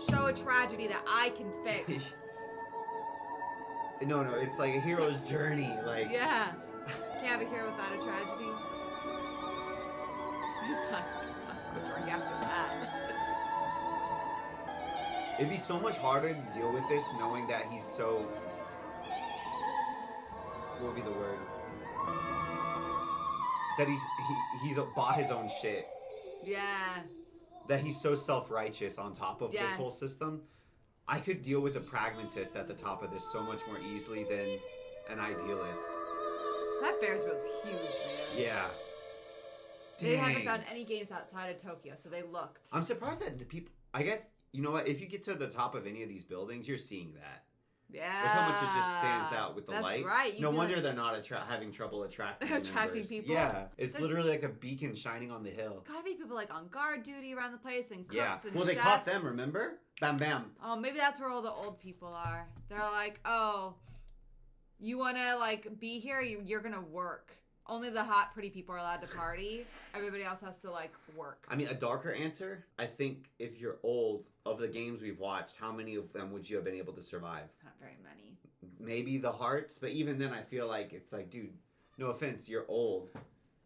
show a tragedy that I can fix. No, it's like a hero's journey. Like, Yeah. Can't have a hero without a tragedy. He's like, I'll go drink after that. it'd be so much harder to deal with this knowing that he's so. What would be the word? That he's bought his own shit. Yeah. That he's so self-righteous on top of this Yes. whole system. I could deal with a pragmatist at the top of this so much more easily than an idealist. That Ferris wheel's huge, man. Yeah. They haven't Dang. found any games outside of Tokyo, so they looked. I'm surprised that the people. I guess you know what? If you get to the top of any of these buildings, you're seeing that. Yeah. Look how much it just stands out with the That's light. right. No You'd be wonder like, they're not having trouble attracting Attracting members. people? Yeah, it's There's- literally like a beacon shining on the hill. Gotta be people like on guard duty around the place and cooks Yeah. and Well, they chefs. caught them. Remember? Bam, bam. Oh, maybe that's where all the old people are. They're like, oh, you want to like be here? You're gonna work. Only the hot, pretty people are allowed to party. Everybody else has to like work. I mean, a darker answer. I think if you're old, of the games we've watched, how many of them would you have been able to survive? Not very many. Maybe the hearts, but even then, I feel like it's like, dude, no offense, you're old.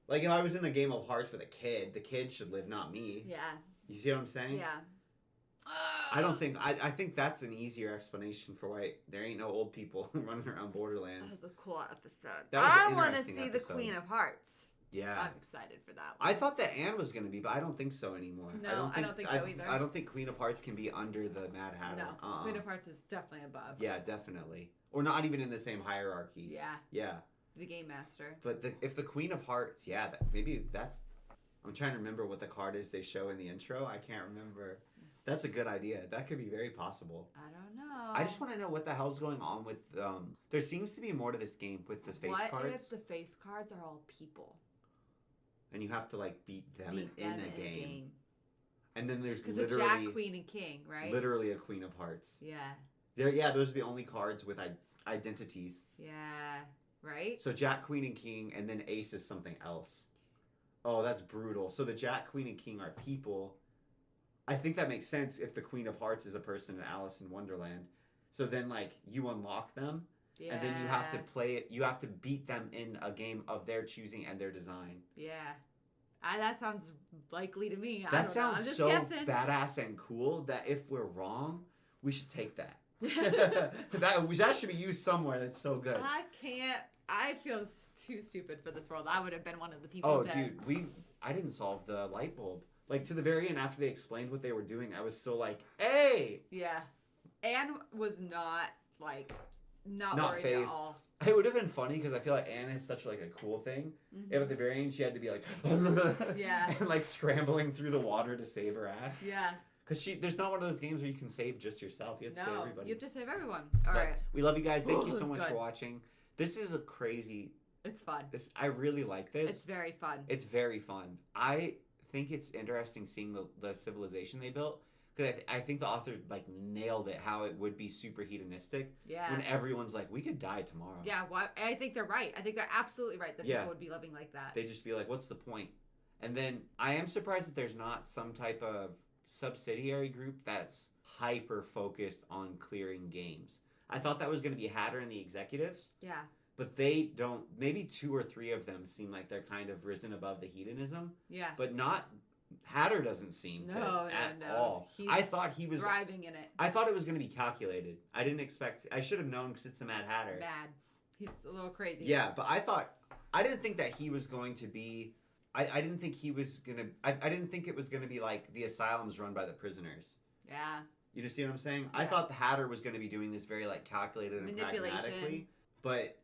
Like if I was in the game of hearts with a kid, the kid should live, not me. Yeah. You see what I'm saying? Yeah. I don't think I think that's an easier explanation for why there ain't no old people running around That Borderlands. was a cool episode. That was an I want to interesting see episode. the Queen of Hearts. Yeah. I'm excited for that one. I thought that Anne was gonna be, but I don't think so anymore. No, I don't think so either. I don't think Queen of Hearts can be under the Mad Hatter. No, Queen of Hearts is definitely above. Yeah, definitely. Or not even in the same hierarchy. Yeah, Yeah. the Game Master. But if the Queen of Hearts, yeah, maybe that's. I'm trying to remember what the card is they show in the intro. I can't remember. That's a good idea. That could be very possible. I don't know. I just want to know what the hell's going on with. There seems to be more to this game with the face what cards, if the face cards are all people? and you have to like beat them Beat in them a game. And then there's Because of literally Jack, Queen, and King, right? literally a Queen of Hearts. Yeah. Yeah, those are the only cards with identities. Yeah. Right? So Jack, Queen, and King, and then Ace is something else. Oh, that's brutal. So the Jack, Queen, and King are people. I think that makes sense if the Queen of Hearts is a person in Alice in Wonderland. So then, like, you unlock them, Yeah. and then you have to play it. You have to beat them in a game of their choosing and their design. Yeah. That sounds likely to me. I That don't know. I'm sounds just so guessing. badass and cool that if we're wrong, we should take that. that should be used somewhere. That's so good. I can't. I feel too stupid for this world. I would have been one of the people Oh, that... dude, I didn't solve the light bulb. Like, to the very end, after they explained what they were doing, I was still like, hey! Yeah. Anne was not, like, not Not worried phased. at all. It would have been funny because I feel like Anne is such like a cool thing. Mhm. If at the very end she had to be like, Yeah. and like scrambling through the water to save her ass. Yeah. Because there's not one of those games where you can save just yourself. You have to save No, everybody. you have to save everyone. All But right. we love you guys. Thank you Ooh, so it's much good. for watching. This is a crazy. It's fun. I really like this. It's very fun. It's very fun. I think it's interesting seeing the civilization they built. Because I think the author like nailed it, how it would be super hedonistic Yeah. when everyone's like, we could die tomorrow. Yeah, I think they're right. I think they're absolutely right that Yeah. people would be living like that. They'd just be like, what's the point? And then I am surprised that there's not some type of subsidiary group that's hyper focused on clearing games. I thought that was going to be Hatter and the executives, Yeah. but they don't. Maybe 2 or 3 of them seem like they're kind of risen above the hedonism, Yeah. but not. Hatter doesn't seem to No, at no. all. He's I thought he was. Thriving in it. I thought it was going to be calculated. I didn't expect. I should have known because it's a Mad Hatter. Bad. He's a little crazy. Yeah, but I didn't think that he was going to be. I didn't think he was gonna. I didn't think it was gonna be like the asylums run by the prisoners. Yeah. You know, see what I'm saying? I Yeah. thought the Hatter was gonna be doing this very like calculated and Manipulation. pragmatically, but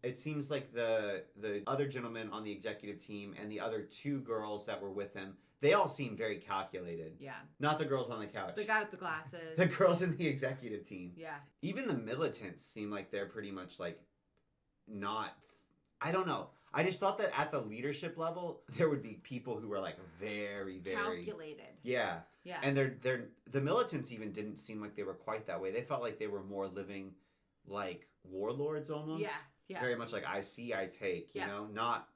it seems like the other gentleman on the executive team and the other 2 girls that were with him, they all seem very calculated. Yeah. Not the girls on the couch. The guy with the glasses. The girls in the executive team. Yeah. Even the militants seem like they're pretty much like not. I don't know. I just thought that at the leadership level, there would be people who were like very, very Calculated. Yeah. Yeah. And the militants even didn't seem like they were quite that way. They felt like they were more living like warlords almost. Yeah. Yeah. Very much like I see, I take. You Yeah. know, not.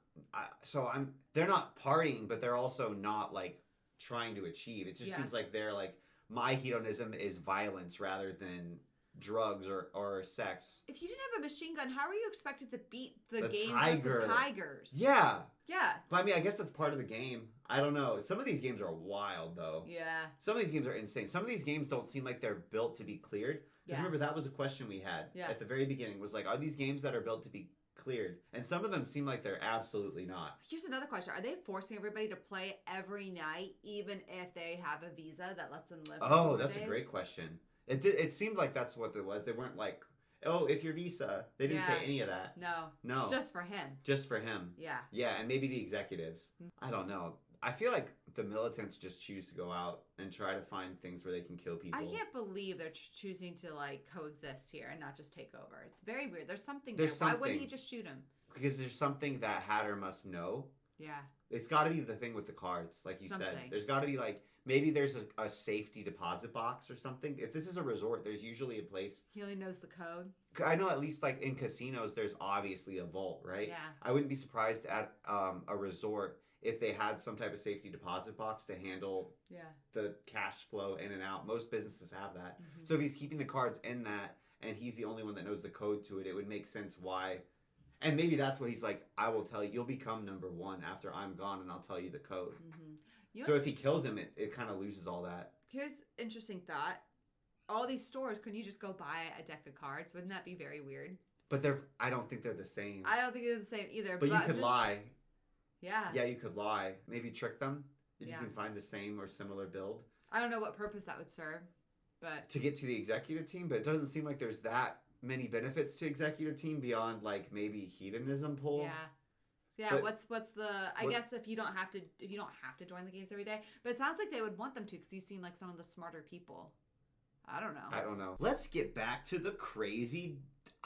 They're not partying, but they're also not like trying to achieve. It just Yeah. seems like they're like my hedonism is violence rather than drugs or sex. If you didn't have a machine gun, how are you expected to beat the The game tiger. with the tigers? Yeah. Yeah. But I mean, I guess that's part of the game. I don't know. Some of these games are wild, though. Yeah. Some of these games are insane. Some of these games don't seem like they're built to be cleared. Because Yeah. remember, that was a question we had Yeah. at the very beginning. Was like, are these games that are built to be cleared? And some of them seem like they're absolutely not. Here's another question. Are they forcing everybody to play every night, even if they have a visa that lets them live? Oh, for that's a days? great question. It seemed like that's what it was. They weren't like, oh, if your visa. They didn't Yeah. say any of that. No. No. Just for him. Just for him. Yeah. Yeah, and maybe the executives. I don't know. I feel like the militants just choose to go out and try to find things where they can kill people. I can't believe they're choosing to like coexist here and not just take over. It's very weird. There's something There's there. Why wouldn't he something. just shoot him? Because there's something that Hatter must know. Yeah. It's got to be the thing with the cards, like you said. Something. There's got to be like maybe there's a safety deposit box or something. If this is a resort, there's usually a place. He only knows the code. I know at least like in casinos, there's obviously a vault, right? Yeah. I wouldn't be surprised at a resort if they had some type of safety deposit box to handle Yeah. the cash flow in and out. Most businesses have that. Mhm. So if he's keeping the cards in that and he's the only one that knows the code to it, it would make sense why. And maybe that's what he's like, I will tell you, you'll become number one after I'm gone and I'll tell you the code. You So if he kills him, it kind of loses all that. Here's interesting thought. All these stores, couldn't you just go buy a deck of cards? Wouldn't that be very weird? But I don't think they're the same. I don't think they're the same either. But you could just- lie. Yeah. Yeah, you could lie. Maybe trick them if Yeah. you can find the same or similar build I don't know what purpose that would serve, but to get to the executive team. But it doesn't seem like there's that many benefits to executive team beyond like maybe hedonism pull. yeah. Yeah, But- what's the I what- guess if you don't have to join the games every day, but it sounds like they would want them to because these seem like some of the smarter people. I don't know. I don't know. Let's get back to the crazy.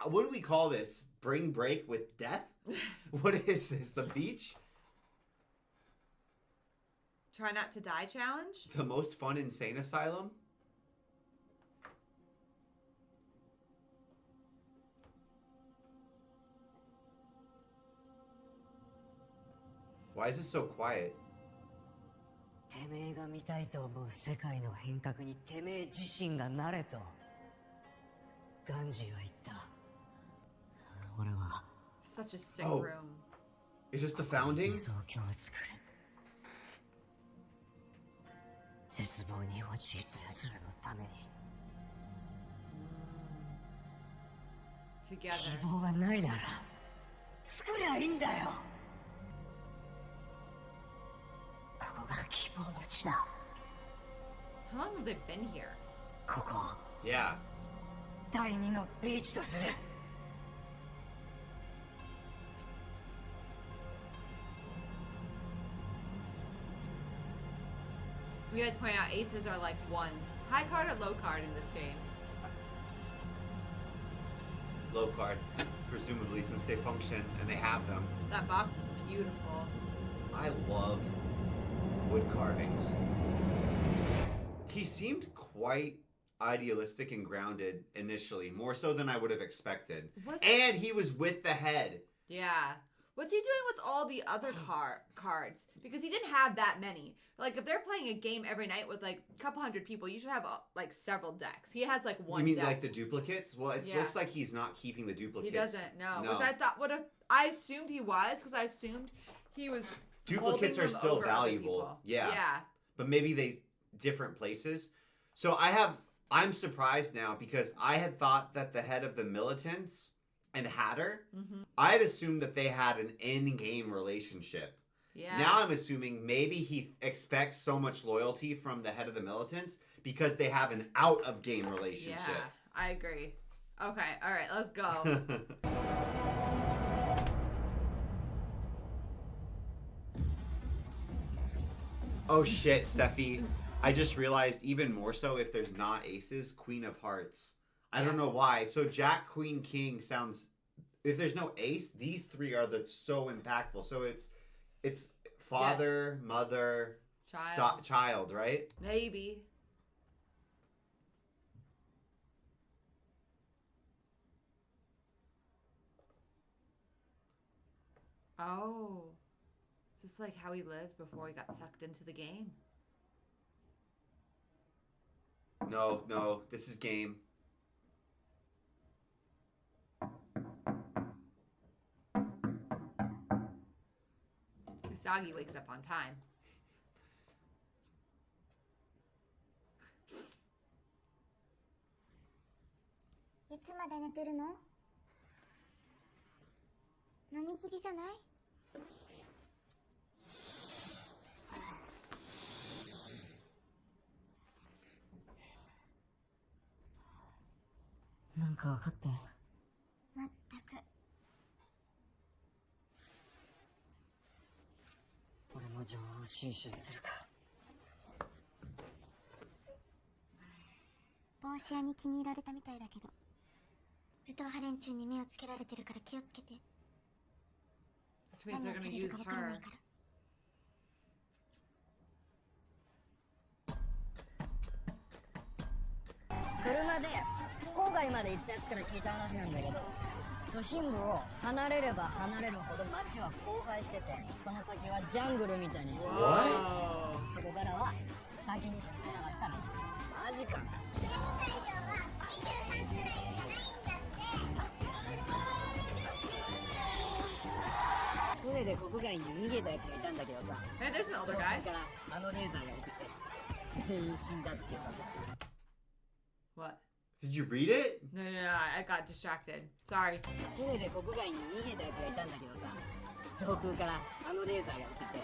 What do we call this? Spring break with death? What is this? The beach? Try not to die challenge? The most fun insane asylum? Why is this so quiet? てめえが見たいと思う世界の変革にてめえ自身がなれとガンジーは言った。俺は Such a sick Oh. room. Is this the founding? 理想郷を作る。絶望に陥った奴らのために。 Together. 希望がないなら作りゃいいんだよ。ここが希望の地だ。 How long have they been here? ここを Yeah. 第二のビーチとする。 You guys point out aces are like ones. High card or low card in this game? Low card. Presumably since they function and they have them. That box is beautiful. I love wood carvings. He seemed quite idealistic and grounded initially, more so than I would have expected. And he was with the head. Yeah. What's he doing with all the other cards? Because he didn't have that many. Like, if they're playing a game every night with, like, a couple hundred people, you should have, like, several decks. He has, like, one You mean deck. like the duplicates? Well, it Yeah. looks like he's not keeping the He duplicates. doesn't, no. No. Which I thought would have... I assumed he was, because I assumed he was Duplicates holding are them still over other valuable. people. Yeah. Yeah. But maybe they different places. So I'm surprised now because I had thought that the head of the militants and Hatter, I had assumed that they had an in-game relationship. Yeah. Now I'm assuming maybe he expects so much loyalty from the head of the militants because they have an out-of-game relationship. Yeah, I agree. Okay, all right, let's go. Oh shit, Steffi. I just realized even more so if there's not aces, Queen of Hearts. I don't know why. So Jack, Queen, King sounds if there's no ace, these three are so impactful. So it's father, mother, child, right? Maybe. Oh. Is this like how he lived before he got sucked into the game? No, this is game. Usagi wakes up on time.いつまで寝てるの？飲みすぎじゃない？なんか分かった。まったく。俺も情報収集するか。帽子屋に気に入られたみたいだけど、武闘派連中に目をつけられてるから気をつけて。 Which means they're gonna use her. 車で郊外まで行ったやつから聞いた話なんだけど、都心部を離れれば離れるほど街は荒廃してて、その先はジャングルみたいに。そこからは先に進めなかったらしい。マジか。全体上は23くらいしかないんだって。船で国外に逃げたやつがいたんだけどさ。Hey, there's an older guy. からあのレーザーが起きて全員死んだってさ。What? Did you read it? No, I got distracted. Sorry. 船で国外に逃げたやつがいたんだけどさ、上空からあのレーザーが起きて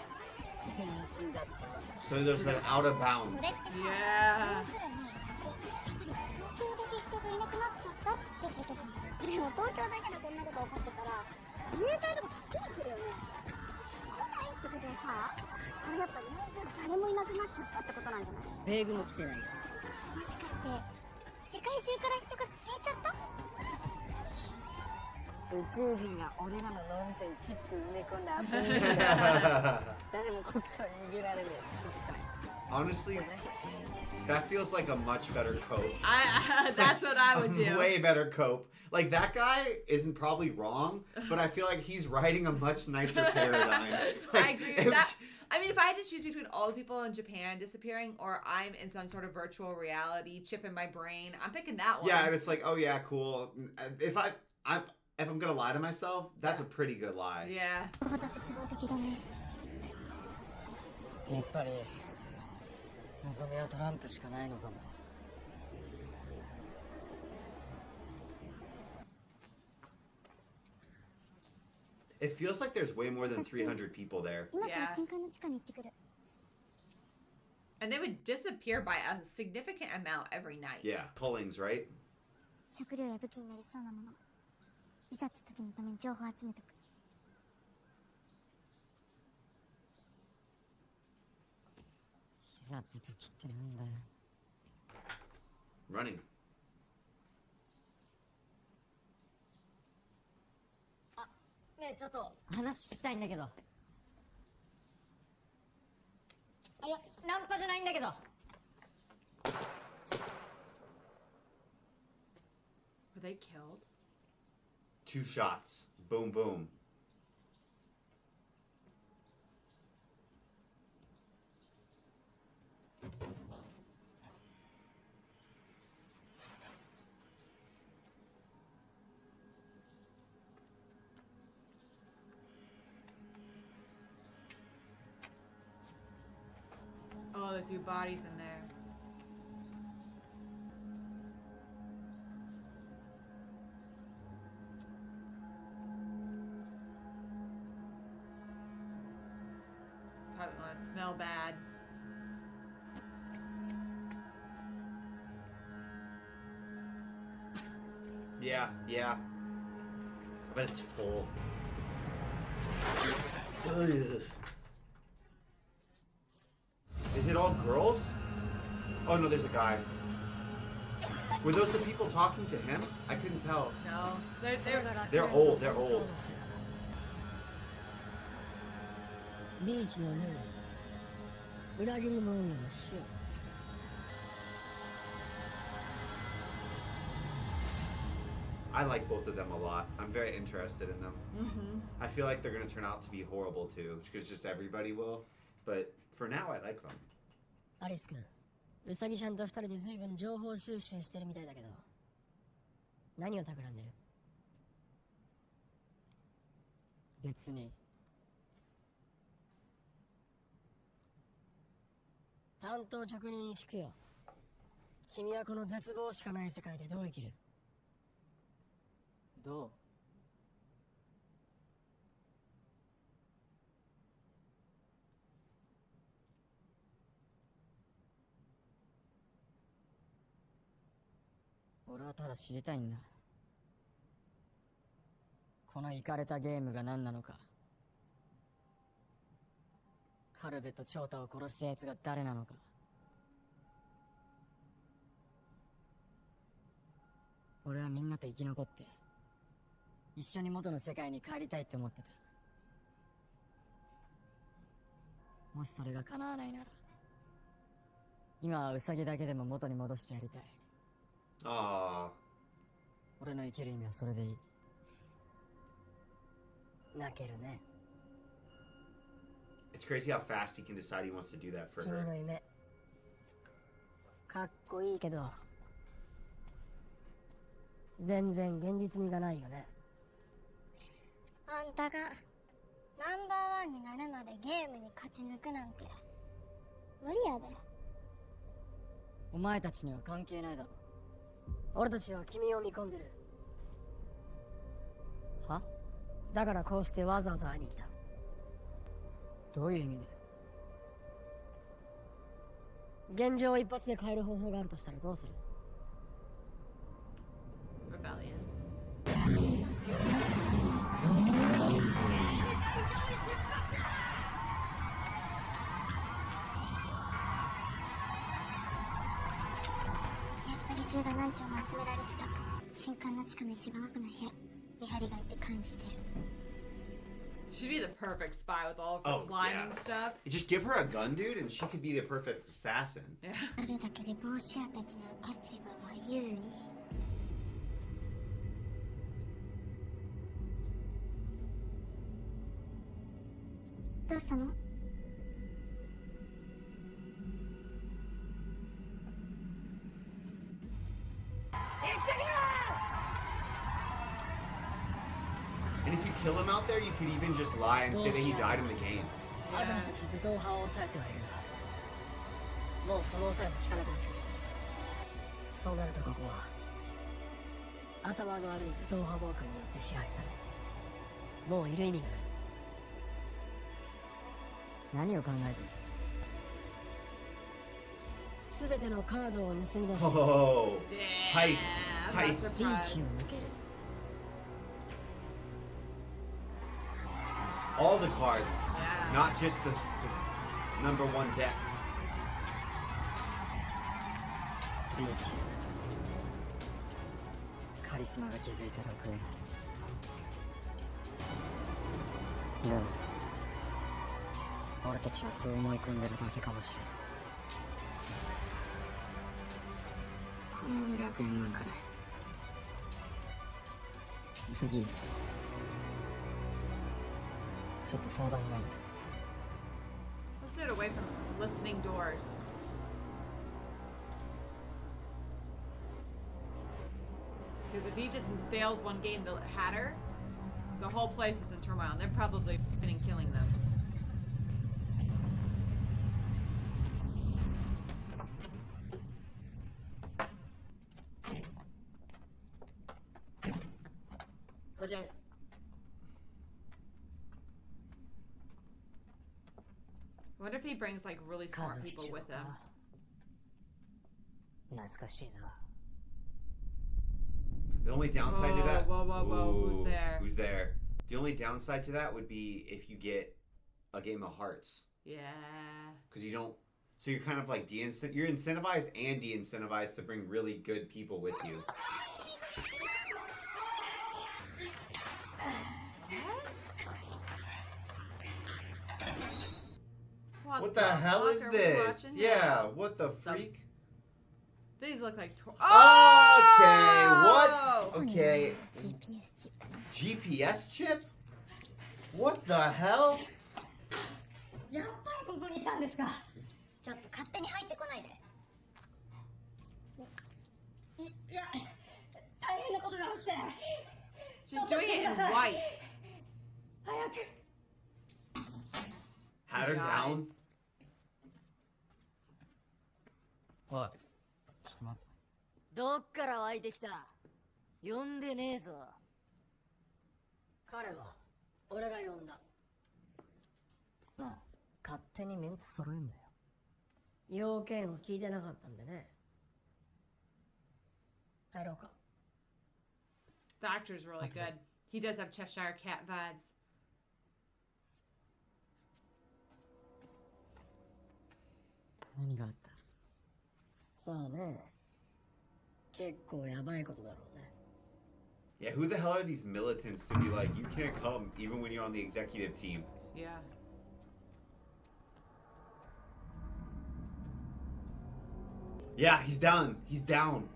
全員死んだってさ。So there's been out of bounds. それってさ、 Yeah. 要するにやっぱり東京だけ人がいなくなっちゃったってことか。でも東京だけでこんなこと起こってたら自衛隊とか助けに来るよね。来ないってことはさ、これやっぱ日本中誰もいなくなっちゃったってことなんじゃない？米軍も来てないよ。もしかして世界中から人が消えちゃった？宇宙人が俺らの脳みそにチップ埋め込んで遊んでるんだ。誰もこっから逃げられねえ。作った。 Honestly, that feels like a much better cope. That's what I would do. Way better cope. Like, that guy isn't probably wrong, but I feel like he's writing a much nicer paradigm. Like, I agree with that. I mean, if I had to choose between all the people in Japan disappearing or I'm in some sort of virtual reality chip in my brain, I'm picking that one. Yeah, and it's like, oh yeah, cool. If I'm gonna lie to myself, that's a pretty good lie. Yeah. まだ絶望的だね。やっぱり望みはトランプしかないのかも。It feels like there's way more than 300 people there. 今から新刊の地下に行ってくる。 And they would disappear by a significant amount every night. Yeah, pullings, right? 食料や武器になりそうなもの。いざって時のために情報集めとく。いざって時ってなんだよ。 Running. ねえちょっと話聞きたいんだけど。いやナンパじゃないんだけど。 Were they killed? 2 shots. Boom, boom. Oh, the 2 bodies in there. Probably gonna smell bad. Yeah. I bet it's full. Ugh. Is it all girls? Oh no, there's a guy. Were those the people talking to him? I couldn't tell. No, they're それが楽 They're 園の old, they're 本当 old. の姿ビーチのルール裏切り者への死を I like both of them a lot. I'm very interested in them. Mm-hmm. I feel like they're gonna turn out to be horrible too, because just everybody will. But for now, I like them. アリス君ウサギちゃんと二人で随分情報収集してるみたいだけど何を企んでる別に。担当直入に聞くよ君はこの絶望しかない世界でどう生きるどう？俺はただ知りたいんだ。このイカれたゲームが何なのか。カルベとチョータを殺した奴が誰なのか。俺はみんなと生き残って一緒に元の世界に帰りたいって思ってた。もしそれが叶わないなら今はウサギだけでも元に戻してやりたい。 Aww. 俺の生きる意味はそれでいい。泣けるね It's crazy how fast he can decide he wants to do that for 君 her. の夢かっこいいけど全然現実味がないよねあんたがナンバーワンになるまでゲームに勝ち抜くなんて無理やで。お前たちには関係ないだろ。俺たちは君を見込んでるは？だからこうしてわざわざ会いに来たどういう意味で？現状を一発で変える方法があるとしたらどうする Rebellion. やっぱり銃が何丁も集められてた。新刊の地下の一番奥の部屋見張りがいて管理してる。 She'd be the perfect spy with all of her Oh, climbing yeah. stuff. You just give her a gun, dude, and she could be the perfect assassin. Yeah. あるだけで帽子屋たちの立場は優位。どうしたの？ And if you kill him out there, you could even just lie and say that he died in the game. アブナたち武闘派を抑えてはいるがもうその抑えも効かなくなってきたそうなるとここは頭の悪い武闘派暴君によって支配されもういる意味がない何を考えてる？全てのカードを盗み出し Oh, Yeah. heist, I'm not heist. リー surprised. チを抜ける All the cards, Yeah. not just the number one deck. ビーチ。カリスマが気づいたら食えない。でも俺たちはそう思い込んでるだけかもしれない。この世に楽園なんかない。ウサギ、ちょっと相談がある。 Let's do it away from listening doors. Because if he just fails one game, the Hatter, the whole place is in turmoil. And they're probably planning killing them. こちらです I wonder if he brings like really smart people with him. 懐かしいな The only downside to that. Whoa, whoa, whoa, who's there? Who's there? The only downside to that would be if you get a game of hearts, Yeah. because you don't So you're kind of like you're incentivized and de-incentivized to bring really good people with you. What the hell is fuck are we this? watching Yeah, now? what the Some- freak? These look like. Okay, what? Okay, GPS チップ GPS chip? What the hell? やっぱりここにいたんですか。ちょっと勝手に入ってこないで。いや、大変なことが起きて。 She's doing it in white. 早く。 Had her down? おい、ちょっと待って。どっから湧いてきた。呼んでねえぞ。彼は俺が呼んだ。まあ、勝手にメンツ揃えんだよ。要件を聞いてなかったんでね。入ろうか。 The actor's really good. He does have Cheshire Cat vibes. 何があった。さあね。結構やばいことだろうね。 Yeah, who the hell are these militants to be like, you can't come even when you're on the executive team? Yeah. Yeah, he's down. He's down.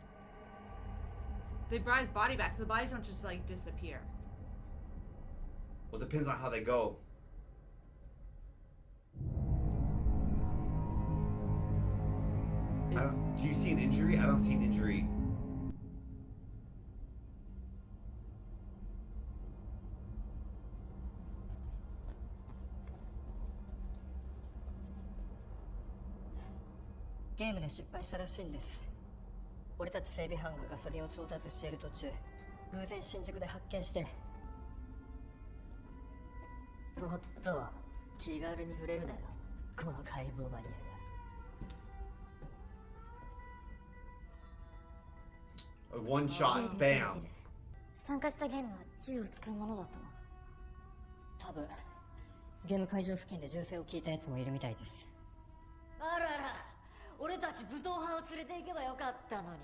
They brought his body back, so the bodies don't just like disappear. Well, it depends on how they go. Do you see an injury? I don't see an injury.「ゲームで失敗したらしいんです。俺たち整備班がガソリンを調達している途中、偶然新宿で発見して。おっと、気軽に触れるなよ、この解剖マニアが。 A one shot, bam. 参加したゲームは銃を使うものだったの。多分ゲーム会場付近で銃声を聞いたやつもいるみたいです。あらら、俺たち武闘派を連れて行けばよかったのに。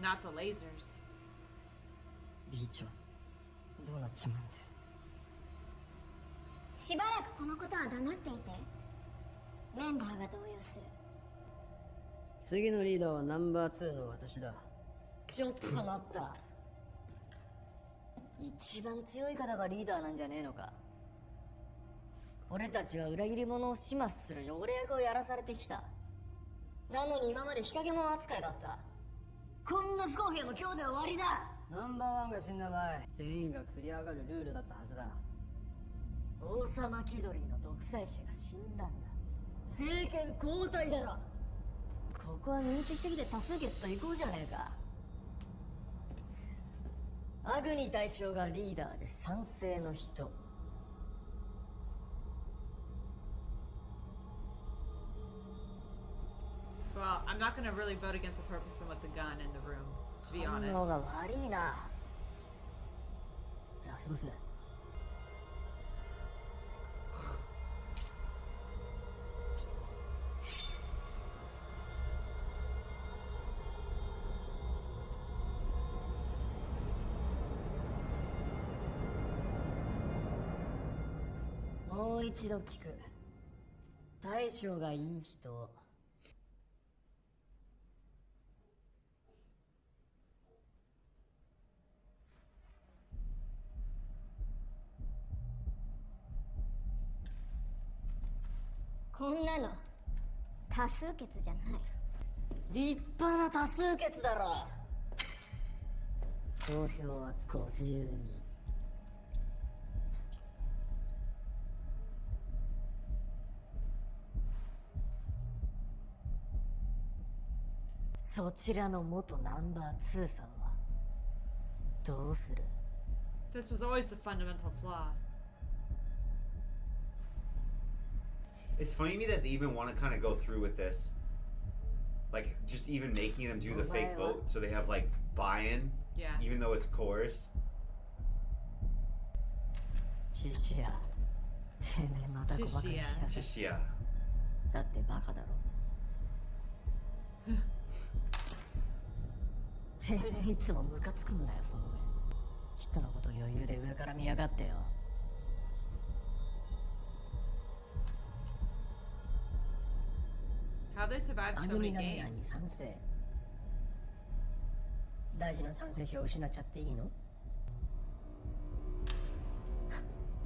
Not the lasers. リーチはどうなっちまうんだ。しばらくこのことは黙っていて。メンバーが動揺する。次のリーダーはナンバー2の私だ。ちょっと待った。一番強い方がリーダーなんじゃねえのか。俺たちは裏切り者を始末する汚れ役をやらされてきた。なのに今まで日陰者扱いだった。こんな不公平も今日で終わりだ。ナンバーワンが死んだ場合、全員が繰り上がるルールだったはずだ。王様気取りの独裁者が死んだんだ。政権交代だろ。ここは民主主義で多数決と行こうじゃねえか。アグニ大将がリーダーで賛成の人。Well, I'm not gonna really vote against a purposeful with the gun in the room, to be 反 honest. 応が悪いな。ラスボス。もう一度聞く。大将がいい人。こんなの多数決じゃない。立派な多数決だろ。投票は52。そちらの元ナンバー2さんはどうする？ This was always the fundamental flaw. It's funny to me that they even want to kind of go through with this. Like, just even making them do the fake vote so they have, like, buy-in. Yeah. Even though it's coerced. チシア。てめえまた小馬鹿にしやがって。 Chishia. だってバカだろ。てめえいつもムカつくんだよ、その上。人のこと余裕で上から見やがってよ。How they survived 番 so 組 many がね games? に賛成。大事な賛成票を失っちゃっていいの？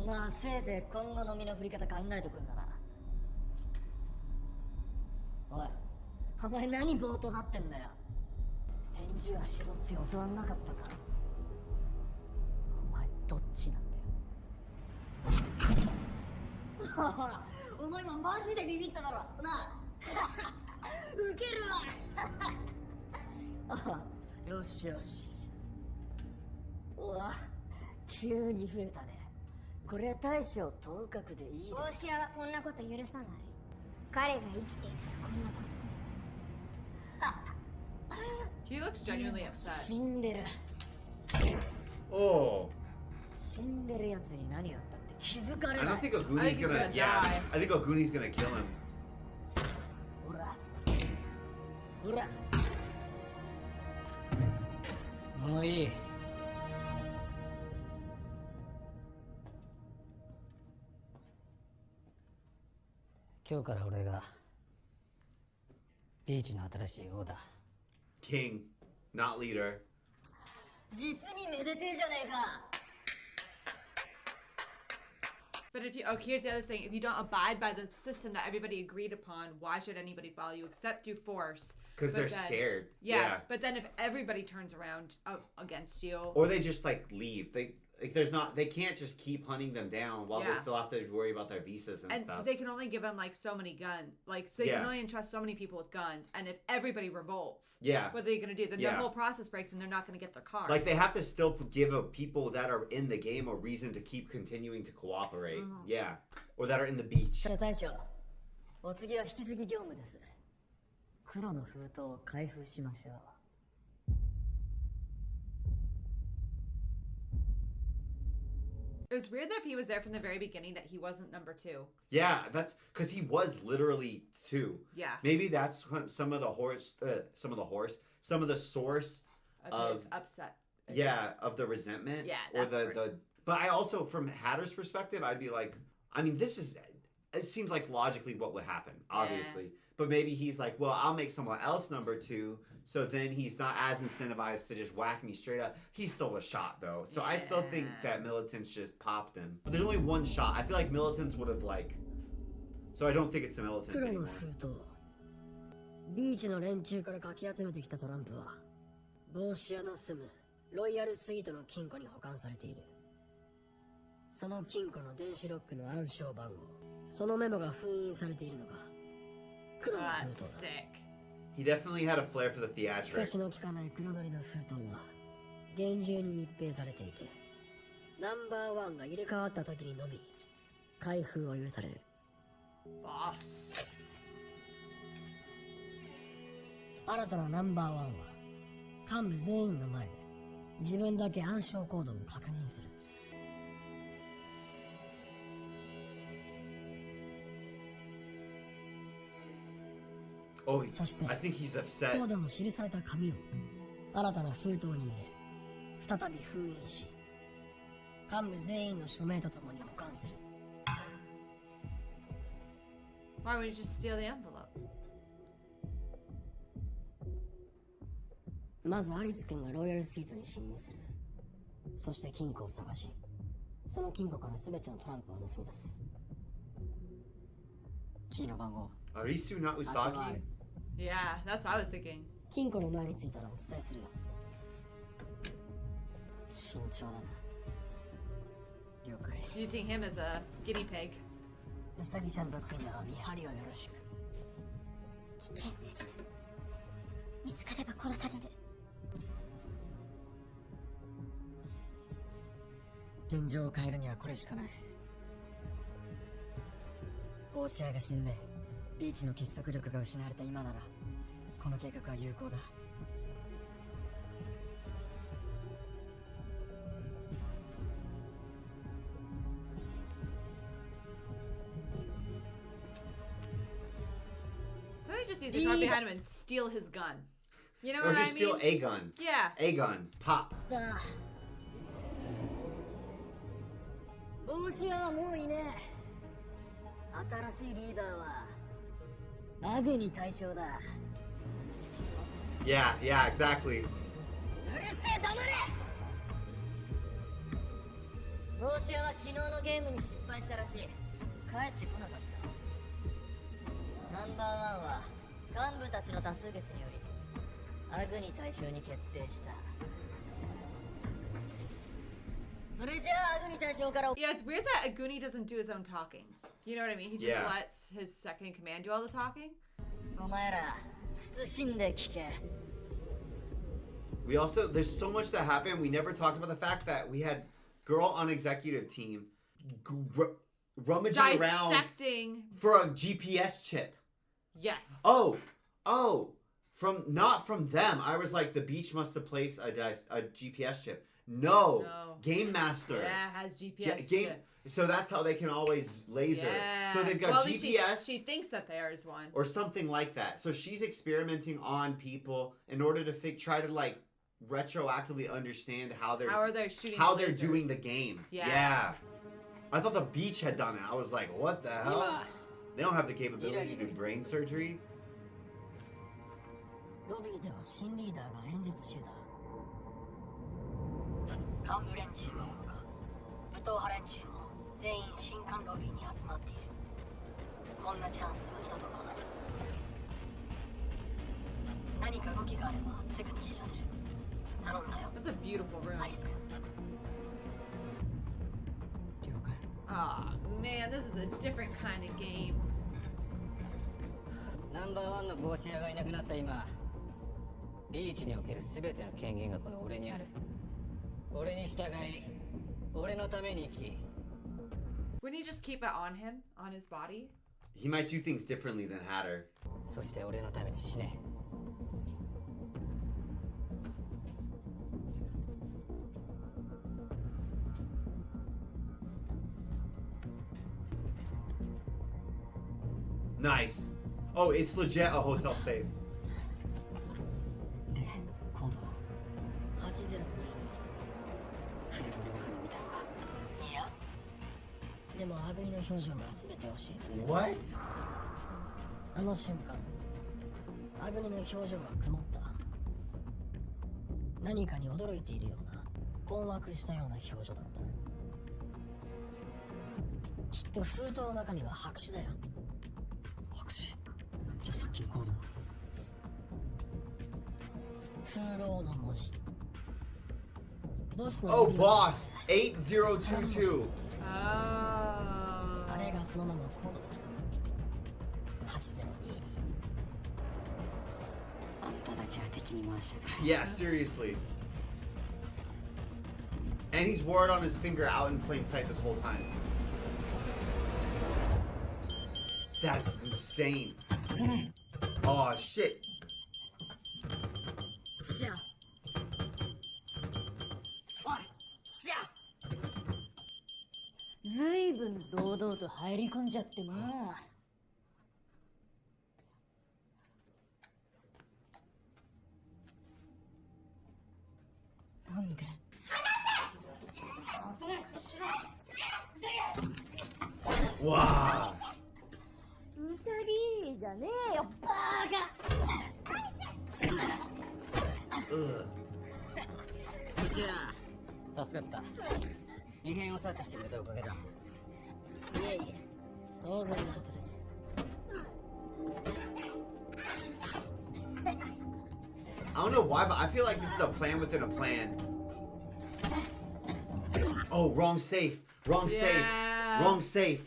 まあせいぜい今後の身の振り方考えてくんだな。おい、お前何ぼーっとなってんだよ。返事はしろって教わんなかったか。お前どっちなんだよ。ほら、お前今マジでビビっただろなあ。ウケるわ。あ、よしよし。うわ、急に増えたね。これは大将当確でいい大志はこんなこと許さない。彼が生きていたらこんなこと。 He looks genuinely upset. 死んでる。 Oh. 死んでるやつに何やったって気づかれ I な don't い。 think Oguni's I think he's gonna. gonna Yeah. die. I think Oguni's gonna kill him. ほら。ほら。もういい。今日から俺がビーチの新しい王だ。 King, not leader. 実にめでてえじゃねえか。 But if you, oh, here's the other thing. If you don't abide by the system that everybody agreed upon, why should anybody follow you except through force? Because But they're then- scared. Yeah, but then if everybody turns around against you, Or they just like leave. They can't just keep hunting them down while they Yeah. still have to worry about their visas and and stuff. they can only give them like so many guns, like so you Yeah. can only entrust so many people with guns. And if everybody revolts, Yeah. what are they gonna do? Then Yeah. the whole process breaks, and they're not gonna get their cars. Like they have to still give people that are in the game a reason to keep continuing to cooperate. Yeah. Or that are in the beach. それ大将、お次は引き継ぎ業務です。黒の封筒を開封しましょう。It was weird that if he was there from the very beginning that he wasn't number 2. Yeah, that's because he was literally 2. Yeah. Maybe that's some of the source Of Of- his upset. yeah, of the resentment. Yeah, Or that's the but I also, from Hatter's perspective, I'd be like, I mean, it seems like logically what would happen, obviously. But maybe he's like, well, I'll make someone else number 2, so then he's not as incentivized to just whack me straight up. He still was shot, though. So I still think Yeah. that Militants just popped him. But there's only one shot. I feel like Militants would have, like... So I don't think it's the Militants 黒の anymore. 封筒。ビーチの連中からかき集めてきたトランプは、帽子屋の住むロイヤルスイートの金庫に保管されている。その金庫の電子ロックの暗証番号、そのメモが封印されているのが黒の封 That's 筒だ。 sick. He definitely had a flair for the 透 theatrics. かしの効かない黒塗りの封筒は厳重に密閉されていて、ナンバーワンが入れ替わった時にのみ開封を許される。 Boss. 新たなナンバーワンは幹部全員の前で自分だけ暗証コードを確認する。Oh, So I think he's コ upset. ードの記された紙を新たな封筒に入れ、再び封印し、幹部全員の署名とともに保管する。 Why would you just steal the envelope? まずアリス君がロイヤルスイートに侵入する。そして金庫を探し、その金庫から全てのトランプを盗み出す。キーの番号。 Arisu not あとは Usagi? Yeah, that's what I was thinking. 金庫の前に着いたらお伝えするよ。慎重だな。了解。 Using him as a guinea pig. ウサギちゃんとクイナは見張りをよろしく。危険すぎる。見つかれば殺される。現状を変えるにはこれしかない。大シアが死んでビーチの結束力が失われた今ならこの計画は有効だ。60s and run behind him and steal his gun. You know Or what I just mean? steal a gun. Yeah. A gun. Pop. 帽子屋はもういねえ。新しいリーダーはアグニ大将だ。 Yeah, yeah, exactly. うるせえ、黙れ。帽子屋は昨日のゲームに失敗したらしい。帰ってこなかった。ナンバーワンは幹部たちの多数決によりアグニ大将に決定した。それじゃあアグニ大将から。 Yeah, it's weird that Aguni doesn't do his own talking. You know what I mean? He just Yeah. lets his second in command do all the talking. お前ら慎んで聞け。 We also, there's so much that happened. We never talked about the fact that we had girl on executive team rummaging around Dissecting. for a GPS chip. Yes. Oh, not from them. I was like, the beach must have placed a GPS chip. No. Game Master. Yeah, has GPS Game. chips. So that's how they can always laser. Yeah. So they've got well, GPS. She thinks that there's one. Or something like that. So she's experimenting on people in order to try to like retroactively understand how they're shooting. how the they're lasers. doing the game. Yeah. I thought the beach had done it. I was like, what the hell? They don't have the capability to do brain surgery. ロビーでは新リーダーが演説中だ。幹部連中はおろか、武闘派連中も全員新艦ロビーに集まっている。こんなチャンスは二度と来ない。何か動きがあればすぐに知らせる。頼んだよ。 That's a beautiful room. アリス君。了解。 Ah, man, this is a different kind of game. ナンバーワンの帽子屋がいなくなった今、ビーチにおける全ての権限がこの俺にある。俺に従い、俺のために生き。 Wouldn't he just keep it on him, on his body? He might do things differently than Hatter. そして俺のために死ね。 Nice. Oh, it's legit a hotel safe. で、今度は8022。フードの中に見たのか。いや。でもアグニの表情が全て教えてくれた。 What? あの瞬間、アグニの表情が曇った。何かに驚いているような、困惑したような表情だった。きっと封筒の中身は白紙だよ。白紙？じゃあさっきのコードは？風浪の文字。ボスの Oh, 指輪 boss. 8022. あれがそのままコードだ。8022。あんただけは敵に回したか。 Yeah, seriously. And he's wore it on his finger out in plain sight this whole time. That's insane. Oh, shit. しゃ。おい、しゃ。ずいぶん堂々と入り込んじゃってまあ。なんで？ Wow. うさぎじゃねえよ、バー Ugh. こちら、助かった。異変を察知してくれたおかげだ。ガ。いえいえ、当然のことです。 I don't know why, but I feel like this is a plan within a plan. Oh, wrong safe. Wrong safe. Yeah. Wrong safe.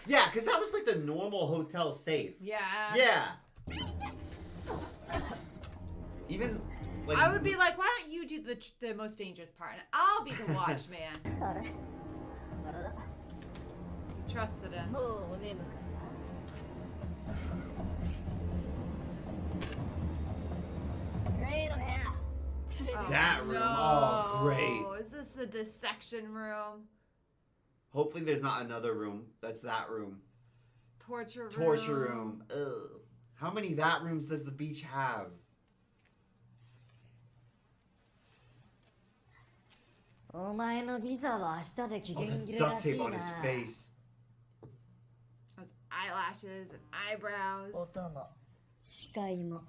Yeah, because that was like the normal hotel safe. Yeah. Yeah. Even like I would be like, why don't you do the most dangerous part, and I'll be the watchman. あれ？まだだ。 Trusted him. もうお眠か。 例の部屋。 that room. Oh, great. Is this the dissection room? Hopefully there's not another room. That's that room. Torture room. Torture room. Ugh. How many that rooms does the beach have? お前のビザは明日で期 Oh, 限 there's 切れら duct し tape い on な his face. Those eyelashes and eyebrows. 音も視界も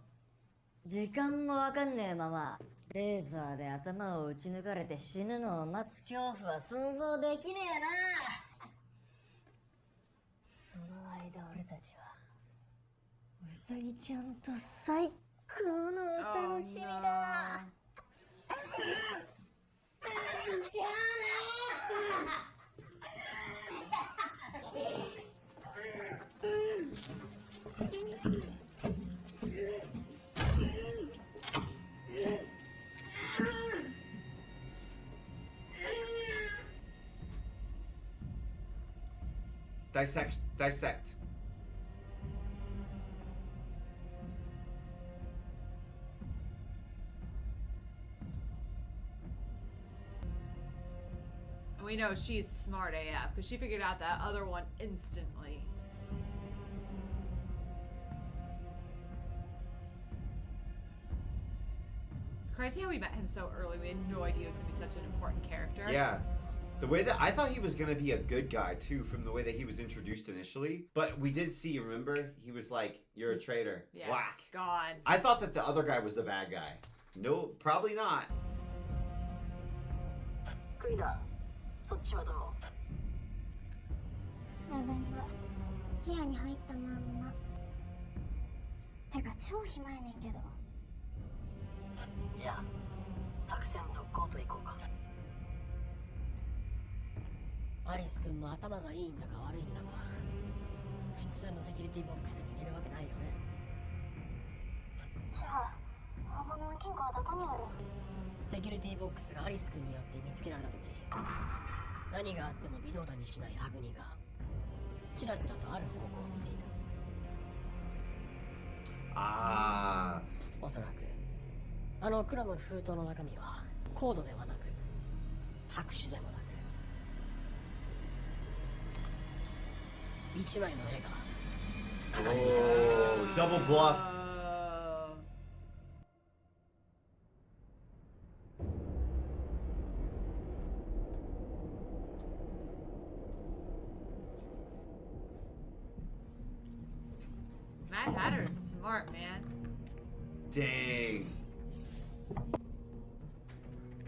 時間もわかんねえままレーザーで頭を撃ち抜かれて死ぬのを待つ恐怖は想像できねえな。その間俺たちはウサギちゃんと最高のお楽しみだ。じゃあな。Dissect. Dissect. We know she's smart AF because she figured out that other one instantly. It's crazy how we met him so early. We had no idea he was going to be such an important character. Yeah. The way that I thought he was going to be a good guy too from the way that he was introduced initially. But we did see, remember? He was like, you're a traitor. Yeah. Whack. God. I thought that the other guy was the bad guy. No, probably not. クイナ、そっちはどう？ラガニは部屋に入ったまんま。てか超暇やねんけど。じゃあ作戦続行といこうか。アリス君も頭がいいんだか悪いんだか普通のセキュリティボックスに入れるわけないよね。じゃあ本物の金庫はどこにある？セキュリティボックスがアリス君によって見つけられた時何があっても微動だにしないアグニがチラチラとある方向を見ていた。あおそらくあの黒の封筒の中身はコードではなく白紙でもなく一枚の絵が Oh, double bluff. Mad Hatter's smart, man. Dang.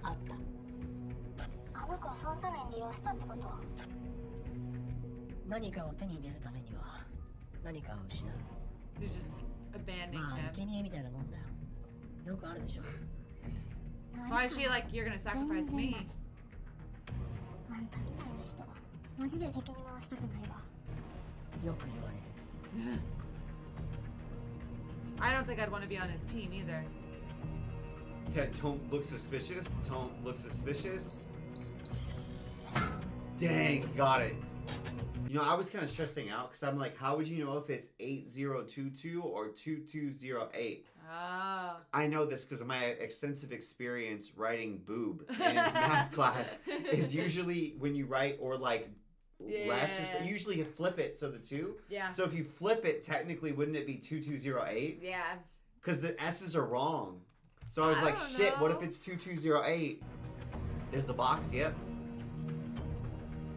あった。あの子をそのために利用したってこと？何かを手に入れるためには何かを失う。 He's just abandoning まあ him. 生贄みたいなもんだよ。よくあるでしょ。 Why is she like, you're gonna sacrifice me? あんたみたいな人マジで敵に回したくないわ。よく言われる。I don't think I'd want to be on his team either. Don't look suspicious. Don't look suspicious. Dang, got it. You know, I was kind of stressing out because I'm like, how would you know if it's 8022 or 2208? Oh. I know this because of my extensive experience writing boob in math class. Is usually when you write or like less, or Yeah. usually you flip it so the two. Yeah. So if you flip it, technically, wouldn't it be 2208? Yeah. Because the S's are wrong. So I was I like, don't shit, what if know. it's 2208? There's the box, yep.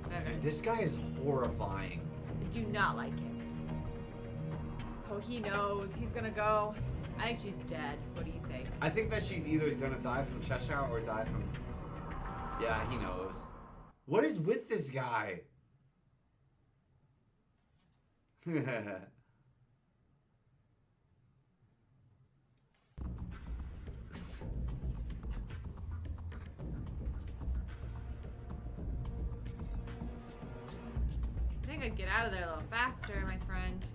Okay. Dude, this guy is horrifying. I do not like him. Oh, he knows. He's gonna go. I think she's dead. What do you think? I think that she's either gonna die from Cheshire or die from... Yeah, he knows. What is with this guy? I think I'd get out of there a little faster, my friend.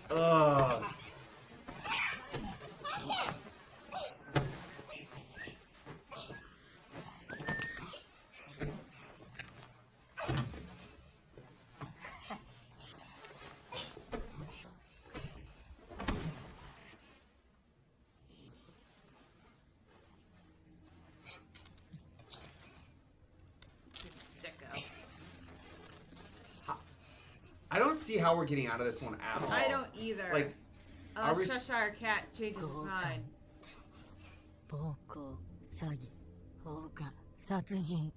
Ugh. see how we're getting out of this one at all. I don't either. Like, unless Cheshire Cat changes his mind. 暴行、詐欺、放火、殺人。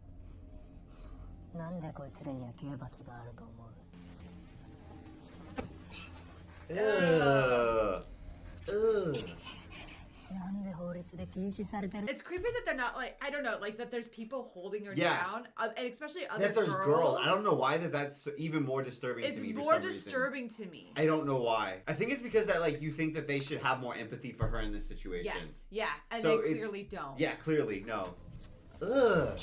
なんでこいつらには刑罰があると思う？ なんで法律で禁止されてる？ It's creepy that they're not like, I don't know, like that there's people holding her Yeah. down, and especially other That there's girls. girls. I don't know why that's even more disturbing It's to me. more for some disturbing reason. to me. I don't know why. I think it's because that like you think that they should have more empathy for her in this situation. Yes, yeah, and So they it- clearly don't. Yeah, clearly no. Ugh.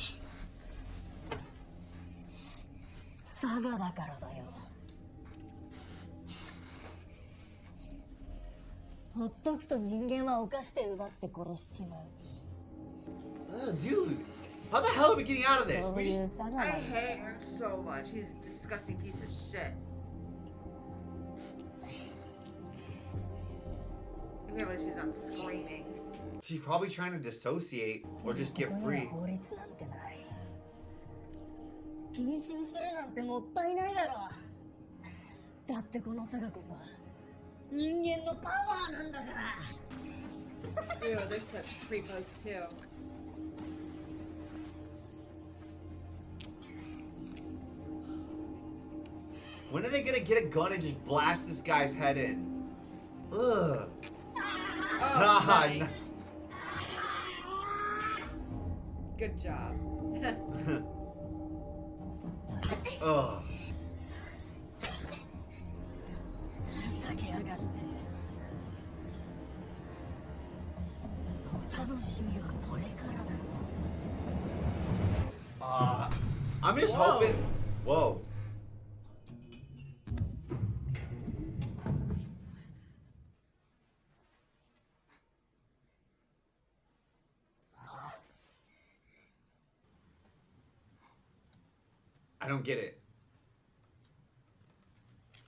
佐賀だからだよ。ほっとくと人間は犯して奪って殺しちまう。 Ugh, dude. How the hell are we getting out of this? そう We い just... う佐賀 I なんだ。 hate her so much. He's a disgusting piece of shit. I can't believe she's not screaming. She's probably trying to dissociate or just get ここに free. は法律なんてない。禁止にするなんてもったいないだろ。だってこの佐賀こそ人間のパワーなんだから。 Ew, they're such creepos too. When are they gonna get a gun and just blast this guy's head in? Ugh. Oh, Nah, nice. Good job. Ugh. ふざけやがって。お楽しみはこれからだ。I'm just Whoa. hoping. Whoa. I don't get it.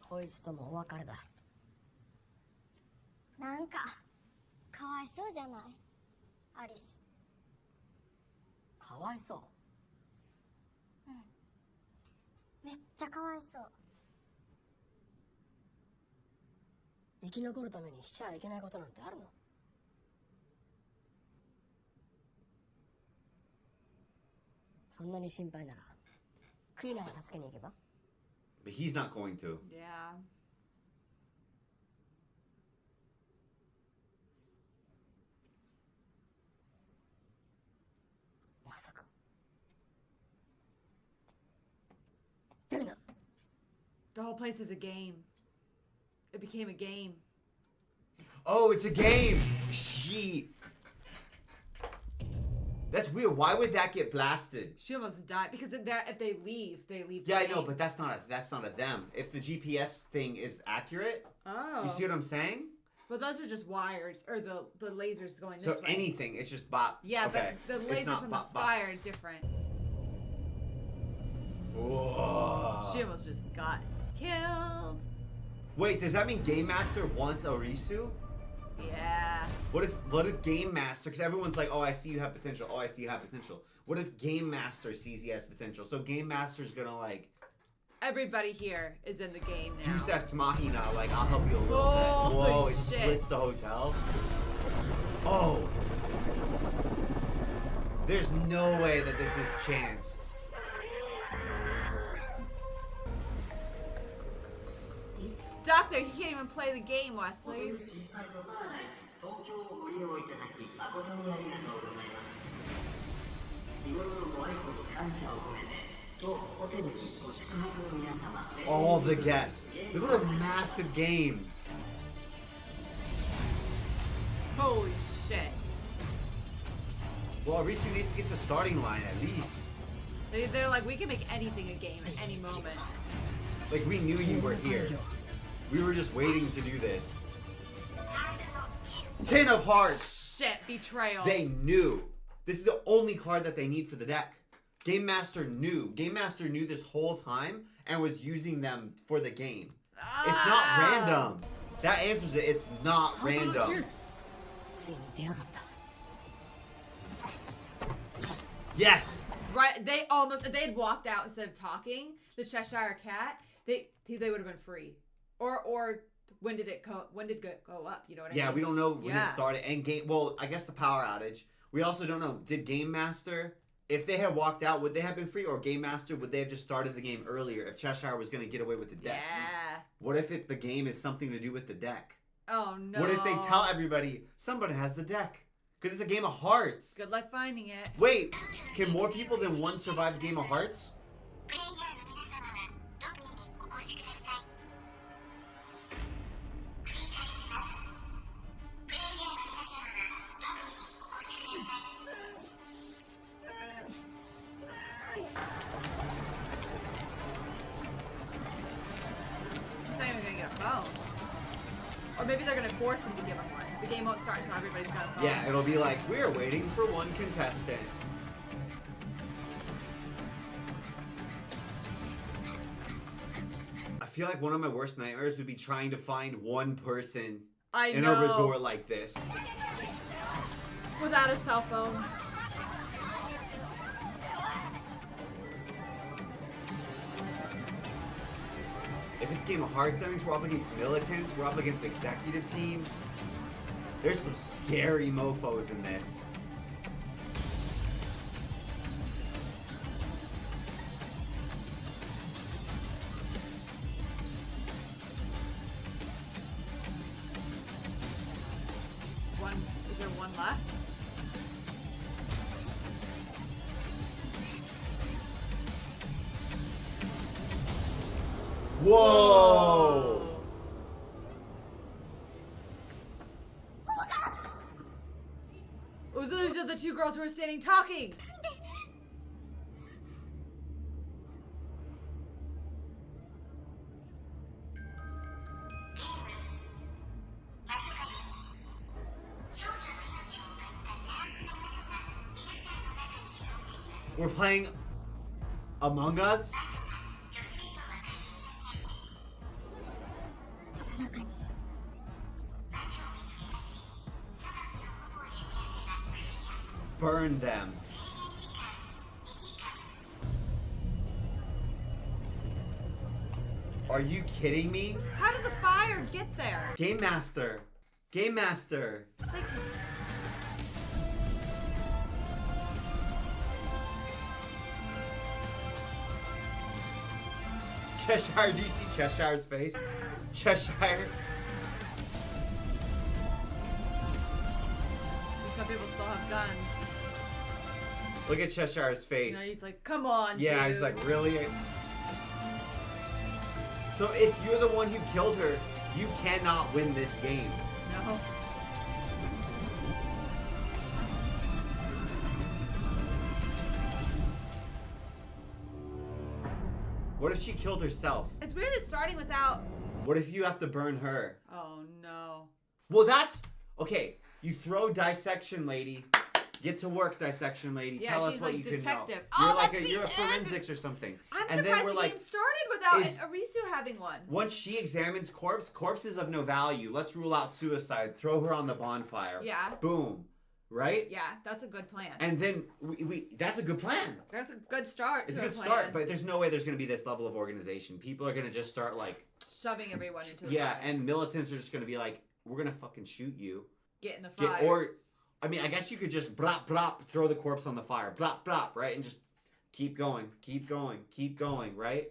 こいつともお別れだ。なんかかわいそうじゃないアリス。かわいそう。めっちゃかわいそう。生き残るためにしちゃいけないことなんてあるの？そんなに心配ならクイナが助けに行けば？ But he's not going to. Yeah. まさか。出るな。 The whole place is a game. It became a game. Oh, it's a game. She. That's weird. Why would that get blasted? She almost died because if they leave, they leave. the Yeah, I know, game. but that's not a them. If the GPS thing is accurate, Oh. you see what I'm saying? But those are just wires, or the lasers going So this way. anything, it's just bop. Yeah, okay. but the It's lasers not from bop, the bop. sky are different. Whoa. She almost just got killed. Wait, does that mean Game Master wants Arisu? Yeah. What if Game Master? Because everyone's like, "Oh, I see you have potential. Oh, I see you have potential." What if Game Master sees he has potential? So Game Master's gonna like Everybody here is in the game now. Deus Ex Machina, like I'll help you a little Holy bit. Whoa, it shit. splits the hotel. Oh, there's no way that this is chance. He's stuck there. He can't even play the game, Wesley. 東京をご利用いただき誠にありがとうございます。日頃のご愛顧に感謝を込めて、当ホテルにご宿泊の皆様、 All the guests. Look what a massive game. Holy shit. Well, Arisu needs to get the starting line at least. They're like, we can make anything a game at any moment. Like we knew you were here. We were just waiting to do this. 10 of hearts. Shit, betrayal. They knew. This is the only card that they need for the deck. Game Master knew. Game Master knew this whole time and was using them for the game. It's not random. That answers it. It's not random. ついに出やがった。 Yes. Right, they had walked out instead of talking, the Cheshire Cat, they would have been free. Or when did it go up? You know what I mean? Yeah, we don't know when Yeah. it started. And well, I guess the power outage. We also don't know. Did Game Master, if they had walked out, would they have been free? Or Game Master, would they have just started the game earlier if Cheshire was going to get away with the deck? Yeah. What if the game is something to do with the deck? Oh no. What if they tell everybody somebody has the deck? Because it's a game of hearts. Good luck finding it. Wait, can more people than one survive a game of hearts? プレイヤーの皆様はロビーにお越しください。繰り返します。プレイヤーの皆様はロビーにお越しください。He's not even gonna get a phone. Or maybe they're gonna force him to give him one. The game won't start until everybody's got a phone. Yeah, it'll be like, we're waiting for one contestant. I feel like one of my worst nightmares would be trying to find one person I in know. a resort like this. Without a cell phone. If it's Game of Hearts, that means we're up against militants, we're up against executive teams. There's some scary mofos in this. Is there one left? Whoa! Oh, those are the two girls who are standing talking. We're playing Among Us? Burn them. Are you kidding me? How did the fire get there? Game Master. Game Master. Like, Cheshire, do you see Cheshire's face? Cheshire. some people still have guns. Look at Cheshire's face. You know, he's like, come on, Yeah, dude. he's like, really? So if you're the one who killed her, you cannot win this game. No. What if she killed herself? It's weird it's starting without... What if you have to burn her? Oh, no. Well, that's... Okay, you throw Dissection Lady. Get to work, Dissection Lady. Yeah, Tell us she's what like you detective. can know. Oh, You're like that's you're a the forensics end. or something. I'm and surprised then we're the like, game started without is- Arisu having one. once she examines corpses of no value. Let's rule out suicide. Throw her on the bonfire. Yeah. Boom. Right? Yeah, that's a good plan. And then we that's a good plan. That's a good start It's to a good plan. start, but there's no way there's going to be this level of organization. People are going to just start like, Shoving everyone into the yeah, fire. and militants are just going to be like, we're going to fucking shoot you. Get in the fire. Or, I mean, I guess you could just blop, blop, throw the corpse on the fire. Blop, blop, right? And just keep going, keep going, keep going, right?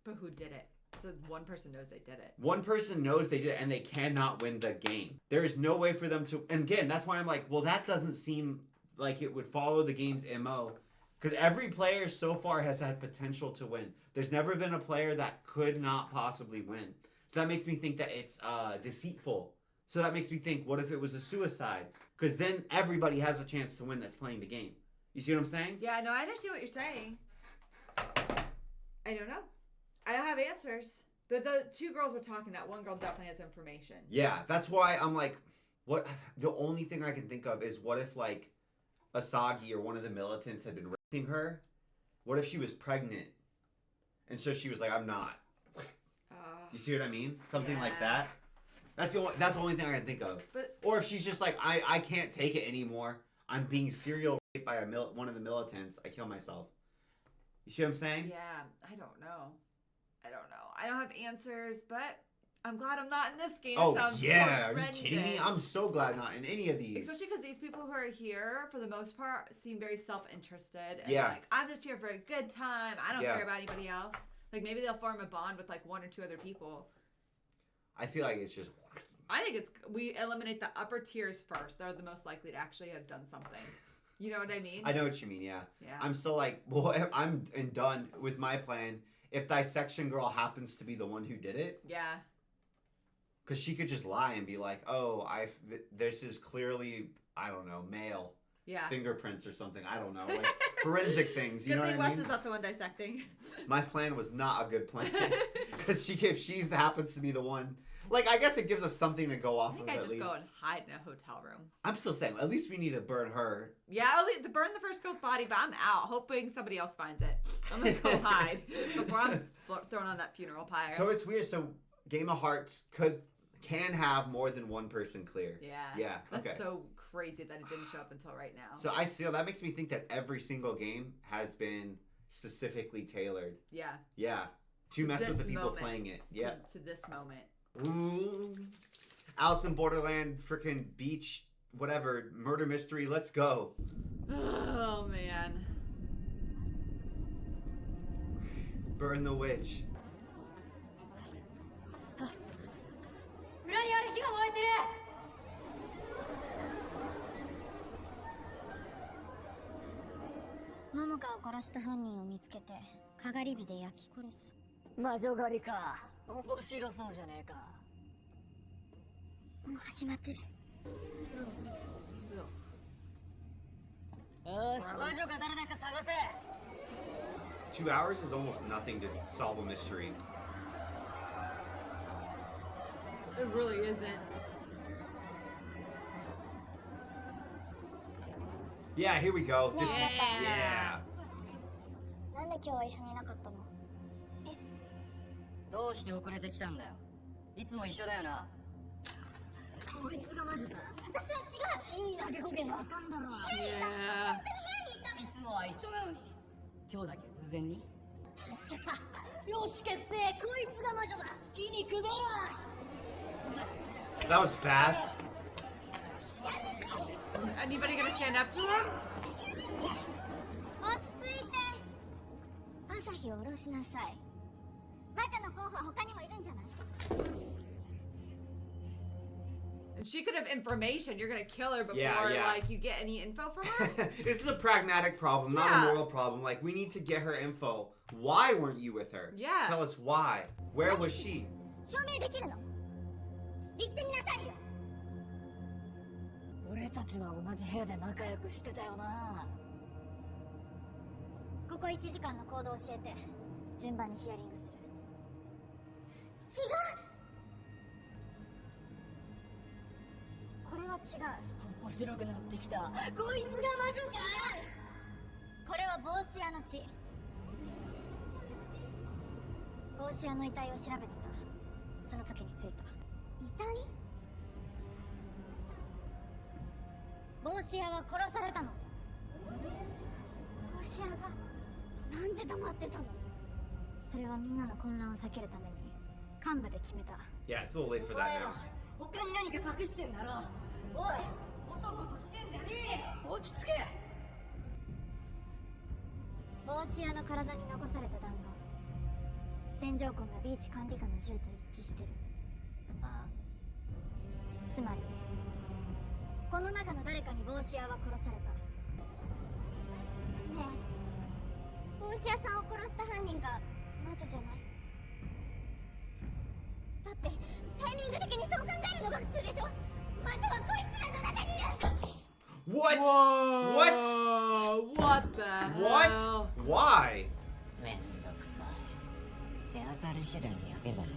But who did it? So one person knows they did it. One person knows they did it and they cannot win the game. There is no way for them to, and again, that's why I'm like, well, that doesn't seem like it would follow the game's MO. Because every player so far has had potential to win. There's never been a player that could not possibly win. So that makes me think that it's deceitful. So that makes me think, what if it was a suicide? Because then everybody has a chance to win that's playing the game. You see what I'm saying? Yeah, no, I understand what you're saying. I don't know. I don't have answers. The two girls were talking. That one girl definitely has information. Yeah, that's why I'm like, what? The only thing I can think of is what if like Asagi or one of the militants had been raping her? What if she was pregnant? And so she was like, I'm not. You see what I mean? Something like that. That's the only thing I can think of. But Or if she's just like, I can't take it anymore. I'm being serial raped by one of the militants. I kill myself. You see what I'm saying? yeah, I don't know. I don't know. I don't have answers, but I'm glad I'm not in this game. Oh, Sounds yeah. Are you horrendous. kidding me? I'm so glad not in any of these. Especially because these people who are here, for the most part, seem very self-interested. And Yeah. like, I'm just here for a good time. I don't Yeah. care about anybody else. Like, maybe they'll form a bond with like 1 or 2 other people. I feel like it's just... I think we eliminate the upper tiers first. They're the most likely to actually have done something. You know what I mean? I know what you mean, yeah. Yeah. I'm still like, well, I'm done with my plan. If Dissection Girl happens to be the one who did it, Yeah. because she could just lie and be like, oh, this is clearly, I don't know, male Yeah. fingerprints or something. I don't know, like forensic things. You Good know thing what I Wes mean? is not the one dissecting. My plan was not a good plan because if she happens to be the one, like I guess it gives us something to go I off think of I at just least. go and hide in a hotel room. I'm still saying at least we need to burn her. Yeah, I'll burn the first girl's body, but I'm out, hoping somebody else finds it. I'm gonna go hide before I'm thrown on that funeral pyre. So it's weird. So Game of Hearts can have more than one person clear. Yeah. Yeah. That's Okay. so crazy that it didn't show up until right now. So that makes me think that every single game has been specifically tailored. Yeah. Yeah. To mess with This the people moment. playing it. Yeah. To this moment. Ooh. Alice in Borderland, freaking beach, whatever, murder mystery, let's go. Oh man. Burn the witch. 裏にある火が燃えてる。桃香を殺した犯人を見つけてかがり火で焼き殺す。魔女狩りか。面白そうじゃねえか。もう始まってる。よし、魔女が誰だか探せ。 2 hours is almost nothing to solve a mystery. It really isn't. Yeah, here we go. This Yeah. なんで今日は一緒にいなかったの？どうして遅れてきたんだよ。いつも一緒だよな。こいつが魔女だ。私は違う。火に投げ込めばあかんだろ。 Yeah. いつもは一緒なのに。今日だけ偶然に。よし決定。こいつが魔女だ。火にくべろ。 That was fast. Anybody gonna stand up to him? 落ち着いて。朝日を下ろしなさい。魔女の候補は他にもいるんじゃない？ And she could have information. You're gonna kill her before Yeah. like you get any info from her. This is a pragmatic problem, not Yeah. a moral problem. Like, we need to get her info. Why weren't you with her? Yeah. Tell us why. Where was she? 証明できるの？言ってみなさいよ。俺たちは同じ部屋で仲良くしてたよな。ここ1時間の行動を教えて順番にヒアリングする。違う。これは違う。面白くなってきた。こいつが魔女か。違う。これは帽子屋の血。帽子屋の遺体を調べてた。その時についた。遺体？帽子屋は殺されたの。帽子屋がなんで黙ってたの？それはみんなの混乱を避けるために幹部で決めた。 Yeah, it's a little late for that now. 他に何か隠してんだろ。おい、こそこそしてんじゃねえ。落ち着け。帽子屋の体に残された弾丸、線条痕がビーチ管理課の銃と一致してる。あつまりこの中の誰かに帽子屋は殺された。ねえ、帽子屋さんを殺した犯人が魔女じゃない？だってタイミング的にそう考えるのが普通でしょ。魔女はこいつらの中にいる。 What? Whoa. What? What the hell? What? Why? めんどくさい。手当たり次第にやればいい。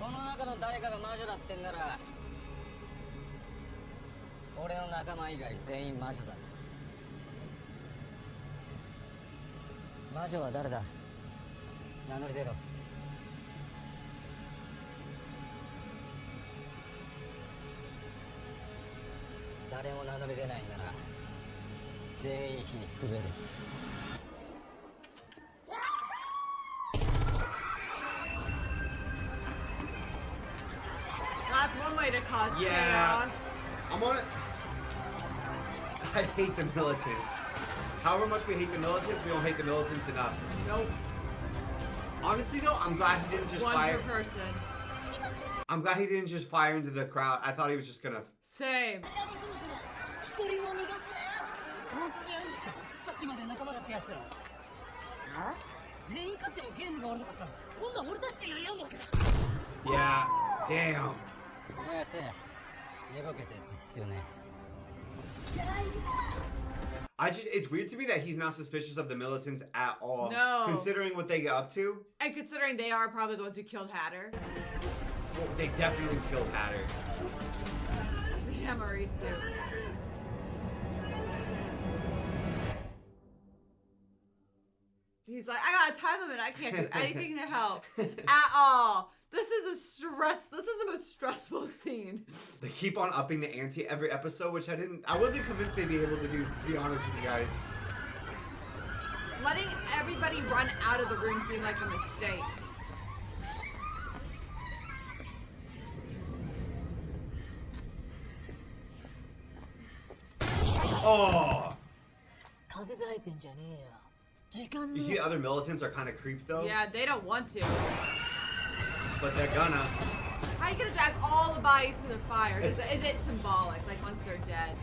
この中の誰かが魔女だってんなら、俺の仲間以外全員魔女だ。魔女は誰だ？名乗り出ろ。誰も名乗り出ないんなら全員火にくべる。That's one way to cause Yeah. chaos. I'm on it. I hate the militants. However much we hate the militants, we don't hate the militants enough. Nope. Honestly though, I'm glad he didn't just One fire. per person. I'm glad he didn't just fire into the crowd. I thought he was just gonna. Same. 一人も逃がすね本当にやるんですかさっきまで仲間だったやつらあ全員勝ってもゲームが終わらなかったら今度は俺たちでやり合うの Yeah. Damn. おやせ寝ぼけたやつ必要ね It's weird to me that he's not suspicious of the militants at all. No. Considering what they get up to. And considering they are probably the ones who killed Hatter. Well, they definitely killed Hatter. Yeah, Marisu. He's like, I got a time limit. I can't do anything to help at all. This is the most stressful scene. They keep on upping the ante every episode, which I wasn't convinced they'd be able to do, to be honest with you guys. Letting everybody run out of the room seemed like a mistake. Oh! 考えてんじゃねえよ時間 You see the other militants are kind of creeped though. Yeah, they don't want to. But they're gonna. How are you gonna drag all the bodies to the fire? Is it symbolic, like once they're dead?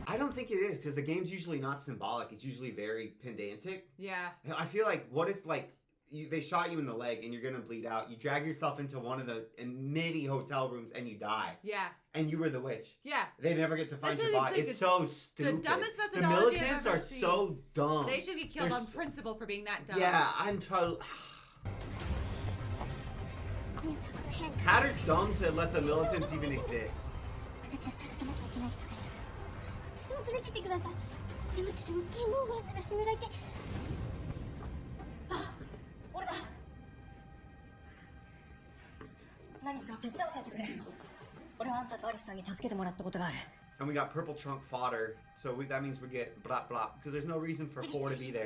I don't think it is, because the game's usually not symbolic. It's usually very pedantic. Yeah. I feel like, what if, like, they shot you in the leg and you're gonna bleed out. You drag yourself into one of the many hotel rooms and you die. Yeah. And you were the witch. Yeah. They never get to find This your is body. like It's so stupid. The dumbest The methodology I've militants ever are seen. so dumb. They should be killed They're on principle for being that dumb. Yeah, I'm totally. Hatter's dumb to let the militants even exist. 私は探さなきゃいけない人がいる私も連れてってください眠っててもゲームオーバーなら死ぬだけ俺だ何か手伝わせてくれ俺はあんたとアリスさんに助けてもらったことがある And we got purple trunk fodder, so that means we get blah blah, because there's no reason for 4 to be there.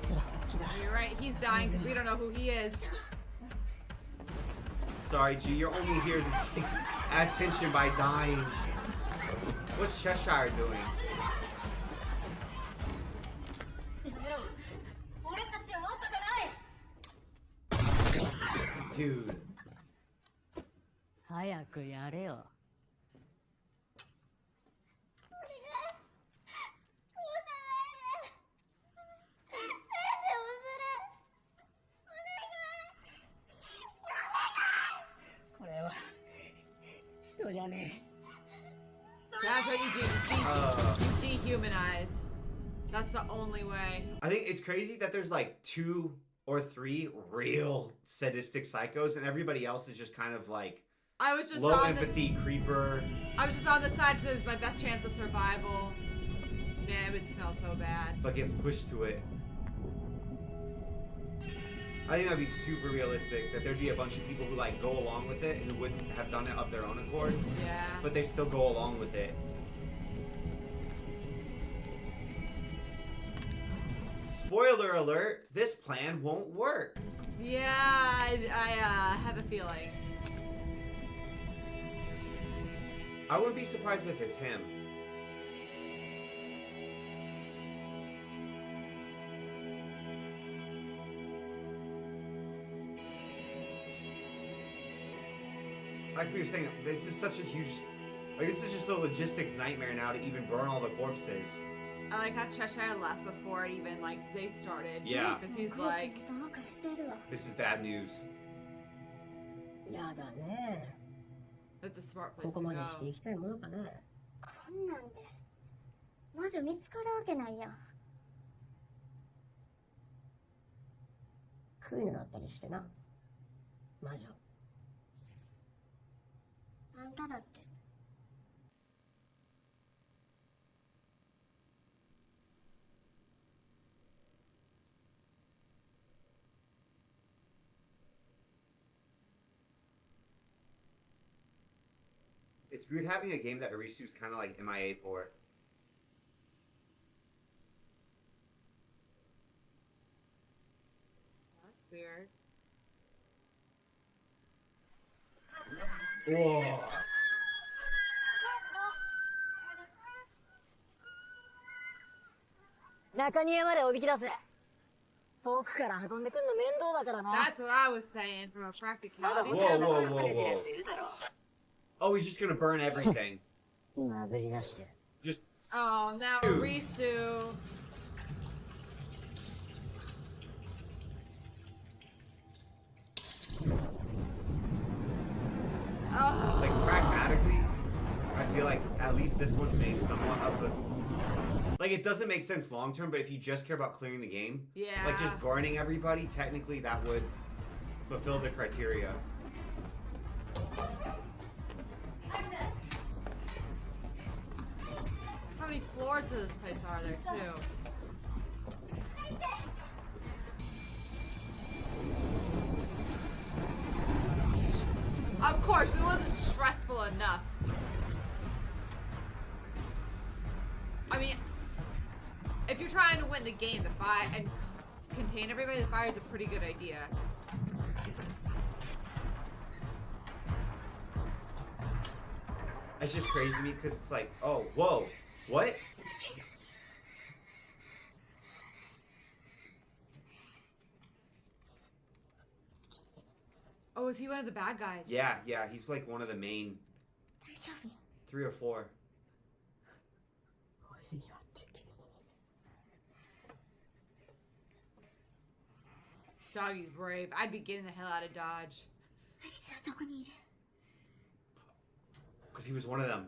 奴ら本気だ You're right. He's dying because we don't know who he is. Sorry, G, you're only here to add tension by dying. What's Cheshire doing? やめろ俺たちはワンパじゃない Dude. 早くやれよこれは人じゃねえ That's what you dehumanize. That's the only way. I think it's crazy that there's like 2 or 3 real sadistic psychos, and everybody else is just kind of like I was just low on empathy creeper. I was just on the side so it was my best chance of survival. Man, it would smell so bad. But gets pushed to it. I think that'd be super realistic, that there'd be a bunch of people who like go along with it, who wouldn't have done it of their own accord, Yeah. but they still go along with it. Spoiler alert, this plan won't work. Yeah, I have a feeling. I wouldn't be surprised if it's him. Like we were saying, this is such a huge... Like, this is just a logistic nightmare now to even burn all the corpses. I like how Cheshire left before it even, like, they started. Yeah. Because he's like, どうかしてるわ This is bad news. やだね that's a smart こ place こ to までして go. いきたいものかねこんなんで魔女見つかるわけないやんクールだったりしてな魔女あんただって It's weird having a game that Arisu's kind of like MIA for. That's weird. Whoa. 中庭までおびき出せ。遠くから運んでくんの面倒だからな。 That's what I was saying from a practicality Whoa, standpoint. whoa, whoa, whoa. Oh, he's just gonna burn everything. 今炙り出してる。 Just Oh, now Dude. Risu. Oh. like pragmatically, I feel like at least this one made somewhat of the. Like it doesn't make sense long term, but if you just care about clearing the game, Yeah. like just burning everybody, technically that would fulfill the criteria. How many floors to this place are there, too? Of course, it wasn't stressful enough. I mean, if you're trying to win the game, the fire and contain everybody, the fire is a pretty good idea. It's just crazy to me because it's like, oh, whoa, what? Oh, is he one of the bad guys? Yeah, he's like one of the main 大丈夫 3 or 4. Doggy's brave. I'd be getting the hell out of Dodge. アリスはどこにいる Because he was one of them.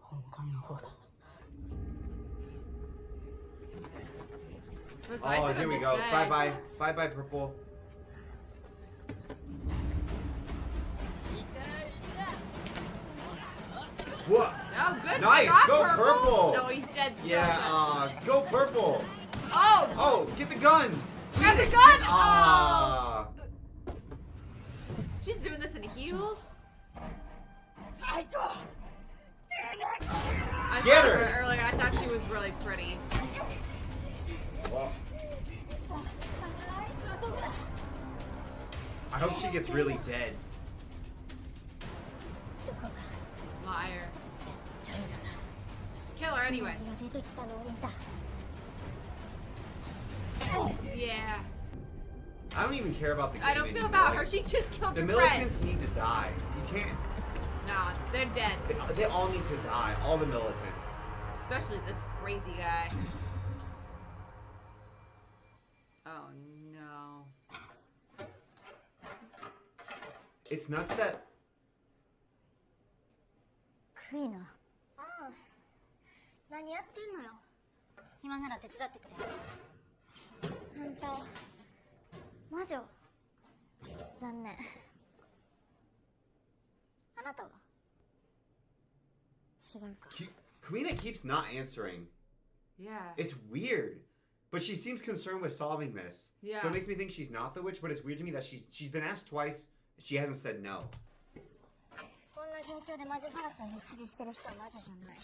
本館の方だ。 It was nice Oh, of here him we to go. say. Bye bye. Bye bye, purple. What? Oh, good. Nice, job, go purple. No, he's dead still. Yeah, go purple. Oh, Oh, get the guns. grab the gun. Ah. She's doing this in heels. I Get saw her. earlier. I thought she was really pretty. Well, I hope she gets really dead. Liar. Kill her anyway. が出てきたのを見た Yeah. I don't even care about the game I don't feel anymore. about her. She just killed The her friend. militants need to die. You can't. Nah, they're dead. They all need to die. All the militants. Especially this crazy guy. Oh no. It's nuts that クイナ。ああ何やってんのよ暇なら手伝ってくれ反対魔女残念あなたは違うか Karina keeps not answering. Yeah. It's weird. But she seems concerned with solving this. Yeah. So it makes me think she's not the witch, but it's weird to me that she's been asked twice. She hasn't said no. こんな状況で魔女探しを必死でしてる人は魔女じゃない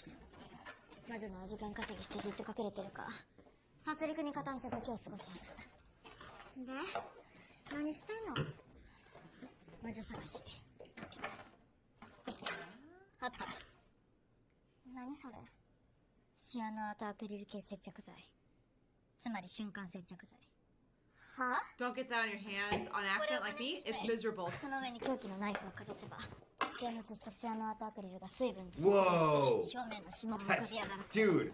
魔女のお時間稼ぎしてずっと隠れてるか殺戮に加担して時を過ごすはずで何してんの魔女探しあった何それシアノアとアクリル系接着剤つまり瞬間接着剤は Don't get that on your hands on accident like me. It's miserable. その上に空気のナイフをかざせば揮発したシアノアとアクリルが水分と接合 Whoa. して表面の指紋を That's, 飛び上がらせ dude.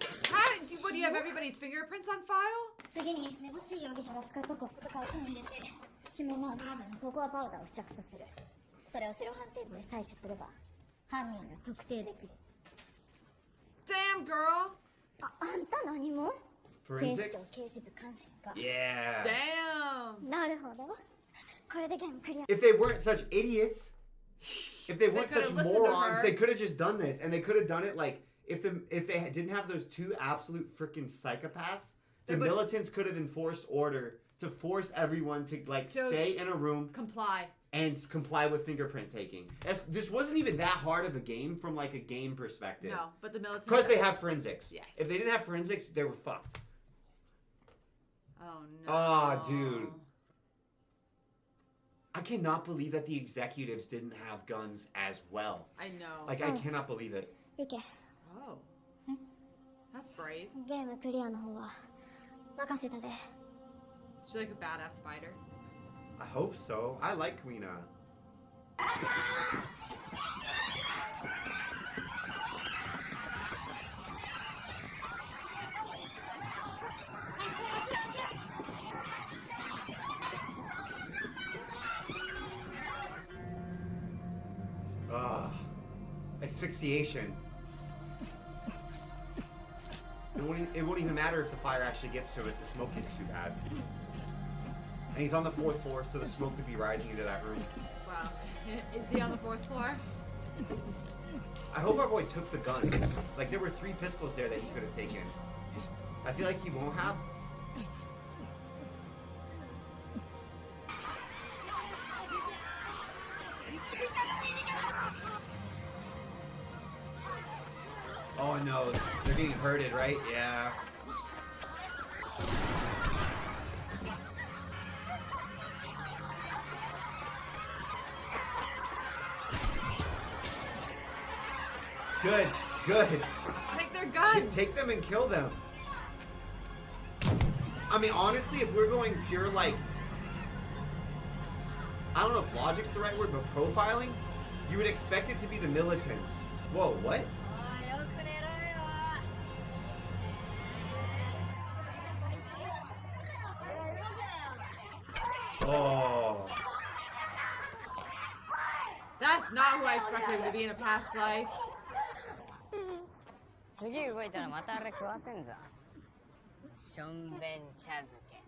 What do you have? Everybody's fingerprints on file? 次にめぼしい容疑者が使ったコップとかを手に入れて指紋の油分にココアパウダーを付着させるそれをセロハンテープで採取すれば犯人が特定できる Damn, girl. あんた何も警視庁 Forensics? 刑事部監視課 Yeah. Damn. なるほどこれでゲームクリア If they weren't such idiots, if they weren't could've such listened to morons, her. they could have just done this, and they could have done it like if they didn't have those two absolute freaking psychopaths, the They would- militants could have enforced order to force everyone to stay in a room Comply. and comply with fingerprint taking. This wasn't even that hard of a game from like a game perspective. No, but the military. Because they have forensics. Yes. If they didn't have forensics, they were fucked. Oh no. Ah, dude. I cannot believe that the executives didn't have guns as well. I know. Like, I cannot believe it. ユケ Oh. That's brave. ゲームクリアの方は任せたで。 She's like a badass fighter. I hope so. I like Kuina. Ugh. Asphyxiation. It won't even matter if the fire actually gets to it. The smoke is too bad. And he's on the 4th floor, so the smoke could be rising into that room. Wow. Is he on the 4th floor? I hope our boy took the gun. Like, there were 3 pistols there that he could have taken. I feel like he won't have. Oh no, they're getting hurted, right? Yeah. Good, good. Take their guns! Take them and kill them. I mean, honestly, if we're going pure, like, I don't know if logic's the right word, but profiling, you would expect it to be the militants. Whoa, what? Oh. That's not who I expected him to be in a past life. 次動いたらまたあれ食わせんぞ。しょんべん茶漬け。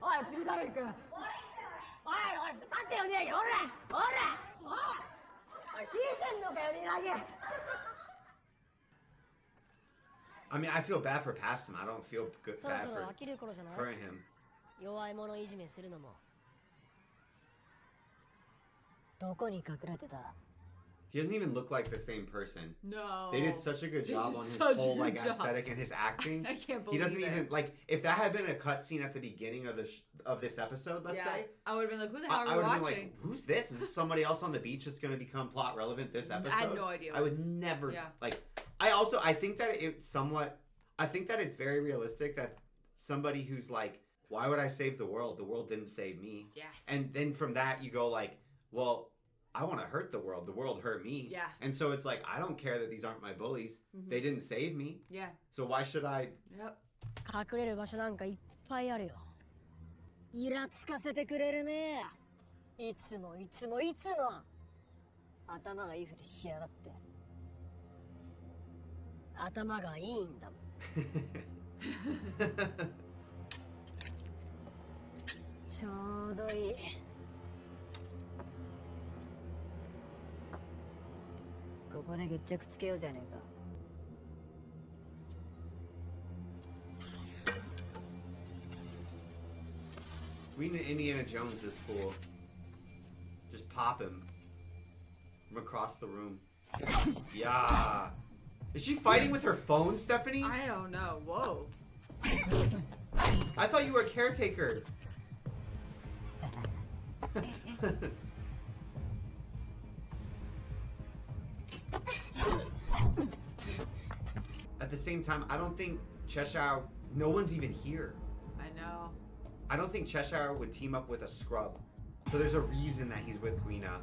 おい、次誰行く？おい、立てよねえよ、おら！おい、聞いてんのかよ、ニナギ！ I mean, I feel bad for past him. I don't feel good, そろ bad そろ for 飽きる頃じゃない current him. 弱い者いじめするのも。どこに隠れてた？ He doesn't even look like the same person. No. They did such a good They job did on his such a whole good like job. aesthetic and his acting. I can't He believe doesn't it. even like if that had been a cutscene at the beginning of of this episode, let's Yeah. say. I would have been like, who the hell I are we would have watching? been like, "Who's this? Is this somebody else on the beach that's going to become plot relevant this episode?" I had no idea. I would never Yeah. like. I think that it's somewhat. I think that it's very realistic that somebody who's like, "Why would I save the world? The world didn't save me." Yes. And then from that you go like, "Well, I want to hurt the world. The world hurt me." Yeah. And so it's like, I don't care that these aren't my bullies. Mhm. They didn't save me. Yeah. So why should I? Yep. 隠れる場所なんかいっぱいあるよ。イラつかせてくれるね。いつもいつもいつも。頭がいいふりしやがって。頭がいいんだもん。ちょうどいい。ここで決着つけようじゃねえか。We need Indiana Jones this fool. Just pop him from across the room. Yeah. Is she fighting with her phone, Stephanie? I don't know. Whoa. I thought you were a caretaker. At the same time, I don't think Cheshire... No one's even here. I know. I don't think Cheshire would team up with a scrub. So there's a reason that he's with Queena.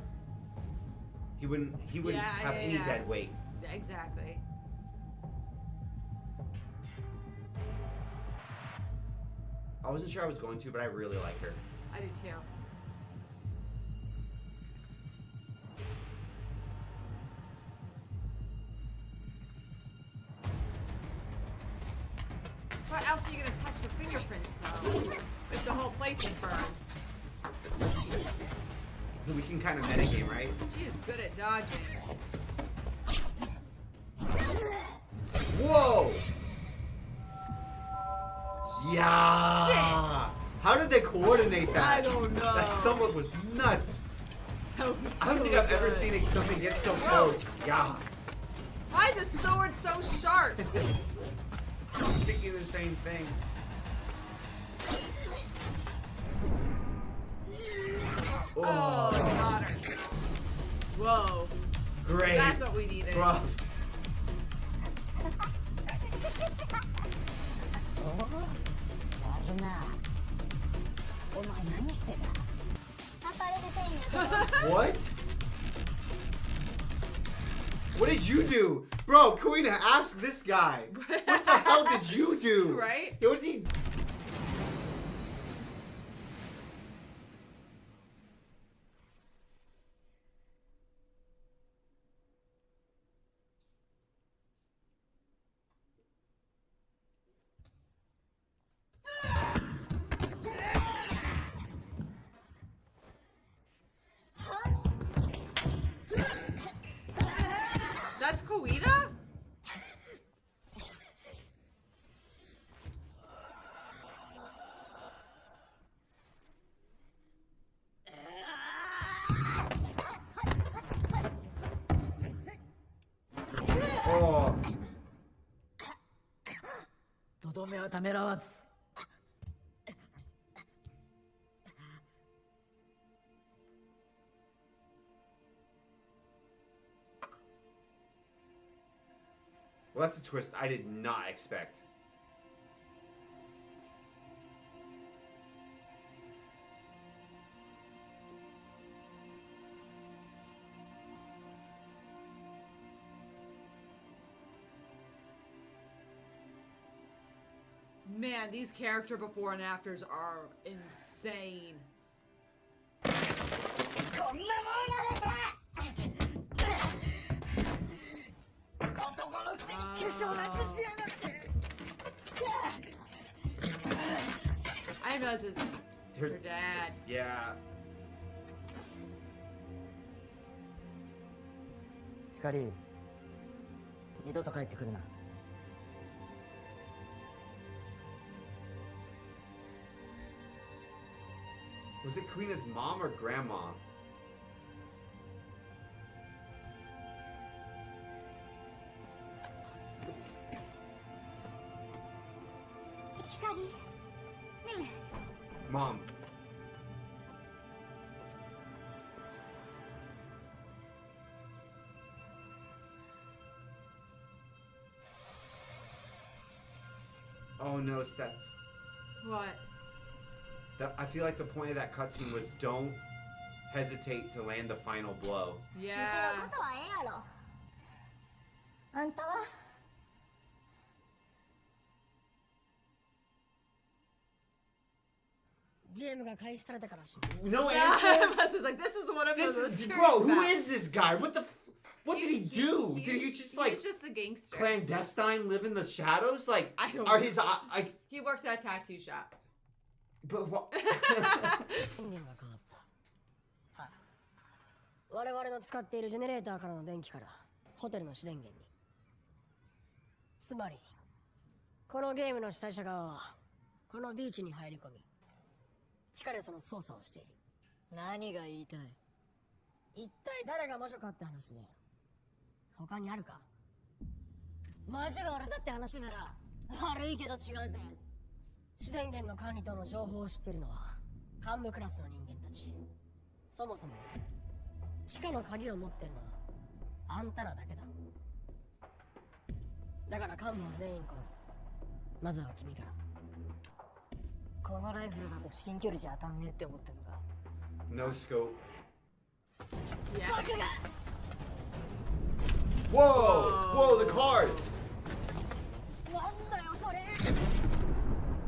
He wouldn't have any dead weight. Exactly. I wasn't sure I was going to, but I really like her. I do too. What else are you gonna test for fingerprints though? If the whole place is burned. We can kind of metagame, right? She is good at dodging. Whoa! Yeah! Shit! How did they coordinate that? I don't know. That stomach was nuts. That was I don't think so I've ever good. seen something get so Whoa. close. Yeah. Why is this sword so sharp? I'm thinking the same thing. Great. That's what we needed. Bro. やるな。お前何してた？アパレル店員やけど What? What did you do? Bro, Karina, ask this guy. What the hell did you do? Right? Yo, what did he... That's Koida? Oh. とどめはためらわず。Well, that's a twist I did not expect. Man, these character before and afters are insane. I know this is her dad. Yeah. 光、二度と帰ってくるな。Was it Karina's mom or grandma? 光ねえ Mom. Oh no, Steph. What? I feel like the point of that cutscene was don't hesitate to land the final blow. うちの Yeah. ことはええやろあんたはゲームが開始されてからし No Yeah, answer? I was like, this is what I'm This most is, curious bro, who about. is this guy? What did he do? Did he just like He's just the gangster. clandestine live in the shadows? Like, I don't are know. his like? He worked at a tattoo shop. But what? 音源が変わった。はい。我々の使っているジェネレーターからの電気からホテルの主電源に。つまり、このゲームの主催者側はこのビーチに入り込み、地下でその操作をしている。何が言いたい？一体誰が魔女かって話ね。他にあるか？魔女が俺だって話なら悪いけど違うぜ。主電源の管理との情報を知っているのは幹部クラスの人間たち。そもそも地下の鍵を持ってるのはあんたらだけだ。だから幹部を全員殺す。まずは君から。このライフルだと至近距離じゃ当たんねえって思ってるのか。 No scope. Yeah. Whoa! Whoa! The cards. なんだよそれ。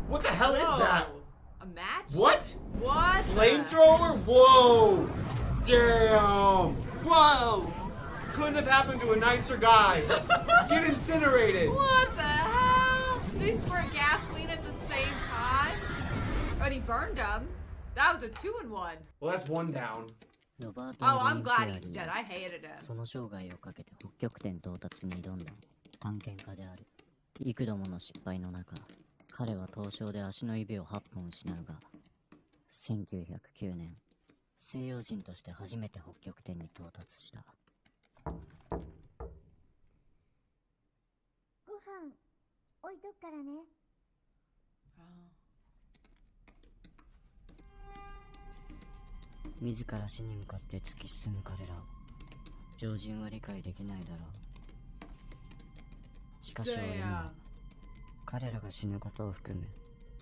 What the hell is that? A match? What? What? Flamethrower? Whoa! Damn! Whoa! Couldn't have happened to a nicer guy. Get incinerated. What the hell? Did he squirt gasoline at the same time? But he burned him. That was a 2-in-1. Well, that's one down. ロバート Oh, リ I'm ンク glad ア he's リ dead. ー I hated him. その生涯をかけて北極点到達に挑んだ探検家である。幾度もの失敗の中、彼は凍傷で足の指を8本失うが、1909年、西洋人として初めて北極点に到達した。ご飯置いとくからね 自ら死に向かって突き進む彼らを、常人は理解できないだろう。しかし俺には Damn. 彼らが死ぬことを含む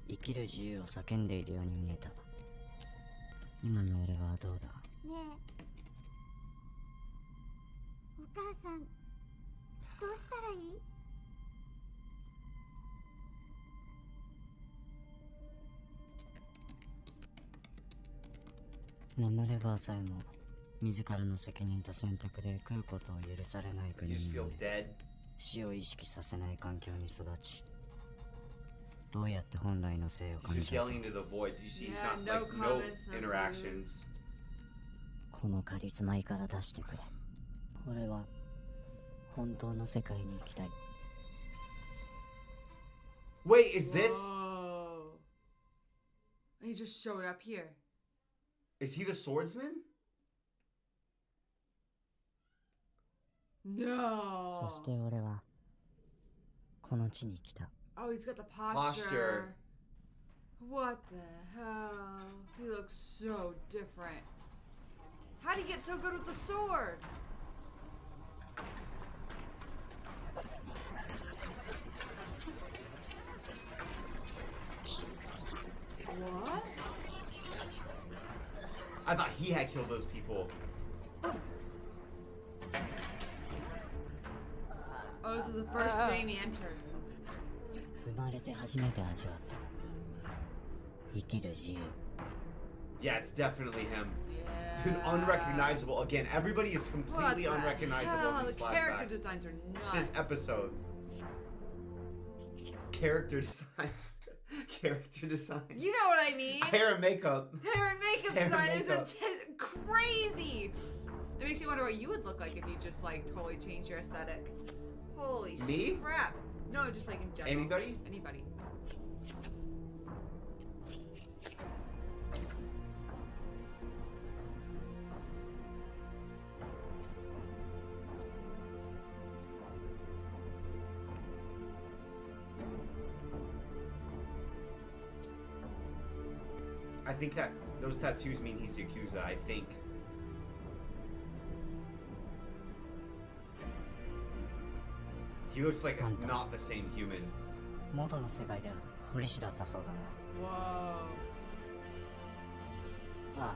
生きる自由を叫んでいるように見えた。今の俺はどうだ？ねえ、お母さんどうしたらいい？ナマレバーさえも自らの責任と選択で食うことを許されない You 国 just に feel 生まれ dead. 死を意識させない環境に育ち、どうやって本来の性を He's 感 just じた yelling into the void. You see, he's Yeah, not no like no comments, no interactions. このカリスマイから出してくれ。俺は本当の世界に行きたい。 Wait, is this? Whoa. He just showed up here. Is he the swordsman? No. そして俺はこの地に来た。 Oh, he's got the Posture. posture. What the hell? He looks so different. How would he get so good with the sword? What? I thought he had killed those people. Oh, this is the first game he entered. 生まれて初めて味わった生きる自由。 Yeah, it's definitely him. Yeah. Unrecognizable. Again, everybody is What completely the unrecognizable hell? in The these character flashbacks. designs are nuts. This episode. Character designs. Character design. You know what I mean? Hair and makeup. Hair and makeup Hair and design is makeup. crazy. It makes me wonder what you would look like if you just like totally changed your aesthetic. Holy Me? crap! No, just like in general. Anybody? Anybody. I think that those tattoos mean he's Yakuza, I think. He looks like not the same human. 元の世界では堀氏だったそうだな。 Whoa. ああ。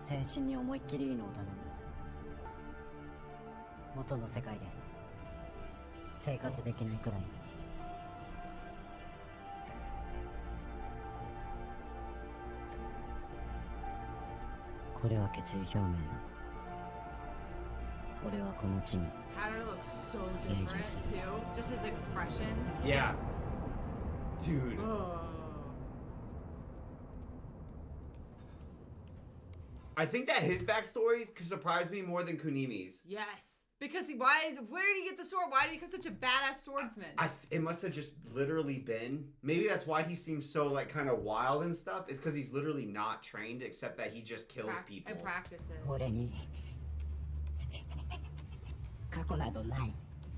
全身に思いっきりいいのを頼む。元の世界で生活できないくらい。これは決意表明だ。俺はこの地に Hatter looks so different too. Just his expressions. Yeah. Dude. Oh. I think that his backstory could surprise me more than Kunimi's. Yes. Because where did he get the sword? Why did he become such a badass swordsman? It must have just literally been. Maybe that's why he seems so like kind of wild and stuff. It's because he's literally not trained, except that he just kills people. And practices. 俺に過去などない。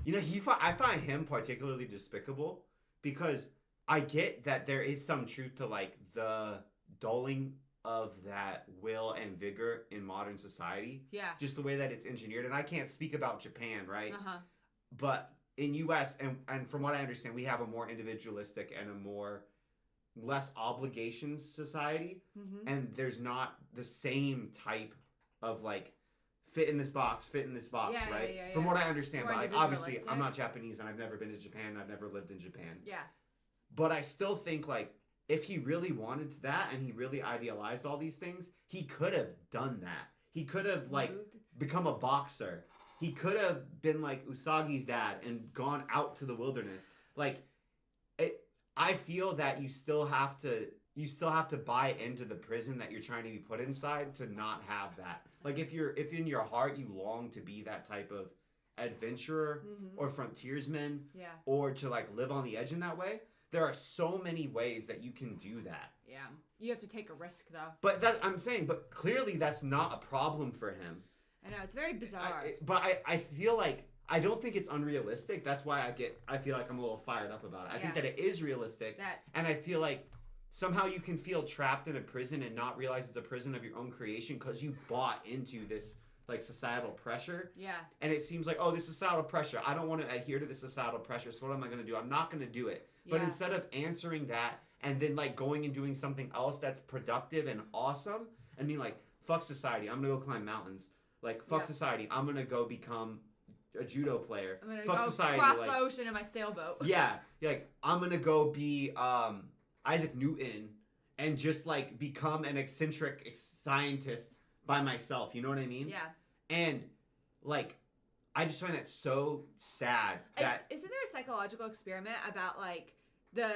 You know, I find him particularly despicable because I get that there is some truth to like the dulling of that will and vigor in modern society. Yeah. Just the way that it's engineered. And I can't speak about Japan, right? Uh-huh. But in US, and from what I understand, we have a more individualistic and a more less obligations society. Mm-hmm. And there's not the same type of like fit in this box, right? Yeah, From what I understand, More but like, obviously I'm individualistic. not Japanese and I've never been to Japan. I've never lived in Japan. Yeah. But I still think like if he really wanted that and he really idealized all these things, he could have done that. He could have like become a boxer. He could have been like Usagi's dad and gone out to the wilderness. Like I feel that you still have to buy into the prison that you're trying to be put inside to not have that. Like if in your heart you long to be that type of adventurer or frontiersman or to like live on the edge in that way, there are so many ways that you can do that. Yeah. You have to take a risk though. But I'm saying, but clearly that's not a problem for him. I know, it's very bizarre. I feel like I don't think it's unrealistic. That's why I feel like I'm a little fired up about it. I think Yeah. that it is realistic. And I feel like somehow you can feel trapped in a prison and not realize it's a prison of your own creation because you bought into this like societal pressure. Yeah. And it seems like, oh, this societal pressure. I don't want to adhere to this societal pressure. So what am I going to do? I'm not going to do it. But Yeah. instead of answering that and then like going and doing something else that's productive and awesome and being like, fuck society, I'm going to go climb mountains. Like, fuck Yeah. society, I'm going to go become a judo player. I'm gonna fuck go society. cross like, the ocean in my sailboat. yeah. Like, I'm going to go be Isaac Newton and just like become an eccentric scientist by myself. You know what I mean? Yeah. And like, I just find that so sad that Isn't there a psychological experiment about like the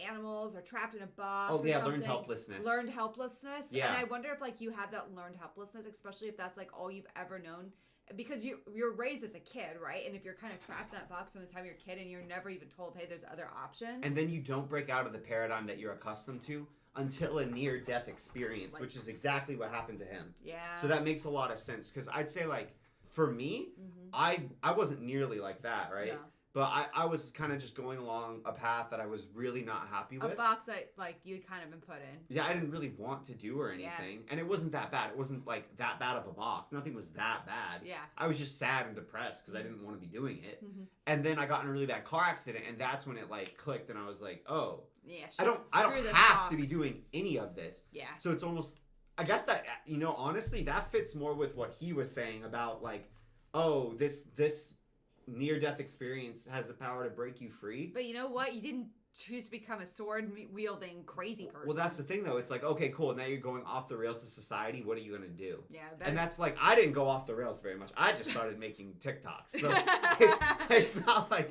animals are trapped in a box? oh or yeah, something? learned helplessness. Learned helplessness. Yeah. And I wonder if like you have that learned helplessness, especially if that's like all you've ever known. Because you're raised as a kid, right? And if you're kind of trapped in that box from the time you're a kid and you're never even told, hey, there's other options. And then you don't break out of the paradigm that you're accustomed to until a near-death experience, Like- which is exactly what happened to him. yeah. So that makes a lot of sense because I'd say like for me, Mhm. I wasn't nearly like that, right? No. But I was kind of just going along a path that I was really not happy A with. box that like you'd kind of been put in. Yeah, I didn't really want to do or Yeah. anything. And it wasn't that bad. It wasn't like that bad of a box. Nothing was that bad. Yeah. I was just sad and depressed because I didn't want to be doing it. Mhm. And then I got in a really bad car accident and that's when it like clicked and I was like, "Oh, Yeah. I don't screw this have to be box. doing any of this." Yeah. So it's almost I guess that honestly, that fits more with what he was saying about like, "Oh, this near-death experience has the power to break you free." But you know what? You didn't choose to become a sword wielding crazy person. Well, that's the thing though. It's like, okay, cool. Now you're going off the rails to society. What are you going to do? Yeah. And that's like, I didn't go off the rails very much. I just started making TikToks. So it's not like,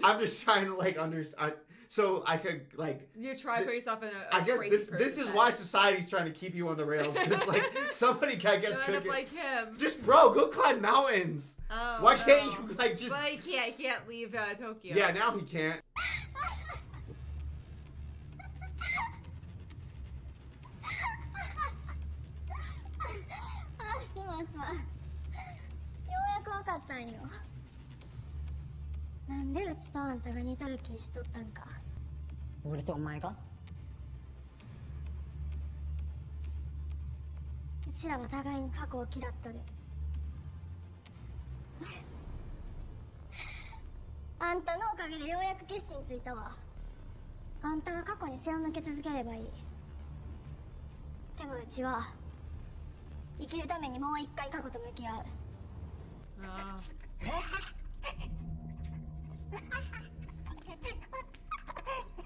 I'm just trying to like understand. So I could like. You're trying to put yourself in a I guess crazy this is person's why head. society's trying to keep you on the rails. Because like, somebody, I guess, You'll end could up get, like him. just, bro, go climb mountains. Oh, Why can't no. you like just. But he can't leave Tokyo. Yeah, now he can't. あ、すまんすまん。ようやくわかったんよ。なんでうちとあんたが似とる気しとったんか。俺とお前がうちらは互いに過去を嫌っとる。あんたのおかげでようやく決心ついたわ。あんたは過去に背を向け続ければいい。でもうちは生きるためにもう一回過去と向き合う。 Oh.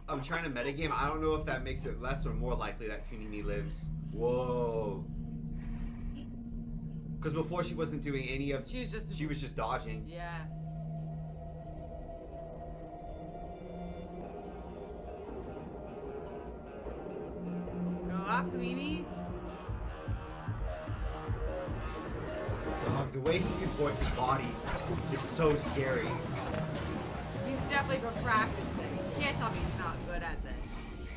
I'm trying to metagame. I don't know if that makes it less or more likely that Kunimi lives. Whoa. Because before she wasn't doing any of. She was just dodging. Yeah. Go off, Mimi. Dog, the way he contorts his body is so scary. He's definitely been practicing. You can't tell me he's not good at this.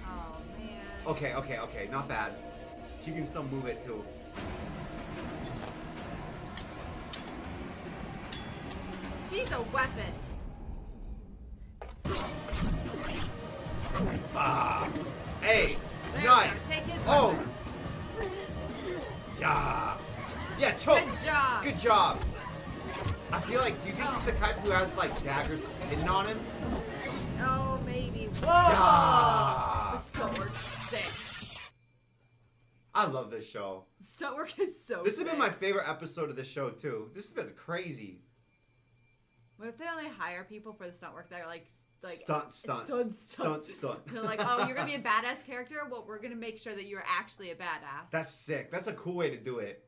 Oh man. Okay. Not bad. She can still move it too. She's a weapon. Ah. Hey. There we Nice. go. Take his Oh. weapon. Yeah. Yeah, choke. Good job. Good job. I feel like, do you think he's the type who has like daggers hidden on him? Oh, maybe. Whoa! Yeah. The footwork's sick. I love this show. Footwork is so This has sick. been my favorite episode of the show too. This has been crazy. What if they only hire people for the stunt work that are like Stunt. They're like, oh, you're gonna be a badass character. Well, we're gonna make sure that you're actually a badass. That's sick. That's a cool way to do it.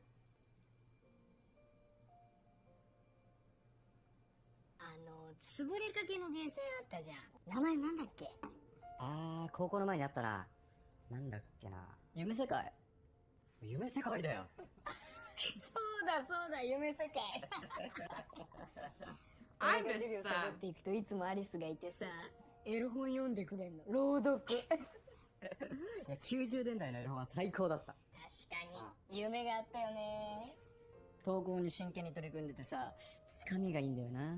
潰れかけのゲーセンあったじゃん。名前なんだっけ？あー、高校の前にあったな。なんだっけな。夢世界。夢世界だよ。そうだ、夢世界。 I 英語授業 missed サボ that. っていくといつもアリスがいてさ、エロ本読んでくれんの。朗読。いや、90年代のエロ本は最高だった。確かに夢があったよね。投稿に真剣に取り組んでてさ、つかみがいいんだよな。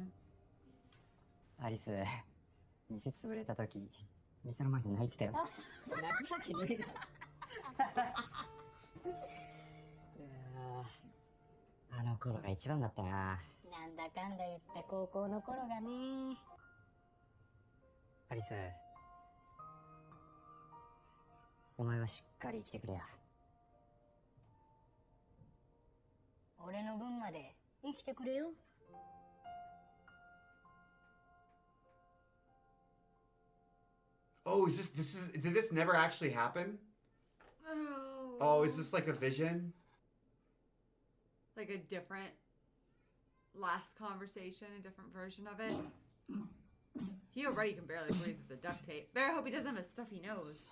アリス、店潰れた時、店の前で泣いてたよ。泣くわけねえだろ。あの頃が一番だったな。なんだかんだ言って高校の頃がね。アリス、お前はしっかり生きてくれや。俺の分まで生きてくれよ。Oh, did this never actually happen? Oh, is this like a vision? Like a different last conversation, a different version of it? He already can barely breathe with the duct tape. Better hope he doesn't have a stuffy nose.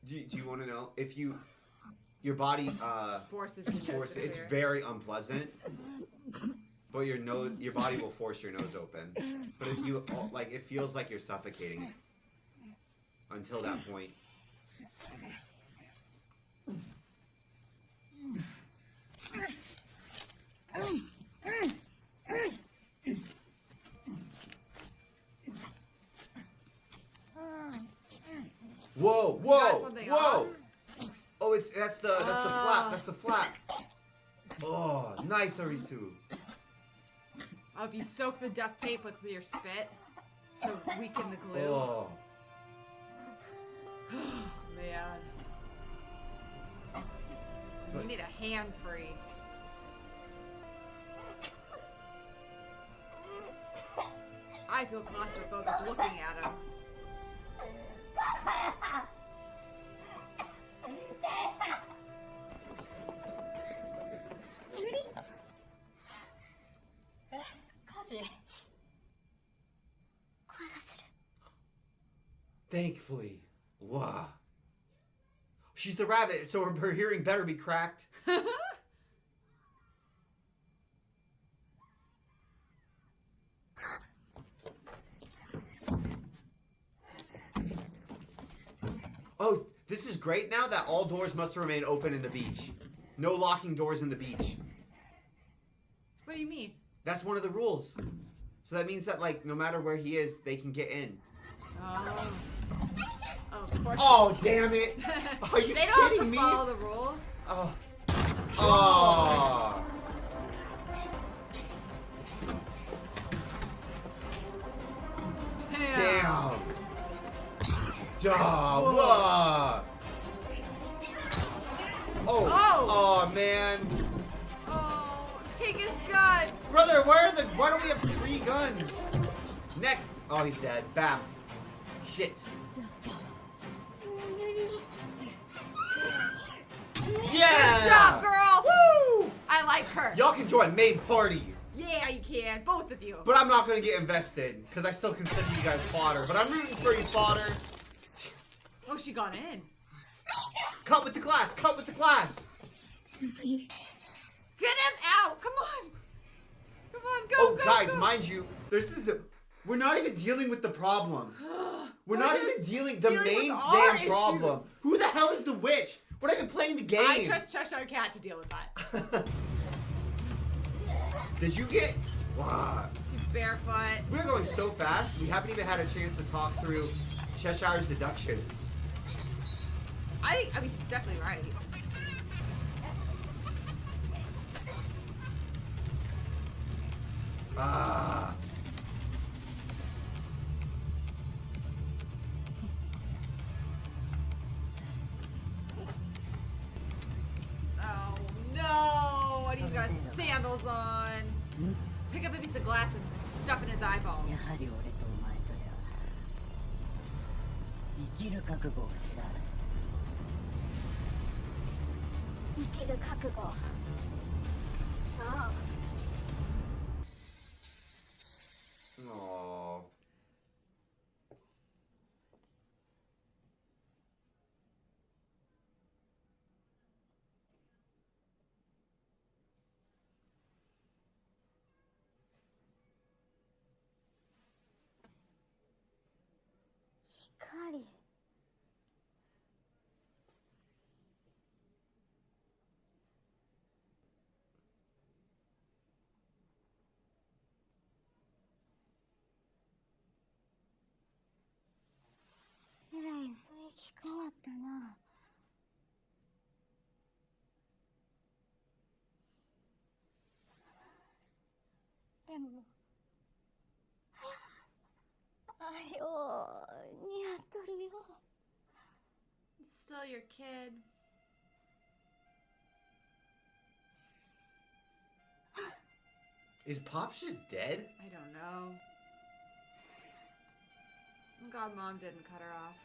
Do you want to know if your body Forces his nose to it's clear. very unpleasant, but your body will force your nose open. But if you like, it feels like you're suffocating until that point. Whoa! Whoa! Whoa! Oh, that's the flap. That's the flap. Oh, nice, Arisu. Oh, if you soak the duct tape with your spit to weaken the glue. Oh. Man. You need a hand free. I feel claustrophobic looking at him. Thankfully. Wow. She's the rabbit, so her hearing better be cracked. Oh, this is great now that all doors must remain open in the beach. No locking doors in the beach. What do you mean? That's one of the rules. So that means that, like, no matter where he is, they can get in. Oh. Oh, of course. Oh, damn it. Are you They don't have kidding to me? follow the rules. Oh. Oh. Damn. Duh. Whoa. Oh. Oh, man. Oh, take his gun. Brother, why don't we have 3 guns? Next. Oh, he's dead. Bam. Shit. Yeah. Good job, girl. Woo. I like her. Y'all can join main party. Yeah, you can. Both of you. But I'm not going to get invested because I still consider you guys fodder. But I'm rooting for you, fodder. Oh, she got in. Cut with the glass. Cut with the glass. Get him out. Come on. Come on, go, Oh, go, guys, go. mind you, we're not even dealing with the problem. We're not even dealing the dealing main with our damn problem. issues. Who the hell is the witch? We're not even playing the game. I trust Cheshire Cat to deal with that. Did you get... Wow. She's barefoot. We're going so fast, we haven't even had a chance to talk through Cheshire's deductions. I mean, he's definitely right. Ah. Oh, no. And he's got sandals on. Pick up a piece of glass and stuff in his eyeball. やはり俺とお前とでは生きる覚悟が違う。生きる覚悟。ああ。 Aww. Hikari. 変わったな。でも愛を似合っとるよ。 It's still your kid. Is Pops just dead? I don't know. I'm glad Mom didn't cut her off.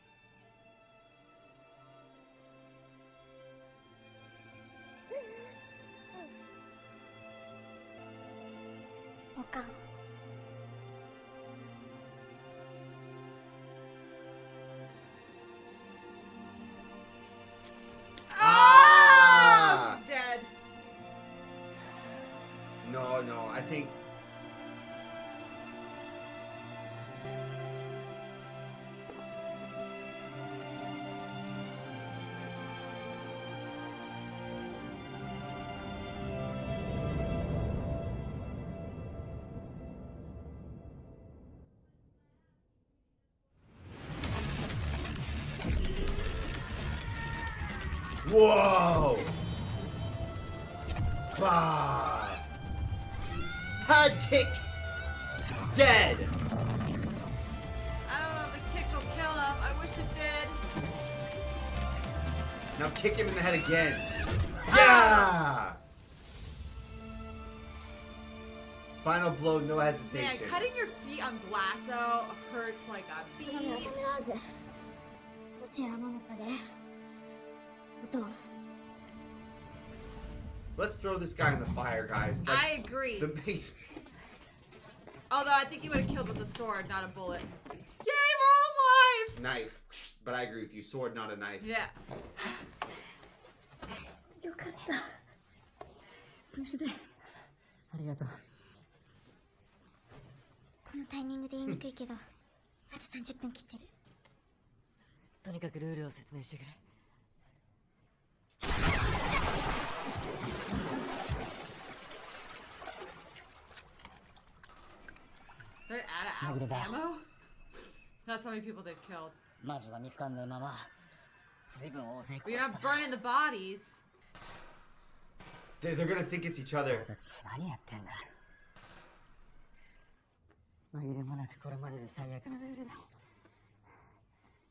おかん。Ah! She's dead. No, no. I think. Whoa! Bah! Head kick! Dead! I don't know if the kick will kill him. I wish it did. Now kick him in the head again. Yeah! Final blow, no Man, hesitation. cutting your feet on Glasso hurts like a とどめをためらわず星は守ったで。おとん。 Let's throw this guy in the fire, guys. Like, I agree. The base. Although I think he would have killed with a sword, not a bullet. Yay, we're all alive! Knife. But I agree with you. Sword, not a knife. Yeah. よかった。無事で。ありがとう。このタイミングで言いにくいけど、あと30分切ってる。とにかくルールを説明してくれ。They're out of ammo? That's how many people they've killed. 魔女が見つかんねえまま随分大勢 But 殺 you're し not た burning the bodies. They're gonna think it's each other. たち何やってんだ。紛れもなくこれまでで最悪のルールだ。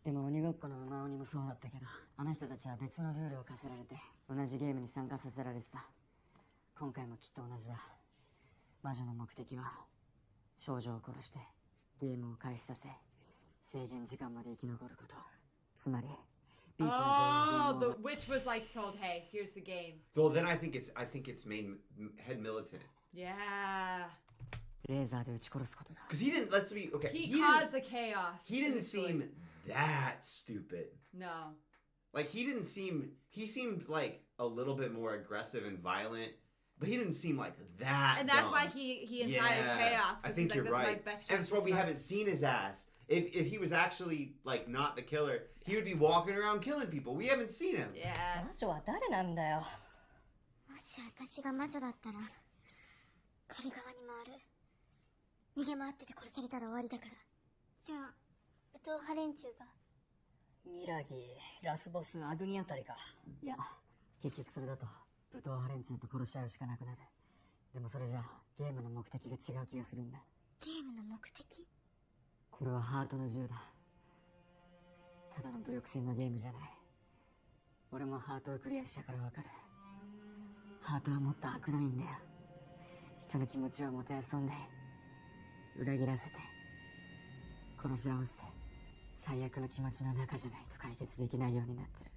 でも鬼ごっこの馬鬼もそうだったけど、あの人たちは別のルールを課せられて同じゲームに参加させられてた。今回もきっと同じだ。魔女の目的は少女を殺してゲームを開始させ制限時間まで生き残ること。つまりビーチの全員ゲー Oh, ム the を witch was like told, hey, here's the game. Well, then I think it's main head militant. Yeah. レーザーで撃ち殺すことだ。 Because he didn't. Let's be okay. He didn't- caused the chaos. He didn't initially. seem that stupid. No. Like he didn't seem. He seemed like a little bit more aggressive and violent, but he didn't seem like that. And that's dumb. why he incited chaos. I 'Cause think he's you're like, right. That's my best And that's why we chance to haven't seen his ass. If he was actually like not the killer, he would be walking around killing people. We haven't seen him. survive. Yeah. 魔女は誰なんだよ。もし私が魔女だったら、狩り側に回る。逃げ回ってて殺されたら終わりだから。じゃあ、武闘派連中が。ギラギ、ラスボス、アグニあたりか。いや、結局それだと武闘派連中と殺し合うしかなくなる。でもそれじゃゲームの目的が違う気がするんだ。ゲームの目的？これはハートの銃だ。ただの武力戦のゲームじゃない。俺もハートをクリアしたからわかる。ハートはもっと悪どいんだよ。人の気持ちをもてあそんで、裏切らせて、殺し合わせて、最悪の気持ちの中じゃないと解決できないようになってる。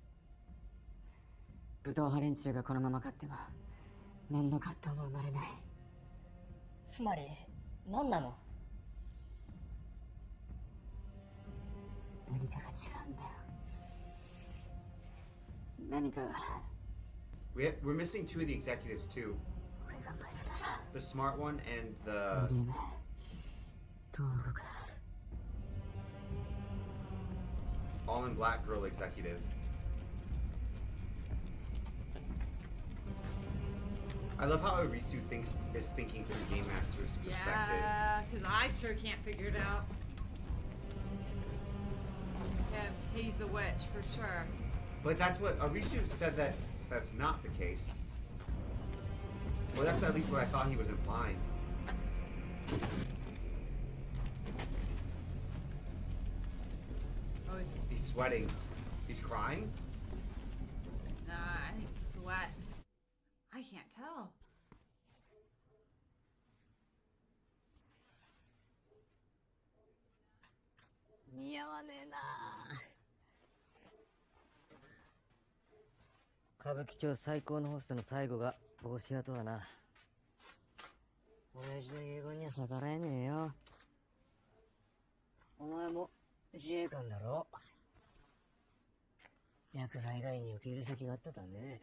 武闘派連中がこのまま勝っても、何の葛藤も生まれない。つまり、何なの？何かが違うんだよ。何かが。We're missing two of the executives too. 俺が魔女なら。 The smart one and こ the のゲーム、どう動かす？ all in black girl executive. I love how Arisu is thinking through Game Master's perspective. Yeah, because I sure can't figure it out. Yeah, he's the witch for sure. But that's what Arisu said, that that's not the case. Well, that's at least what I thought he was implying. Oh, He's sweating. He's crying? nah, I think sweat. I can't tell.歌舞伎町最高のホストの最後が帽子屋とはな。親父の遺言には逆らえねえよ。お前も自衛官だろ。ヤクザ以外に受け入れ先があったとはね。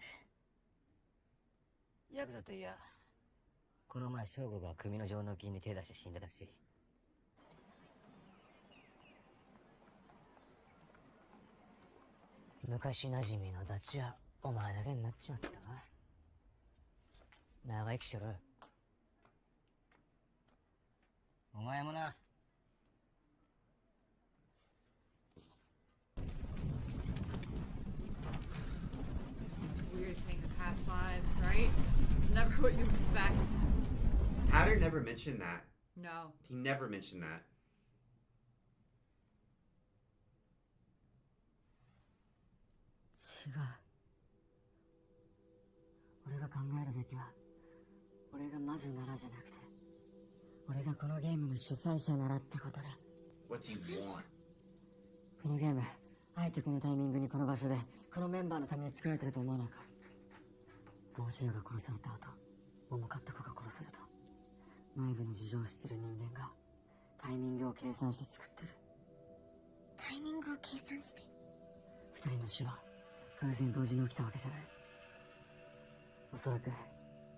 ヤクザといや、この前翔吾が組の上納金に手出して死んだらしい。昔馴染みのダチはお前だけになっちまったな。長生きしろ。お前もな。Weird saying the past lives, right? Never what you expect. Hatter never mentioned that. No. He never mentioned that. 違う。俺が考えるべきは、俺が魔女ならじゃなくて、俺がこのゲームの主催者ならってことだ。What do you want? このゲーム、あえてこのタイミングにこの場所で、このメンバーのために作られてると思わないか。帽子屋が殺された後、重かった子が殺された。内部の事情を知ってる人間が、タイミングを計算して作ってる。タイミングを計算して。二人の死は、偶然同時に起きたわけじゃない。おそらく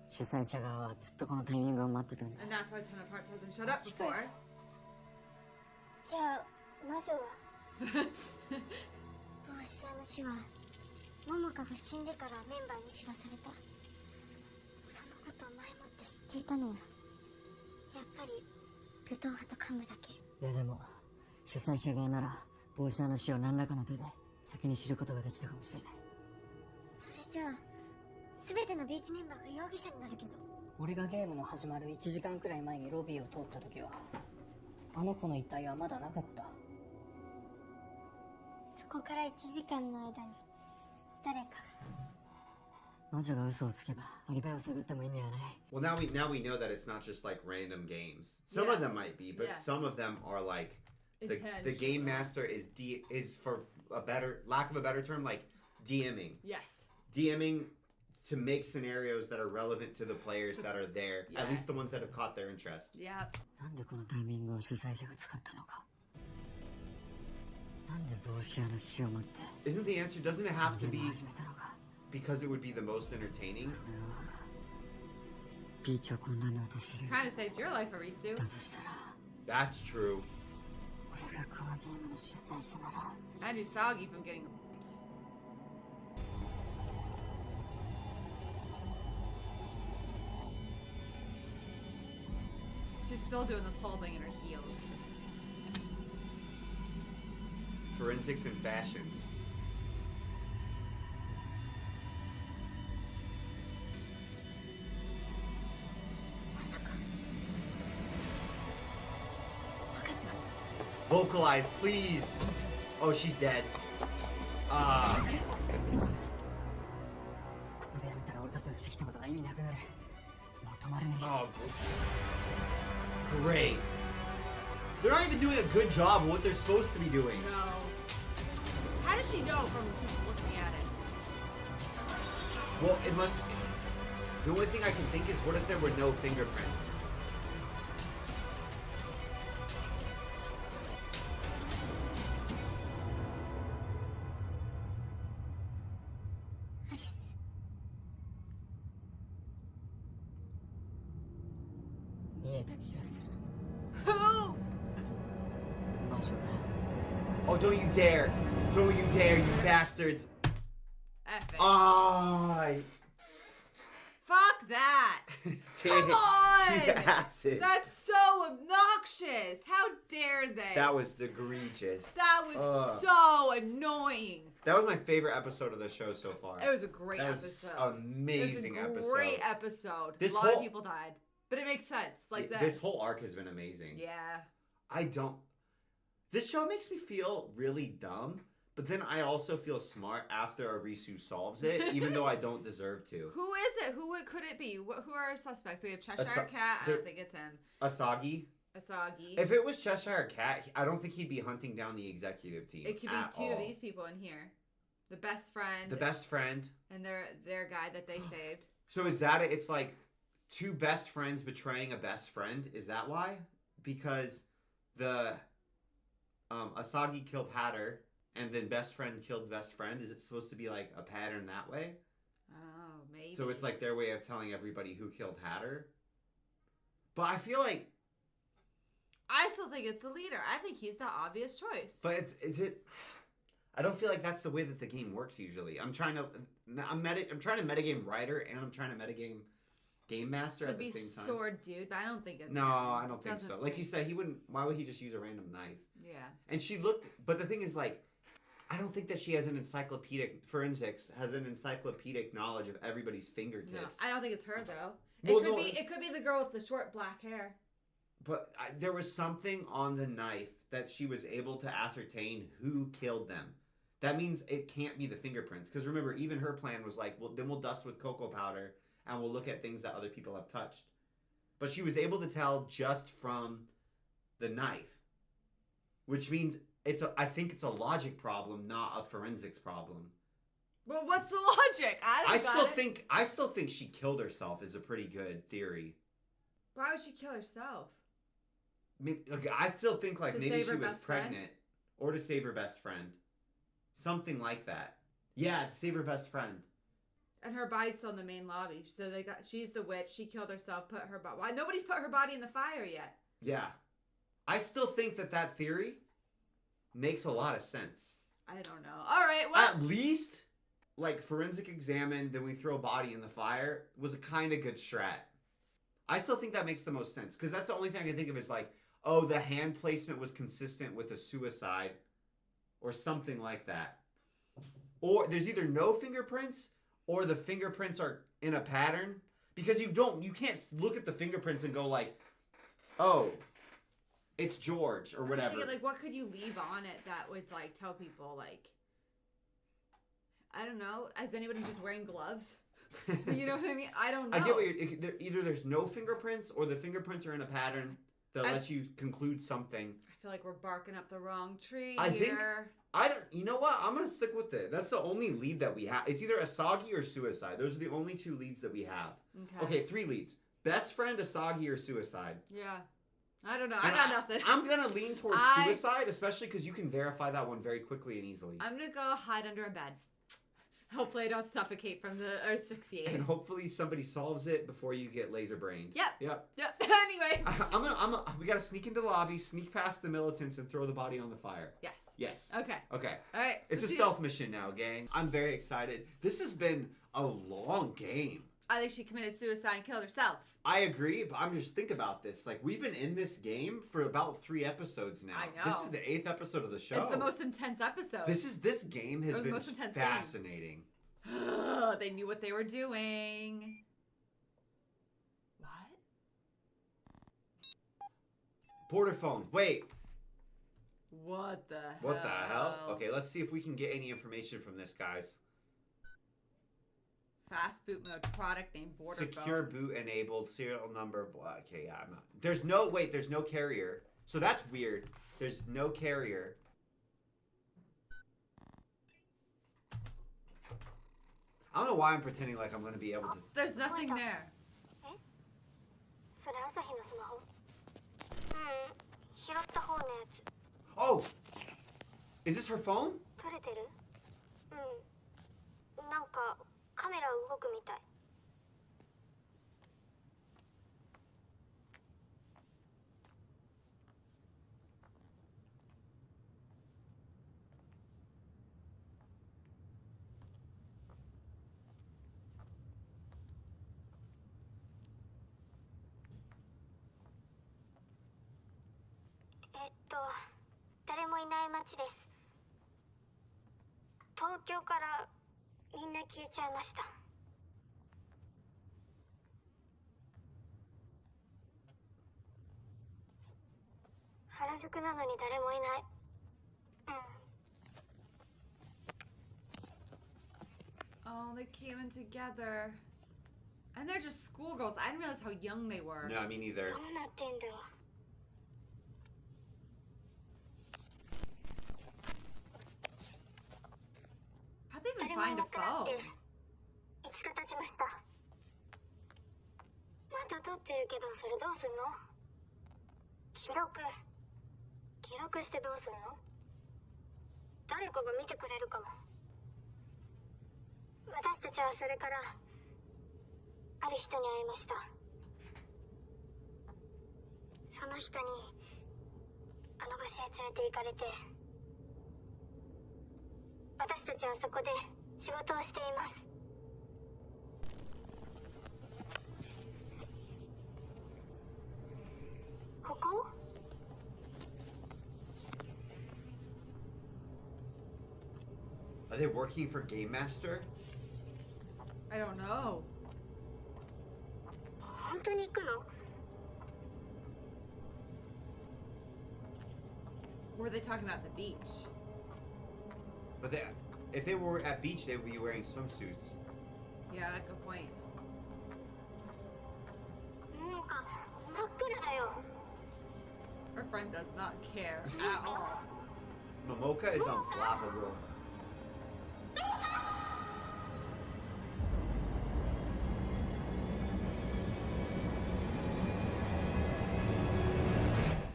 主催者側はずっとこのタイミングを待ってたんだ。 And that's why Ton of Hearts hasn't showed up before. じゃあ魔女は帽子屋の死は桃香が死んでからメンバーに知らされた。そのことを前もって知っていたのはやっぱり武闘派と幹部だけ。いやでも主催者側なら帽子屋の死を何らかの手で先に知ることができたかもしれない。それじゃあ全てのビーチメンバーが容疑者になるけど。俺がゲームの始まる1時間くらい前にロビーを通った時はあの子の遺体はまだなかった。そこから1時間の間に誰かが。魔女が嘘をつけばアリバイを探っても意味はない。 Well, now we know that it's not just like random games. Some Yeah. of them might be, but Yeah. some of them are like the Intentional. game master is for a better lack of a better term, like DMing. Yes. DMing to make scenarios that are relevant to the players that are there, at Yes. least the ones that have caught their interest. Yep. なんでこのタイミングを主催者が使ったのか。なんで帽子屋の死を待って Isn't the answer, doesn't it have to ゲー be ムを始めたのか。 because it would be the most entertaining? それはピーチを混乱に陥れる。 Kind of saved your life, Arisu. だとしたら That's true. 俺がこのゲームの主催者なら And Usagi from getting raped. She's still doing this whole thing in her heels. Forensics and fashions. まさか。分かった。 Vocalize, please. Oh, she's dead. ここでやめたら俺たちのしてきたことが意味なくなる。もう止まれねえ。 Oh, great. They're not even doing a good job of what they're supposed to be doing. No. How does she know from just looking at it? Well, unless... The only thing I can think is, what if there were no fingerprints? Alice. 見えた気がする。 Who? 魔女が Oh, don't you dare. Don't you dare, you bastards. F it. Fuck that. Come on! You asses. That's so obnoxious. How dare they? That was egregious. That was Ugh. so so annoying. That was my favorite episode of the show so far. It was a great That was episode. amazing It was a episode. great episode. This a lot of whole- people died. But it makes sense. Like that. This whole arc has been amazing. Yeah. This show makes me feel really dumb, but then I also feel smart after Arisu solves it, even though I don't deserve to. Who is it? Could it be? Who are our suspects? We have Cheshire Asa- Cat. I there- don't think it's him. Asagi. Asagi. If it was Cheshire Cat, I don't think he'd be hunting down the executive team. It could be at two of all. these people in here. The best friend. The best friend. And their guy that they saved. So is that it? It's like two best friends betraying a best friend. Is that why? Because the Asagi killed Hatter, and then best friend killed best friend. Is it supposed to be like a pattern that way? Oh, maybe. So it's like their way of telling everybody who killed Hatter. But I feel like, I still think it's the leader. I think he's the obvious choice. but is it? I don't feel like that's the way that the game works usually. I'm trying to metagame writer and I'm trying to metagame game master Could at the be same time. sword dude, but I don't think it's No, him. I don't think Doesn't so. Like you said, he wouldn't. Why would he just use a random knife? Yeah. And she looked, but the thing is, like, I don't think that she has an encyclopedic forensics has an encyclopedic knowledge of everybody's fingertips. No, I don't think it's her though. Well, It could be the girl with the short black hair. But there was something on the knife that she was able to ascertain who killed them. That means it can't be the fingerprints. Because remember, even her plan was like, well, then we'll dust with cocoa powder and we'll look at things that other people have touched. But she was able to tell just from the knife, which means I think it's a logic problem, not a forensics problem. Well, what's the logic? I still think she killed herself is a pretty good theory. Why would she kill herself? Maybe, okay, I still think like To maybe save she her was best friend? pregnant or to save her best friend. Something like that. Yeah, to save her best friend. And her body's still in the main lobby. So she's the witch. She killed herself, put her body. Why nobody's put her body in the fire yet? Yeah. I still think that theory makes a lot of sense. I don't know. All right, well. At least, like, forensic examine, then we throw a body in the fire was a kind of good strat. I still think that makes the most sense. Because that's the only thing I can think of is like, oh, the hand placement was consistent with a suicide. Or something like that. Or there's either no fingerprints or the fingerprints are in a pattern. Because you can't look at the fingerprints and go like, oh, it's George or whatever. Thinking, like, what could you leave on it that would, like, tell people, like, I don't know. Is anybody just wearing gloves? You know what I mean? I don't know. I get what either there's no fingerprints or the fingerprints are in a pattern that lets you conclude something. I feel like we're barking up the wrong tree I think here. you know what? I'm gonna stick with it. That's the only lead that we have. It's either Asagi or suicide. Those are the only two leads that we have. Okay, 3 leads. Best friend, Asagi, or suicide. Yeah. I don't know. I got nothing. I'm gonna lean towards suicide, especially because you can verify that one very quickly and easily. I'm gonna go hide under a bed. Hopefully I don't suffocate from or asphyxiate. And hopefully somebody solves it before you get laser brained. Yep. Anyway. We gotta sneak into the lobby, sneak past the militants, and throw the body on the fire. Yes. Okay. All right. It's a stealth mission now, gang. I'm very excited. This has been a long game. I think she committed suicide and killed herself. I agree, but I'm just think about this. Like, we've been in this game for about 3 episodes now. I know. This is the 8th episode of the show. It's the most intense episode. This game has been most intense fascinating. They knew what they were doing. What? Border phone. Wait. What the hell? What the hell? Okay, let's see if we can get any information from this, guys. Fast boot mode. Product name. Border Secure phone. boot enabled. Serial number. Blah. Okay, yeah, I'm not. There's no carrier. So that's weird. There's no carrier. I don't know why I'm pretending like I'm going to be able to... There's nothing there. それ朝日のスマホ拾った方のやつ Oh! Is this her phone? 撮れてるなんかカメラ動くみたい誰もいない街です東京からみんな消えちゃいました。原宿なのに誰もいない。Oh, they came in together. And they're just schoolgirls. I didn't realize how young they were. No, me neither. どうなってんだろう。How'd they even 誰も find い a なくなっ phone? て5日経ちました。まだ撮ってるけど、それどうすんの？記録してどうすんの？誰かが見てくれるかも。私たちはそれからある人に会いました。その人にあの場所へ連れて行かれて、私たちはそこで仕事をしています。ここ？ Are they working for Game Master? I don't know. 本当に行くの？ Were they talking about the beach? But if they were at beach, they would be wearing swimsuits. Yeah, good point. なんか真っ暗だよ。 Her friend does not care at all. Momoka is unflappable.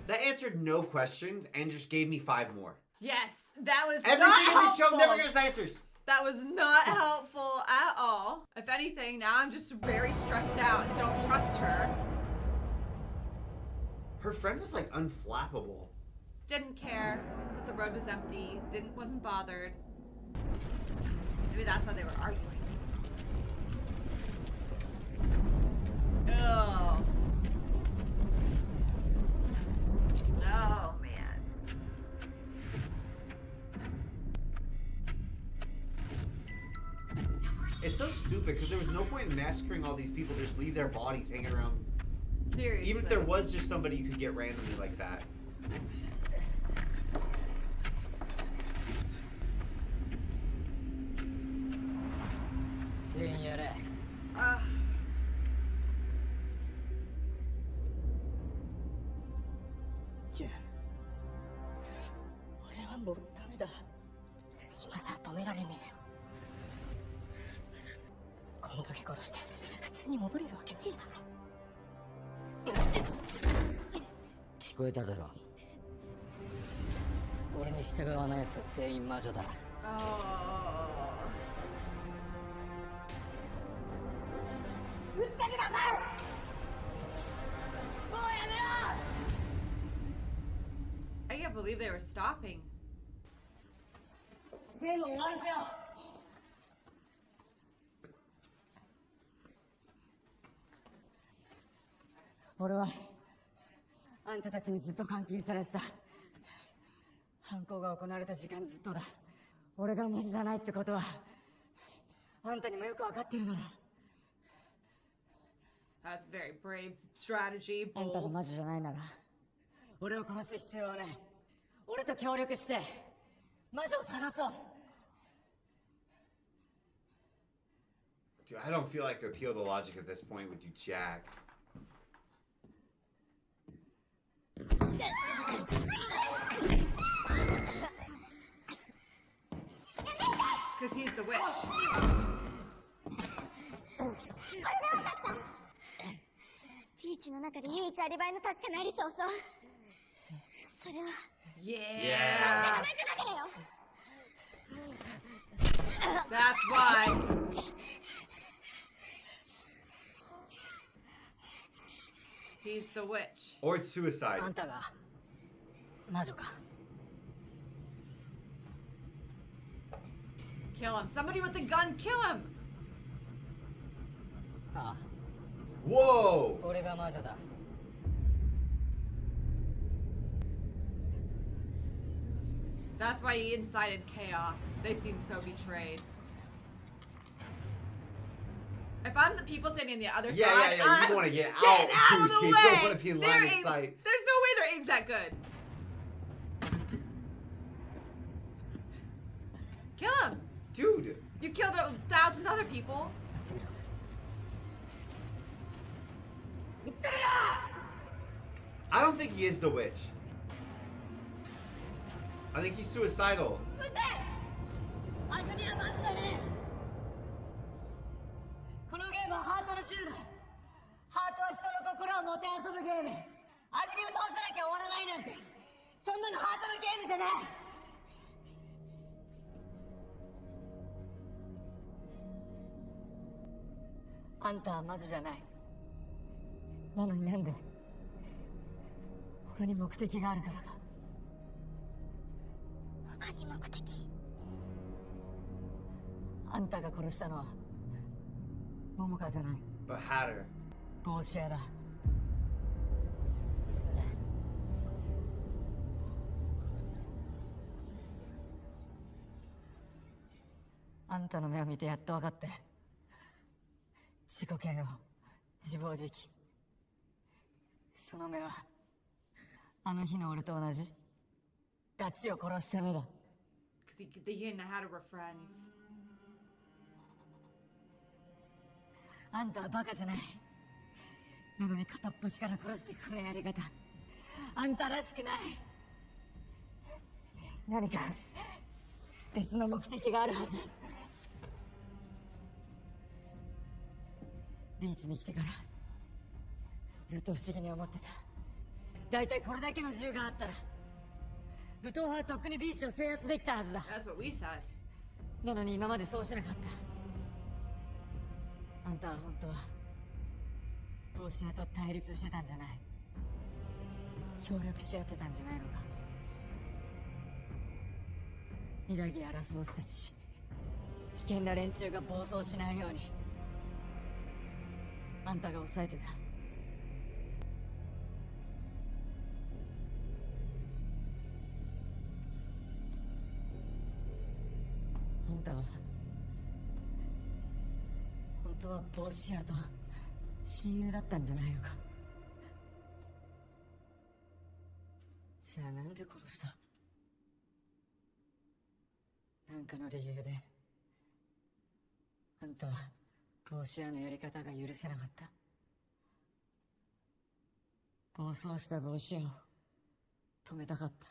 That answered no questions and just gave me 5 more. Yes, that was Everything not in this show helpful. never gives answers. That was not helpful at all. If anything, now I'm just very stressed out and don't trust her. Her friend was like unflappable. Didn't care that the road was empty. Wasn't bothered. Maybe that's why they were arguing. Oh. Oh, man. It's so stupid because there was no point in massacring all these people. Just leave their bodies hanging around. Seriously. Even if there was just somebody you could get randomly like that. Ugh. 俺はもうダメだ。今さら止められねえよ。このだけ殺して普通に戻れるわけねえだろ。聞こえただろ。俺に従わない奴は全員魔女だ。Oh. 撃ってください。もうやめろ。 I can't believe they were stopping. 全部終わらせよ。俺はあんたたちにずっと監禁されてた。犯行が行われた時間ずっとだ。俺がマジじゃないってことはあんたにもよくわかってるだろ。 That's very brave strategy. あんたが Bold. マジじゃないなら俺を殺す必要はない。俺と協力して魔女を探そう。 Dude, I don't feel like I could appeal the logic at this point with you, Jack. Because he's the witch. ビーチの中で唯一アリバイの確かなアリスを襲う。それは Yeah. 魔女だからよ。 That's why. He's the witch. Or it's suicide. あんたが魔女か。 Kill him. Somebody with a gun, kill him. ああ、 Whoa! 俺が魔女だ。 That's That's why he incited chaos. They seem so betrayed. If I'm the people standing on the other side, yeah. You want to get out, out of the you way. don't want to be in Their line of aim- sight. There's no way their aim's that good. Kill him. Dude. You killed 1,000 other people. I don't think he is the witch. I think he's suicidal. あいつにはマジだね。このゲームはハートの銃だ。ハートは人の心をもてあそぶゲーム。アグリを倒さなきゃ終わらないなんて、そんなのハートのゲームじゃない。あんたは魔女じゃない。なのになんで他に目的があるからだ。他に目的。あんたが殺したのは桃香じゃない。 But Hatter. 帽子屋だ。あんたの目を見てやっと分かって。自己嫌悪、自暴自棄。その目はあの日の俺と同じダチを殺した目だ。 Because he and Hatter were friends. あんたはバカじゃない。なのに片っ端から殺していくこのやり方、あんたらしくない。何か別の目的があるはず。ビーチに来てからずっと不思議に思ってた。大体これだけの銃があったら武闘派はとっくにビーチを制圧できたはずだ。 That's what we said. なのに今までそうしなかった。あんたは本当は帽子屋と対立してたんじゃない。協力し合ってたんじゃないのか。ミラギやラスボスたち、危険な連中が暴走しないようにあんたが抑えてた。あんたは本当は帽子屋と親友だったんじゃないのか。じゃあなんで殺した？なんかの理由であんたは帽子屋のやり方が許せなかった。暴走した帽子屋を止めたかった。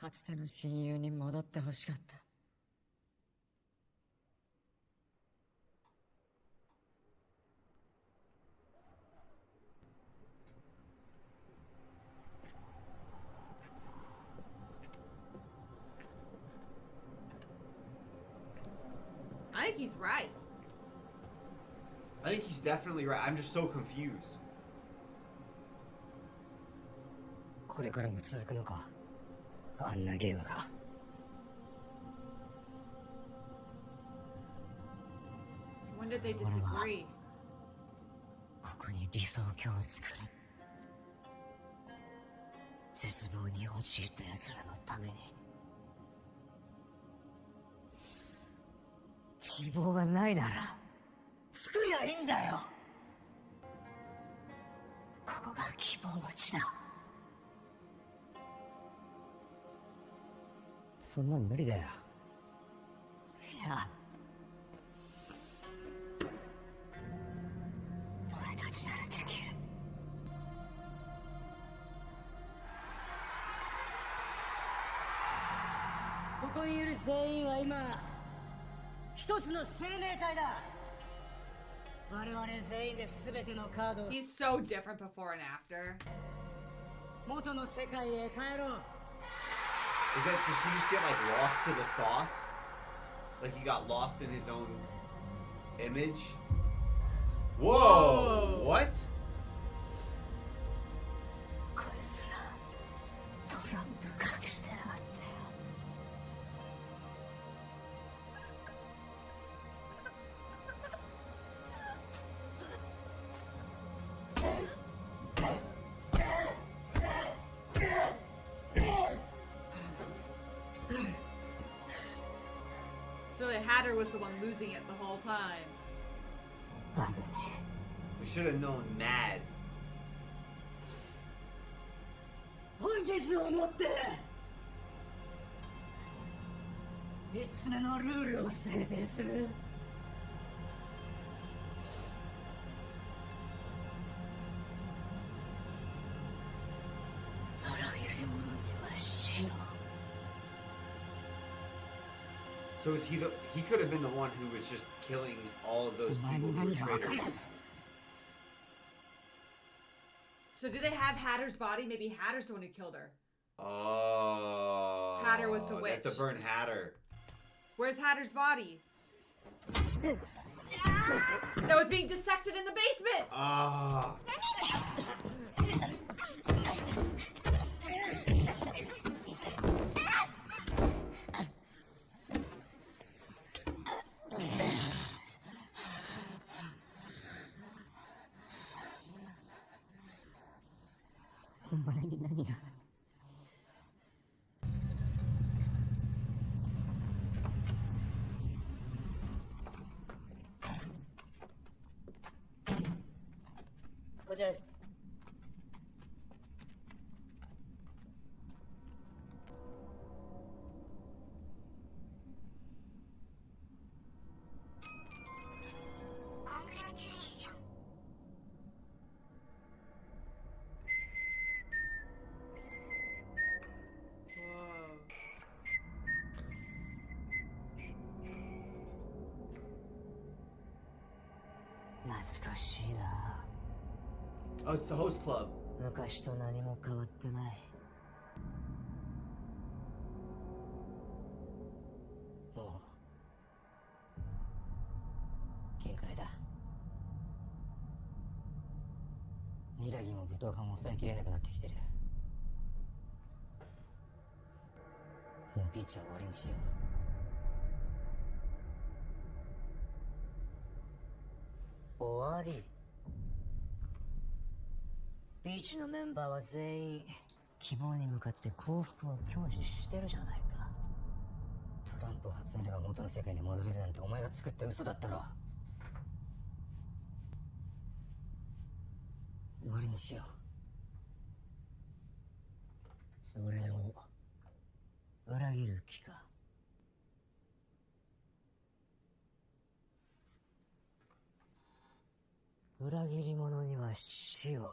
かつての親友に戻ってほしかった。I think he's right. I think he's definitely right. I'm just so confused. これからも続くのか、あんなゲームが。So when did they disagree? ここに理想郷を作る。絶望に陥った奴らのために。希望がないなら作りゃいいんだよ。ここが希望の地だ。そんなん無理だよ。いや、俺たちならできる。ここにいる全員は今一つの生命体だ。我々全員で全てのカードを He's so different before and after. 元の世界へ帰ろう。 Is that just he just get like lost to the sauce? Like he got lost in his own image? Whoa! What? こいつらトランプ隠してやがったよ。Hatter was the one losing it the whole time. We should have known Mad. 本日をもって3つ目のルールを制定する。裏切り者には死の。 So is he the? He could have been the one who was just killing all of those people who were traitors. So do they have Hatter's body? Maybe Hatter's the one who killed her. Oh. Hatter was the They witch. have to burn Hatter. Where's Hatter's body? No, it's being dissected in the basement! Ah. Congratulations. Whoa. Oh, it's the host club. 昔と何も変わってない。もう限界だ。ニラギも武闘派も抑えきれなくなってきてる。もうビーチは終わりにしよう。終わり。ビーチのメンバーは全員希望に向かって幸福を享受してるじゃないか。トランプを集めれば元の世界に戻れるなんてお前が作った嘘だったろ。終わりにしよう。俺を裏切る気か。裏切り者には死を。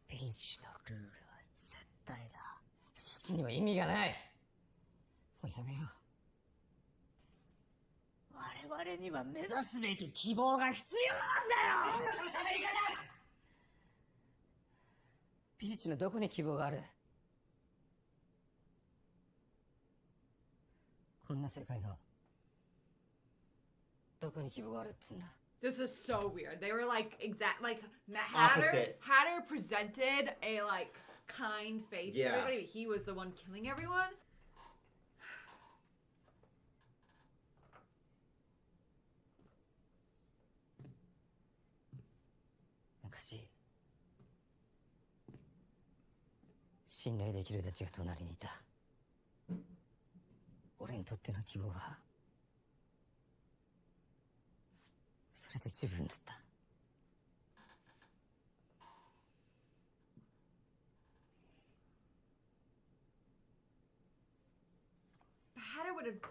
ビーチのルールは絶対だ。父には意味がない。もうやめよう。我々には目指すべき希望が必要なんだよ。その喋り方。ビーチのどこに希望がある？こんな世界のどこに希望があるっつうんだ。This is so weird. They were like Hatter. Opposite. Hatter presented a like kind face Yeah. to everybody, but he was the one killing everyone. 昔信頼できるたちが隣にいた。俺にとっての希望はそれで十分だった。But Hatter would have.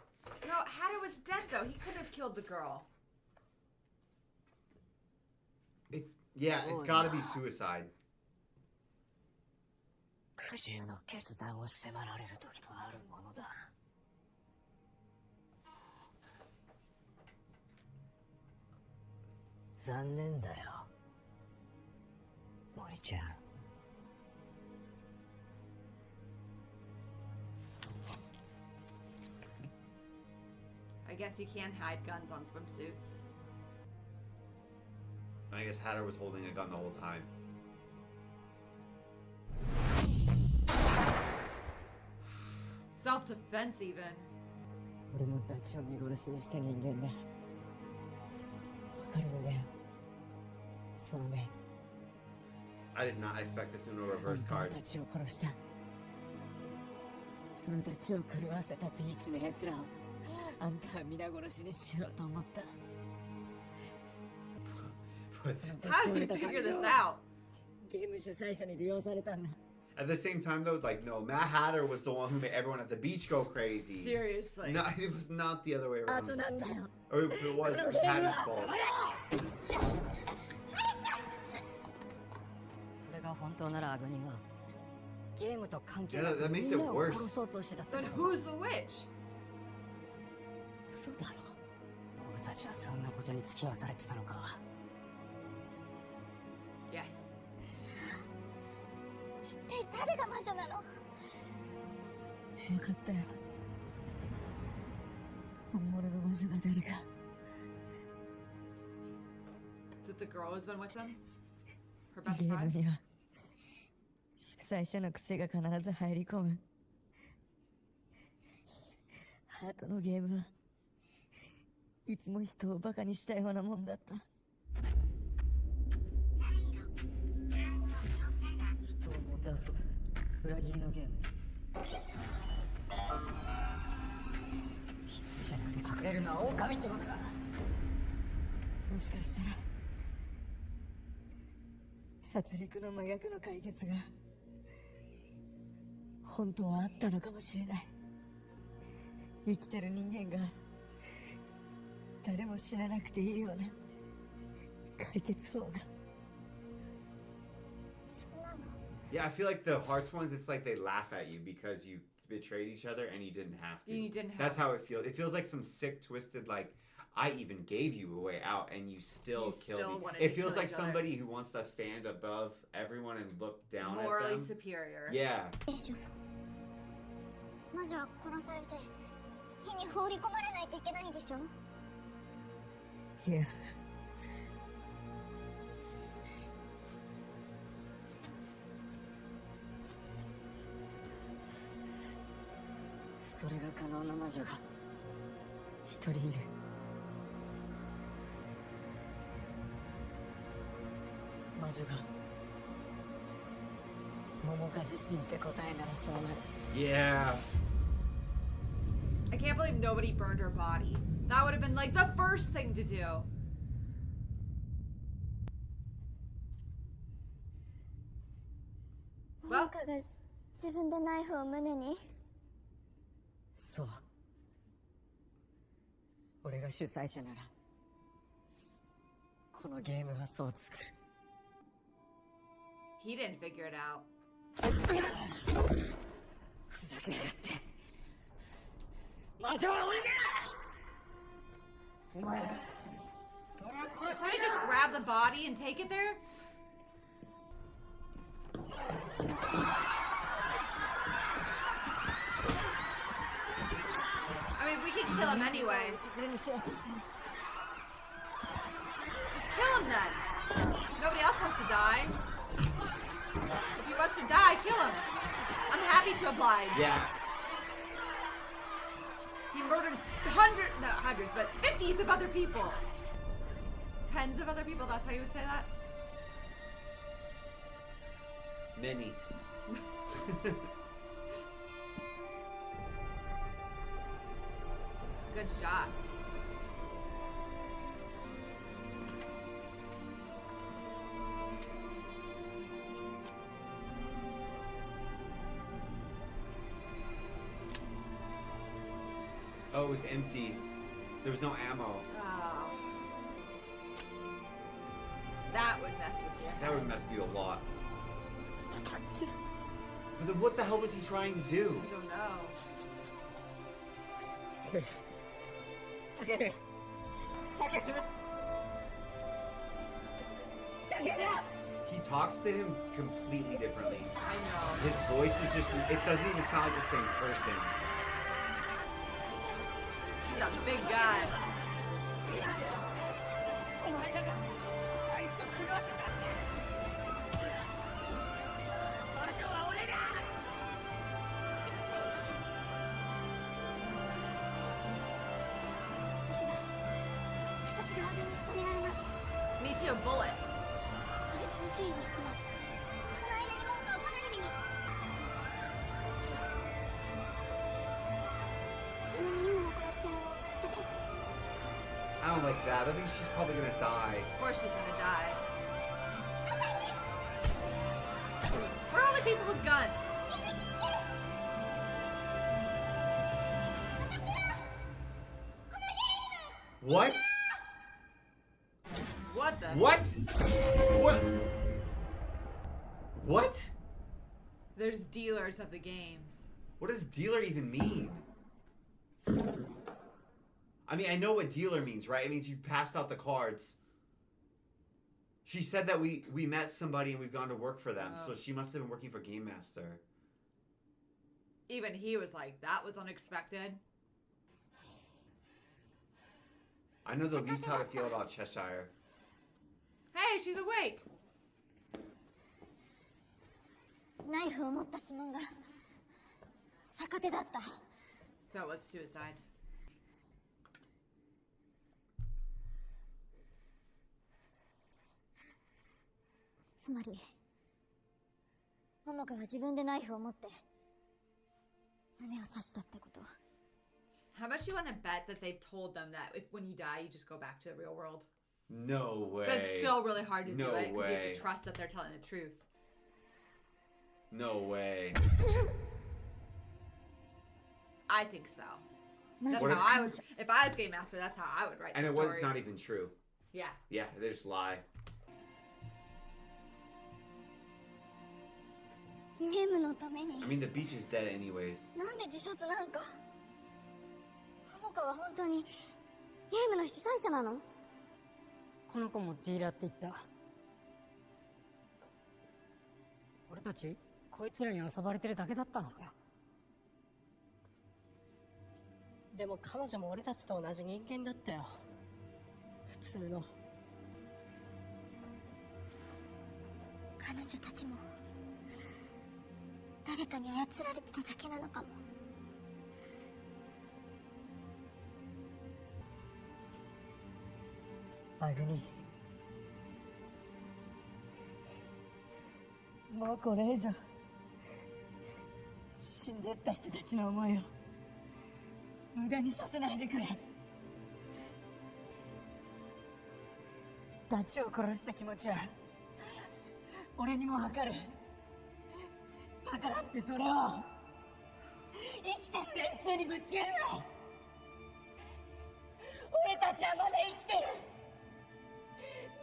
No, Hatter was dead though. He couldn't have killed the girl. Yeah, it's got to be suicide. 苦渋の決断を迫られる時もあるものだ。残念だよ、森ちゃん。I guess you can't hide guns on swimsuits. I guess Hatter was holding a gun the whole time. Self-defense even. 俺もダチを見殺しにした人間だ。わかるんだよ、その目。 I did not expect this Uno あん reverse た card. たちを殺した。そのたちを狂わせたビーチの奴らをあんたは皆殺しにしようと思った。 How did we figure this out? ゲーム主催者に利用されたんだ。 At the same time, though, like, no, Mad Hatter was the one who made everyone at the beach go crazy. Seriously. No, it was not the other way あ around. となんだよ。 Or if it was Hatter's fault. それが本当ならアグニはゲームと関係 Yeah, な that く makes み it んなを worse. 殺そうとしてたってこ Then と。 who's the witch? 嘘だろ。俺たちはそんなことに付き合わされてたのか。 Yes. 一体誰が魔女なの？分かったよ。本物の魔女が誰か。 Is it the girl who's been with them? Her best ゲーム friend? には主催者の癖が必ず入り込む。ハートのゲームはいつも人をバカにしたようなもんだった。人をもてあそぶ裏切りのゲーム。羊じゃなくて隠れるのは狼ってことか。もしかしたら殺戮の真逆の解決が本当はあったのかもしれない。生きてる人間が誰も死ななくていいような解決法が。 Yeah, I feel like the Hearts ones, it's like they laugh at you because you betrayed each other and you didn't have to. You didn't have That's to. how it feels. It feels like some sick, twisted, like, I even gave you a way out and you still You killed still me. wanted It to feels kill like each other. somebody who wants to stand above everyone and look down Morally at them. superior. Yeah. でしょ。魔女は殺されて火に放り込まれないといけないんでしょ。いや、それが可能な魔女が一人いる。魔女が桃花自身って答えならそうなる。 Yeah. I can't believe nobody burned her body. That would have been like the first thing to do. 桃花が自分でナイフを胸に。そう。俺が主催者ならこのゲームはそう作る。 He didn't figure it out. ふざけやがって。魔女は俺だ。お前ら俺を殺 Can I just grab the body and take it there? I mean, we could kill him anyway. 実現しようとしてる。 Just kill him then. Nobody else wants to die. If he wants to die, kill him. I'm happy to oblige. Yeah. He murdered not hundreds, but 50s of other people. Tens of other people, that's how you would say that? Many. Good shot. Oh, it was empty. There was no ammo. Oh. That would mess with you. That would mess with you a lot. But then what the hell was he trying to do? I don't know. He talks to him completely differently. I know. His voice is just, it doesn't even sound like the same person. He's a big guy. Me too, bullet. 注意を引きます。その間に桃花を離れに。bad. I think she's probably gonna die. Of course she's gonna die. We're only people with guns. What? What the? What? What? What? There's dealers of the games. What does dealer even mean? I mean, I know what dealer means, right? It means you passed out the cards. She said that we met somebody and we've gone to work for them. Oh. So she must have been working for Game Master. Even he was like, that was unexpected. I know the least how to feel about Cheshire. Hey, she's awake. ナイフを持った指紋が逆手だった。 So it was suicide. つまり桃香が自分でナイフを持って胸を刺したってこと。 How much you want to bet that they've told them that if when you die, you just go back to the real world? No way. But it's still really hard to do No it because you have way. to trust that they're telling the truth. No way. I think so. ま That's ず What how if- I would. If I was Game Master, that's how I would write And the it story. was not even true. Yeah. Yeah, they just lie. ゲームのために I mean, the beach is dead anyways. なんで自殺なんか。桃香は本当にゲームの主催者なの？この子もディーラーって言った。俺たちこいつらに遊ばれてるだけだったのかよ。でも彼女も俺たちと同じ人間だったよ。普通の。彼女たちも誰かに操られてただけなのかも。アグニもうこれ以上死んでった人たちの思いを無駄にさせないでくれ。ダチを殺した気持ちは俺にもわかる。だからってそれを生きてる連中にぶつけるの。俺たちはまだ生きてる。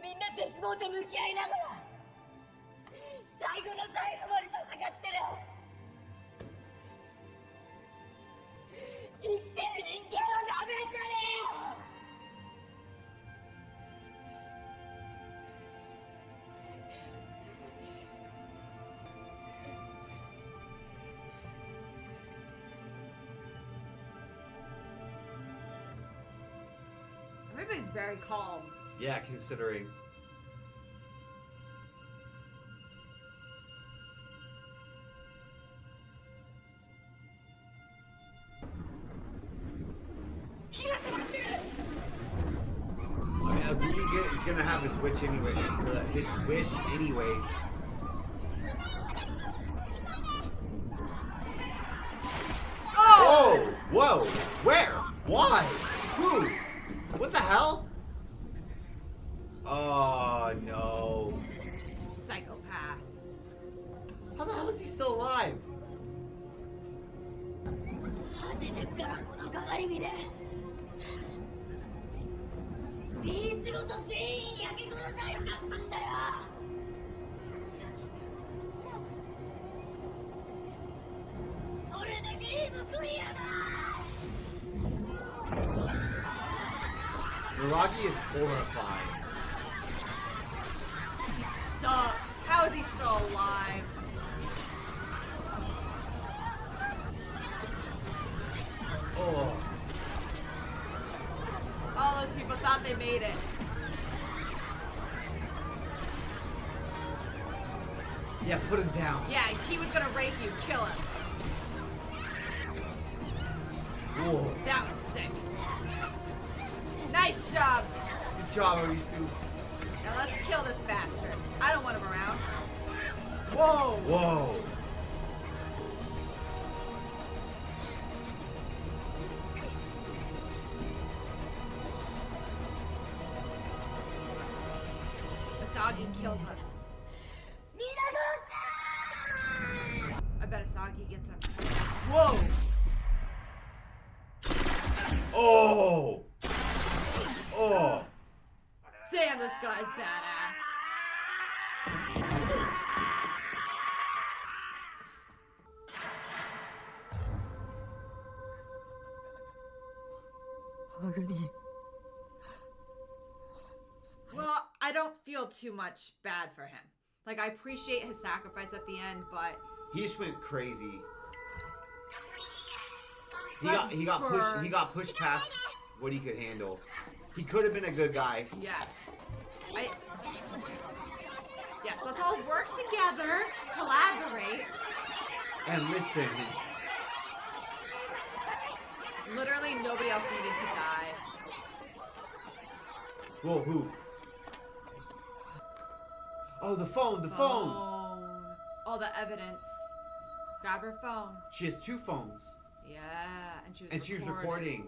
みんな絶望と向き合いながら最後の最後まで戦ってる。生きてる人間をなめんじゃねえよ。Everybody's very calm. Yeah, considering. I mean, Aguni is gonna have his wish anyway. His wish, anyways. Oh! Whoa! Where? Why? Who? What the hell? Oh no! Psychopath. How the hell is he still alive? 初めからこの鏡見でビーチごと全員焼き殺しゃよかったんだよ。それでゲームクリアだ。 Miragi is horrifying. He sucks. How is he still alive? Oh. All those people thought they made it. Yeah, put him down. Yeah, he was gonna rape you. Kill him. Whoa. That was sick. Nice job. Good job, Arisu. Now let's kill this bastard. I don't want him around. Whoa. Whoa. he kills him. I bet Asagi gets him. Whoa! Oh! Oh! Damn, this guy's badass. Well, I don't feel too much bad for him. Like, I appreciate his sacrifice at the end, but He just went crazy. Let's He got pushed past what he could handle. He could have been a good guy. yes. Yes, let's all work together, collaborate. And listen. Literally nobody else needed to die. Whoa, who? Oh, the phone, the phone. All the evidence. Grab her phone. She has 2 phones. Yeah, and She was recording.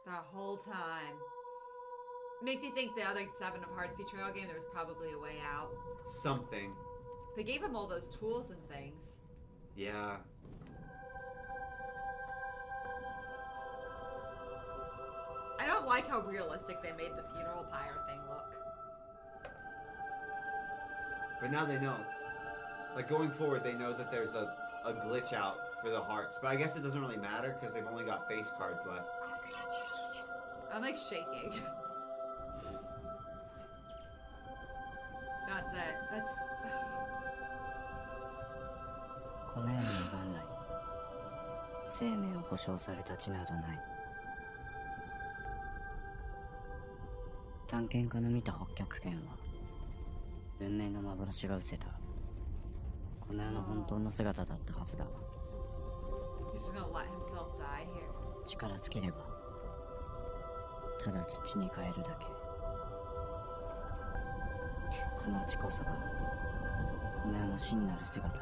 The whole time. Makes you think the other 7 of Hearts betrayal game, there was probably a way out. Something. They gave him all those tools and things. Yeah. I don't like how realistic they made the funeral pyre thing look. But now they know. Like, going forward, they know that there's a glitch out for the hearts. But I guess it doesn't really matter because they've only got face cards left. I'm like shaking. That's it. That's... この世には元来生命を保証された地などない。探検家の見た北極圏は文明の幻が失せたこの世の本当の姿だったはずだ。 He's just gonna let himself die here. 力尽きればただ土に変えるだけ。この地こそがこの世の真なる姿。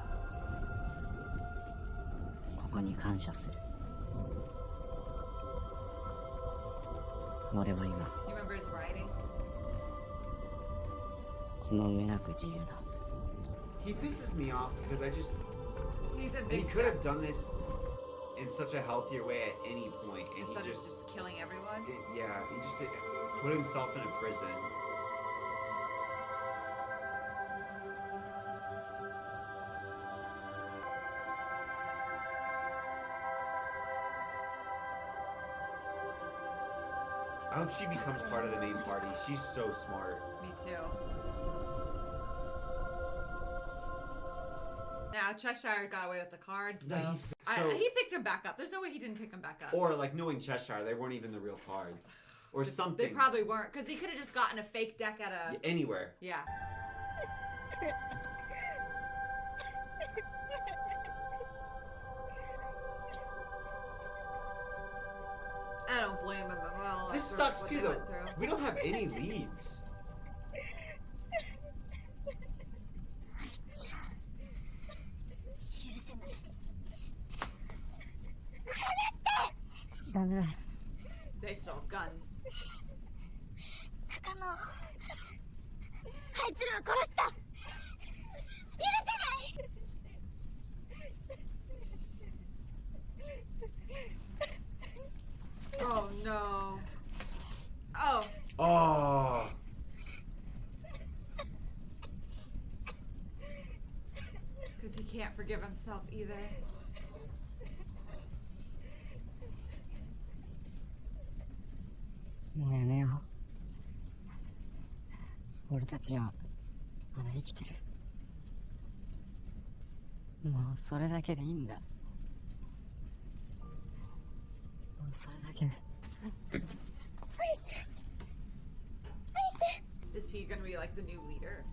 ここに感謝する。俺は今 You remember his writing? この上なく自由だ。 He pisses me off because He's a he big could have dick. done this in such a healthier way at any point, and Instead he of just killing everyone. yeah, he just put himself in a prison. I hope she becomes part of the main party. She's so smart. Me too. Now Cheshire got away with the cards though. No, he picked him back up. There's no way he didn't pick him back up. Or like knowing Cheshire, they weren't even the real cards, or something. They probably weren't, because he could have just gotten a fake deck at a Anywhere. yeah. I don't blame him at all. This after sucks what too, they though. went through. We don't have any leads. ダメだ。 They stole guns. 仲間をあいつらを殺した。許せない。 Oh no. Oh. Oh. Because he can't forgive himself either. もうやめよう。俺たちはまだ生きてる。もうそれだけでいいんだ。もうそれだけで。Is he gonna be like the new leader?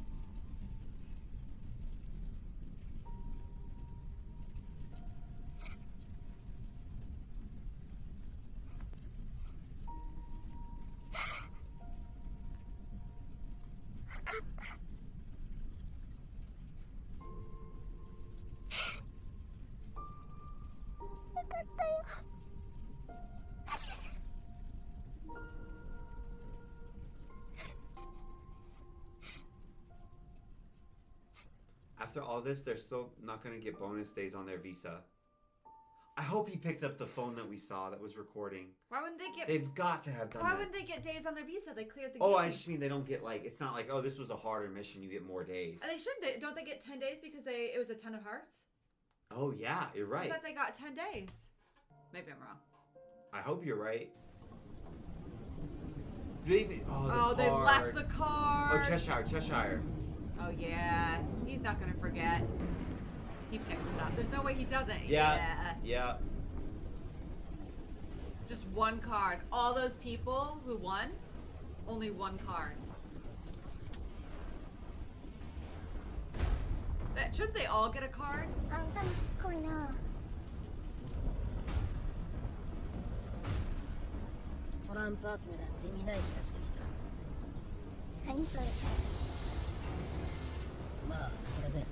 after all this, they're still not going to get bonus days on their visa. I hope he picked up the phone that we saw that was recording. Why wouldn't they get? They've got to have done Why that. wouldn't they get days on their visa? They cleared the. Oh, game. I just mean they don't get like, it's not like, oh, this was a harder mission, you get more days. And they should. Don't they get 10 days because it was a 10 of hearts? Oh yeah, you're I right. thought they got 10 days. Maybe I'm wrong. I hope you're right. They left the card. Oh, Cheshire. Oh yeah, he's not gonna forget. He picks it up. There's no way he doesn't. Yeah. Just one card. All those people who won, only one card. Shouldn't they all get a card? あんたもしつこいな。トランプ集めなんて意味ない気がしてきた。何それ。まあこれで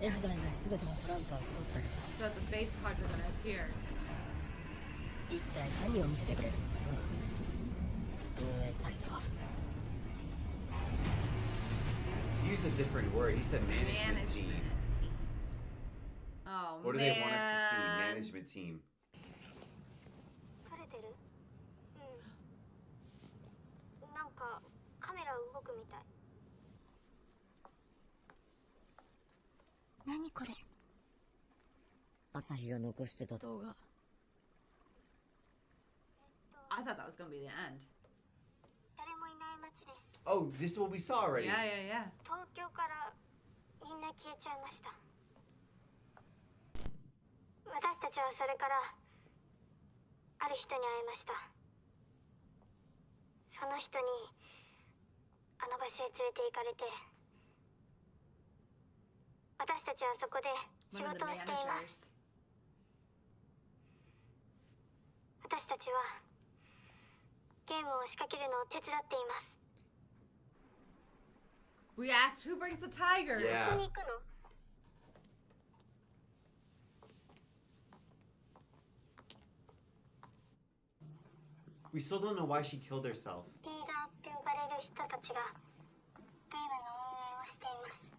絵札以外全てのトランプは揃ったけど、 So that the base cards are gonna appear. 一体何を見せてくれるのかな。運営サイトは。He used a different word. He said management team. Oh What do man. they want us to see? Management team. 撮れてる？うん。なんかカメラ動くみたい。何これ？朝日が残してた動画。I thought that was gonna be the end. 誰もいない街です。 Oh, this is what we saw already. Yeah. 東京からみんな消えちゃいました。私たちはそれからある人に会いました。その人にあの場所へ連れて行かれて、私たちはそこで仕 One of 事 the をしていま managers. す。私たちはゲームを仕掛けるのを手伝っています。 We asked who brings the tigers. Yeah. ここに行くの？ We still don't know why she killed herself. ディーラーって呼ばれる人たちがゲームの運営をしています。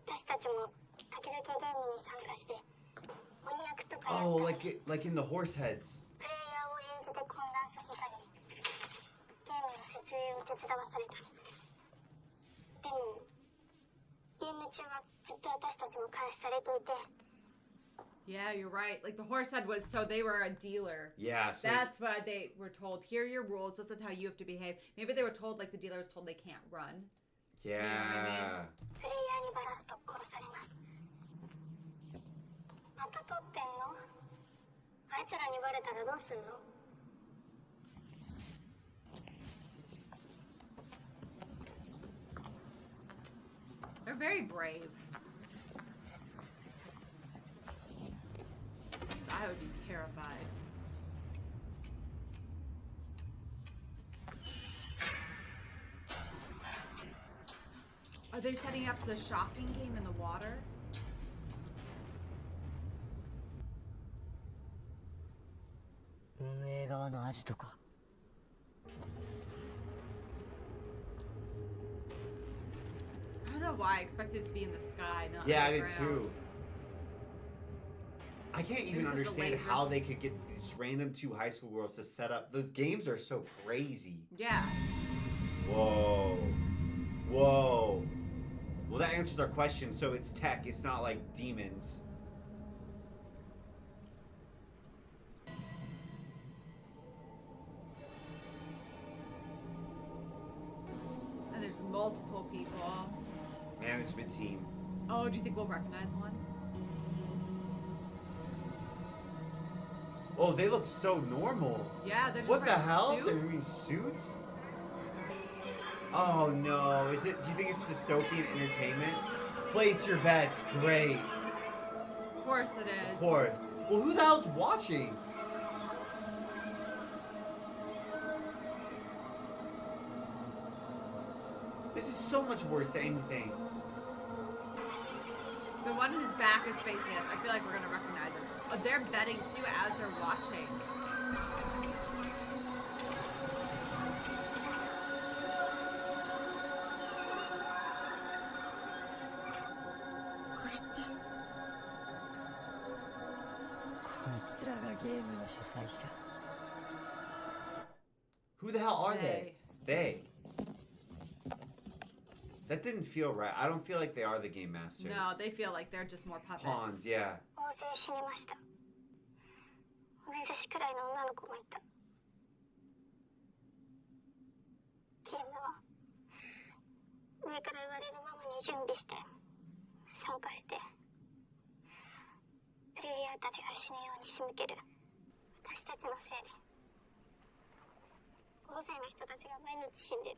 私たちも時々ゲームに参加して鬼役とかやったり、 Oh, like in the horse heads. プレイヤーを演じて混乱させたり、ゲームの設営を手伝わされたり。でもゲーム中はずっと私たちも監視されていて、 Yeah, you're right. Like the horse head was, so they were a dealer. Yeah, so That's why they were told, here are your rules, this is how you have to behave. Maybe they were told, like the dealer was told they can't run. yeah. プレイヤーにバラすと殺されます。また撮ってんの？あいつらにバレたらどうすんの？ They're very brave. I would be terrified. Are they setting up the shocking game in the water? 運営側のアジトか。 I don't know why I expected it to be in the sky, not Yeah, on I the did ground. too. I can't even Maybe 'cause the understand lasers- how they could get these random two high school girls to set up. The games are so crazy. Yeah. Whoa. Whoa. Well, that answers our question. So it's tech. It's not like demons. And there's multiple people. Management team. Oh, do you think we'll recognize one? Oh, they look so normal. Yeah, they're just What the wearing hell? suits. They're wearing suits? Oh no. Is it? Do you think it's dystopian entertainment? Place your bets. Great. Of course it is. Of course. Well, who the hell's watching? This is so much worse than anything. The one whose back is facing us, I feel like we're gonna recognize him. Oh, they're betting too as they're watching. ゲームの主催者。 Who the hell are they? They. That didn't feel right. I don't feel like they are the game masters. No, they feel like they're just more puppets. Pawns, yeah. 大勢死にました。同い年くらいの女の子もいた。ゲームは上から言われるままに準備して参加して、プレイヤーたちが死ぬように仕向ける私たちのせいで大勢の人たちが毎日死んでる。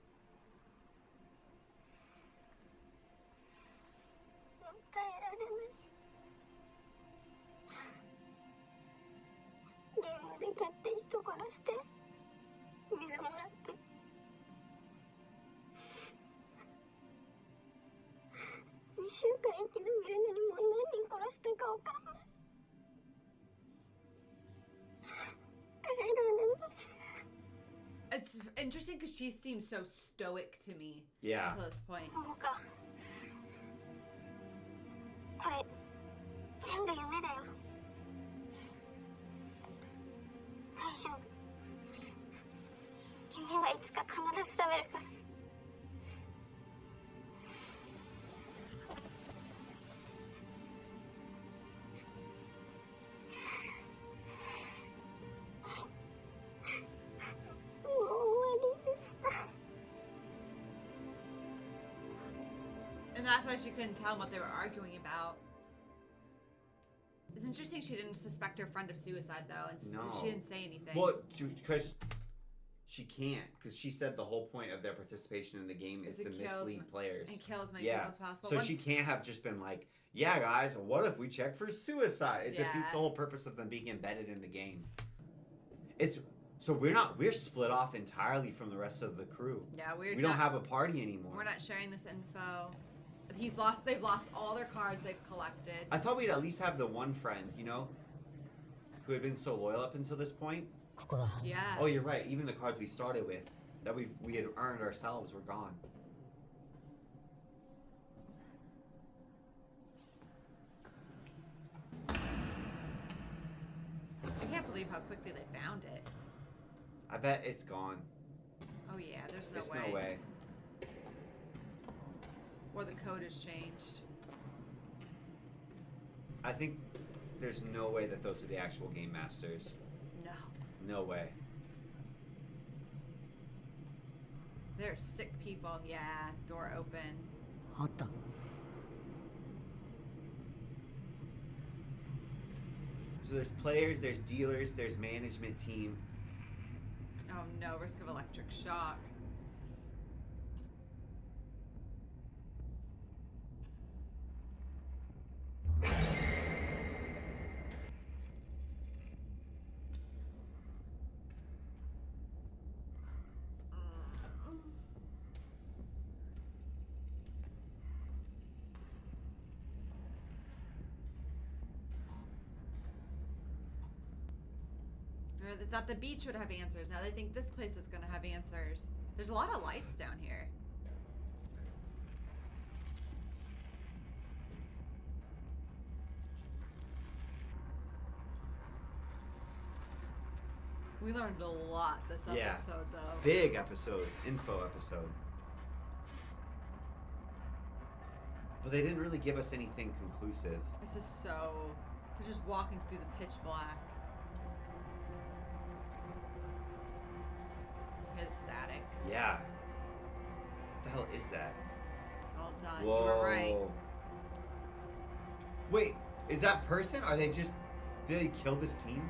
耐えられない。ゲームで勝って人殺して水もらって2週間生き延びるのにもう何人殺したかわかんない。耐えられない。 It's interesting because she seems so stoic to me. Yeah. Until this point. 桃か、これ全部夢だよ。大丈夫。夢はいつか必ず覚めるから。もう終わりでした。 And that's why she couldn't tell what they were arguing about. It's interesting she didn't suspect her friend of suicide, though, and No. she didn't say anything. Well, because she can't, because she said the whole point of their participation in the game is to mislead players. And kill as many people as possible. So she can't have just been like, yeah, guys, what if we check for suicide? It defeats the whole purpose of them being embedded in the game. So we're split off entirely from the rest of the crew. Yeah, We don't have a party anymore. We're not sharing this info. They've lost all their cards they've collected. I thought we'd at least have the one friend, you know, who had been so loyal up until this point. ここだ。 Yeah. Oh, you're right. Even the cards we started with, that we had earned ourselves, were gone. I can't believe how quickly they found it. I bet it's gone. Oh yeah, there's There's no no way. Or the code has changed. I think there's no way that those are the actual game masters. No. No way. They're sick people. Yeah. Door open. あった。 So there's players, there's dealers, there's management team. Oh no, risk of electric shock. They thought the beach would have answers. Now they think this place is going to have answers. There's a lot of lights down here. We learned a lot this Yeah. episode, though. Big episode, info episode. But they didn't really give us anything conclusive. This is so... They're just walking through the pitch black. You hear the static. Yeah. What the hell is that? All done. Whoa. You were right. Wait, is that person? Are they just... Did they kill this team?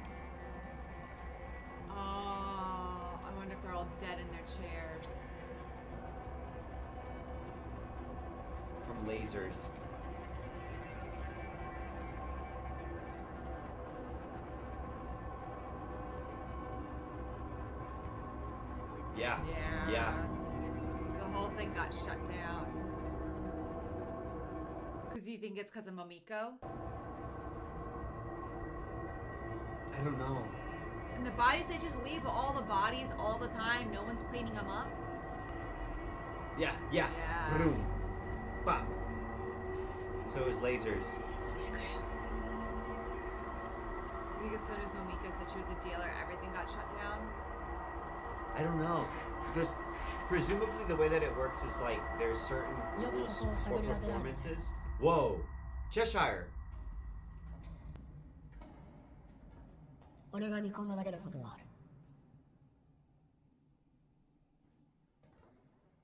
Oh, I wonder if they're all dead in their chairs. From lasers. Yeah. Yeah. Yeah. The whole thing got shut down. Because you think it's because of Momiko? I don't know. And the bodies, they just leave all the bodies all the time. No one's cleaning them up. Yeah, yeah. Yeah. Boom. Bop. So it was lasers. Because so does Momika said she was a dealer. Everything got shut down. I don't know. There's presumably the way that it works is like there's certain rules for performances. Whoa, Cheshire. 俺が見込んだだけのことはある。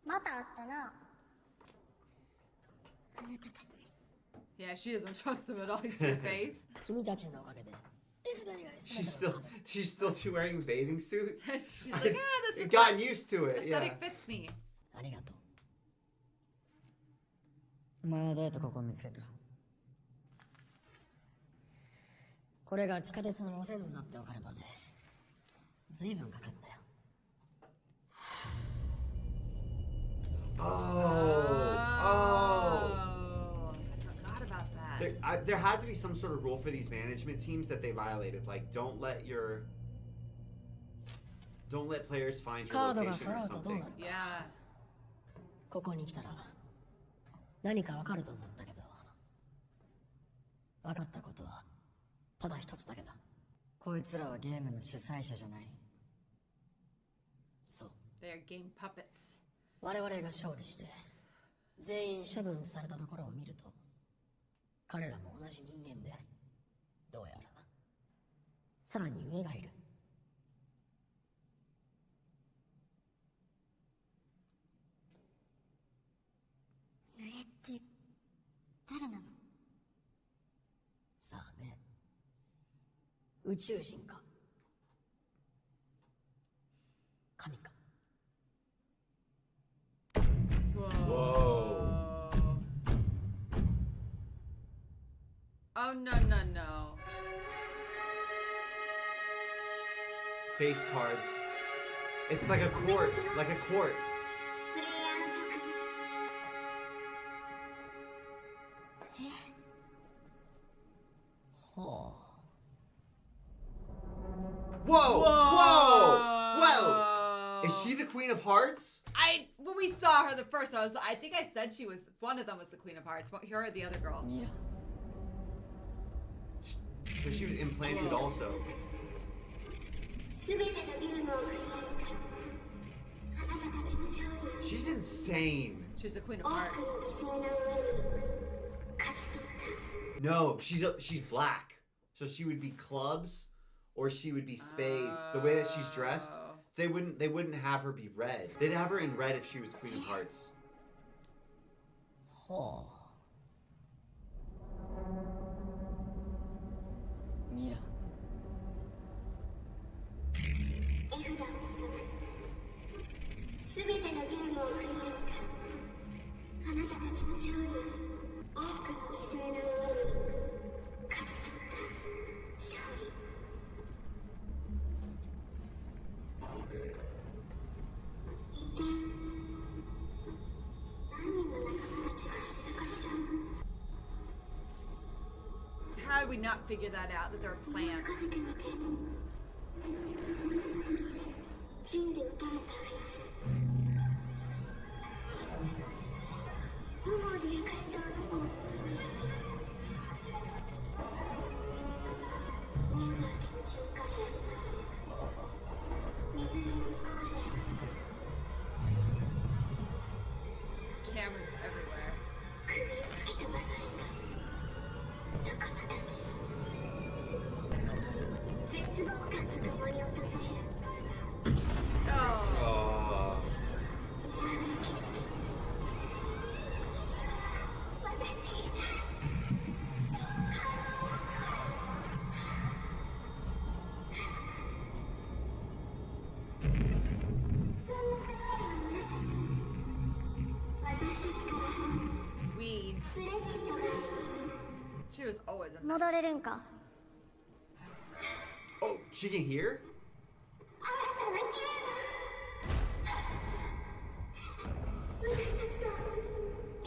またあったな。あなたたち。 Yeah, she doesn't trust him at all. He's in face. 君たちのおかげで、絵札以外 She's still wearing a bathing suit. She's like, this is Gotten used to it. Yeah. aesthetic fits me. ありがとう。お前はどうやってここを見つけた？これが地下鉄の路線図だって分かるまで随分かかったよ。Oh. I forgot about that. There had to be some sort of rule for these management teams that they violated. Like, don't let players find your location or something. Yeah. ここに来たら何か分かると思ったけど、分かったことはただ一つだけだ。こいつらはゲームの主催者じゃない。そう。They are game puppets. 我々が勝利して全員処分されたところを見ると、彼らも同じ人間であり、どうやらさらに上がいる。上って誰なの？さあね、宇宙人か神か。 Whoa. Oh, no, no, no. Face cards. It's like a court. Like a court. プレイヤーの諸君。ほう。 Whoa! Whoa! Whoa! Is she the Queen of Hearts? When we saw her the first, I think I said she was, one of them was the Queen of Hearts. Her or the other girl. ミラ、 So she was implanted also. すべてのゲームをクリアしたあなたたちの勝利。 She's insane. She's the Queen of 多く Hearts. の犠牲の上に勝ち取った。 No, she's black. So she would be clubs or she would be spades. The way that she's dressed, they wouldn't have her be red. They'd have her in red if she was Queen of Hearts. ほう。ミラ、絵札を除くすべてのゲームをクリアしたあなたたちの勝利。多くの犠牲の上に勝ち取った勝利。一体何人の仲間たちが知ったかしら。 How did we not figure that out, that there were 思い plans? 浮かべてみて。銃で撃たれたあいつ。炎で焼かれたあの子。レーザーで撃ち抜かれ、水に飲み込まれ。 Cameras everywhere. 首を吹き飛ばされた仲間たち。絶望感とともに訪れる Oh. Oh. あの景色。私、そうか。そんなプレイヤーの皆さんに私たちから We. プレゼントがあります。 She was always a mess. 戻れるんか。 Oh, she can hear? あなたのゲーム。私たちと絵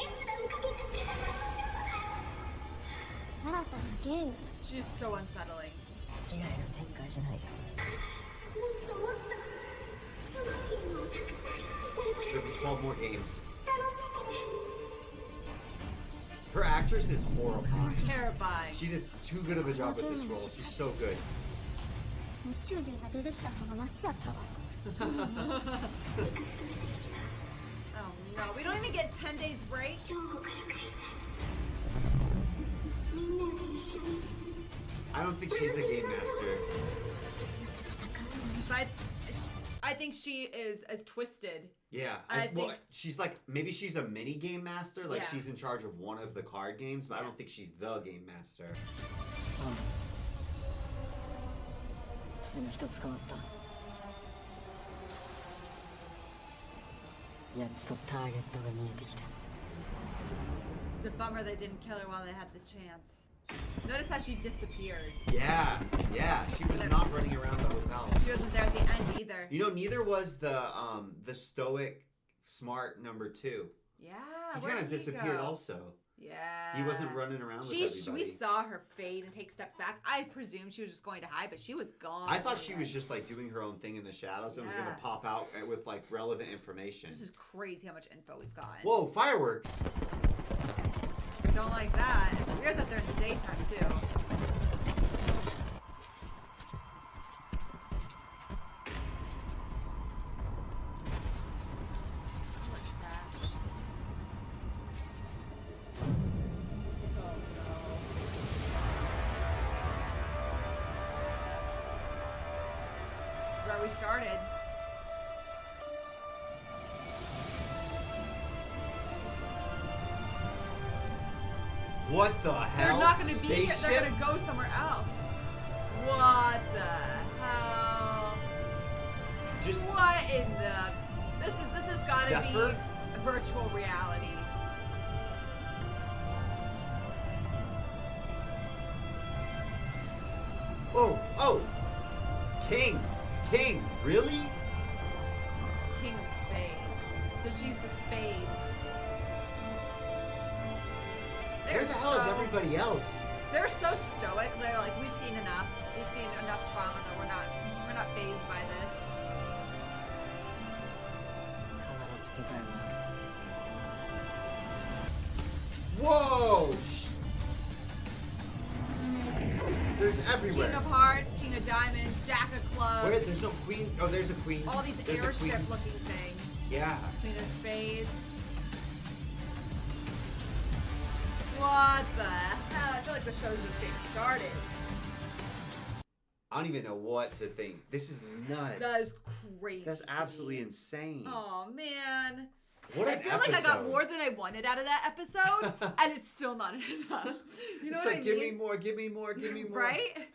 札をかけて戦いましょう。新たなゲーム。も She's so unsettling. 被害の展開じゃないよ。っともっとすごいゲームをたくさん用意してるから There'll be 12 more games. 楽しんでね。 Her actress is horrible. Terrifying. She did too good of a job with this role. She's so good. 宇宙人が出てきた方がマシやったわネクストステージは Oh no, we don't even get 10 days break. 正午から開催みんなで一緒に I don't think she's the game master. But I think she is as twisted. Yeah, I well, think- she's like maybe she's a mini game master, like Yeah. she's in charge of one of the card games, but I don't think she's the game master. でも一つ変わったやっとターゲットが見えてきた It's a bummer they didn't kill her while they had the chance. Notice how she disappeared. Yeah, she was not running around the hotel. She wasn't there at the end either. You know, neither was the stoic, smart number 2. Yeah. He where kind of did he disappeared go? also. Yeah. He wasn't running around with everybody. We saw her fade and take steps back. I presumed she was just going to hide, but she was gone. I thought she was just like doing her own thing in the shadows and was gonna Yeah. pop out with like relevant information. This is crazy how much info we've gotten. Whoa, fireworks! Don't like that. It's weird that they're in the daytime too. So much trash. Oh no. Where we started. What the hell? They're not going to be here. Spaceship? They're going to go somewhere else. What the hell? Just What in the? This has got to Zephyr? be virtual reality. oh, King, really? King of Spades. So she's the spade. Where the hell is everybody else? They're so stoic. They're like, we've seen enough. We've seen enough trauma that we're not fazed by this. 必ず答えはある Whoa! There's everywhere. King of Hearts, King of Diamonds, Jack of Clubs. Where? There's no queen. Oh, there's a queen. all these There's a queen. airship-looking things. Yeah. Queen of Spades. What the hell? I feel like the show's just getting started. I don't even know what to think. This is nuts. That is crazy. That's to absolutely me. insane. Oh man. What I an feel episode. like I got more than I wanted out of that episode, and it's still not enough. You know It's what like, I give mean? me more, give me more, give me more. Right?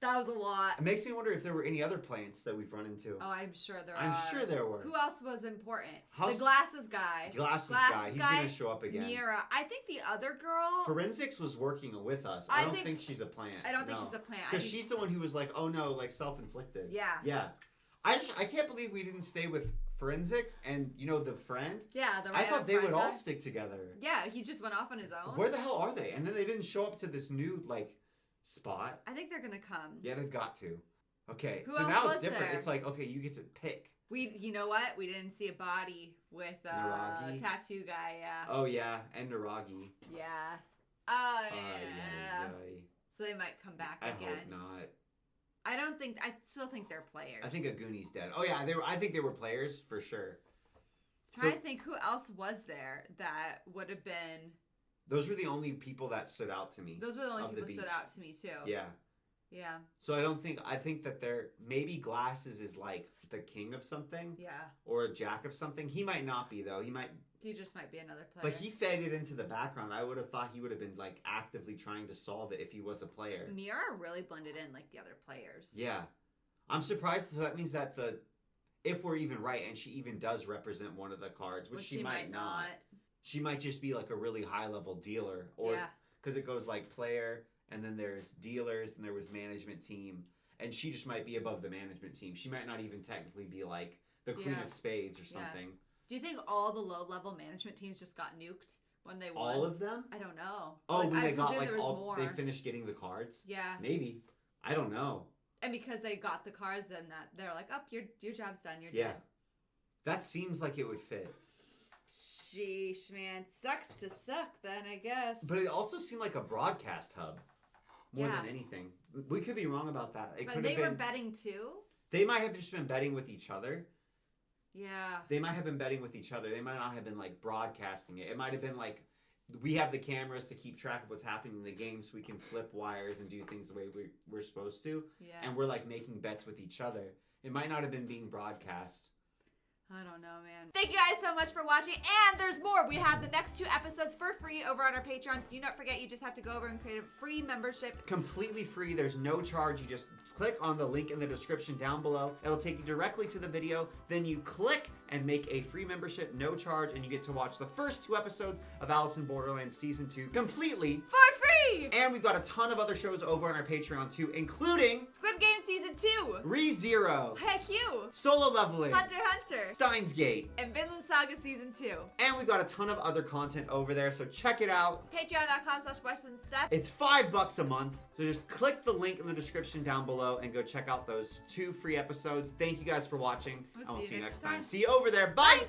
That was a lot. It makes me wonder if there were any other plants that we've run into. Oh, I'm sure there are. I'm sure there were. Who else was important? How's- The glasses guy. Glasses guy. He's guy, gonna show up again. Mira. I think the other girl. Forensics was working with us. I I don't think- think she's a plant. I don't think she's a plant. I Because think- she's the one who was like, oh no, like self-inflicted. Yeah. Yeah. I can't believe we didn't stay with forensics and the friend. Yeah, the I thought they would all guy. stick together. Yeah, he just went off on his own. Where the hell are they? And then they didn't show up to this new spot. I think they're gonna come. Yeah, they've got to. Okay, Who so else now was it's different. there? It's like, okay, you get to pick. You know what? We didn't see a body with Naragi? tattoo guy. Yeah. Oh yeah, and Naragi. Yeah. Oh Ay, yeah. ay, ay. So they might come back I again. hope not. I still think they're players. I think Aguni's dead. Oh yeah, I think they were players for sure. Trying to think who else was there that would have been. Those were the only people that stood out to me. Those were the only of the people stood beach. out to me too. Yeah. Yeah. So I think that maybe Glasses is like the king of something Yeah. or a jack of something. He might not be though. He just might be another player. But he faded into the background. I would have thought he would have been like actively trying to solve it if he was a player. Mira really blended in like the other players. Yeah. I'm surprised. So that means that if we're even right and she even does represent one of the cards, which she might not. She might just be like a really high level dealer or Yeah. because it goes like player and then there's dealers and there was management team and she just might be above the management team. She might not even technically be like the queen Yeah. of spades or Yeah. something. Do you think all the low level management teams just got nuked when they won? All of them? I don't know. Oh, Like, when I they got presume like there was all more. they finished getting the cards? Yeah. Maybe. I don't know. And because they got the cards, then they're like, "Oh, your job's done. You're Yeah. dead." That seems like it would fit. Sheesh, man. Sucks to suck then, I guess. But it also seemed like a broadcast hub more Yeah. than anything. We could be wrong about that. It But could they have were been. betting too? They might have just been betting with each other. Yeah. They might have been betting with each other. They might not have been like broadcasting it. It might have been like we have the cameras to keep track of what's happening in the game, so we can flip wires and do things the way we're supposed to. Yeah. And we're like making bets with each other. It might not have been being broadcast. I don't know, man. Thank you guys so much for watching, and there's more. We have the next 2 episodes for free over on our Patreon. Do not forget, you just have to go over and create a free membership. Completely free. There's no charge. You just click on the link in the description down below. It'll take you directly to the video. Then you click and make a free membership, no charge, and you get to watch the first 2 episodes of Alice in Borderland Season 2 completely For free! And we've got a ton of other shows over on our Patreon too, including Squid Game Season 2. ReZero, Heck you. Solo Leveling, Hunter x Hunter. Steins Gate, And Vinland Saga Season 2. and we've got a ton of other content over there, so check it out. Patreon.com/WestlandSteph. It's $5 a month, so just click the link in the description down below and go check out those 2 free episodes. Thank you guys for watching, and we'll see you next time. See you over there. Bye!